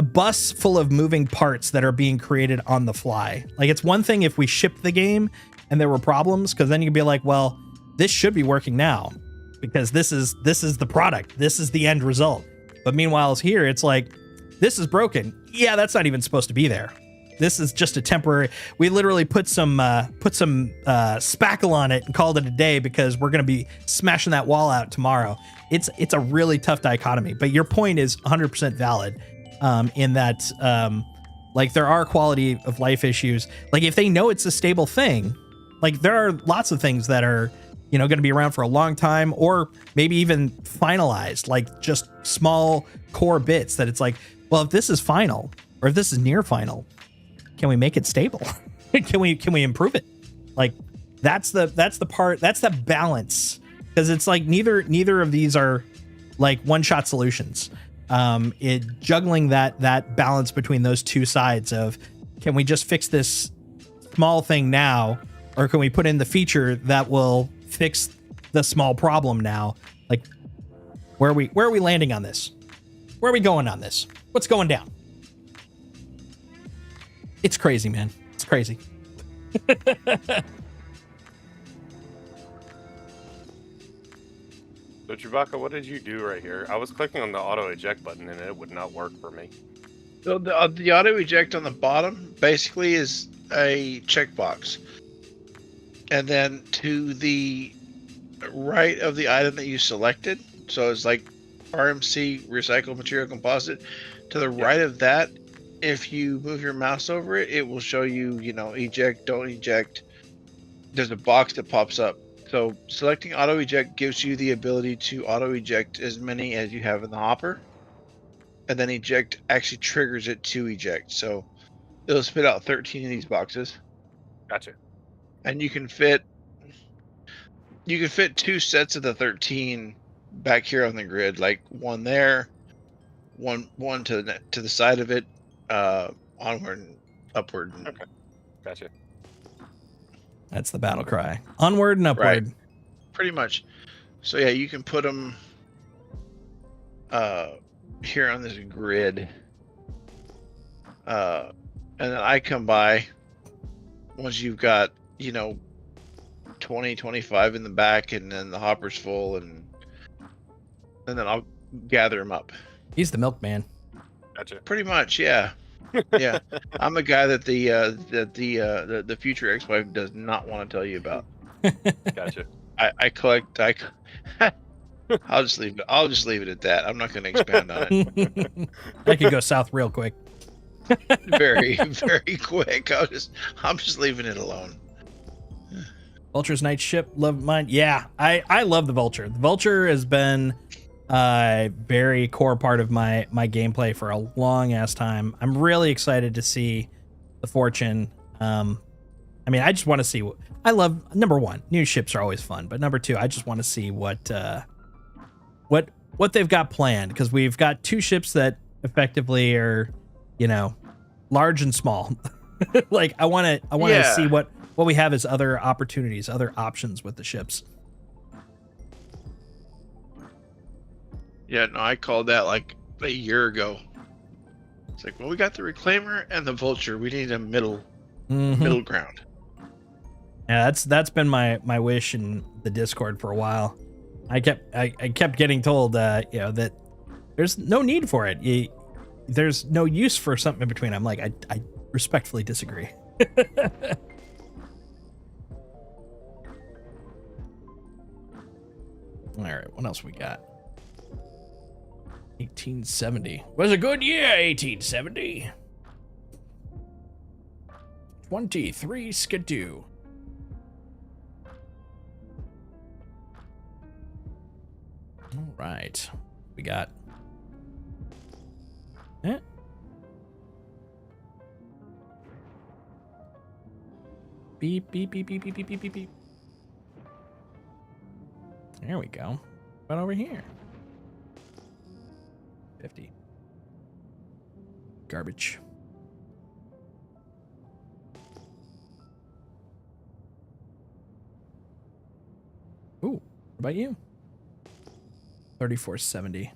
bus full of moving parts that are being created on the fly. Like, it's one thing if we shipped the game and there were problems, because then you could be like, well, this should be working now because this is the product. This is the end result. But meanwhile, here, it's like, this is broken. Yeah, that's not even supposed to be there. This is just a temporary. We literally put some spackle on it and called it a day because we're going to be smashing that wall out tomorrow. It's a really tough dichotomy. But your point is 100% valid in that Like there are quality of life issues. Like if they know it's a stable thing, like there are lots of things that are, going to be around for a long time, or maybe even finalized, like just small core bits that it's like, well, if this is final or if this is near final, can we make it stable? can we improve it? Like that's the balance, because it's like neither of these are like one-shot solutions. Juggling that balance between those two sides of, can we just fix this small thing now, or can we put in the feature that will fix the small problem now? Like, where are we landing on this? Where are we going on this? What's going down? It's crazy, man. It's crazy. So Chewbacca, what did you do right here? I was clicking on the auto eject button and it would not work for me. So the auto eject on the bottom basically is a checkbox, and then to the right of the item that you selected, so it's like RMC recycled material composite. To the right of that, if you move your mouse over it, it will show you, eject, don't eject. There's a box that pops up. So selecting auto eject gives you the ability to auto eject as many as you have in the hopper, and then eject actually triggers it to eject. So it'll spit out 13 of these boxes. Gotcha. And you can fit 2 sets of the 13 back here on the grid, like one there, one to the side of it, onward and upward. Okay. Gotcha. That's the battle cry. Onward and upward. Right. Pretty much. So yeah, you can put them here on this grid. And then I come by once you've got, 20, 25 in the back, and then the hopper's full, and then I'll gather them up. He's the milkman. Gotcha. Pretty much, yeah. Yeah. I'm a guy that the future ex-wife does not want to tell you about. Gotcha. I collect. I'll just leave it at that. I'm not going to expand on it. I could go south real quick. Very, very quick. I'm just leaving it alone. Vulture's night ship, love mine. Yeah, I love the Vulture. The Vulture has been a very core part of my gameplay for a long ass time. I'm really excited to see the Fortune. I just want to see what I love. Number one, new ships are always fun, but number two, I just want to see what they've got planned, because we've got 2 ships that effectively are, large and small. Like I want to see what we have as other opportunities, other options with the ships. Yeah, no, I called that like a year ago. It's like, well, we got the Reclaimer and the Vulture. We need a middle ground. Yeah, that's been my wish in the Discord for a while. I kept getting told that there's no need for it. There's no use for something in between. I'm like, I respectfully disagree. All right, what else we got? 1870 was a good year. 1870. 23 Skidoo. All right, we got. Beep beep beep beep beep beep beep beep beep. There we go. What about over here? 50. Garbage. Ooh, what about you? 3470.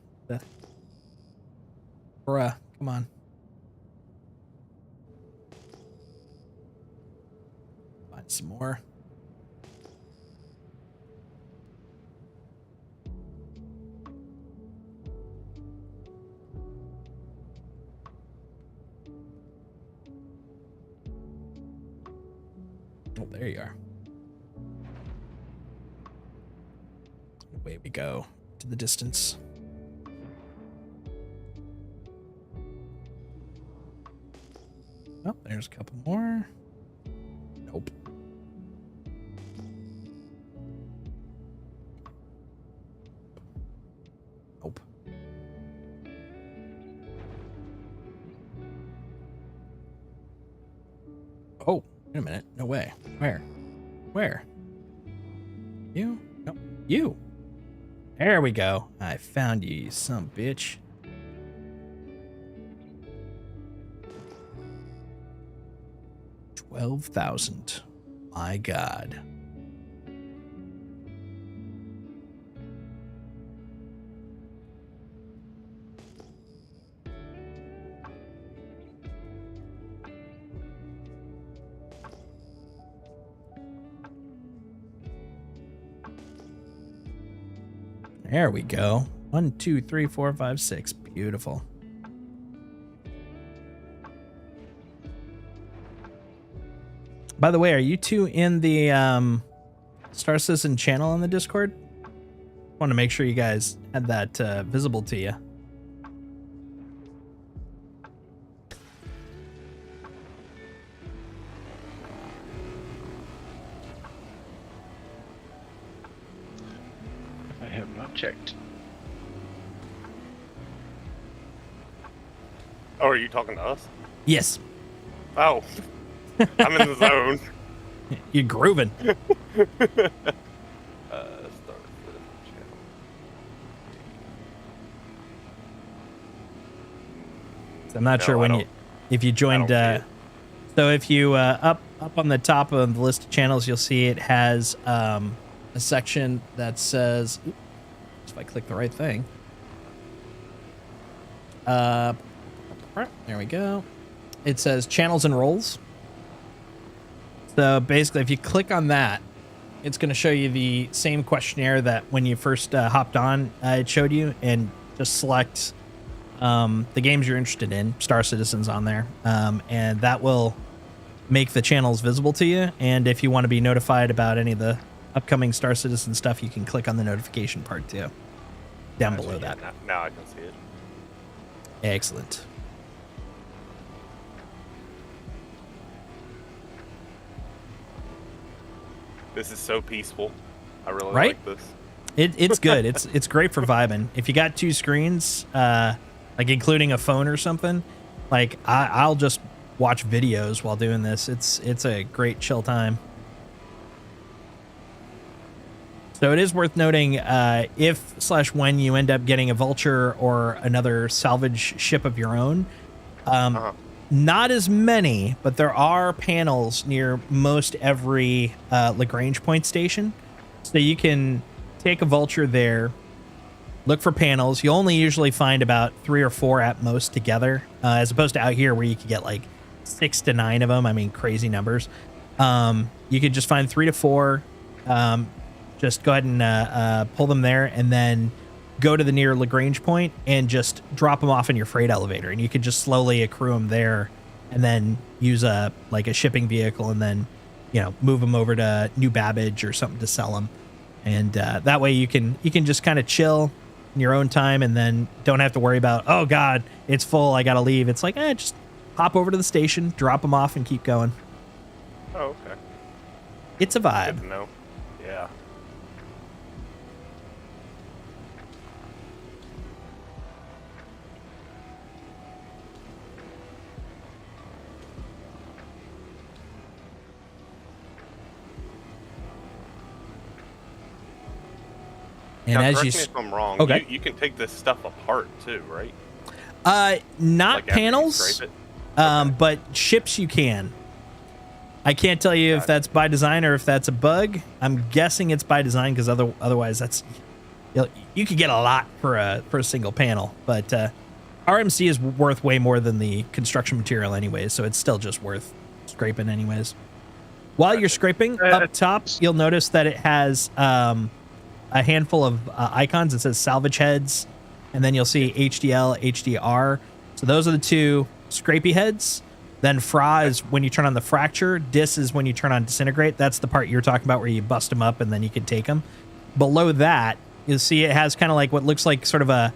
Bruh, come on. Find some more. Oh, there you are. Away we go to the distance. Oh, there's a couple more. Nope. Nope. Oh, wait a minute. No way. Where? Where? You? No. You. There we go. I found you, you son of a bitch. $12,000. My God. There we go. 1, 2, 3, 4, 5, 6. Beautiful. By the way, are you two in the Star Citizen channel on the Discord? Want to make sure you guys had that visible to you. I have not checked. Oh, are you talking to us? Yes. Oh, I'm in the zone. You're grooving. Start the channel. So I'm not No, sure I when don't- if you joined. I don't see So if you up on the top of the list of channels, you'll see it has a section that says. Oops, if I click the right thing. There we go. It says channels and roles. So basically, if you click on that, it's going to show you the same questionnaire that when you first hopped on, it showed you, and just select the games you're interested in. Star Citizen's on there, and that will make the channels visible to you. And if you want to be notified about any of the upcoming Star Citizen stuff, you can click on the notification part too, down below that. Now I can see it. Excellent. This is so peaceful. I really Right? like this. It's good. It's great for vibing. If you got two screens, like including a phone or something, like I'll just watch videos while doing this. It's a great chill time. So it is worth noting, if/when you end up getting a vulture or another salvage ship of your own, not as many, but there are panels near most every Lagrange point station. So you can take a vulture there, look for panels. You'll only usually find about 3 or 4 at most together, as opposed to out here where you could get like 6 to 9 of them. I mean, crazy numbers. You could just find 3 to 4. Just go ahead and pull them there, and then go to the near Lagrange point and just drop them off in your freight elevator. And you could just slowly accrue them there, and then use a shipping vehicle, and then move them over to New Babbage or something to sell them. And that way you can just kind of chill in your own time, and then don't have to worry about, oh God, it's full, I gotta leave. It's like, just hop over to the station, drop them off, and keep going. Oh, okay. It's a Good vibe. to know. Yeah. And Now, as correct you me if I'm wrong, okay. you can take this stuff apart too, right? not Like after you panels, scrape it? but ships you can. I can't tell you if that's by design or if that's a bug. I'm guessing it's by design, because otherwise that's you could get a lot for a single panel. But RMC is worth way more than the construction material anyways, so it's still just worth scraping anyways. While you're scraping up top, you'll notice that it has a handful of icons. It says salvage heads, and then you'll see HDL, HDR. So those are the two scrapey heads. Then FRA is when you turn on the fracture. DIS is when you turn on disintegrate. That's the part you're talking about where you bust them up and then you can take them. Below that, you'll see it has kind of like what looks like sort of a,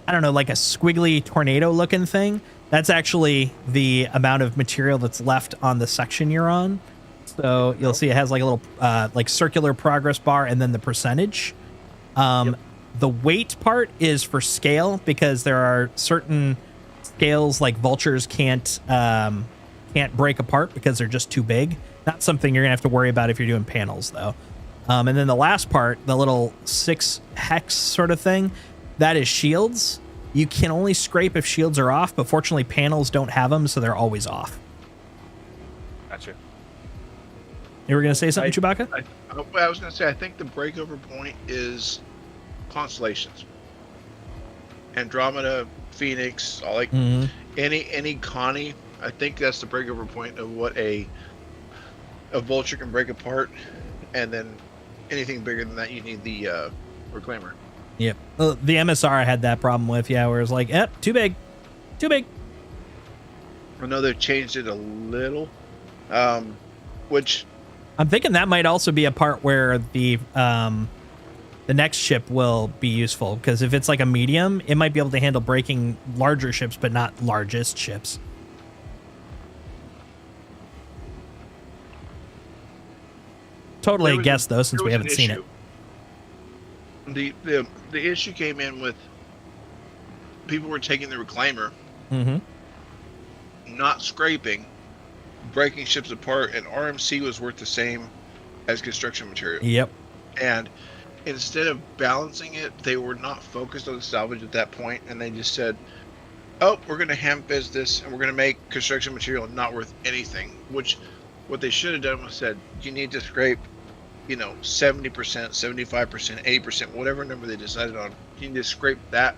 I don't know, like a squiggly tornado looking thing. That's actually the amount of material that's left on the section you're on. So you'll see it has like a little like circular progress bar and then the percentage. The weight part is for scale because there are certain scales like vultures can't break apart because they're just too big. Not something you're gonna have to worry about if you're doing panels though. And then the last part, the little 6 hex sort of thing, that is shields. You can only scrape if shields are off, but fortunately panels don't have them, so they're always off. Gotcha. You were gonna say something, Chewbacca? I was gonna say I think the breakover point is constellations. Andromeda, Phoenix, all like any Connie. I think that's the breakover point of what a vulture can break apart, and then anything bigger than that, you need the reclaimer. Yep. The MSR I had that problem with, where it's like, yep, too big. I know they've changed it a little, which I'm thinking that might also be a part where the next ship will be useful, because if it's like a medium, it might be able to handle breaking larger ships, but not largest ships. Totally a guess though, since we haven't seen it. The issue came in with people were taking the reclaimer, not scraping, breaking ships apart, and RMC was worth the same as construction material. Yep. And instead of balancing it, they were not focused on the salvage at that point, and they just said, "Oh, we're going to ham-fizz this, and we're going to make construction material not worth anything." Which, what they should have done was said, "You need to scrape, 70%, 75%, 80%, whatever number they decided on. You need to scrape that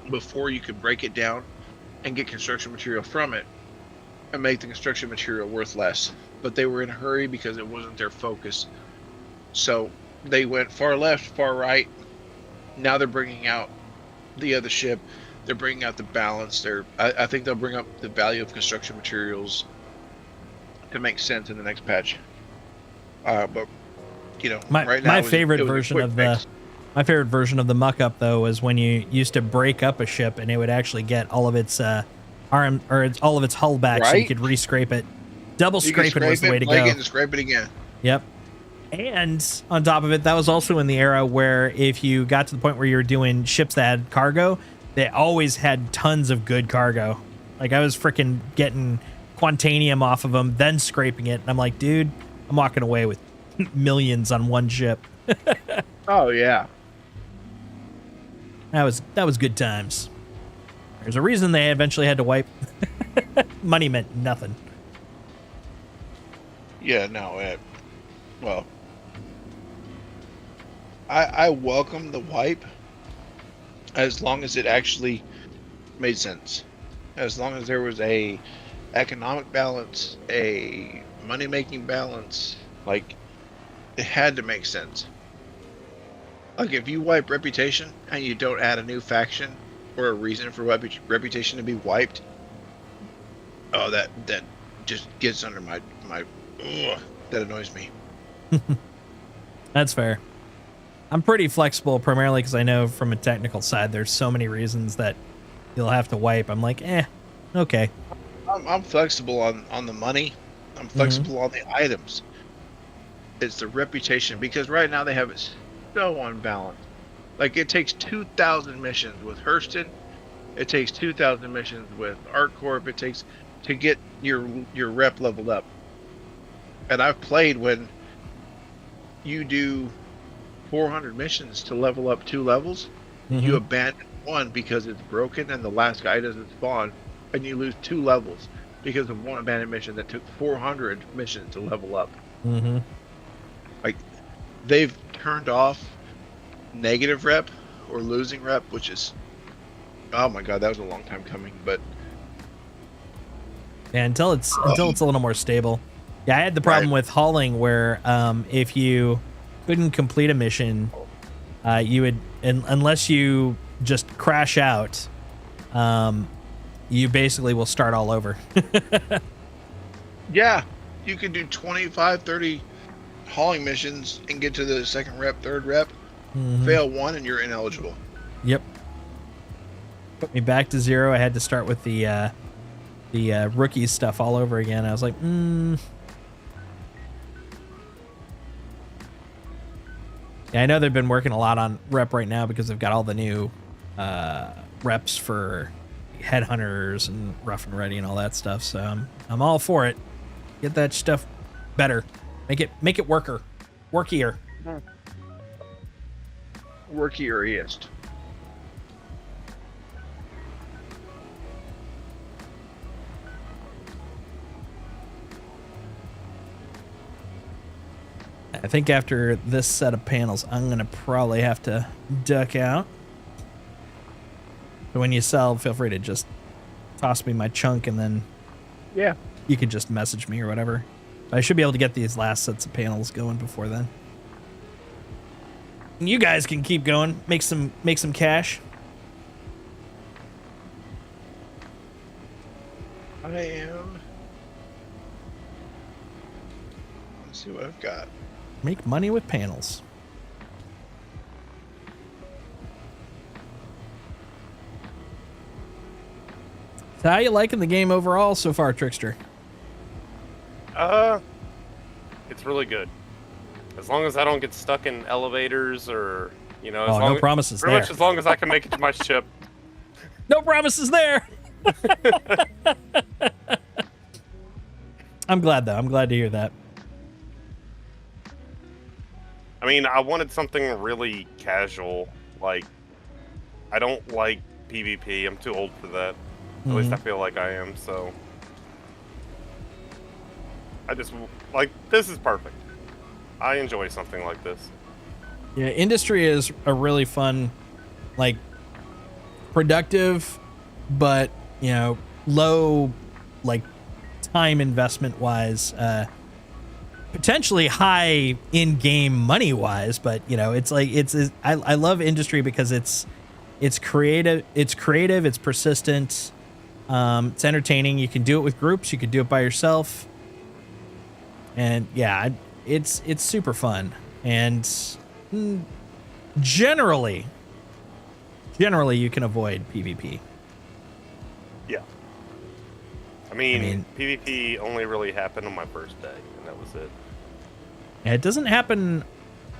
before you could break it down and get construction material from it, and make the construction material worth less." But they were in a hurry because it wasn't their focus. So they went far left, far right. Now they're bringing out the other ship. They're bringing out the balance. I think they'll bring up the value of construction materials to make sense in the next patch. But right now my favorite version of the muck up though was when you used to break up a ship and it would actually get all of its all of its hull back, so you could re-scrape it. Double scraping was the way to go. And scrape it again. Yep. And on top of it, that was also in the era where if you got to the point where you were doing ships that had cargo, they always had tons of good cargo. Like I was freaking getting Quantanium off of them, then scraping it, and I'm like, dude, I'm walking away with millions on one ship. Oh yeah. That was good times. There's a reason they eventually had to wipe. Money meant nothing. Yeah, no. Well, I welcome the wipe as long as it actually made sense. As long as there was a economic balance, a money-making balance, like it had to make sense. Like if you wipe Reputation and you don't add a new faction or a reason for Reputation to be wiped, oh, that just gets under my ugh, that annoys me. That's fair. I'm pretty flexible, primarily because I know from a technical side there's so many reasons that you'll have to wipe. I'm like, okay. I'm flexible on the money. I'm flexible on the items. It's the reputation, because right now they have it so unbalanced. Like it takes 2,000 missions with Hurston. It takes 2,000 missions with ArcCorp. It takes to get your rep leveled up. And I've played when you do 400 missions to level up 2 levels. You abandon one because it's broken and the last guy doesn't spawn, and you lose 2 levels because of one abandoned mission that took 400 missions to level up. Like they've turned off negative rep or losing rep, which is, oh my god, that was a long time coming. But yeah, until it's a little more stable. Yeah, I had the problem with hauling where if you couldn't complete a mission, you would, unless you just crash out, you basically will start all over. Yeah, you can do 25, 30 hauling missions and get to the second rep, third rep, fail one, and you're ineligible. Yep. Put me back to 0. I had to start with the the rookie stuff all over again. I was like, Yeah, I know they've been working a lot on rep right now because they've got all the new reps for headhunters and rough and ready and all that stuff. So I'm all for it. Get that stuff better. Make it workier. Workiest. I think after this set of panels, I'm gonna probably have to duck out. So when you sell, feel free to just toss me my chunk, and then Yeah. you could just message me or whatever. I should be able to get these last sets of panels going before then. And you guys can keep going, make some cash. I am. Let's see what I've got. Make money with panels. So how you liking the game overall so far, Trickster? It's really good. As long as I don't get stuck in elevators or, as Oh, long no promises pretty there. much as long as I can make it to my ship. No promises there. I'm glad, though. I'm glad to hear that. I mean, I wanted something really casual. Like, I don't like PvP. I'm too old for that. At least I feel like I am, so. I just, this is perfect. I enjoy something like this. Yeah, Industry is a really fun, productive, but, low, time investment wise, potentially high in-game money wise, but I love Industry because it's creative, it's persistent, it's entertaining. You can do it with groups, you can do it by yourself, and yeah, it's super fun. And generally you can avoid PvP. Yeah. I mean, PvP only really happened on my first day, and that was it. Yeah, it doesn't happen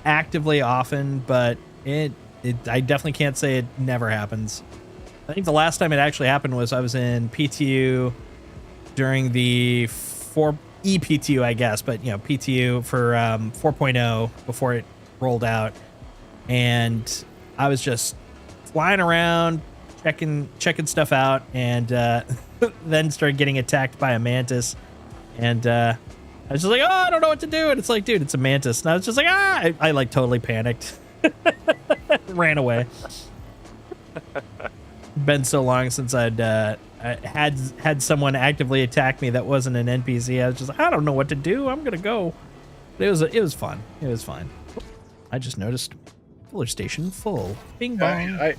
actively often, but I definitely can't say it never happens. I think the last time it actually happened was I was in PTU during the ePTU, I guess, but PTU for 4.0 before it rolled out, and I was just flying around checking stuff out, and then started getting attacked by a mantis, and I was just like, oh, I don't know what to do, and it's like, dude, it's a mantis, and I was just like, I totally panicked. Ran away. Been so long since I'd had someone actively attack me that wasn't an NPC. I was just like, I don't know what to do. I'm gonna go. But it was fun. It was fine. I just noticed Fuller Station full. Bing bong.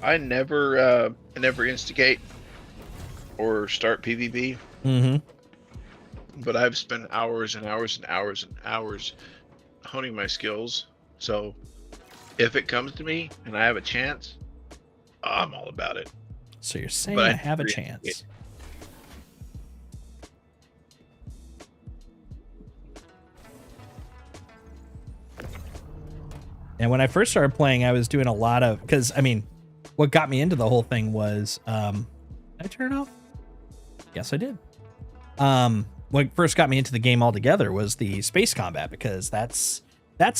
I never instigate or start PvP. Mm-hmm. But I've spent hours and hours and hours and hours honing my skills. So if it comes to me and I have a chance, I'm all about it. So you're saying But I have a chance. And when I first started playing, I was doing a lot of, because what got me into the whole thing was, did I turn it off? Yes, I did. What first got me into the game altogether was the space combat, because that's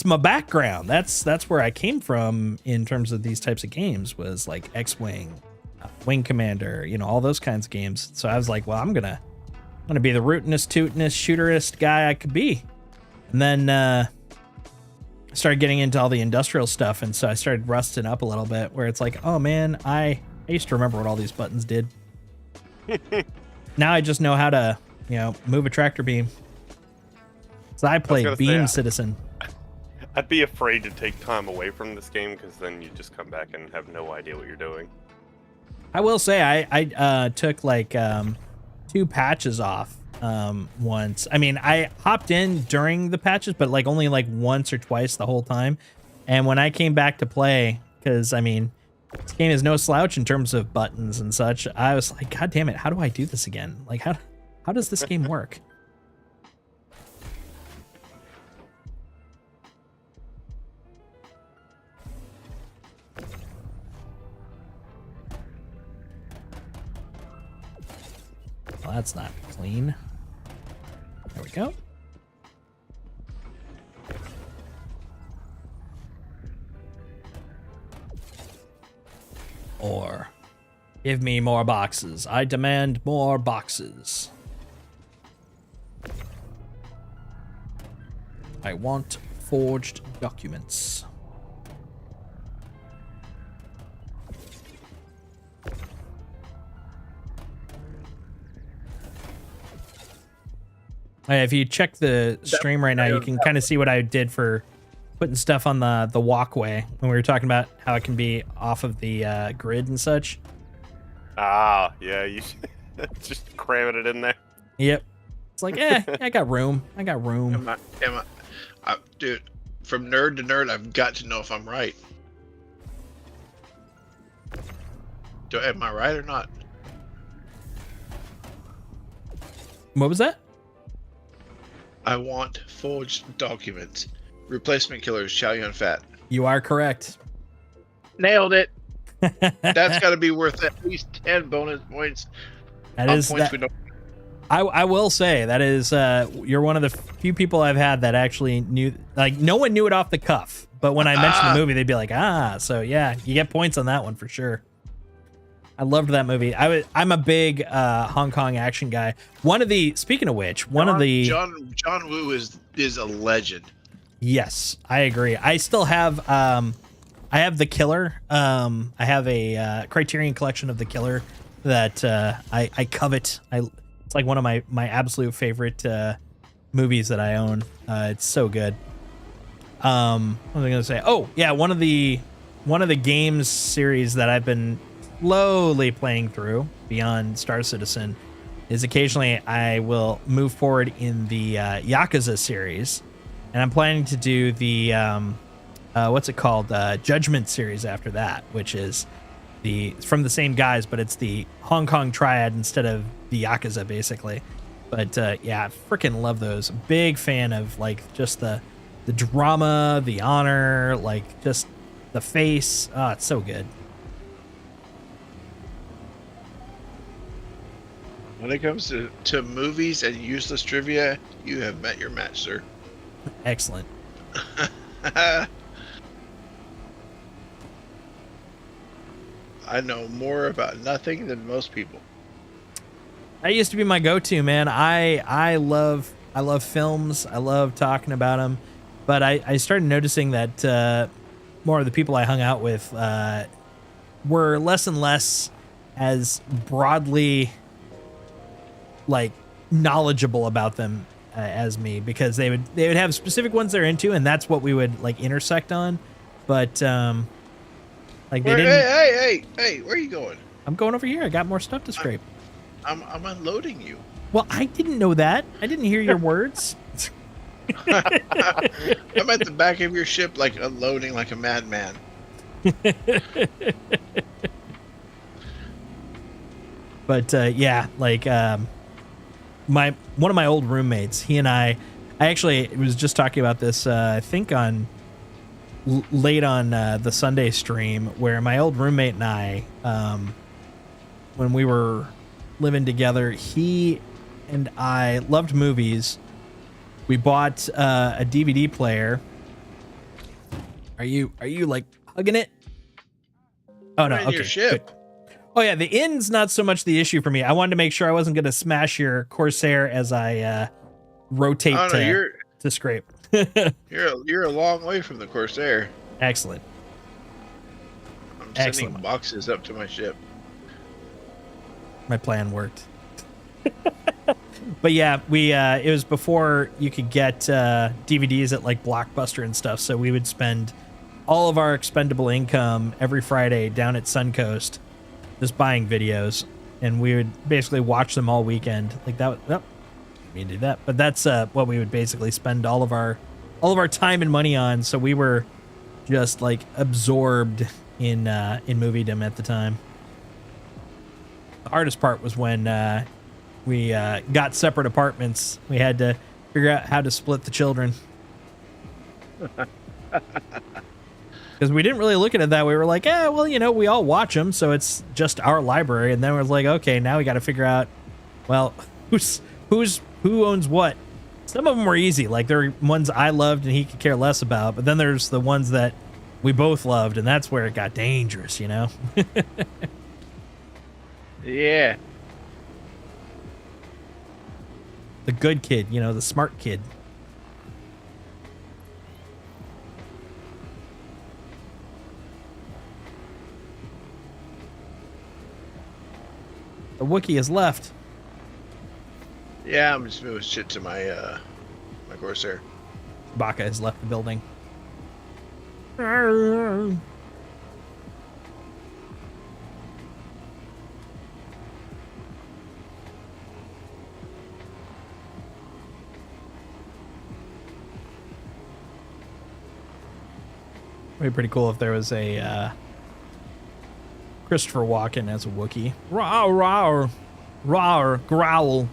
my background. That's where I came from in terms of these types of games, was like X-Wing, Wing Commander, all those kinds of games. So I was like, well, I'm gonna be the rootinest, tootinest, shooterist guy I could be. And then I started getting into all the industrial stuff, and so I started rusting up a little bit, where it's like, oh man, I used to remember what all these buttons did. Now I just know how to, move a tractor beam. So I played Beam Citizen. I'd be afraid to take time away from this game, because then you just come back and have no idea what you're doing. I will say I took 2 patches off once. I hopped in during the patches, but only once or twice the whole time. And when I came back to play, because I This game is no slouch in terms of buttons and such. I was like, God damn it, how do I do this again? Like, how does this game work? Well, that's not clean. There we go. Or give me more boxes. I demand more boxes. I want forged documents. If you check the stream right now, you can kind of see what I did for putting stuff on the walkway when we were talking about how it can be off of the grid and such. Ah, yeah, you just cramming it in there. Yep. It's like, I got room. I got room. Dude, from nerd to nerd, I've got to know if I'm right. Am I right or not? What was that? I want forged documents. Replacement killers, Chow Yun Fat. You are correct. Nailed it. That's got to be worth at least 10 bonus points. That is points that, we don't. I will say that is you're one of the few people I've had that actually knew, like, no one knew it off the cuff, but when I mentioned the movie, they'd be like, so yeah, you get points on that one for sure. I loved that movie. I'm a big Hong Kong action guy. Speaking of which, John Woo is a legend. Yes, I agree. I still have I have The Killer. I have a Criterion collection of The Killer that I covet. It's like one of my absolute favorite movies that I own. It's so good. What was I gonna say? Oh yeah, one of the games series that I've been slowly playing through beyond Star Citizen is occasionally I will move forward in the Yakuza series, and I'm planning to do the what's it called, Judgment series after that, which is from the same guys, but it's the Hong Kong Triad instead of the Yakuza basically. But yeah, I freaking love those. Big fan of like just the drama, the honor, like just the face. Oh, it's so good. When it comes to movies and useless trivia, you have met your match, sir. Excellent. I know more about nothing than most people. That used to be my go-to, man. I love films. I love talking about them, but I started noticing that more of the people I hung out with were less and less as broadly like knowledgeable about them as me, because they would have specific ones they're into, and that's what we would like intersect on. But like they didn't. Hey, where are you going? I'm going over here. I got more stuff to scrape. I'm unloading you. Well, I didn't know that. I didn't hear your words. I'm at the back of your ship, like unloading like a madman. But yeah, like one of my old roommates, he and I actually was just talking about this. I think on late on the Sunday stream, where my old roommate and I, when we were living together, he and I loved movies. We bought a DVD player. Are you like hugging it? Oh no, in okay. Your ship. Good. Oh yeah, the end's not so much the issue for me. I wanted to make sure I wasn't going to smash your Corsair as I rotate to scrape. You're a long way from the Corsair. Excellent. I'm sending boxes up to my ship. My plan worked. But yeah, we it was before you could get DVDs at like Blockbuster and stuff, so we would spend all of our expendable income every Friday down at Suncoast just buying videos, and we would basically watch them all weekend. Like that. Well, we didn't do that, but that's what we would basically spend all of our time and money on. So we were just like absorbed in moviedom at the time. The hardest part was when we got separate apartments. We had to figure out how to split the children. Because we didn't really look at it that way. We were like, well, we all watch them, so it's just our library. And then we're like, okay, now we got to figure out, well, who owns what. Some of them were easy, like there were ones I loved and he could care less about. But then there's the ones that we both loved, and that's where it got dangerous, Yeah. The good kid, the smart kid. The Wookiee has left. Yeah, I'm just moving shit to my my Corsair. Baka has left the building. It'd be pretty cool if there was a Christopher Walken as a Wookiee. Rawr, rawr, rawr, growl.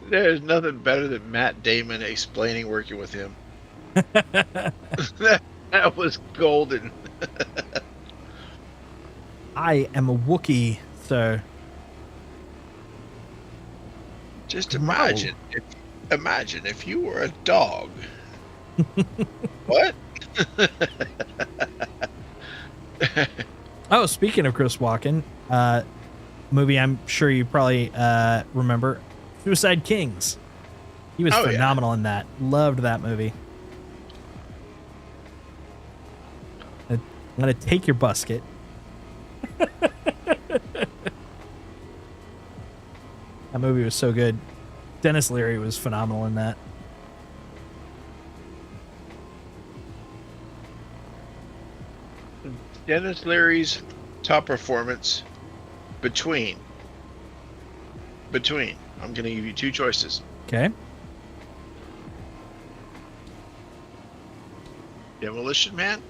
There's nothing better than Matt Damon explaining working with him. that was golden. I am a Wookiee, sir. Just imagine if you were a dog. What? Oh, speaking of Chris Walken, movie I'm sure you probably remember, Suicide Kings. He was phenomenal in that. Loved that movie. I'm gonna take your busket. That movie was so good. Dennis Leary was phenomenal in that. Dennis Leary's top performance between. I'm going to give you two choices. Okay. Demolition Man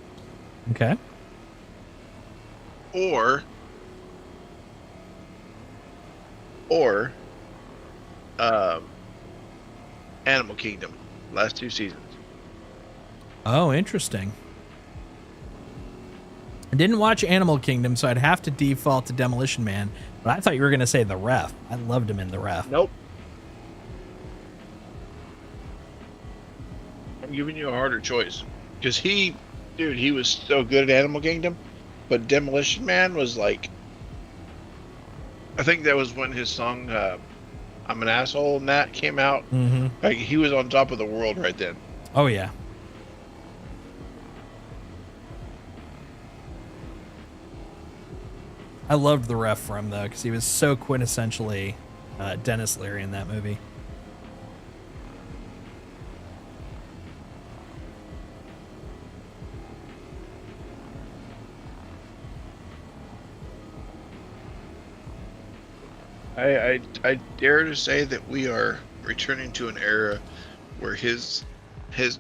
Okay. or Animal Kingdom. Last two seasons. Oh, interesting. I didn't watch Animal Kingdom, so I'd have to default to Demolition Man. But I thought you were going to say The Ref. I loved him in The Ref. Nope. I'm giving you a harder choice. Because he was so good at Animal Kingdom. But Demolition Man was like... I think that was when his song, I'm an Asshole, and that came out. Mm-hmm. Like, he was on top of the world right then. Oh, yeah. I loved The Ref for him, though, because he was so quintessentially Dennis Leary in that movie. I dare to say that we are returning to an era where his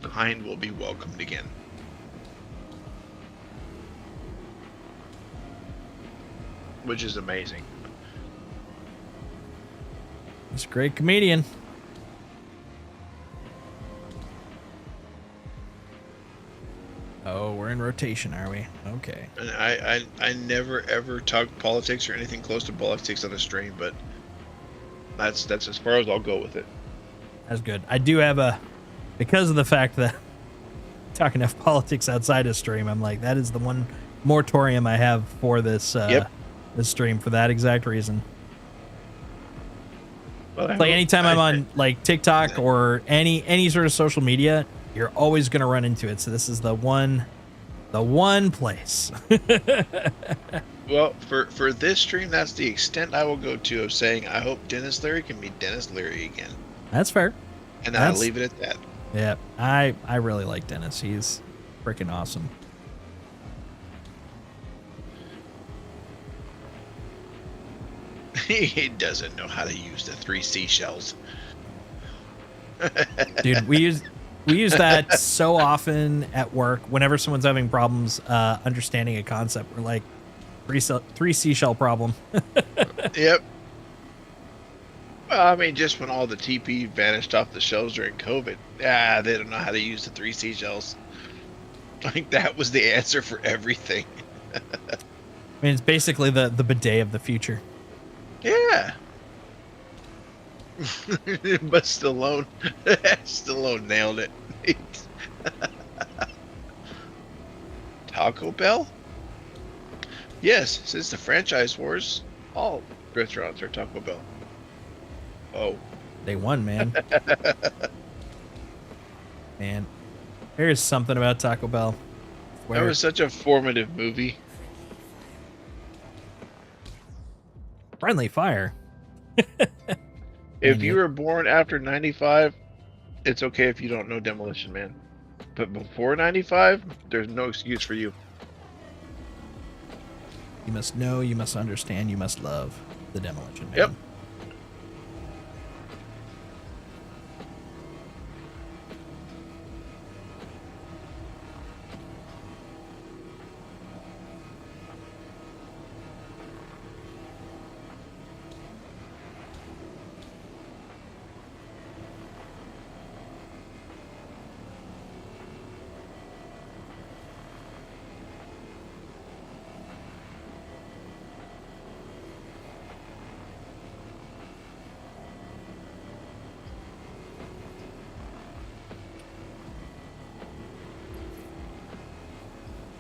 kind will be welcomed again. Which is amazing. He's a great comedian. Oh, we're in rotation, are we? Okay. And I never ever talk politics or anything close to politics on the stream, but that's as far as I'll go with it. That's good. I do have because of the fact that talk enough politics outside of stream, I'm like, that is the one moratorium I have for this this stream for that exact reason. Well, Like anytime I'm on like TikTok or any sort of social media, you're always gonna run into it. So this is the one place. Well, for this stream, that's the extent I will go to of saying I hope Dennis Leary can be Dennis Leary again. That's fair. And I'll leave it at that. Yeah, I really like Dennis. He's freaking awesome. He doesn't know how to use the 3 seashells. Dude, we We use that so often at work. Whenever someone's having problems understanding a concept, we're like, three seashell problem. Yep. Well, I mean, just when all the TP vanished off the shelves during COVID, they don't know how to use the 3 seashells. Like, that was the answer for everything. I mean, it's basically the bidet of the future. Yeah. But Stallone nailed it. Taco Bell? Yes, since the franchise wars, all restaurants are Taco Bell. Oh. They won, man. Man, there's something about Taco Bell. That was such a formative movie. Friendly fire. If you were born after 95, it's okay if you don't know Demolition Man. But before 95, there's no excuse for you. You must know, you must understand, you must love the Demolition Man. Yep.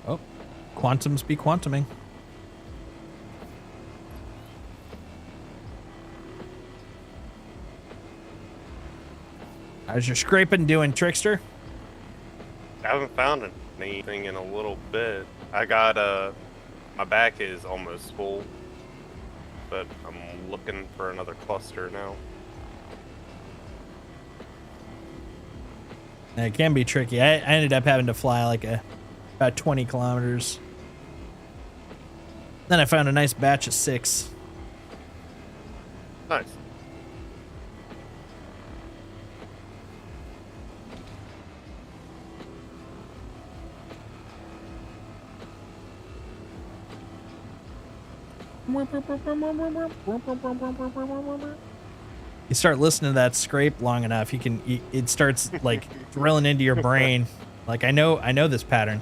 Oh, quantums be quantuming. How's your scraping doing, Trickster? I haven't found anything in a little bit. I got my back is almost full, but I'm looking for another cluster now. It can be tricky. I ended up having to fly like about 20 kilometers. Then I found a nice batch of 6. Nice. You start listening to that scrape long enough, it starts like drilling into your brain. Like I know this pattern.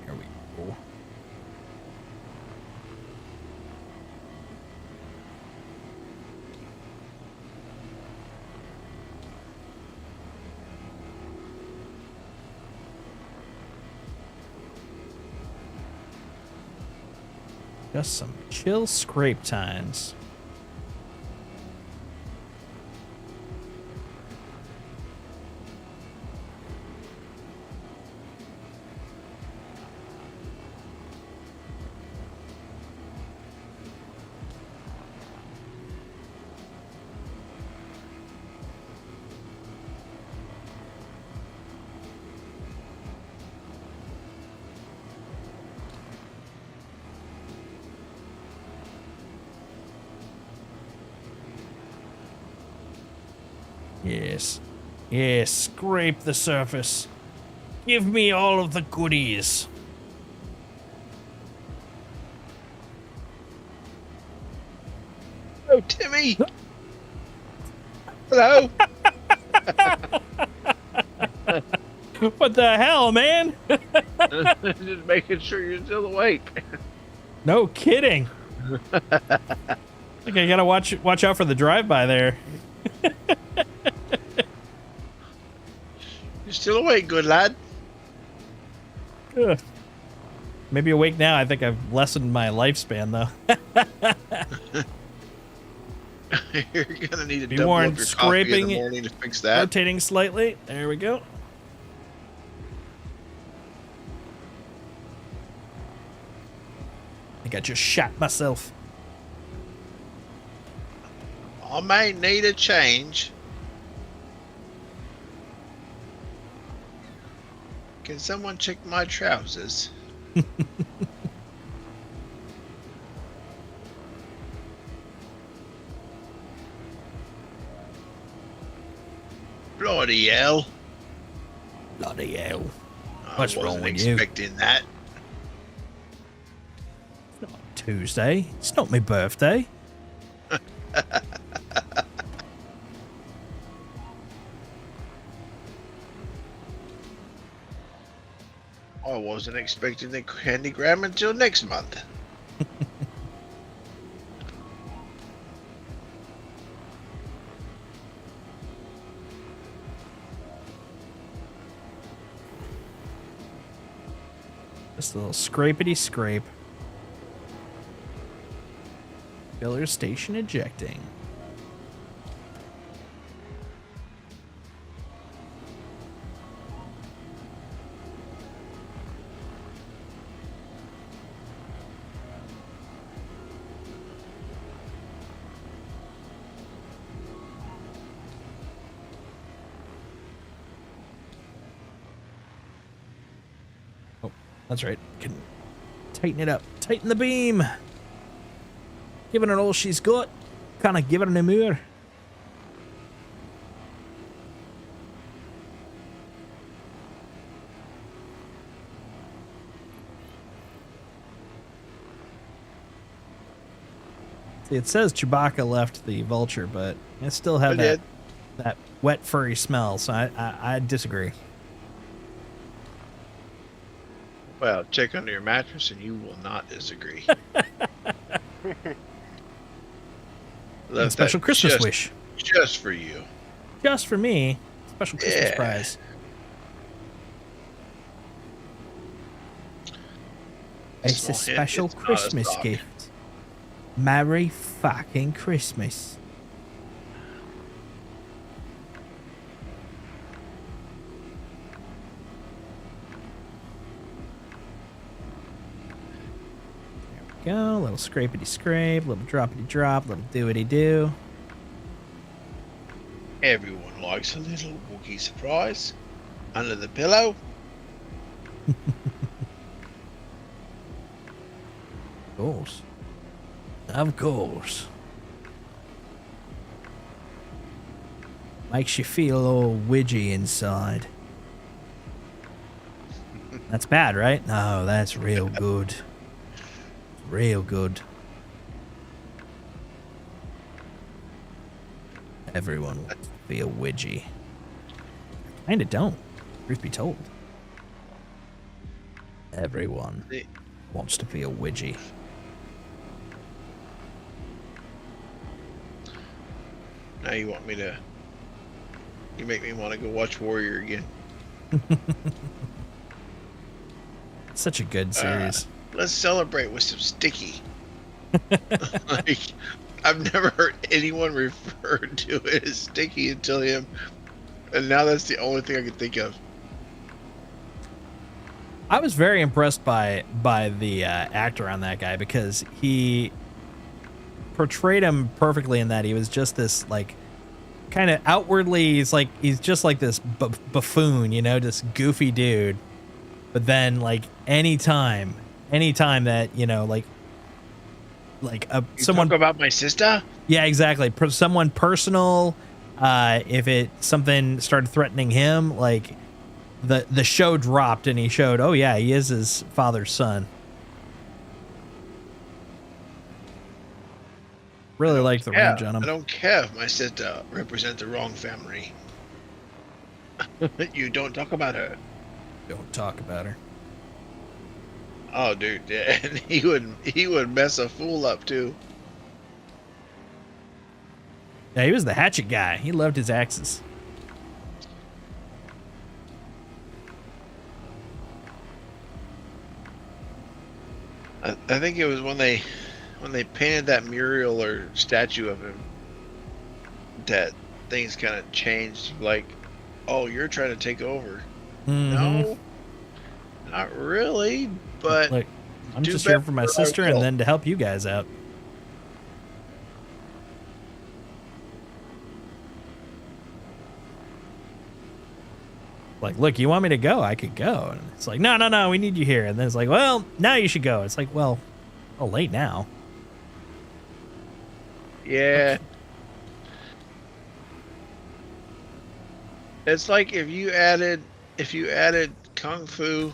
Here we go. Just some chill scrape times. Yes. Yes, scrape the surface. Give me all of the goodies. Oh, Timmy! Hello! What the hell, man? Just making sure you're still awake. No kidding. I think I gotta watch out for the drive-by there. You're still awake, good lad. Ugh. Maybe awake now. I think I've lessened my lifespan, though. You're gonna need to Be double warned, up your coffee in scraping, the morning to fix that. Rotating slightly. There we go. I think I just shot myself. I may need a change. Can someone check my trousers? Bloody hell. Bloody hell. I What's wrong wasn't with you? expecting that. It's not Tuesday. It's not my birthday. I wasn't expecting the candygram until next month. Just a little scrapety scrape. Filler station ejecting. Oh, that's right. Can tighten it up. Tighten the beam. Giving her all she's got. Kind of giving her more. See, it says Chewbacca left the Vulture, but I still have that wet furry smell, so I disagree. Well, check under your mattress and you will not disagree. Left Special that Christmas wish. just for you. Just for me. Special Christmas Yeah. prize. It's a Small hint, special it's not a Christmas sock. gift. Merry fucking Christmas. There we go. Little scrapety scrape, little droppity drop, little doity do. Everyone likes a little Wookiee surprise. Under the pillow. Of course. Of course. Makes you feel all widgy inside. That's bad, right? No, that's real good. Real good. Everyone wants to feel widgy. Kinda don't, truth be told. Everyone wants to feel widgy. Now you want me to... You make me want to go watch Warrior again. It's such a good series. Let's celebrate with some sticky. Like, I've never heard anyone refer to it as sticky until him. And now that's the only thing I can think of. I was very impressed by the actor on that guy because he portrayed him perfectly in that he was just this like kind of outwardly he's just like this buffoon, you know, this goofy dude. But then like anytime that, you know, like someone talk about my sister? Yeah, exactly. Someone personal, if something started threatening him, like the show dropped and he showed, oh yeah, he is his father's son. Really like the range on him. I don't care if my sister represents the wrong family. You don't talk about her. Don't talk about her. Oh, dude, yeah. And he would mess a fool up too. Yeah, he was the hatchet guy. He loved his axes. I think it was when they painted that mural or statue of him that things kind of changed. Like, oh, you're trying to take over. Mhm. No, not really. But Like, I'm do just here better for my or I sister and will. then to help you guys out. Like, look, you want me to go? I could go. And it's like, no, we need you here. And then it's like, well, now you should go. It's like, well, late now. Yeah. It's like if you added Kung Fu,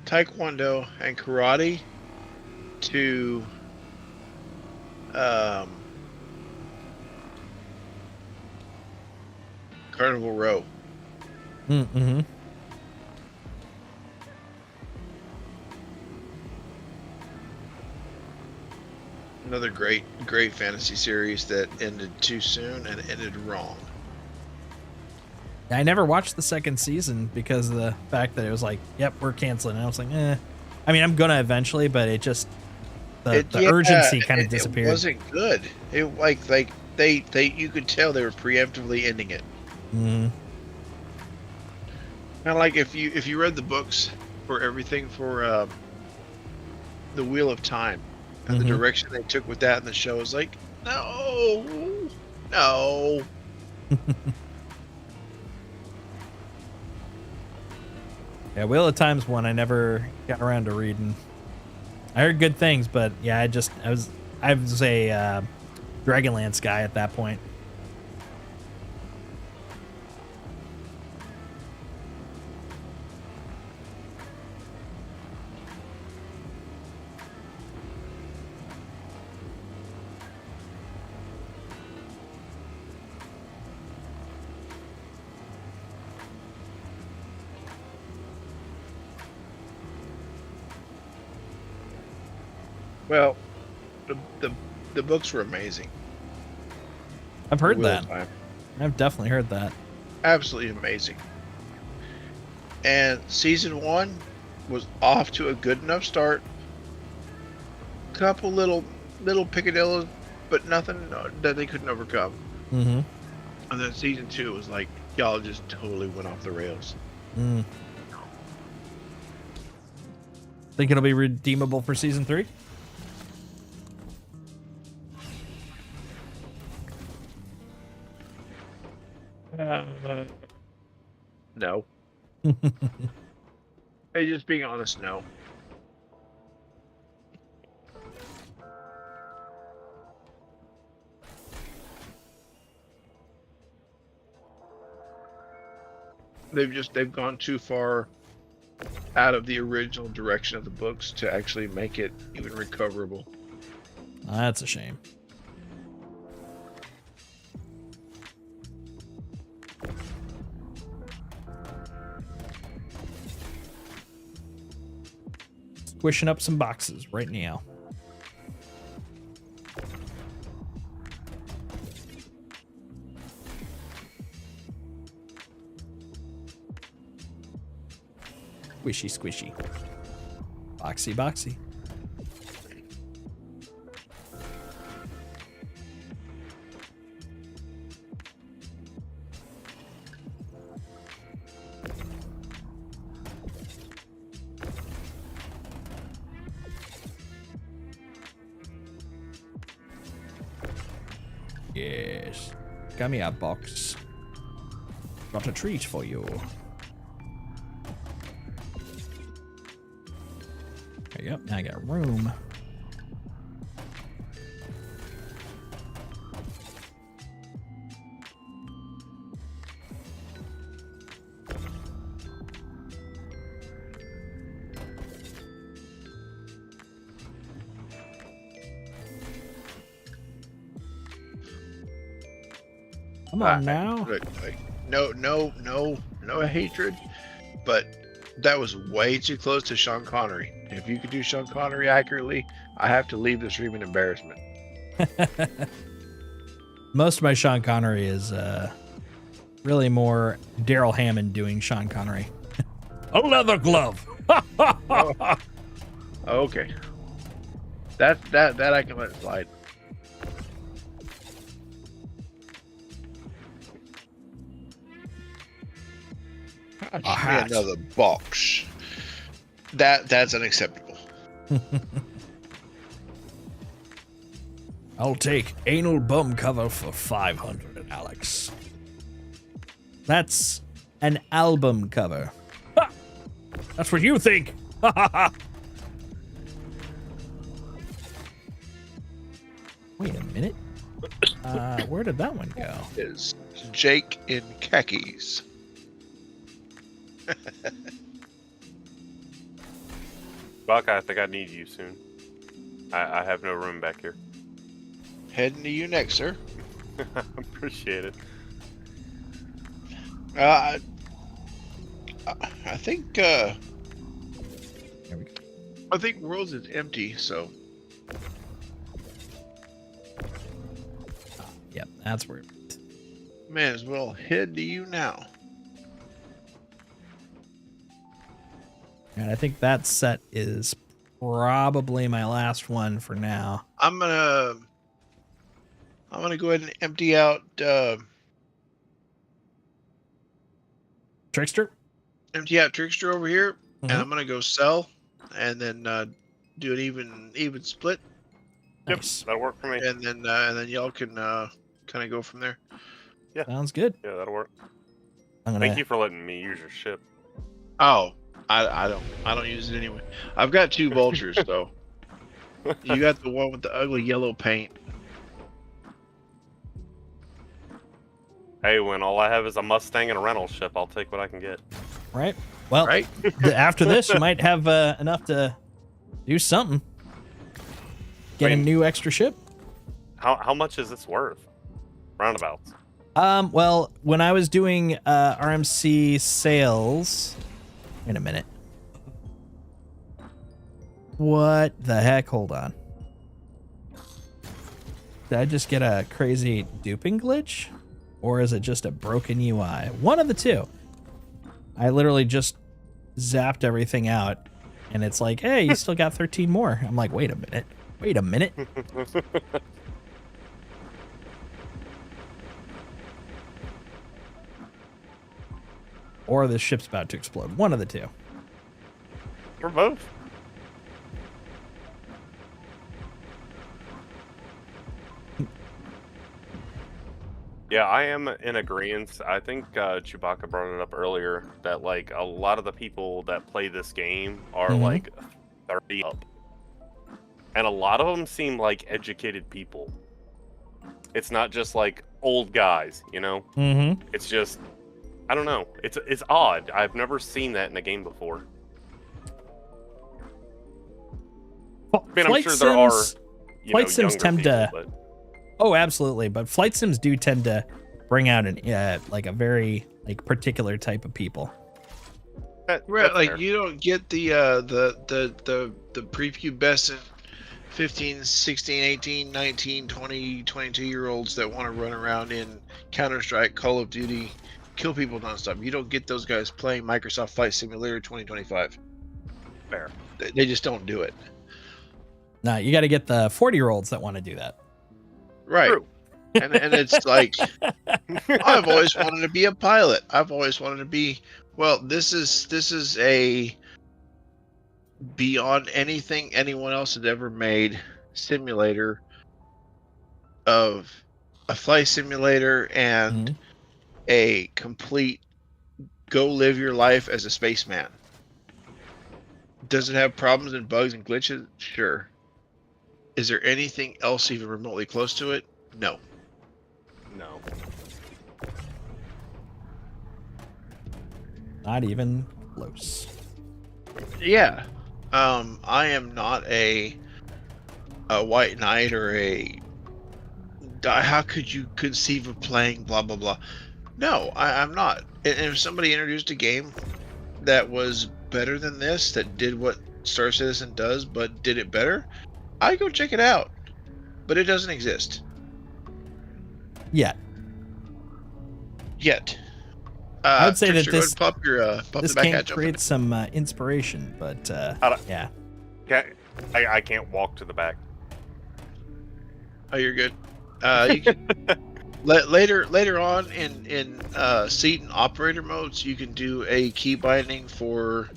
Taekwondo, and Karate to Carnival Row. Mm-hmm. Another great fantasy series that ended too soon and ended wrong. I never watched the second season because of the fact that it was like, yep, we're canceling. And I was like, eh. I mean, I'm gonna eventually, but it just the urgency kind of disappeared. It wasn't good. It like they you could tell they were preemptively ending it. Mm-hmm. Kind of like if you read the books for everything for the Wheel of Time and the direction they took with that in the show is like, no. Yeah, Wheel of Time's one I never got around to reading. I heard good things, but yeah, I was a Dragonlance guy at that point. Well, the books were amazing. I've heard Wheel of that. Time. I've definitely heard that. Absolutely amazing. And season 1 was off to a good enough start. Couple little picadillos, but nothing that they couldn't overcome. Mm-hmm. And then season 2 was like, y'all just totally went off the rails. Mm. Think it'll be redeemable for season 3? No. Hey, just being honest, no. They've gone too far out of the original direction of the books to actually make it even recoverable. That's a shame. Squishing up some boxes right now. Squishy, squishy. Boxy, boxy. Yes. Got me a box. Got a treat for you. Yep, now I got room. Come on now. Look, like, no hatred, but that was way too close to Sean Connery. If you could do Sean Connery accurately, I have to leave this room in embarrassment. Most of my Sean Connery is really more Daryl Hammond doing Sean Connery. A leather glove. Okay. That I can let slide. A hat. Another box. That's unacceptable. I'll take anal bum cover for 500, Alex. That's an album cover. Ha! That's what you think. Ha ha ha. Wait a minute. Where did that one go? Is Jake in khakis? Buck, I think I need you soon. I have no room back here. Heading to you next, sir. Appreciate it. I think There we go. I think Worlds is empty, so Yep, that's where. may as well head to you now. And I think that set is probably my last one for now. I'm gonna go ahead and empty out Trickster. Trickster over here, and Mhm. I'm gonna go sell, and then do an even split, Nice. That'll work for me. and then y'all can kind of go from there. Sounds good. Yeah, that'll work. I'm gonna. Thank you for letting me use your ship. Oh, I don't use it anyway. I've got 2 vultures though. You got the one with the ugly yellow paint. Hey, when all I have is a Mustang and a rental ship, I'll take what I can get. Right. Well, Right? after this, you might have enough to do something. Get a Wait. new extra ship. How much is this worth? Roundabouts. Well, when I was doing RMC sales, wait a minute. What the heck? Hold on. Did I just get a crazy duping glitch? Or is it just a broken UI? One of the two. I literally just zapped everything out, and it's like, hey, you still got 13 more. I'm like, wait a minute. Wait a minute. Or the ship's about to explode. One of the two. For both. Yeah, I am in agreement. I think Chewbacca brought it up earlier that like a lot of the people that play this game are Mhm. like 30 up, and a lot of them seem like educated people. It's not just like old guys, you know. Mm-hmm. It's just, I don't know. It's odd. I've never seen that in a game before. I mean, I'm sure there are Flight sims younger tend people, to- but Oh, absolutely. But flight sims do tend to bring out an like a very like particular type of people. that- Right, that's like fair. you don't get the prepubescent 15, 16, 18, 19, 20, 22-year-olds that want to run around in Counter-Strike, Call of Duty, kill people nonstop. You don't get those guys playing Microsoft Flight Simulator 2025. Fair. They just don't do it. No, you got to get the 40-year-olds that want to do that. Right. True. And it's like, I've always wanted to be a pilot. I've always wanted to be, well, this is a beyond anything anyone else has ever made simulator of a flight simulator and Mhm. a complete go live your life as a spaceman. Does it have problems and bugs and glitches? Sure. Is there anything else even remotely close to it? No. No. Not even close. Yeah. I am not a white knight or a how could you conceive of playing blah blah blah. No, I'm not. And if somebody introduced a game that was better than this, that did what Star Citizen does but did it better, I go check it out. But it doesn't exist Yeah. yet. I would say that Trickster, go this- ahead and pop your pop This the back game hatch open. creates some inspiration, but I don't- yeah. I can't walk to the back. Oh, you're good. You can later on in seat and operator modes, you can do a key binding for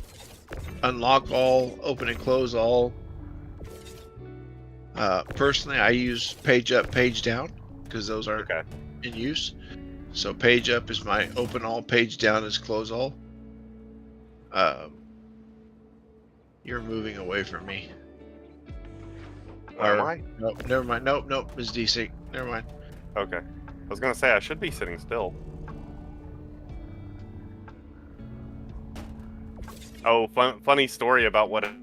unlock all, open and close all. Personally, I use page up, page down because those aren't Okay. in use. So page up is my open all, page down is close all. You're moving away from me. Am I? Nope, never mind. Nope, it's DC. Never mind. Okay. I was gonna say I should be sitting still. Oh, funny story about what happened.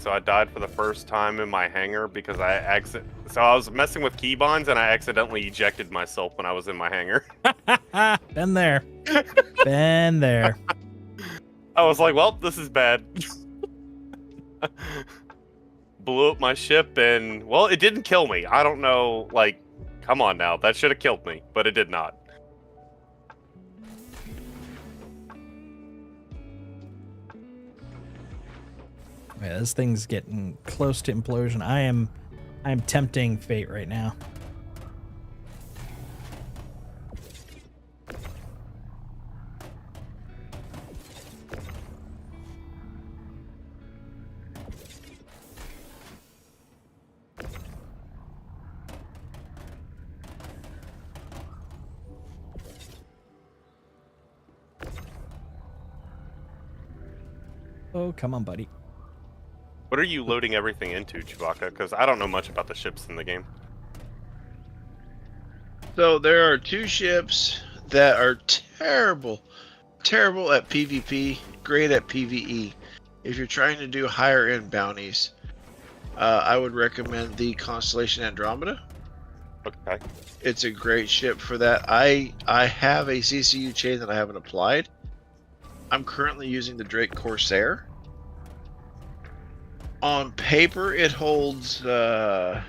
So I died for the first time in my hangar because So I was messing with keybinds and I accidentally ejected myself when I was in my hangar. Been there. Been there. I was like, well, this is bad. Blew up my ship and, well, it didn't kill me. I don't know, like, come on now. That should have killed me, but it did not. Yeah, this thing's getting close to implosion. I am tempting fate right now. Oh, come on, buddy. What are you loading everything into, Chewbacca? Because I don't know much about the ships in the game. So there are 2 ships that are terrible at PvP, great at PvE. If you're trying to do higher end bounties, I would recommend the Constellation Andromeda. Okay. It's a great ship for that. I have a CCU chain that I haven't applied. I'm currently using the Drake Corsair. On paper, it holds. I'm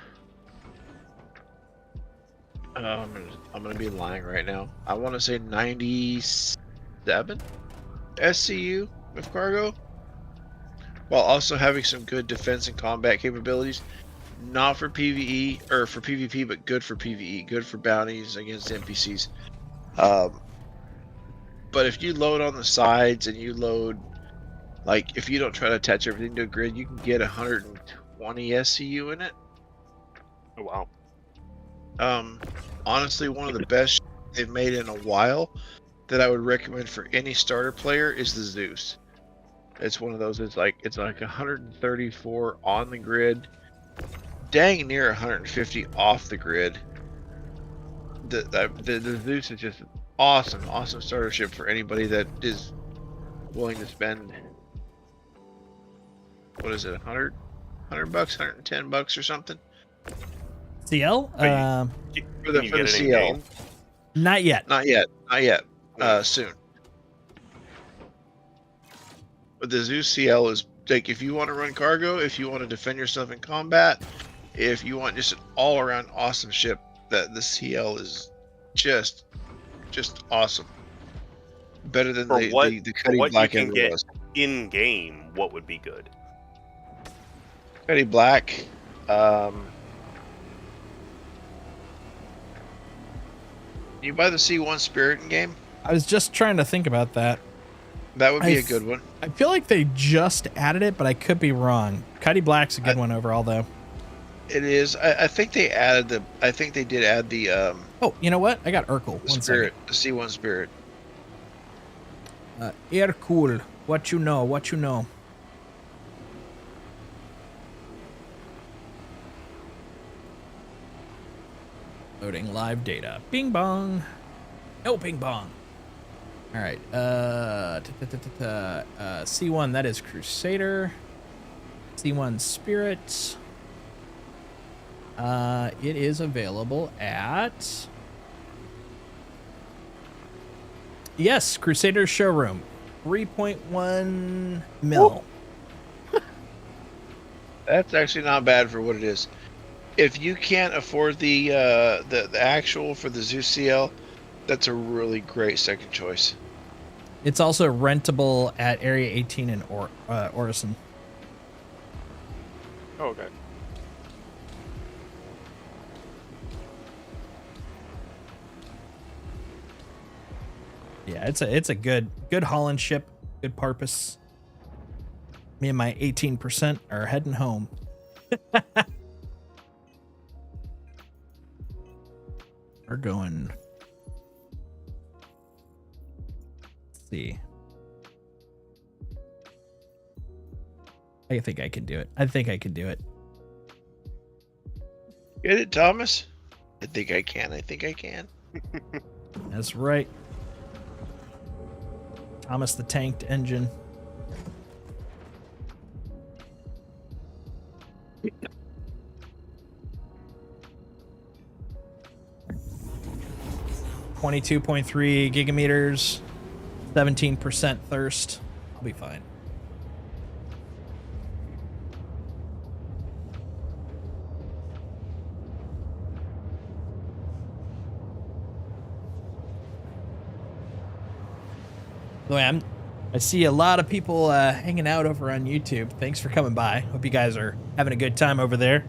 gonna be lying right now. I want to say 97 SCU of cargo, while also having some good defense and combat capabilities. Not for PvE or for PvP, but good for PvE, good for bounties against NPCs. But if you load on the sides and you load, like, if you don't try to attach everything to a grid, you can get 120 SCU in it. Oh, wow. Honestly, one of the best they've made in a while that I would recommend for any starter player is the Zeus. It's one of those. It's like 134 on the grid, dang near 150 off the grid. The Zeus is just awesome starter ship for anybody that is willing to spend. What is it? 100 bucks, $110 or something CL? Can for the you get it in CL. game? Not yet. Not yet. Soon. But the Zeus CL is like, if you want to run cargo, if you want to defend yourself in combat, if you want just an all-around awesome ship, that the CL is just awesome. Better than For the what Cuddy you Black can ever get was. in game, what would be good? Cuddy Black. You buy the C1 Spirit in game? I was just trying to think about that. That would be a good one. I feel like they just added it, but I could be wrong. Cuddy Black's a good one overall, though. It is. I think they added the. I think they did add the. Oh, you know what? I got Urkel. The Spirit, the C1 Spirit. Urkel. What you know? What you know? Loading live data. Bing bong. No ping pong. All right. C1, that is Crusader. C1 Spirit. It is available at... Yes, Crusader Showroom. 3.1 mil. That's actually not bad for what it is. If you can't afford the actual for the Zeus CL, that's a really great second choice. It's also rentable at Area 18 in Orison. Oh, okay. Yeah, it's a good Holland ship, good purpose. Me and my 18% are heading home. We're going see. I think I can do it. I think I can do it. Get it, Thomas? I think I can. I think I can. That's right. Thomas the Tanked Engine. .3 gigameters, 17% thirst. I'll be fine. Anyway, I see a lot of people hanging out over on YouTube. Thanks for coming by. Hope you guys are having a good time over there.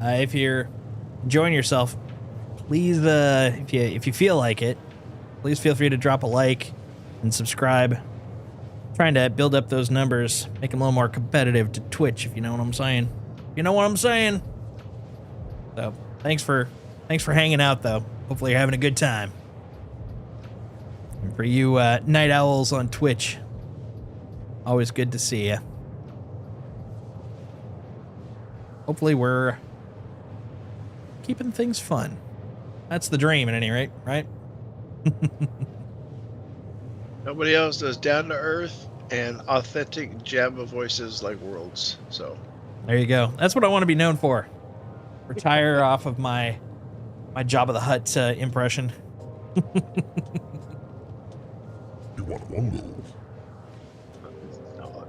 If you're enjoying yourself, please, if you feel like it, please feel free to drop a like and subscribe. Trying to build up those numbers, make them a little more competitive to Twitch, if you know what I'm saying. You know what I'm saying? So thanks for hanging out, though. Hopefully you're having a good time. And for you night owls on Twitch, always good to see you. Hopefully we're keeping things fun. That's the dream at any rate, right? Nobody else does down to earth and authentic Jabba voices like Worlds. So There you go. That's what I want to be known for. Retire off of my Jabba the Hutt impression. You want Wongo?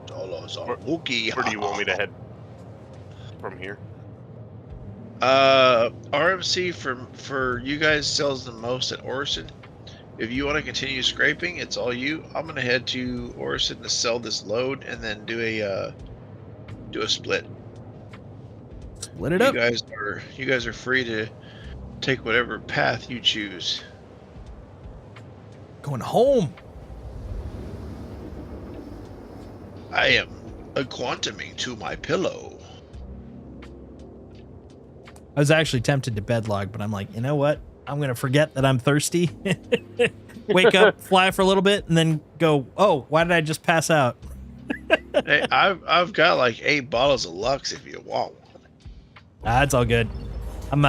dollars on Where- Wookiee. Where do you want me to head from here? RMC for you guys sells the most at Orison. If you want to continue scraping, it's all you. I'm gonna head to Orison to sell this load and then do a split. Split it up. You guys are free to take whatever path you choose. Going home. I am a quantuming to my pillow. I was actually tempted to bedlog, but I'm like, you know what? I'm going to forget that I'm thirsty. Wake up, fly for a little bit, and then go, oh, why did I just pass out? Hey, I've got like 8 bottles of Lux if you want one. That's all good. I'm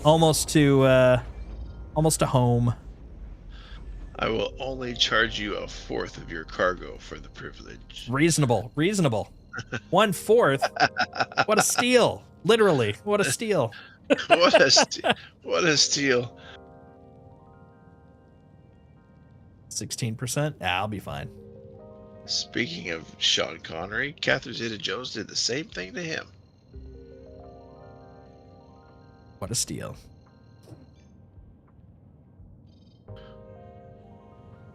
almost to home. I will only charge you 1/4 of your cargo for the privilege. Reasonable. 1/4. What a steal. Literally, what a steal. What a steal. 16%. I'll be fine. Speaking of Sean Connery, Catherine Zeta-Jones did the same thing to him. What a steal.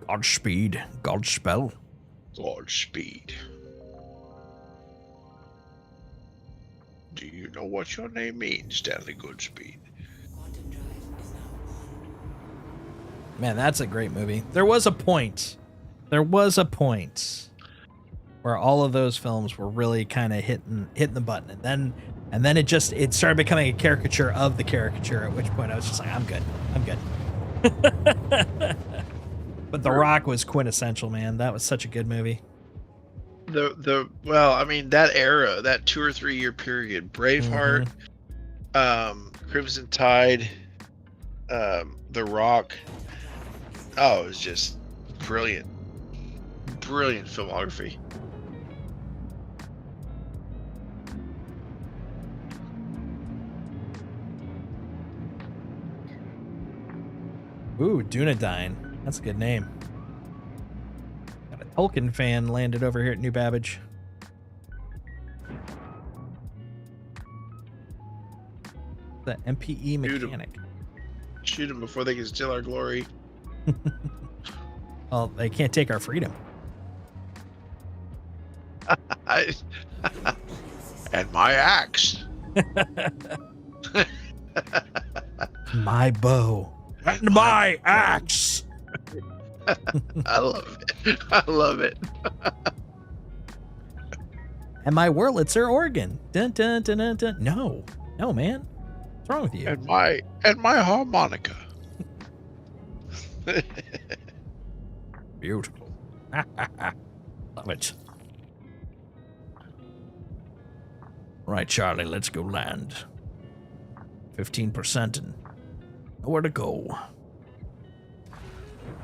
Godspeed. Godspell. Godspeed. Do you know what your name means, Stanley Goodspeed? Quantum drive is now on. Man, that's a great movie. There was a point where all of those films were really kind of hitting the button, and then it started becoming a caricature of the caricature. At which point I was just like, I'm good. But The Rock was quintessential, man. That was such a good movie. Well, I mean, that era, that 2 or 3 year period, Braveheart, Crimson Tide, The Rock. Oh, it was just brilliant filmography. Ooh, Dunedain. That's a good name. Got a Tolkien fan landed over here at New Babbage. The MPE mechanic. Shoot them before they can steal our glory. Well, they can't take our freedom. And my axe. My bow. And my axe. I love it. I love it. And my Wurlitzer organ. Dun, dun, dun, dun, dun. No, man. What's wrong with you? And my harmonica. Beautiful. Love it. Right, Charlie, let's go land. 15% and nowhere to go.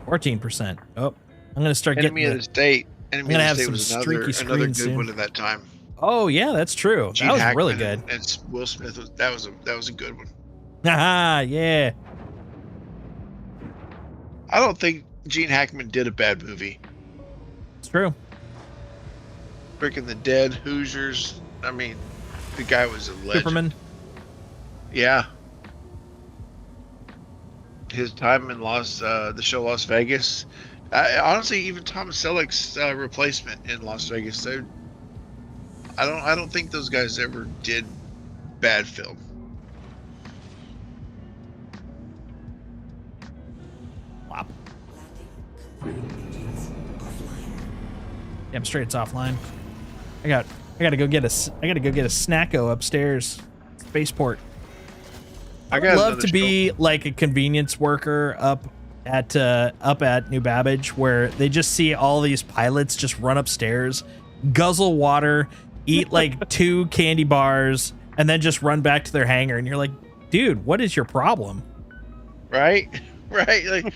14%. Oh, I'm gonna start Enemy getting of the State. Enemy gonna of have the State some was streaky another screens good soon. one at that time. Oh yeah, that's true. Gene That was Hackman really good. And Will Smith that was a good one. Haha, yeah. I don't think Gene Hackman did a bad movie. It's true. Freaking The Dead, Hoosiers. I mean, the guy was a legend. Superman. Yeah. His time in the show Las Vegas. Honestly, even Tom Selleck's replacement in Las Vegas. I don't think those guys ever did bad film. Wow. Yeah, I'm straight. It's offline. I gotta go get a snacko upstairs. Spaceport. I would love to be like a convenience worker up at New Babbage, where they just see all these pilots just run upstairs, guzzle water, eat like 2 candy bars, and then just run back to their hangar. And you're like, dude, what is your problem? Right? Like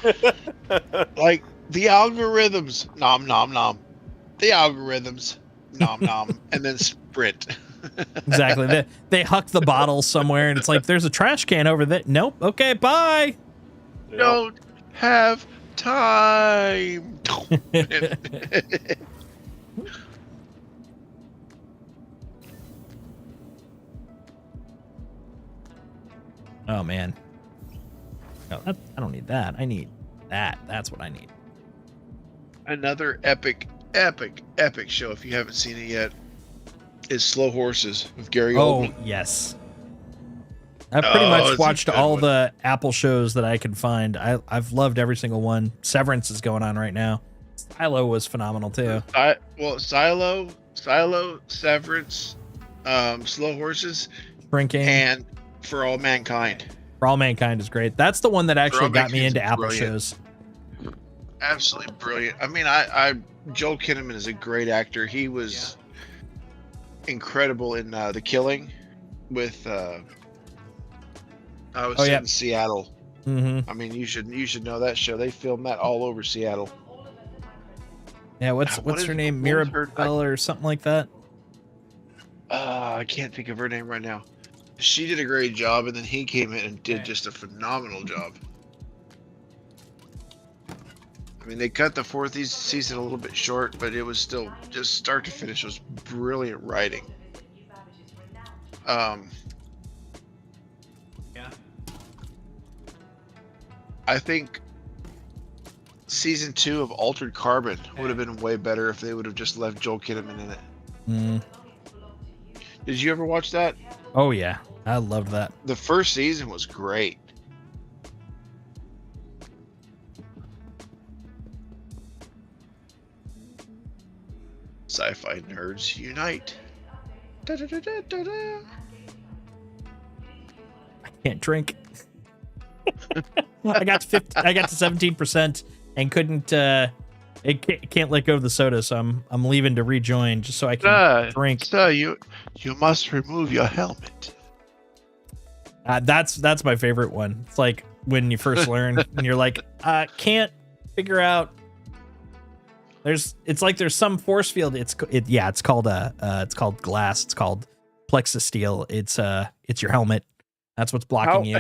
the algorithms. Nom nom nom. The algorithms. Nom nom. And then sprint. Exactly. They huck the bottle somewhere, and it's like, there's a trash can over there. Nope. Okay, bye. Yep. Don't have time. Oh man. No, I don't need that. I need that. That's what I need. Another epic show, if you haven't seen it yet, is Slow Horses with Gary Oldman. Oh yes. I've pretty much it's a watched good all one. the Apple shows that I could find. I've loved every single one. Severance is going on right now. Silo was phenomenal too. Silo, Severance, Slow Horses, Shrinking. and For All Mankind. For All Mankind is great. That's the one that actually All got me Mankind's into Apple brilliant. shows. Absolutely brilliant. I mean, Joel Kinnaman is a great actor. He was incredible in The Killing with I was in Seattle. Mm-hmm. I mean, you should know that show. They filmed that all over Seattle. Yeah, What what's is- her name? what was her- Mirabelle or something like that? I can't think of her name right now. She did a great job, and then he came in and did just a phenomenal job. I mean, they cut the 4th season a little bit short, but it was still just start to finish was brilliant writing. I think season 2 of Altered Carbon would have been way better if they would have just left Joel Kinnaman in it. Mm. Did you ever watch that? Oh yeah, I loved that. The first season was great. Sci-fi nerds unite. Da-da-da-da-da-da. I can't drink. I got to 17% and couldn't. It can't let go of the soda, so I'm leaving to rejoin just so I can drink. So you must remove your helmet. That's my favorite one. It's like when you first learn and you're like, can't figure out. It's like there's some force field. It's called glass. It's called plexus steel. It's your helmet. That's what's blocking you.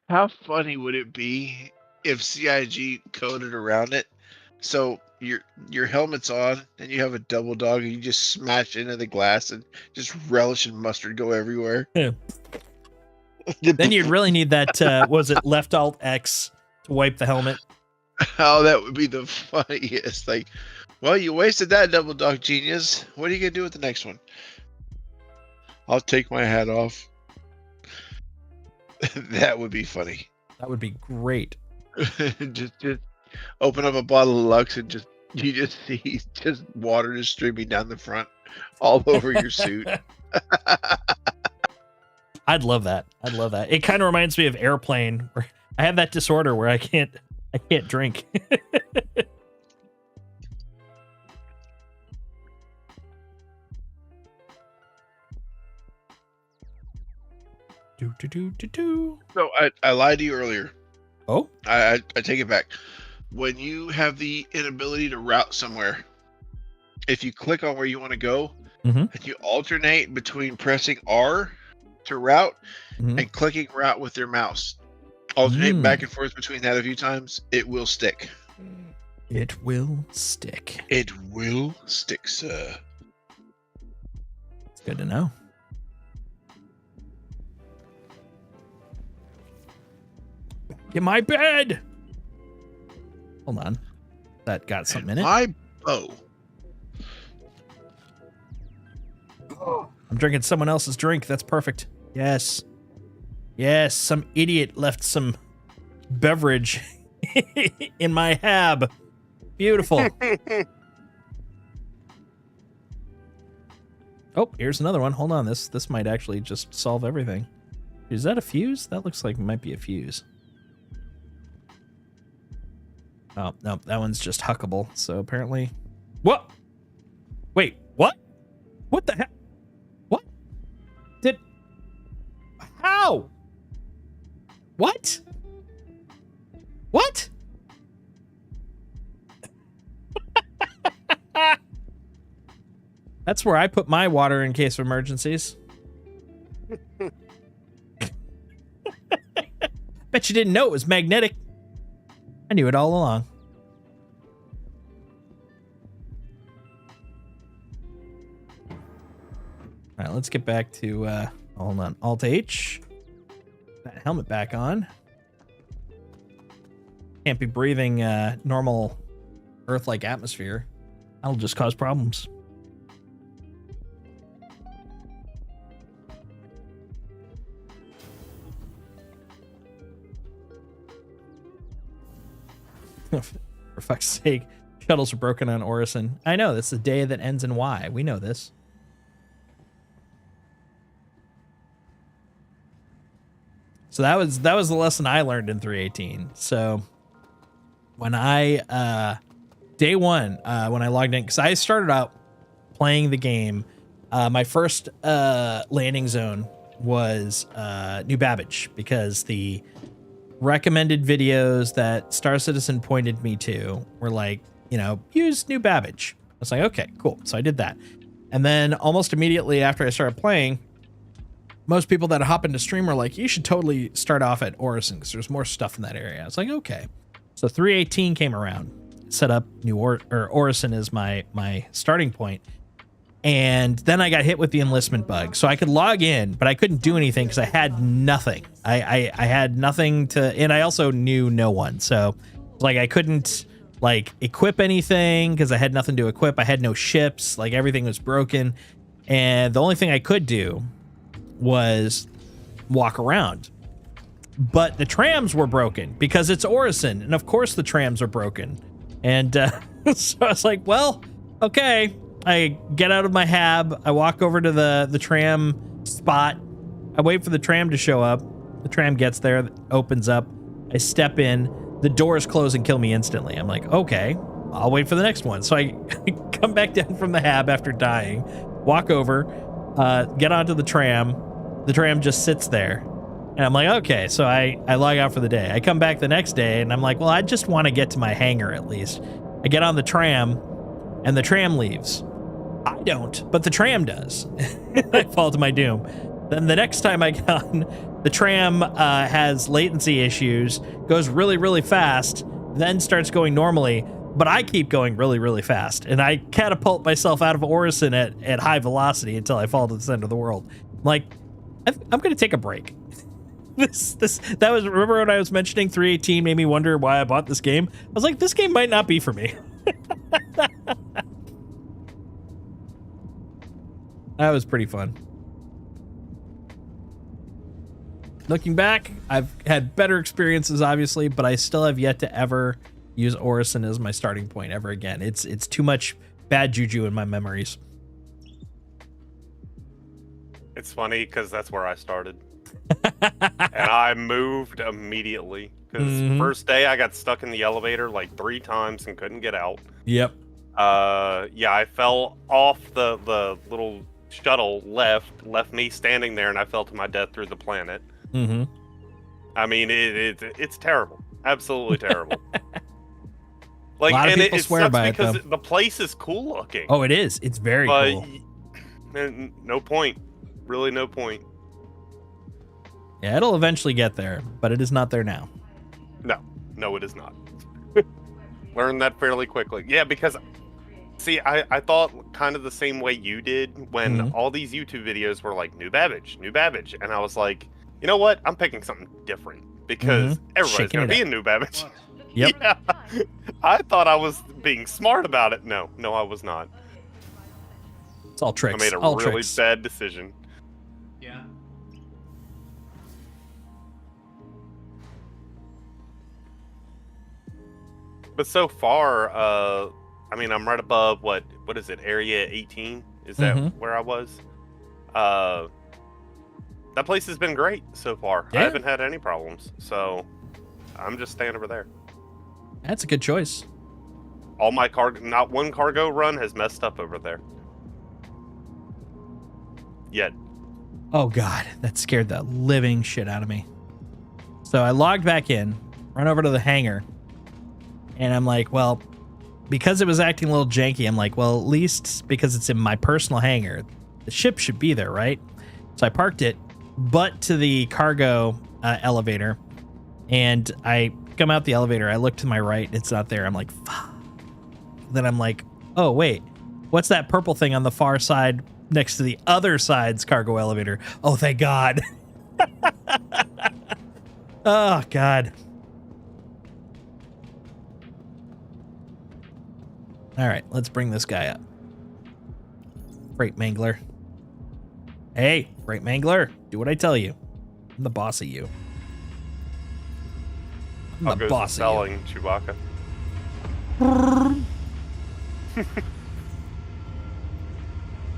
How funny would it be if CIG coded around it? So your helmet's on and you have a double dog and you just smash into the glass and just relish and mustard go everywhere. Yeah. Then you'd really need that. Was it left alt X to wipe the helmet? Oh, that would be the funniest. Like, well, you wasted that double dog, genius. What are you gonna do with the next one? I'll take my hat off. That would be funny. That would be great. just open up a bottle of Lux and you just see just water just streaming down the front all over your suit. I'd love that. It kind of reminds me of Airplane, where I have that disorder where I can't drink. So I lied to you earlier. Oh, I take it back. When you have the inability to route somewhere, if you click on where you want to go, Mhm. and you alternate between pressing R to route Mhm. and clicking route with your mouse, alternate Mm. back and forth between that a few times, it will stick. it will stick. It will stick, sir. It's good to know. Get my bed. Hold on. That got something in it. My bow. I'm drinking someone else's drink. That's perfect. Yes. Yes, some idiot left some beverage in my hab. Beautiful. Oh, here's another one. Hold on. This might actually just solve everything. Is that a fuse? That looks like it might be a fuse. Oh, no, that one's just huckable. So apparently... What? Wait, what? What the heck? What? Did... How? What? What? That's where I put my water in case of emergencies. Bet you didn't know it was magnetic. I knew it all along. All right, let's get back to, hold on, Alt-H. That helmet back on. Can't be breathing normal Earth-like atmosphere. That'll just cause problems. For fuck's sake, shuttles are broken on Orison. I know, that's the day that ends in Y. We know this. So that was the lesson I learned in 3.18. So when I day one, when I logged in, because I started out playing the game, my first landing zone was New Babbage, because the recommended videos that Star Citizen pointed me to were like, you know, use New Babbage. I was like, okay, cool. So I did that. And then almost immediately after I started playing, most people that hop into stream were like, you should totally start off at Orison because there's more stuff in that area. I was like, okay. So 3.18 came around, set up Orison as my starting point. And then I got hit with the enlistment bug. So I could log in, but I couldn't do anything because I had nothing. I had nothing to, and I also knew no one. So like I couldn't like equip anything because I had nothing to equip. I had no ships, like everything was broken. And the only thing I could do was walk around. But the trams were broken because it's Orison. And of course the trams are broken. And so I was like, well, okay. I get out of my hab. I walk over to the tram spot. I wait for the tram to show up. The tram gets there, opens up. I step in. The doors close and kill me instantly. I'm like, okay, I'll wait for the next one. So I come back down from the hab after dying, walk over, get onto the tram. The tram just sits there. And I'm like, okay, so I log out for the day. I come back the next day and I'm like, well, I just want to get to my hangar at least. I get on the tram and the tram leaves. I don't, but the tram does. I fall to my doom. Then the next time I get on, the tram has latency issues, goes really, really fast, then starts going normally, but I keep going really, really fast. And I catapult myself out of Orison at high velocity until I fall to the center of the world. I'm like, I'm going to take a break. Remember when I was mentioning 3.18 made me wonder why I bought this game? I was like, this game might not be for me. That was pretty fun. Looking back, I've had better experiences, obviously, but I still have yet to ever use Orison as my starting point ever again. It's too much bad juju in my memories. It's funny because that's where I started. And I moved immediately. Because first day I got stuck in the elevator like 3 times and couldn't get out. Yep. Yeah, I fell off the little shuttle left me standing there, and I fell to my death through the planet. Mm-hmm. I mean, it's terrible, absolutely terrible. Like, A lot of and people it swear sucks by it, because though. the place is cool looking. Oh, it is. It's very but cool. no point, really, no point. Yeah, it'll eventually get there, but it is not there now. No, it is not. Learned that fairly quickly. Yeah, because see, I thought kind of the same way you did when Mhm. all these YouTube videos were like New Babbage, and I was like, you know what? I'm picking something different because everybody's Shaking gonna it be up. a New Babbage. Yep. Yeah. I thought I was being smart about it. No, I was not. It's all tricks. I made a all really tricks. bad decision. Yeah. But so far, I mean, I'm right above what is it? Area 18? Is that Mhm. where I was? That place has been great so far. Yeah. I haven't had any problems, so I'm just staying over there. That's a good choice. All my not one cargo run has messed up over there. Yet. Oh god, that scared the living shit out of me. So I logged back in, run over to the hangar, and I'm like, well, because it was acting a little janky, I'm like, well, at least because it's in my personal hangar, the ship should be there, right? So I parked it, butt to the cargo elevator, and I come out the elevator. I look to my right, it's not there. I'm like, fuck. Then I'm like, oh wait, what's that purple thing on the far side next to the other side's cargo elevator? Oh, thank God. Oh God. All right, let's bring this guy up. Freight Mangler. Hey, Freight Mangler, do what I tell you. I'm the boss of you. I'm How the goes boss the of you. selling, Chewbacca?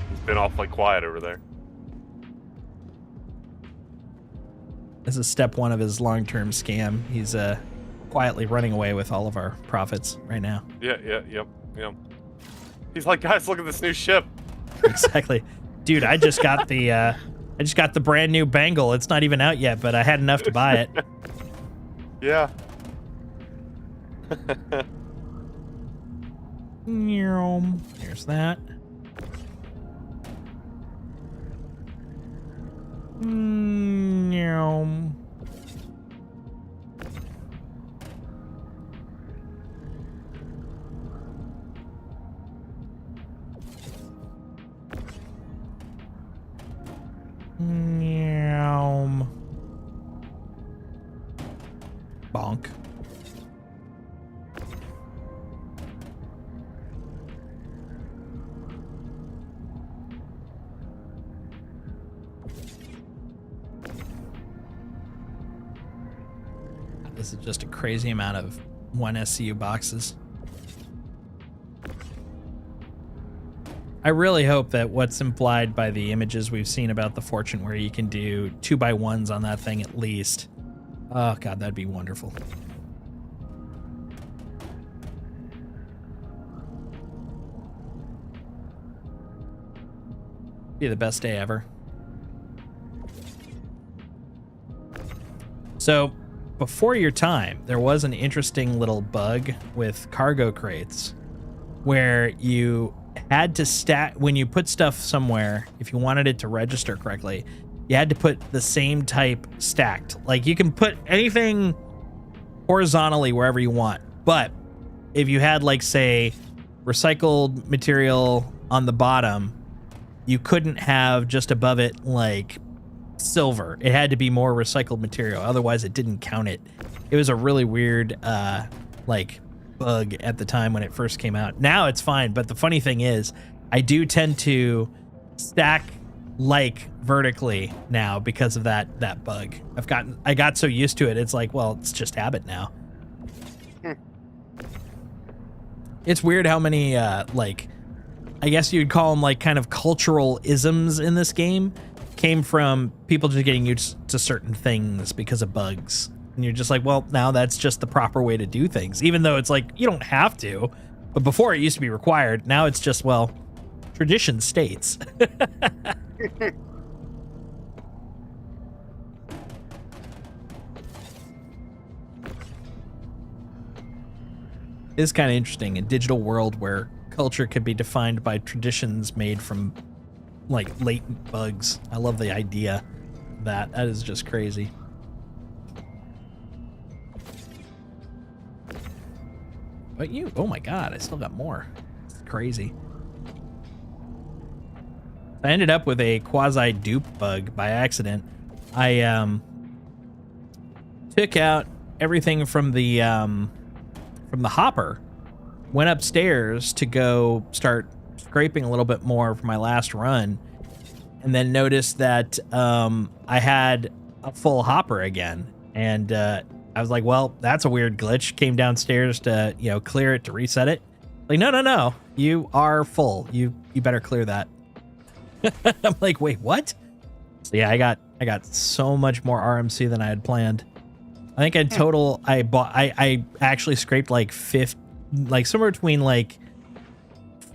He's been awfully quiet over there. This is step one of his long-term scam. He's quietly running away with all of our profits right now. Yep. He's like, guys, look at this new ship. Exactly. Dude, I just got the brand new Bengal. It's not even out yet, but I had enough to buy it. Yeah. Here's that. Bonk. This is just a crazy amount of 1 SCU boxes. I really hope that what's implied by the images we've seen about the Fortune, where you can do 2x1s on that thing at least. Oh God, that'd be wonderful. Be the best day ever. So, before your time, there was an interesting little bug with cargo crates where you had to stack, when you put stuff somewhere, if you wanted it to register correctly, you had to put the same type stacked. Like, you can put anything horizontally wherever you want, but if you had, like, say, recycled material on the bottom, you couldn't have just above it, like, silver. It had to be more recycled material, otherwise it didn't count it. It was a really weird like bug at the time when it first came out. Now it's fine, but the funny thing is I do tend to stack like vertically now because of that bug. I got so used to it, it's like, well, it's just habit now. It's weird how many like, I guess you'd call them like kind of cultural isms in this game came from people just getting used to certain things because of bugs. And you're just like, well, now that's just the proper way to do things, even though it's like, you don't have to. But before it used to be required. Now it's just, well, tradition states. It's kind of interesting, a digital world where culture could be defined by traditions made from like latent bugs. I love the idea of that. That is just crazy. But you, oh my god, I still got more. It's crazy. I ended up with a quasi dupe bug by accident. I took out everything from the hopper, went upstairs to go start scraping a little bit more for my last run, and then noticed that I had a full hopper again. And I was like, well, that's a weird glitch. Came downstairs to, you know, clear it, to reset it. Like, no. You are full. You better clear that. I'm like, wait, what? So yeah, I got so much more RMC than I had planned. I think in total I actually scraped like somewhere between like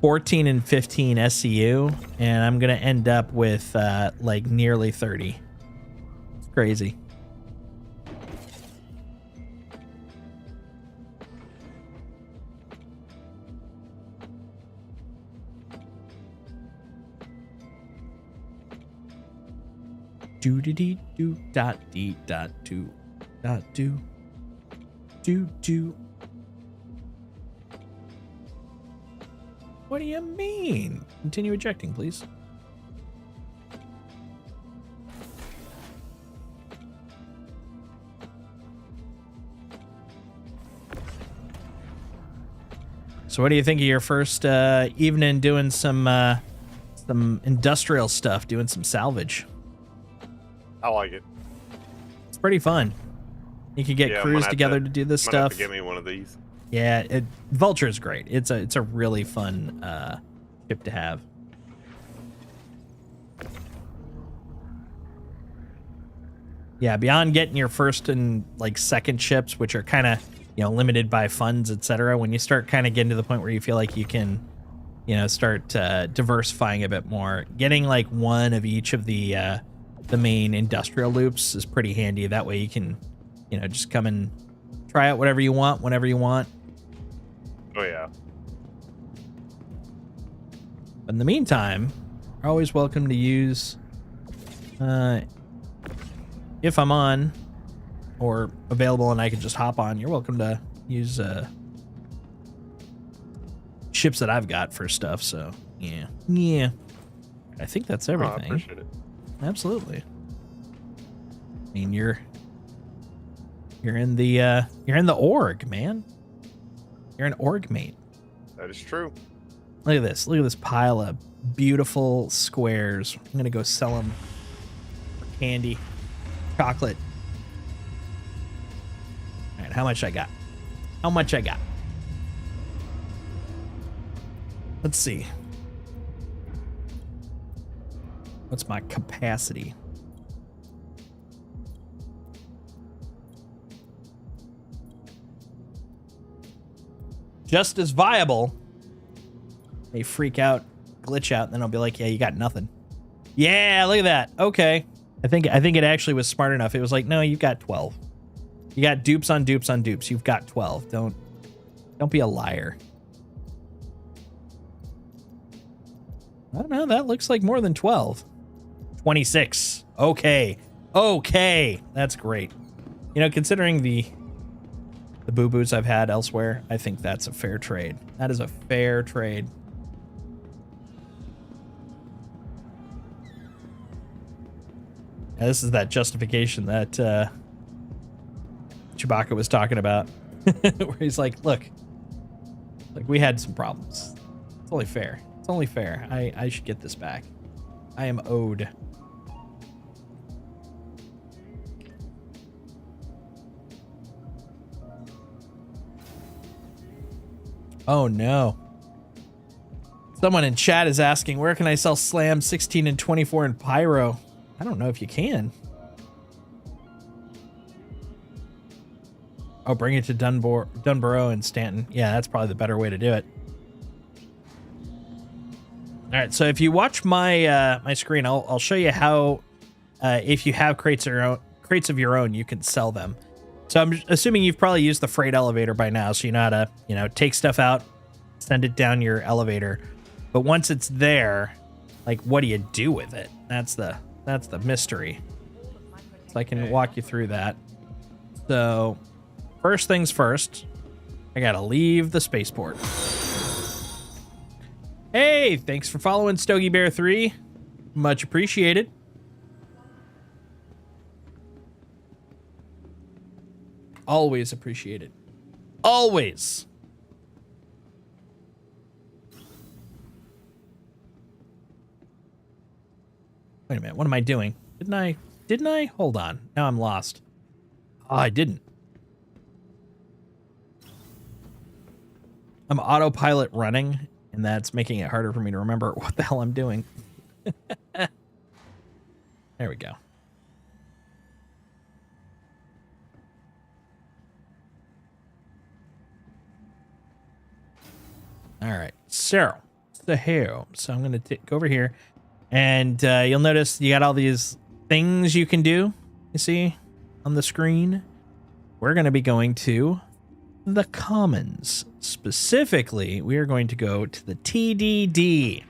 14 and 15 SCU, and I'm gonna end up with like nearly 30. It's crazy. Do dee dee do dot dee dot do dot do do. What do you mean? Continue ejecting, please. So what do you think of your first evening doing some industrial stuff, doing some salvage? I like it. It's pretty fun. You can get crews together to do this I'm gonna have stuff. to get me one of these. Yeah, Vulture is great. It's a really fun ship to have. Yeah, beyond getting your first and like second ships, which are kind of, you know, limited by funds, etc. When you start kind of getting to the point where you feel like you can, you know, start diversifying a bit more, getting like one of each of the main industrial loops is pretty handy. That way you can, you know, just come and try out whatever you want, whenever you want. Oh yeah. But in the meantime, you're always welcome to use, if I'm on or available and I can just hop on, you're welcome to use ships that I've got for stuff. So yeah. I think that's everything. I appreciate it. Absolutely. I mean, you're in the org, man. You're an org mate. That is true. Look at this. Look at this pile of beautiful squares. I'm gonna go sell them for candy, chocolate. All right, how much I got? How much I got? Let's see. What's my capacity? Just as viable. They freak out, glitch out, and then I'll be like, yeah, you got nothing. Yeah, look at that. Okay. I think it actually was smart enough. It was like, no, you've got 12. You got dupes on dupes on dupes. You've got 12. Don't be a liar. I don't know. That looks like more than 12. 26. Okay. That's great. You know, considering the boo-boos I've had elsewhere, I think that's a fair trade. That is a fair trade. Yeah, this is that justification that Chewbacca was talking about. Where he's like, look, we had some problems. It's only fair. It's only fair. I should get this back. I am owed. Oh no. Someone in chat is asking, where can I sell Slam 16 and 24 in Pyro? I don't know if you can. Oh, bring it to Dunborough and Stanton. Yeah, that's probably the better way to do it. All right, so if you watch my my screen, I'll show you how if you have crates of your own, you can sell them. So I'm assuming you've probably used the freight elevator by now, so you know how to take stuff out, send it down your elevator. But once it's there, like, what do you do with it? That's the mystery. So I can walk you through that. So first things first, I gotta leave the spaceport. Hey, thanks for following Stogie Bear 3. Much appreciated. Always appreciated. Always. Wait a minute, what am I doing? Didn't I? Hold on. Now I'm lost. Oh, I didn't. I'm autopilot running, and that's making it harder for me to remember what the hell I'm doing. There we go. All right, so I'm going to go over here, and you'll notice you got all these things you can do, you see, on the screen. We're going to be going to the commons. Specifically, we are going to go to the TDD.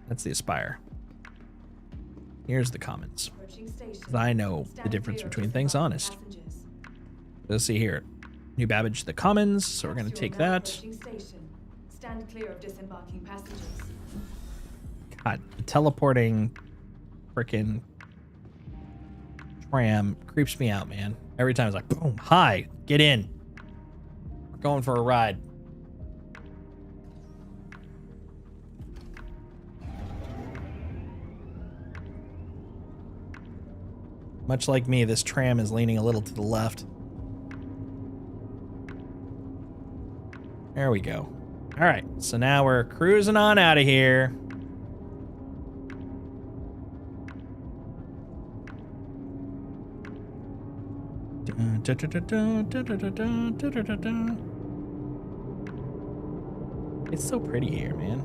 That's the Aspire. Here's the commons. 'Cause I know the difference between things, honest. Let's see here. New Babbage, the commons, so we're going to take that. Stand clear of disembarking passengers. God, the teleporting frickin' tram creeps me out, man. Every time it's like, boom, hi, get in. We're going for a ride. Much like me, this tram is leaning a little to the left. There we go. All right, so now we're cruising on out of here. It's so pretty here, man.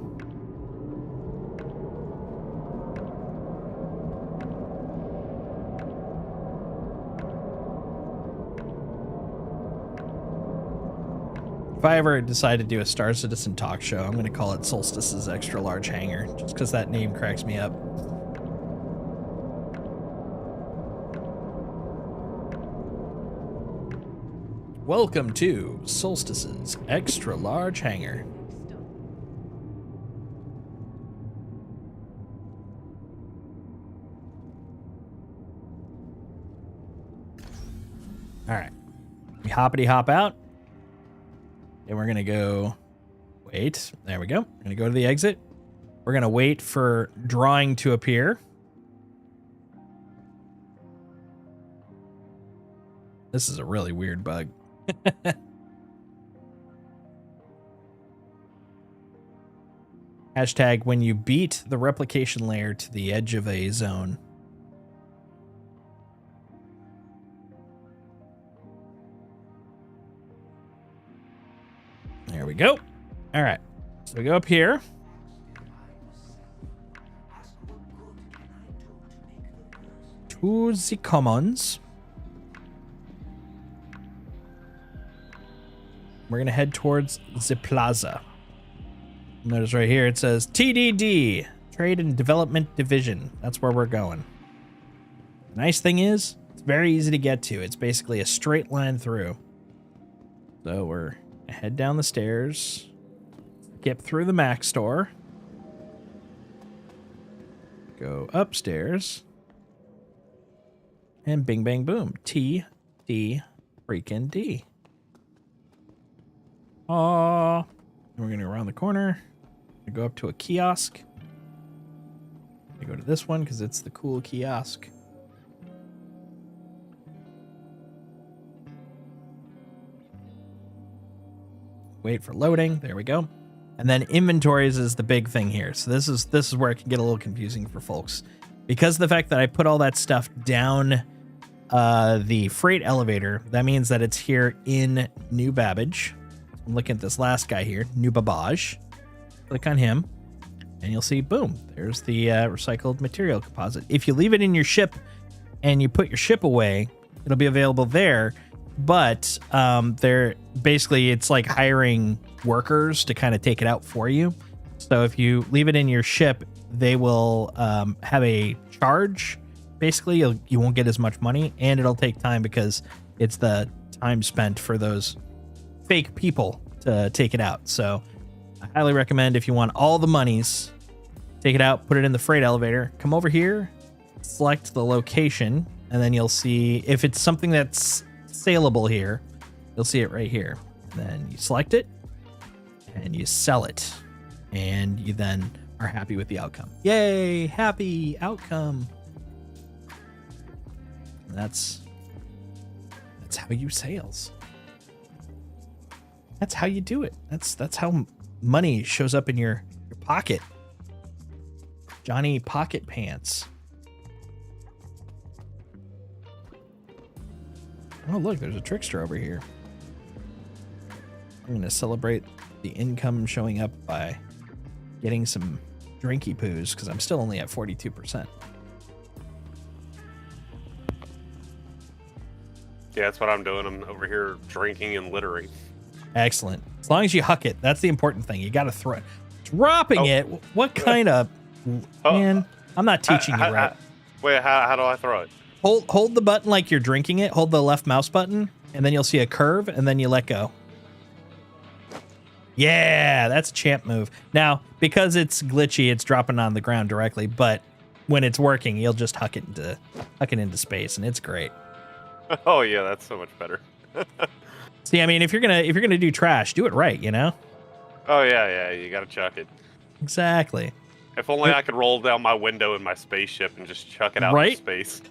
If I ever decide to do a Star Citizen talk show, I'm going to call it Solstice's Extra Large Hangar, just because that name cracks me up. Welcome to Solstice's Extra Large Hangar. All right, we hoppity hop out. And we're going to go, wait, there we go. We're going to go to the exit. We're going to wait for drawing to appear. This is a really weird bug. Hashtag when you beat the replication layer to the edge of a zone. There we go. All right. So we go up here. To the commons. We're going to head towards the plaza. Notice right here it says TDD, Trade and Development Division. That's where we're going. The nice thing is, it's very easy to get to. It's basically a straight line through. So we're head down the stairs, skip through the Mac store, go upstairs, and bing bang boom, TD freaking D. Aww. We're gonna go around the corner, go up to a kiosk. I go to this one because it's the cool kiosk. Wait for loading. There we go. And then inventories is the big thing here. So this is where it can get a little confusing for folks. Because of the fact that I put all that stuff down the freight elevator, that means that it's here in New Babbage. I'm looking at this last guy here, Nubabaj. Click on him, and you'll see, boom, there's the recycled material composite. If you leave it in your ship and you put your ship away, it'll be available there. But they're basically, it's like hiring workers to kind of take it out for you. So if you leave it in your ship, they will have a charge. Basically, you won't get as much money, and it'll take time because it's the time spent for those fake people to take it out. So I highly recommend, if you want all the monies, take it out, put it in the freight elevator, come over here, select the location, and then you'll see if it's something that's saleable here, you'll see it right here. And then you select it and you sell it, and you then are happy with the outcome. Yay, happy outcome. And that's how you sales. That's how you do it. That's how money shows up in your pocket. Johnny Pocket Pants. Oh, look, there's a trickster over here. I'm going to celebrate the income showing up by getting some drinky poos, because I'm still only at 42%. Yeah, that's what I'm doing. I'm over here drinking and littering. Excellent. As long as you huck it, that's the important thing. You got to throw it. Dropping it? What kind of... Man, I'm not teaching you right. Wait, how do I throw it? Hold the button like you're drinking it. Hold the left mouse button, and then you'll see a curve, and then you let go. Yeah, that's a champ move. Now, because it's glitchy, it's dropping on the ground directly, but when it's working, you'll just huck it into space, and it's great. Oh yeah, that's so much better. See, I mean, if you're gonna do trash, do it right, you know? Oh yeah, you gotta chuck it. Exactly. If only I could roll down my window in my spaceship and just chuck it out Right? into space.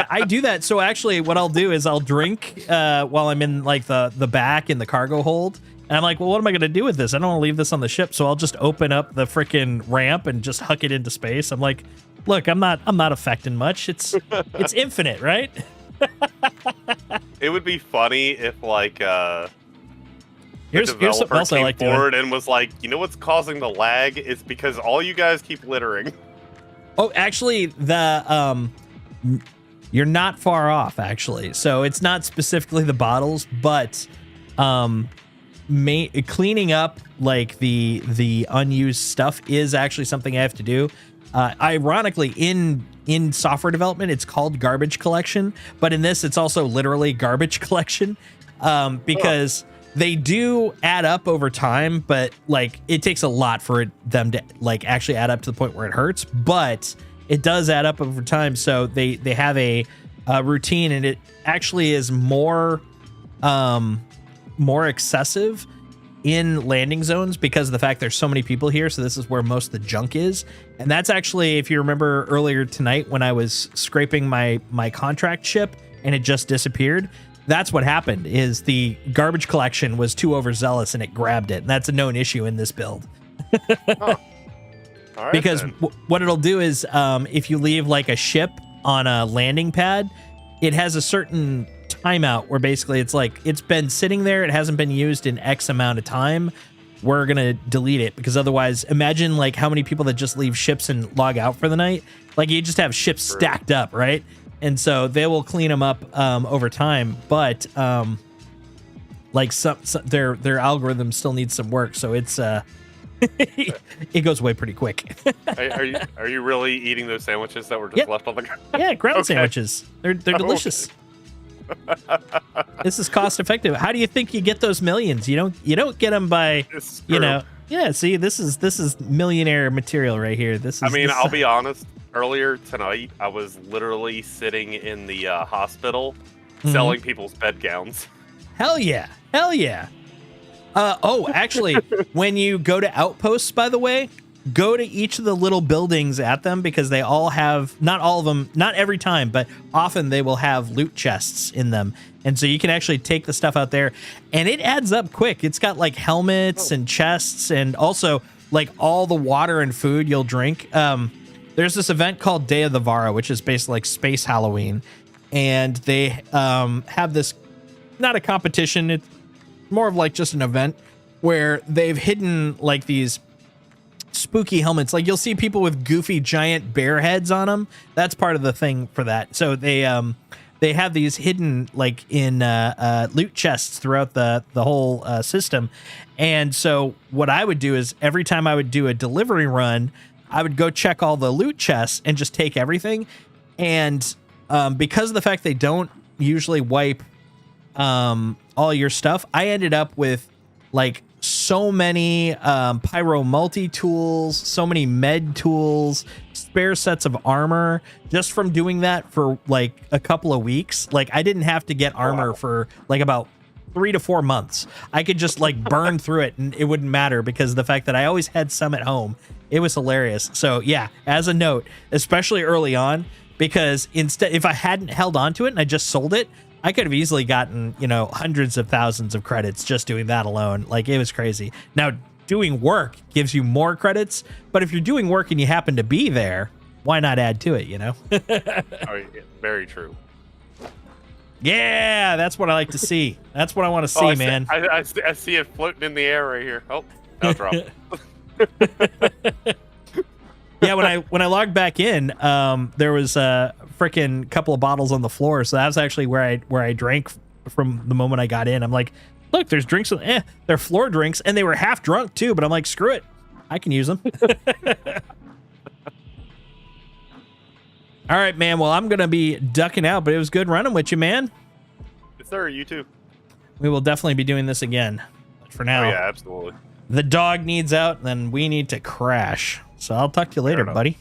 I do that. So actually, what I'll do is I'll drink while I'm in like the back in the cargo hold. And I'm like, well, what am I going to do with this? I don't want to leave this on the ship. So I'll just open up the freaking ramp and just huck it into space. I'm like, look, I'm not affecting much. It's infinite, right? It would be funny if like Here's something else I like doing. and was like, you know what's causing the lag? It's because all you guys keep littering. Oh, actually, you're not far off, actually. So it's not specifically the bottles, but cleaning up like the unused stuff is actually something I have to do. Ironically, in software development, it's called garbage collection, but in this, it's also literally garbage collection because they do add up over time, but like it takes a lot for them to like actually add up to the point where it hurts, but it does add up over time. So they have a routine, and it actually is more excessive in landing zones because of the fact there's so many people here. So this is where most of the junk is. And that's actually, if you remember earlier tonight when I was scraping my contract ship and it just disappeared, that's what happened, is the garbage collection was too overzealous and it grabbed it. And that's a known issue in this build. All right, Because then. what it'll do is if you leave like a ship on a landing pad, it has a certain timeout where basically it's like it's been sitting there, it hasn't been used in X amount of time, we're gonna delete it, because otherwise imagine like how many people that just leave ships and log out for the night. Like you just have ships stacked up, right? And so they will clean them up over time, but like some their algorithm still needs some work, so it's it goes away pretty quick. Are you really eating those sandwiches that were just Yep. left on the ground? Yeah, ground Okay. sandwiches. They're delicious. This is cost effective. How do you think you get those millions? You don't get them by, It's you true. know. Yeah, see, this is millionaire material right here. This is I mean, this- I'll be honest. Earlier tonight, I was literally sitting in the hospital selling people's bed gowns. Hell yeah. Hell yeah. Actually, when you go to outposts, by the way, go to each of the little buildings at them, because they all have, not all of them, not every time, but often they will have loot chests in them. And so you can actually take the stuff out there, and it adds up quick. It's got like helmets and chests, and also like all the water and food you'll drink. There's this event called Day of the Vara, which is basically like space Halloween. And they have this, not a competition, more of like just an event where they've hidden like these spooky helmets. Like you'll see people with goofy giant bear heads on them. That's part of the thing for that. So they have these hidden like in loot chests throughout the whole system. And so what I would do is every time I would do a delivery run, I would go check all the loot chests and just take everything. And because of the fact they don't usually wipe all your stuff, I ended up with like so many pyro multi-tools, so many med tools, spare sets of armor, just from doing that for like a couple of weeks. Like I didn't have to get armor for like about 3 to 4 months. I could just like burn through it and it wouldn't matter because of the fact that I always had some at home. It was hilarious. So yeah, as a note, especially early on, because instead, if I hadn't held on to it and I just sold it, I could have easily gotten, you know, hundreds of thousands of credits just doing that alone. Like it was crazy. Now doing work gives you more credits, but if you're doing work and you happen to be there, why not add to it, you know? Oh, yeah, very true. Yeah, that's what I like to see. That's what I want to see, man. I see it floating in the air right here. Oh, now drop. Yeah, when I logged back in, there was a freaking couple of bottles on the floor. So that was actually where I drank from the moment I got in. I'm like, look, there's drinks. They're floor drinks, and they were half drunk too. But I'm like, screw it, I can use them. All right, man. Well, I'm gonna be ducking out, but it was good running with you, man. Yes, sir. You too. We will definitely be doing this again. But for now, Oh yeah, absolutely. the dog needs out, then we need to crash. So I'll talk to you later, enough. buddy.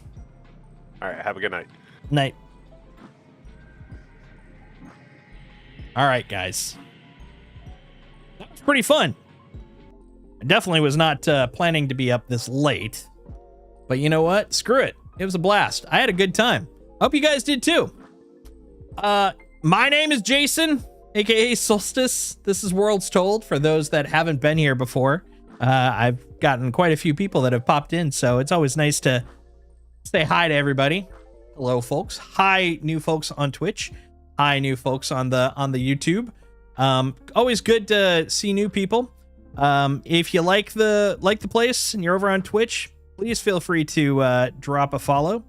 All right. Have a good night. Night. All right, guys. That was pretty fun. I definitely was not planning to be up this late. But you know what? Screw it. It was a blast. I had a good time. Hope you guys did too. My name is Jason, aka Solstice. This is Worlds Told for those that haven't been here before. I've gotten quite a few people that have popped in, so it's always nice to say hi to everybody. Hello, folks. Hi, new folks on Twitch. Hi, new folks on the YouTube. Always good to see new people. If you like the place and you're over on Twitch, please feel free to drop a follow.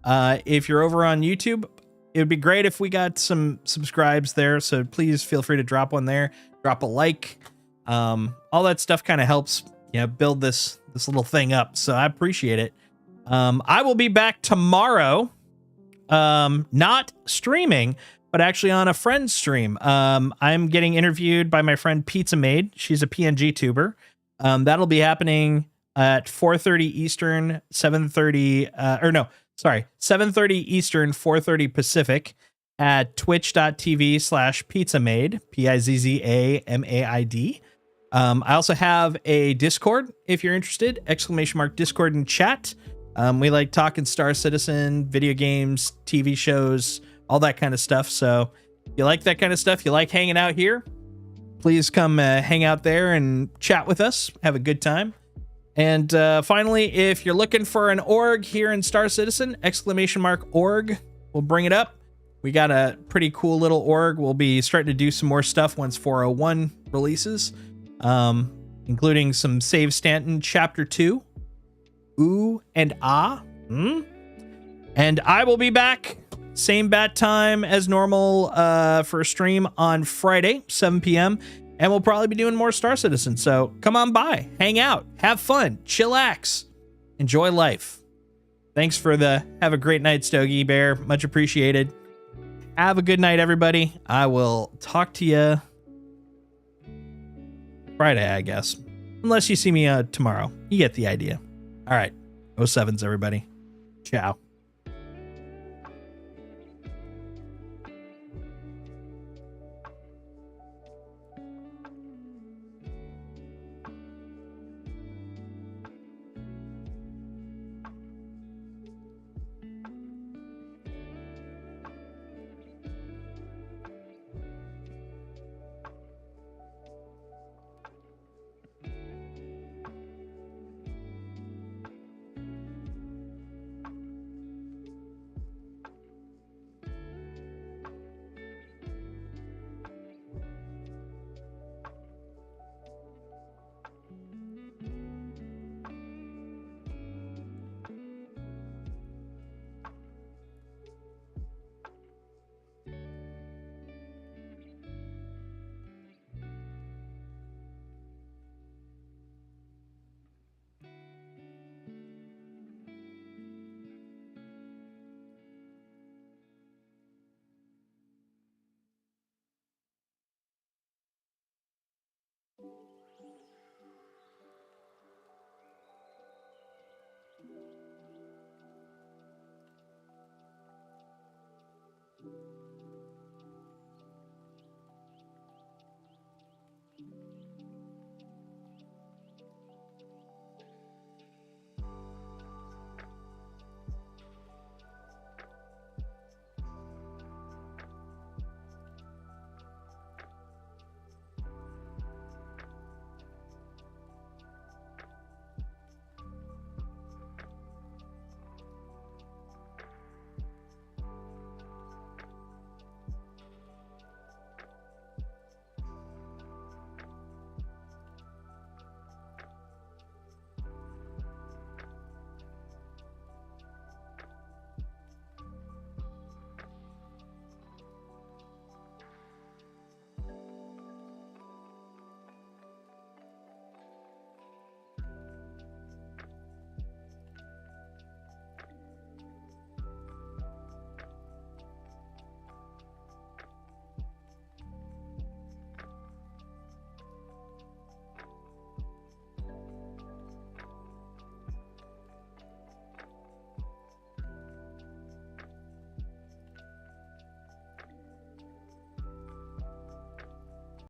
If you're over on YouTube, it would be great if we got some subscribes there. So please feel free to drop one there. Drop a like. All that stuff kind of helps, you know, build this little thing up. So I appreciate it. I will be back tomorrow. Not streaming, but actually on a friend's stream. I'm getting interviewed by my friend Pizza Maid. She's a PNG tuber. That'll be happening at 4:30 Eastern, 7:30 Eastern, 4:30 Pacific at twitch.tv/pizzamaid, PIZZAMAID. I also have a Discord if you're interested, !Discord and chat. We like talking Star Citizen, video games, TV shows, all that kind of stuff. So if you like that kind of stuff, you like hanging out here, please come hang out there and chat with us. Have a good time. And finally, if you're looking for an org here in Star Citizen, !org, we'll bring it up. We got a pretty cool little org. We'll be starting to do some more stuff once 401 releases, including some Save Stanton Chapter 2. Ooh and ah. And I will be back same bat time as normal for a stream on Friday, 7 p.m. And we'll probably be doing more Star Citizen. So come on by, hang out, have fun, chillax, enjoy life. Thanks for have a great night, Stogie Bear. Much appreciated. Have a good night, everybody. I will talk to you Friday, I guess. Unless you see me tomorrow. You get the idea. All right. 07s, everybody. Ciao.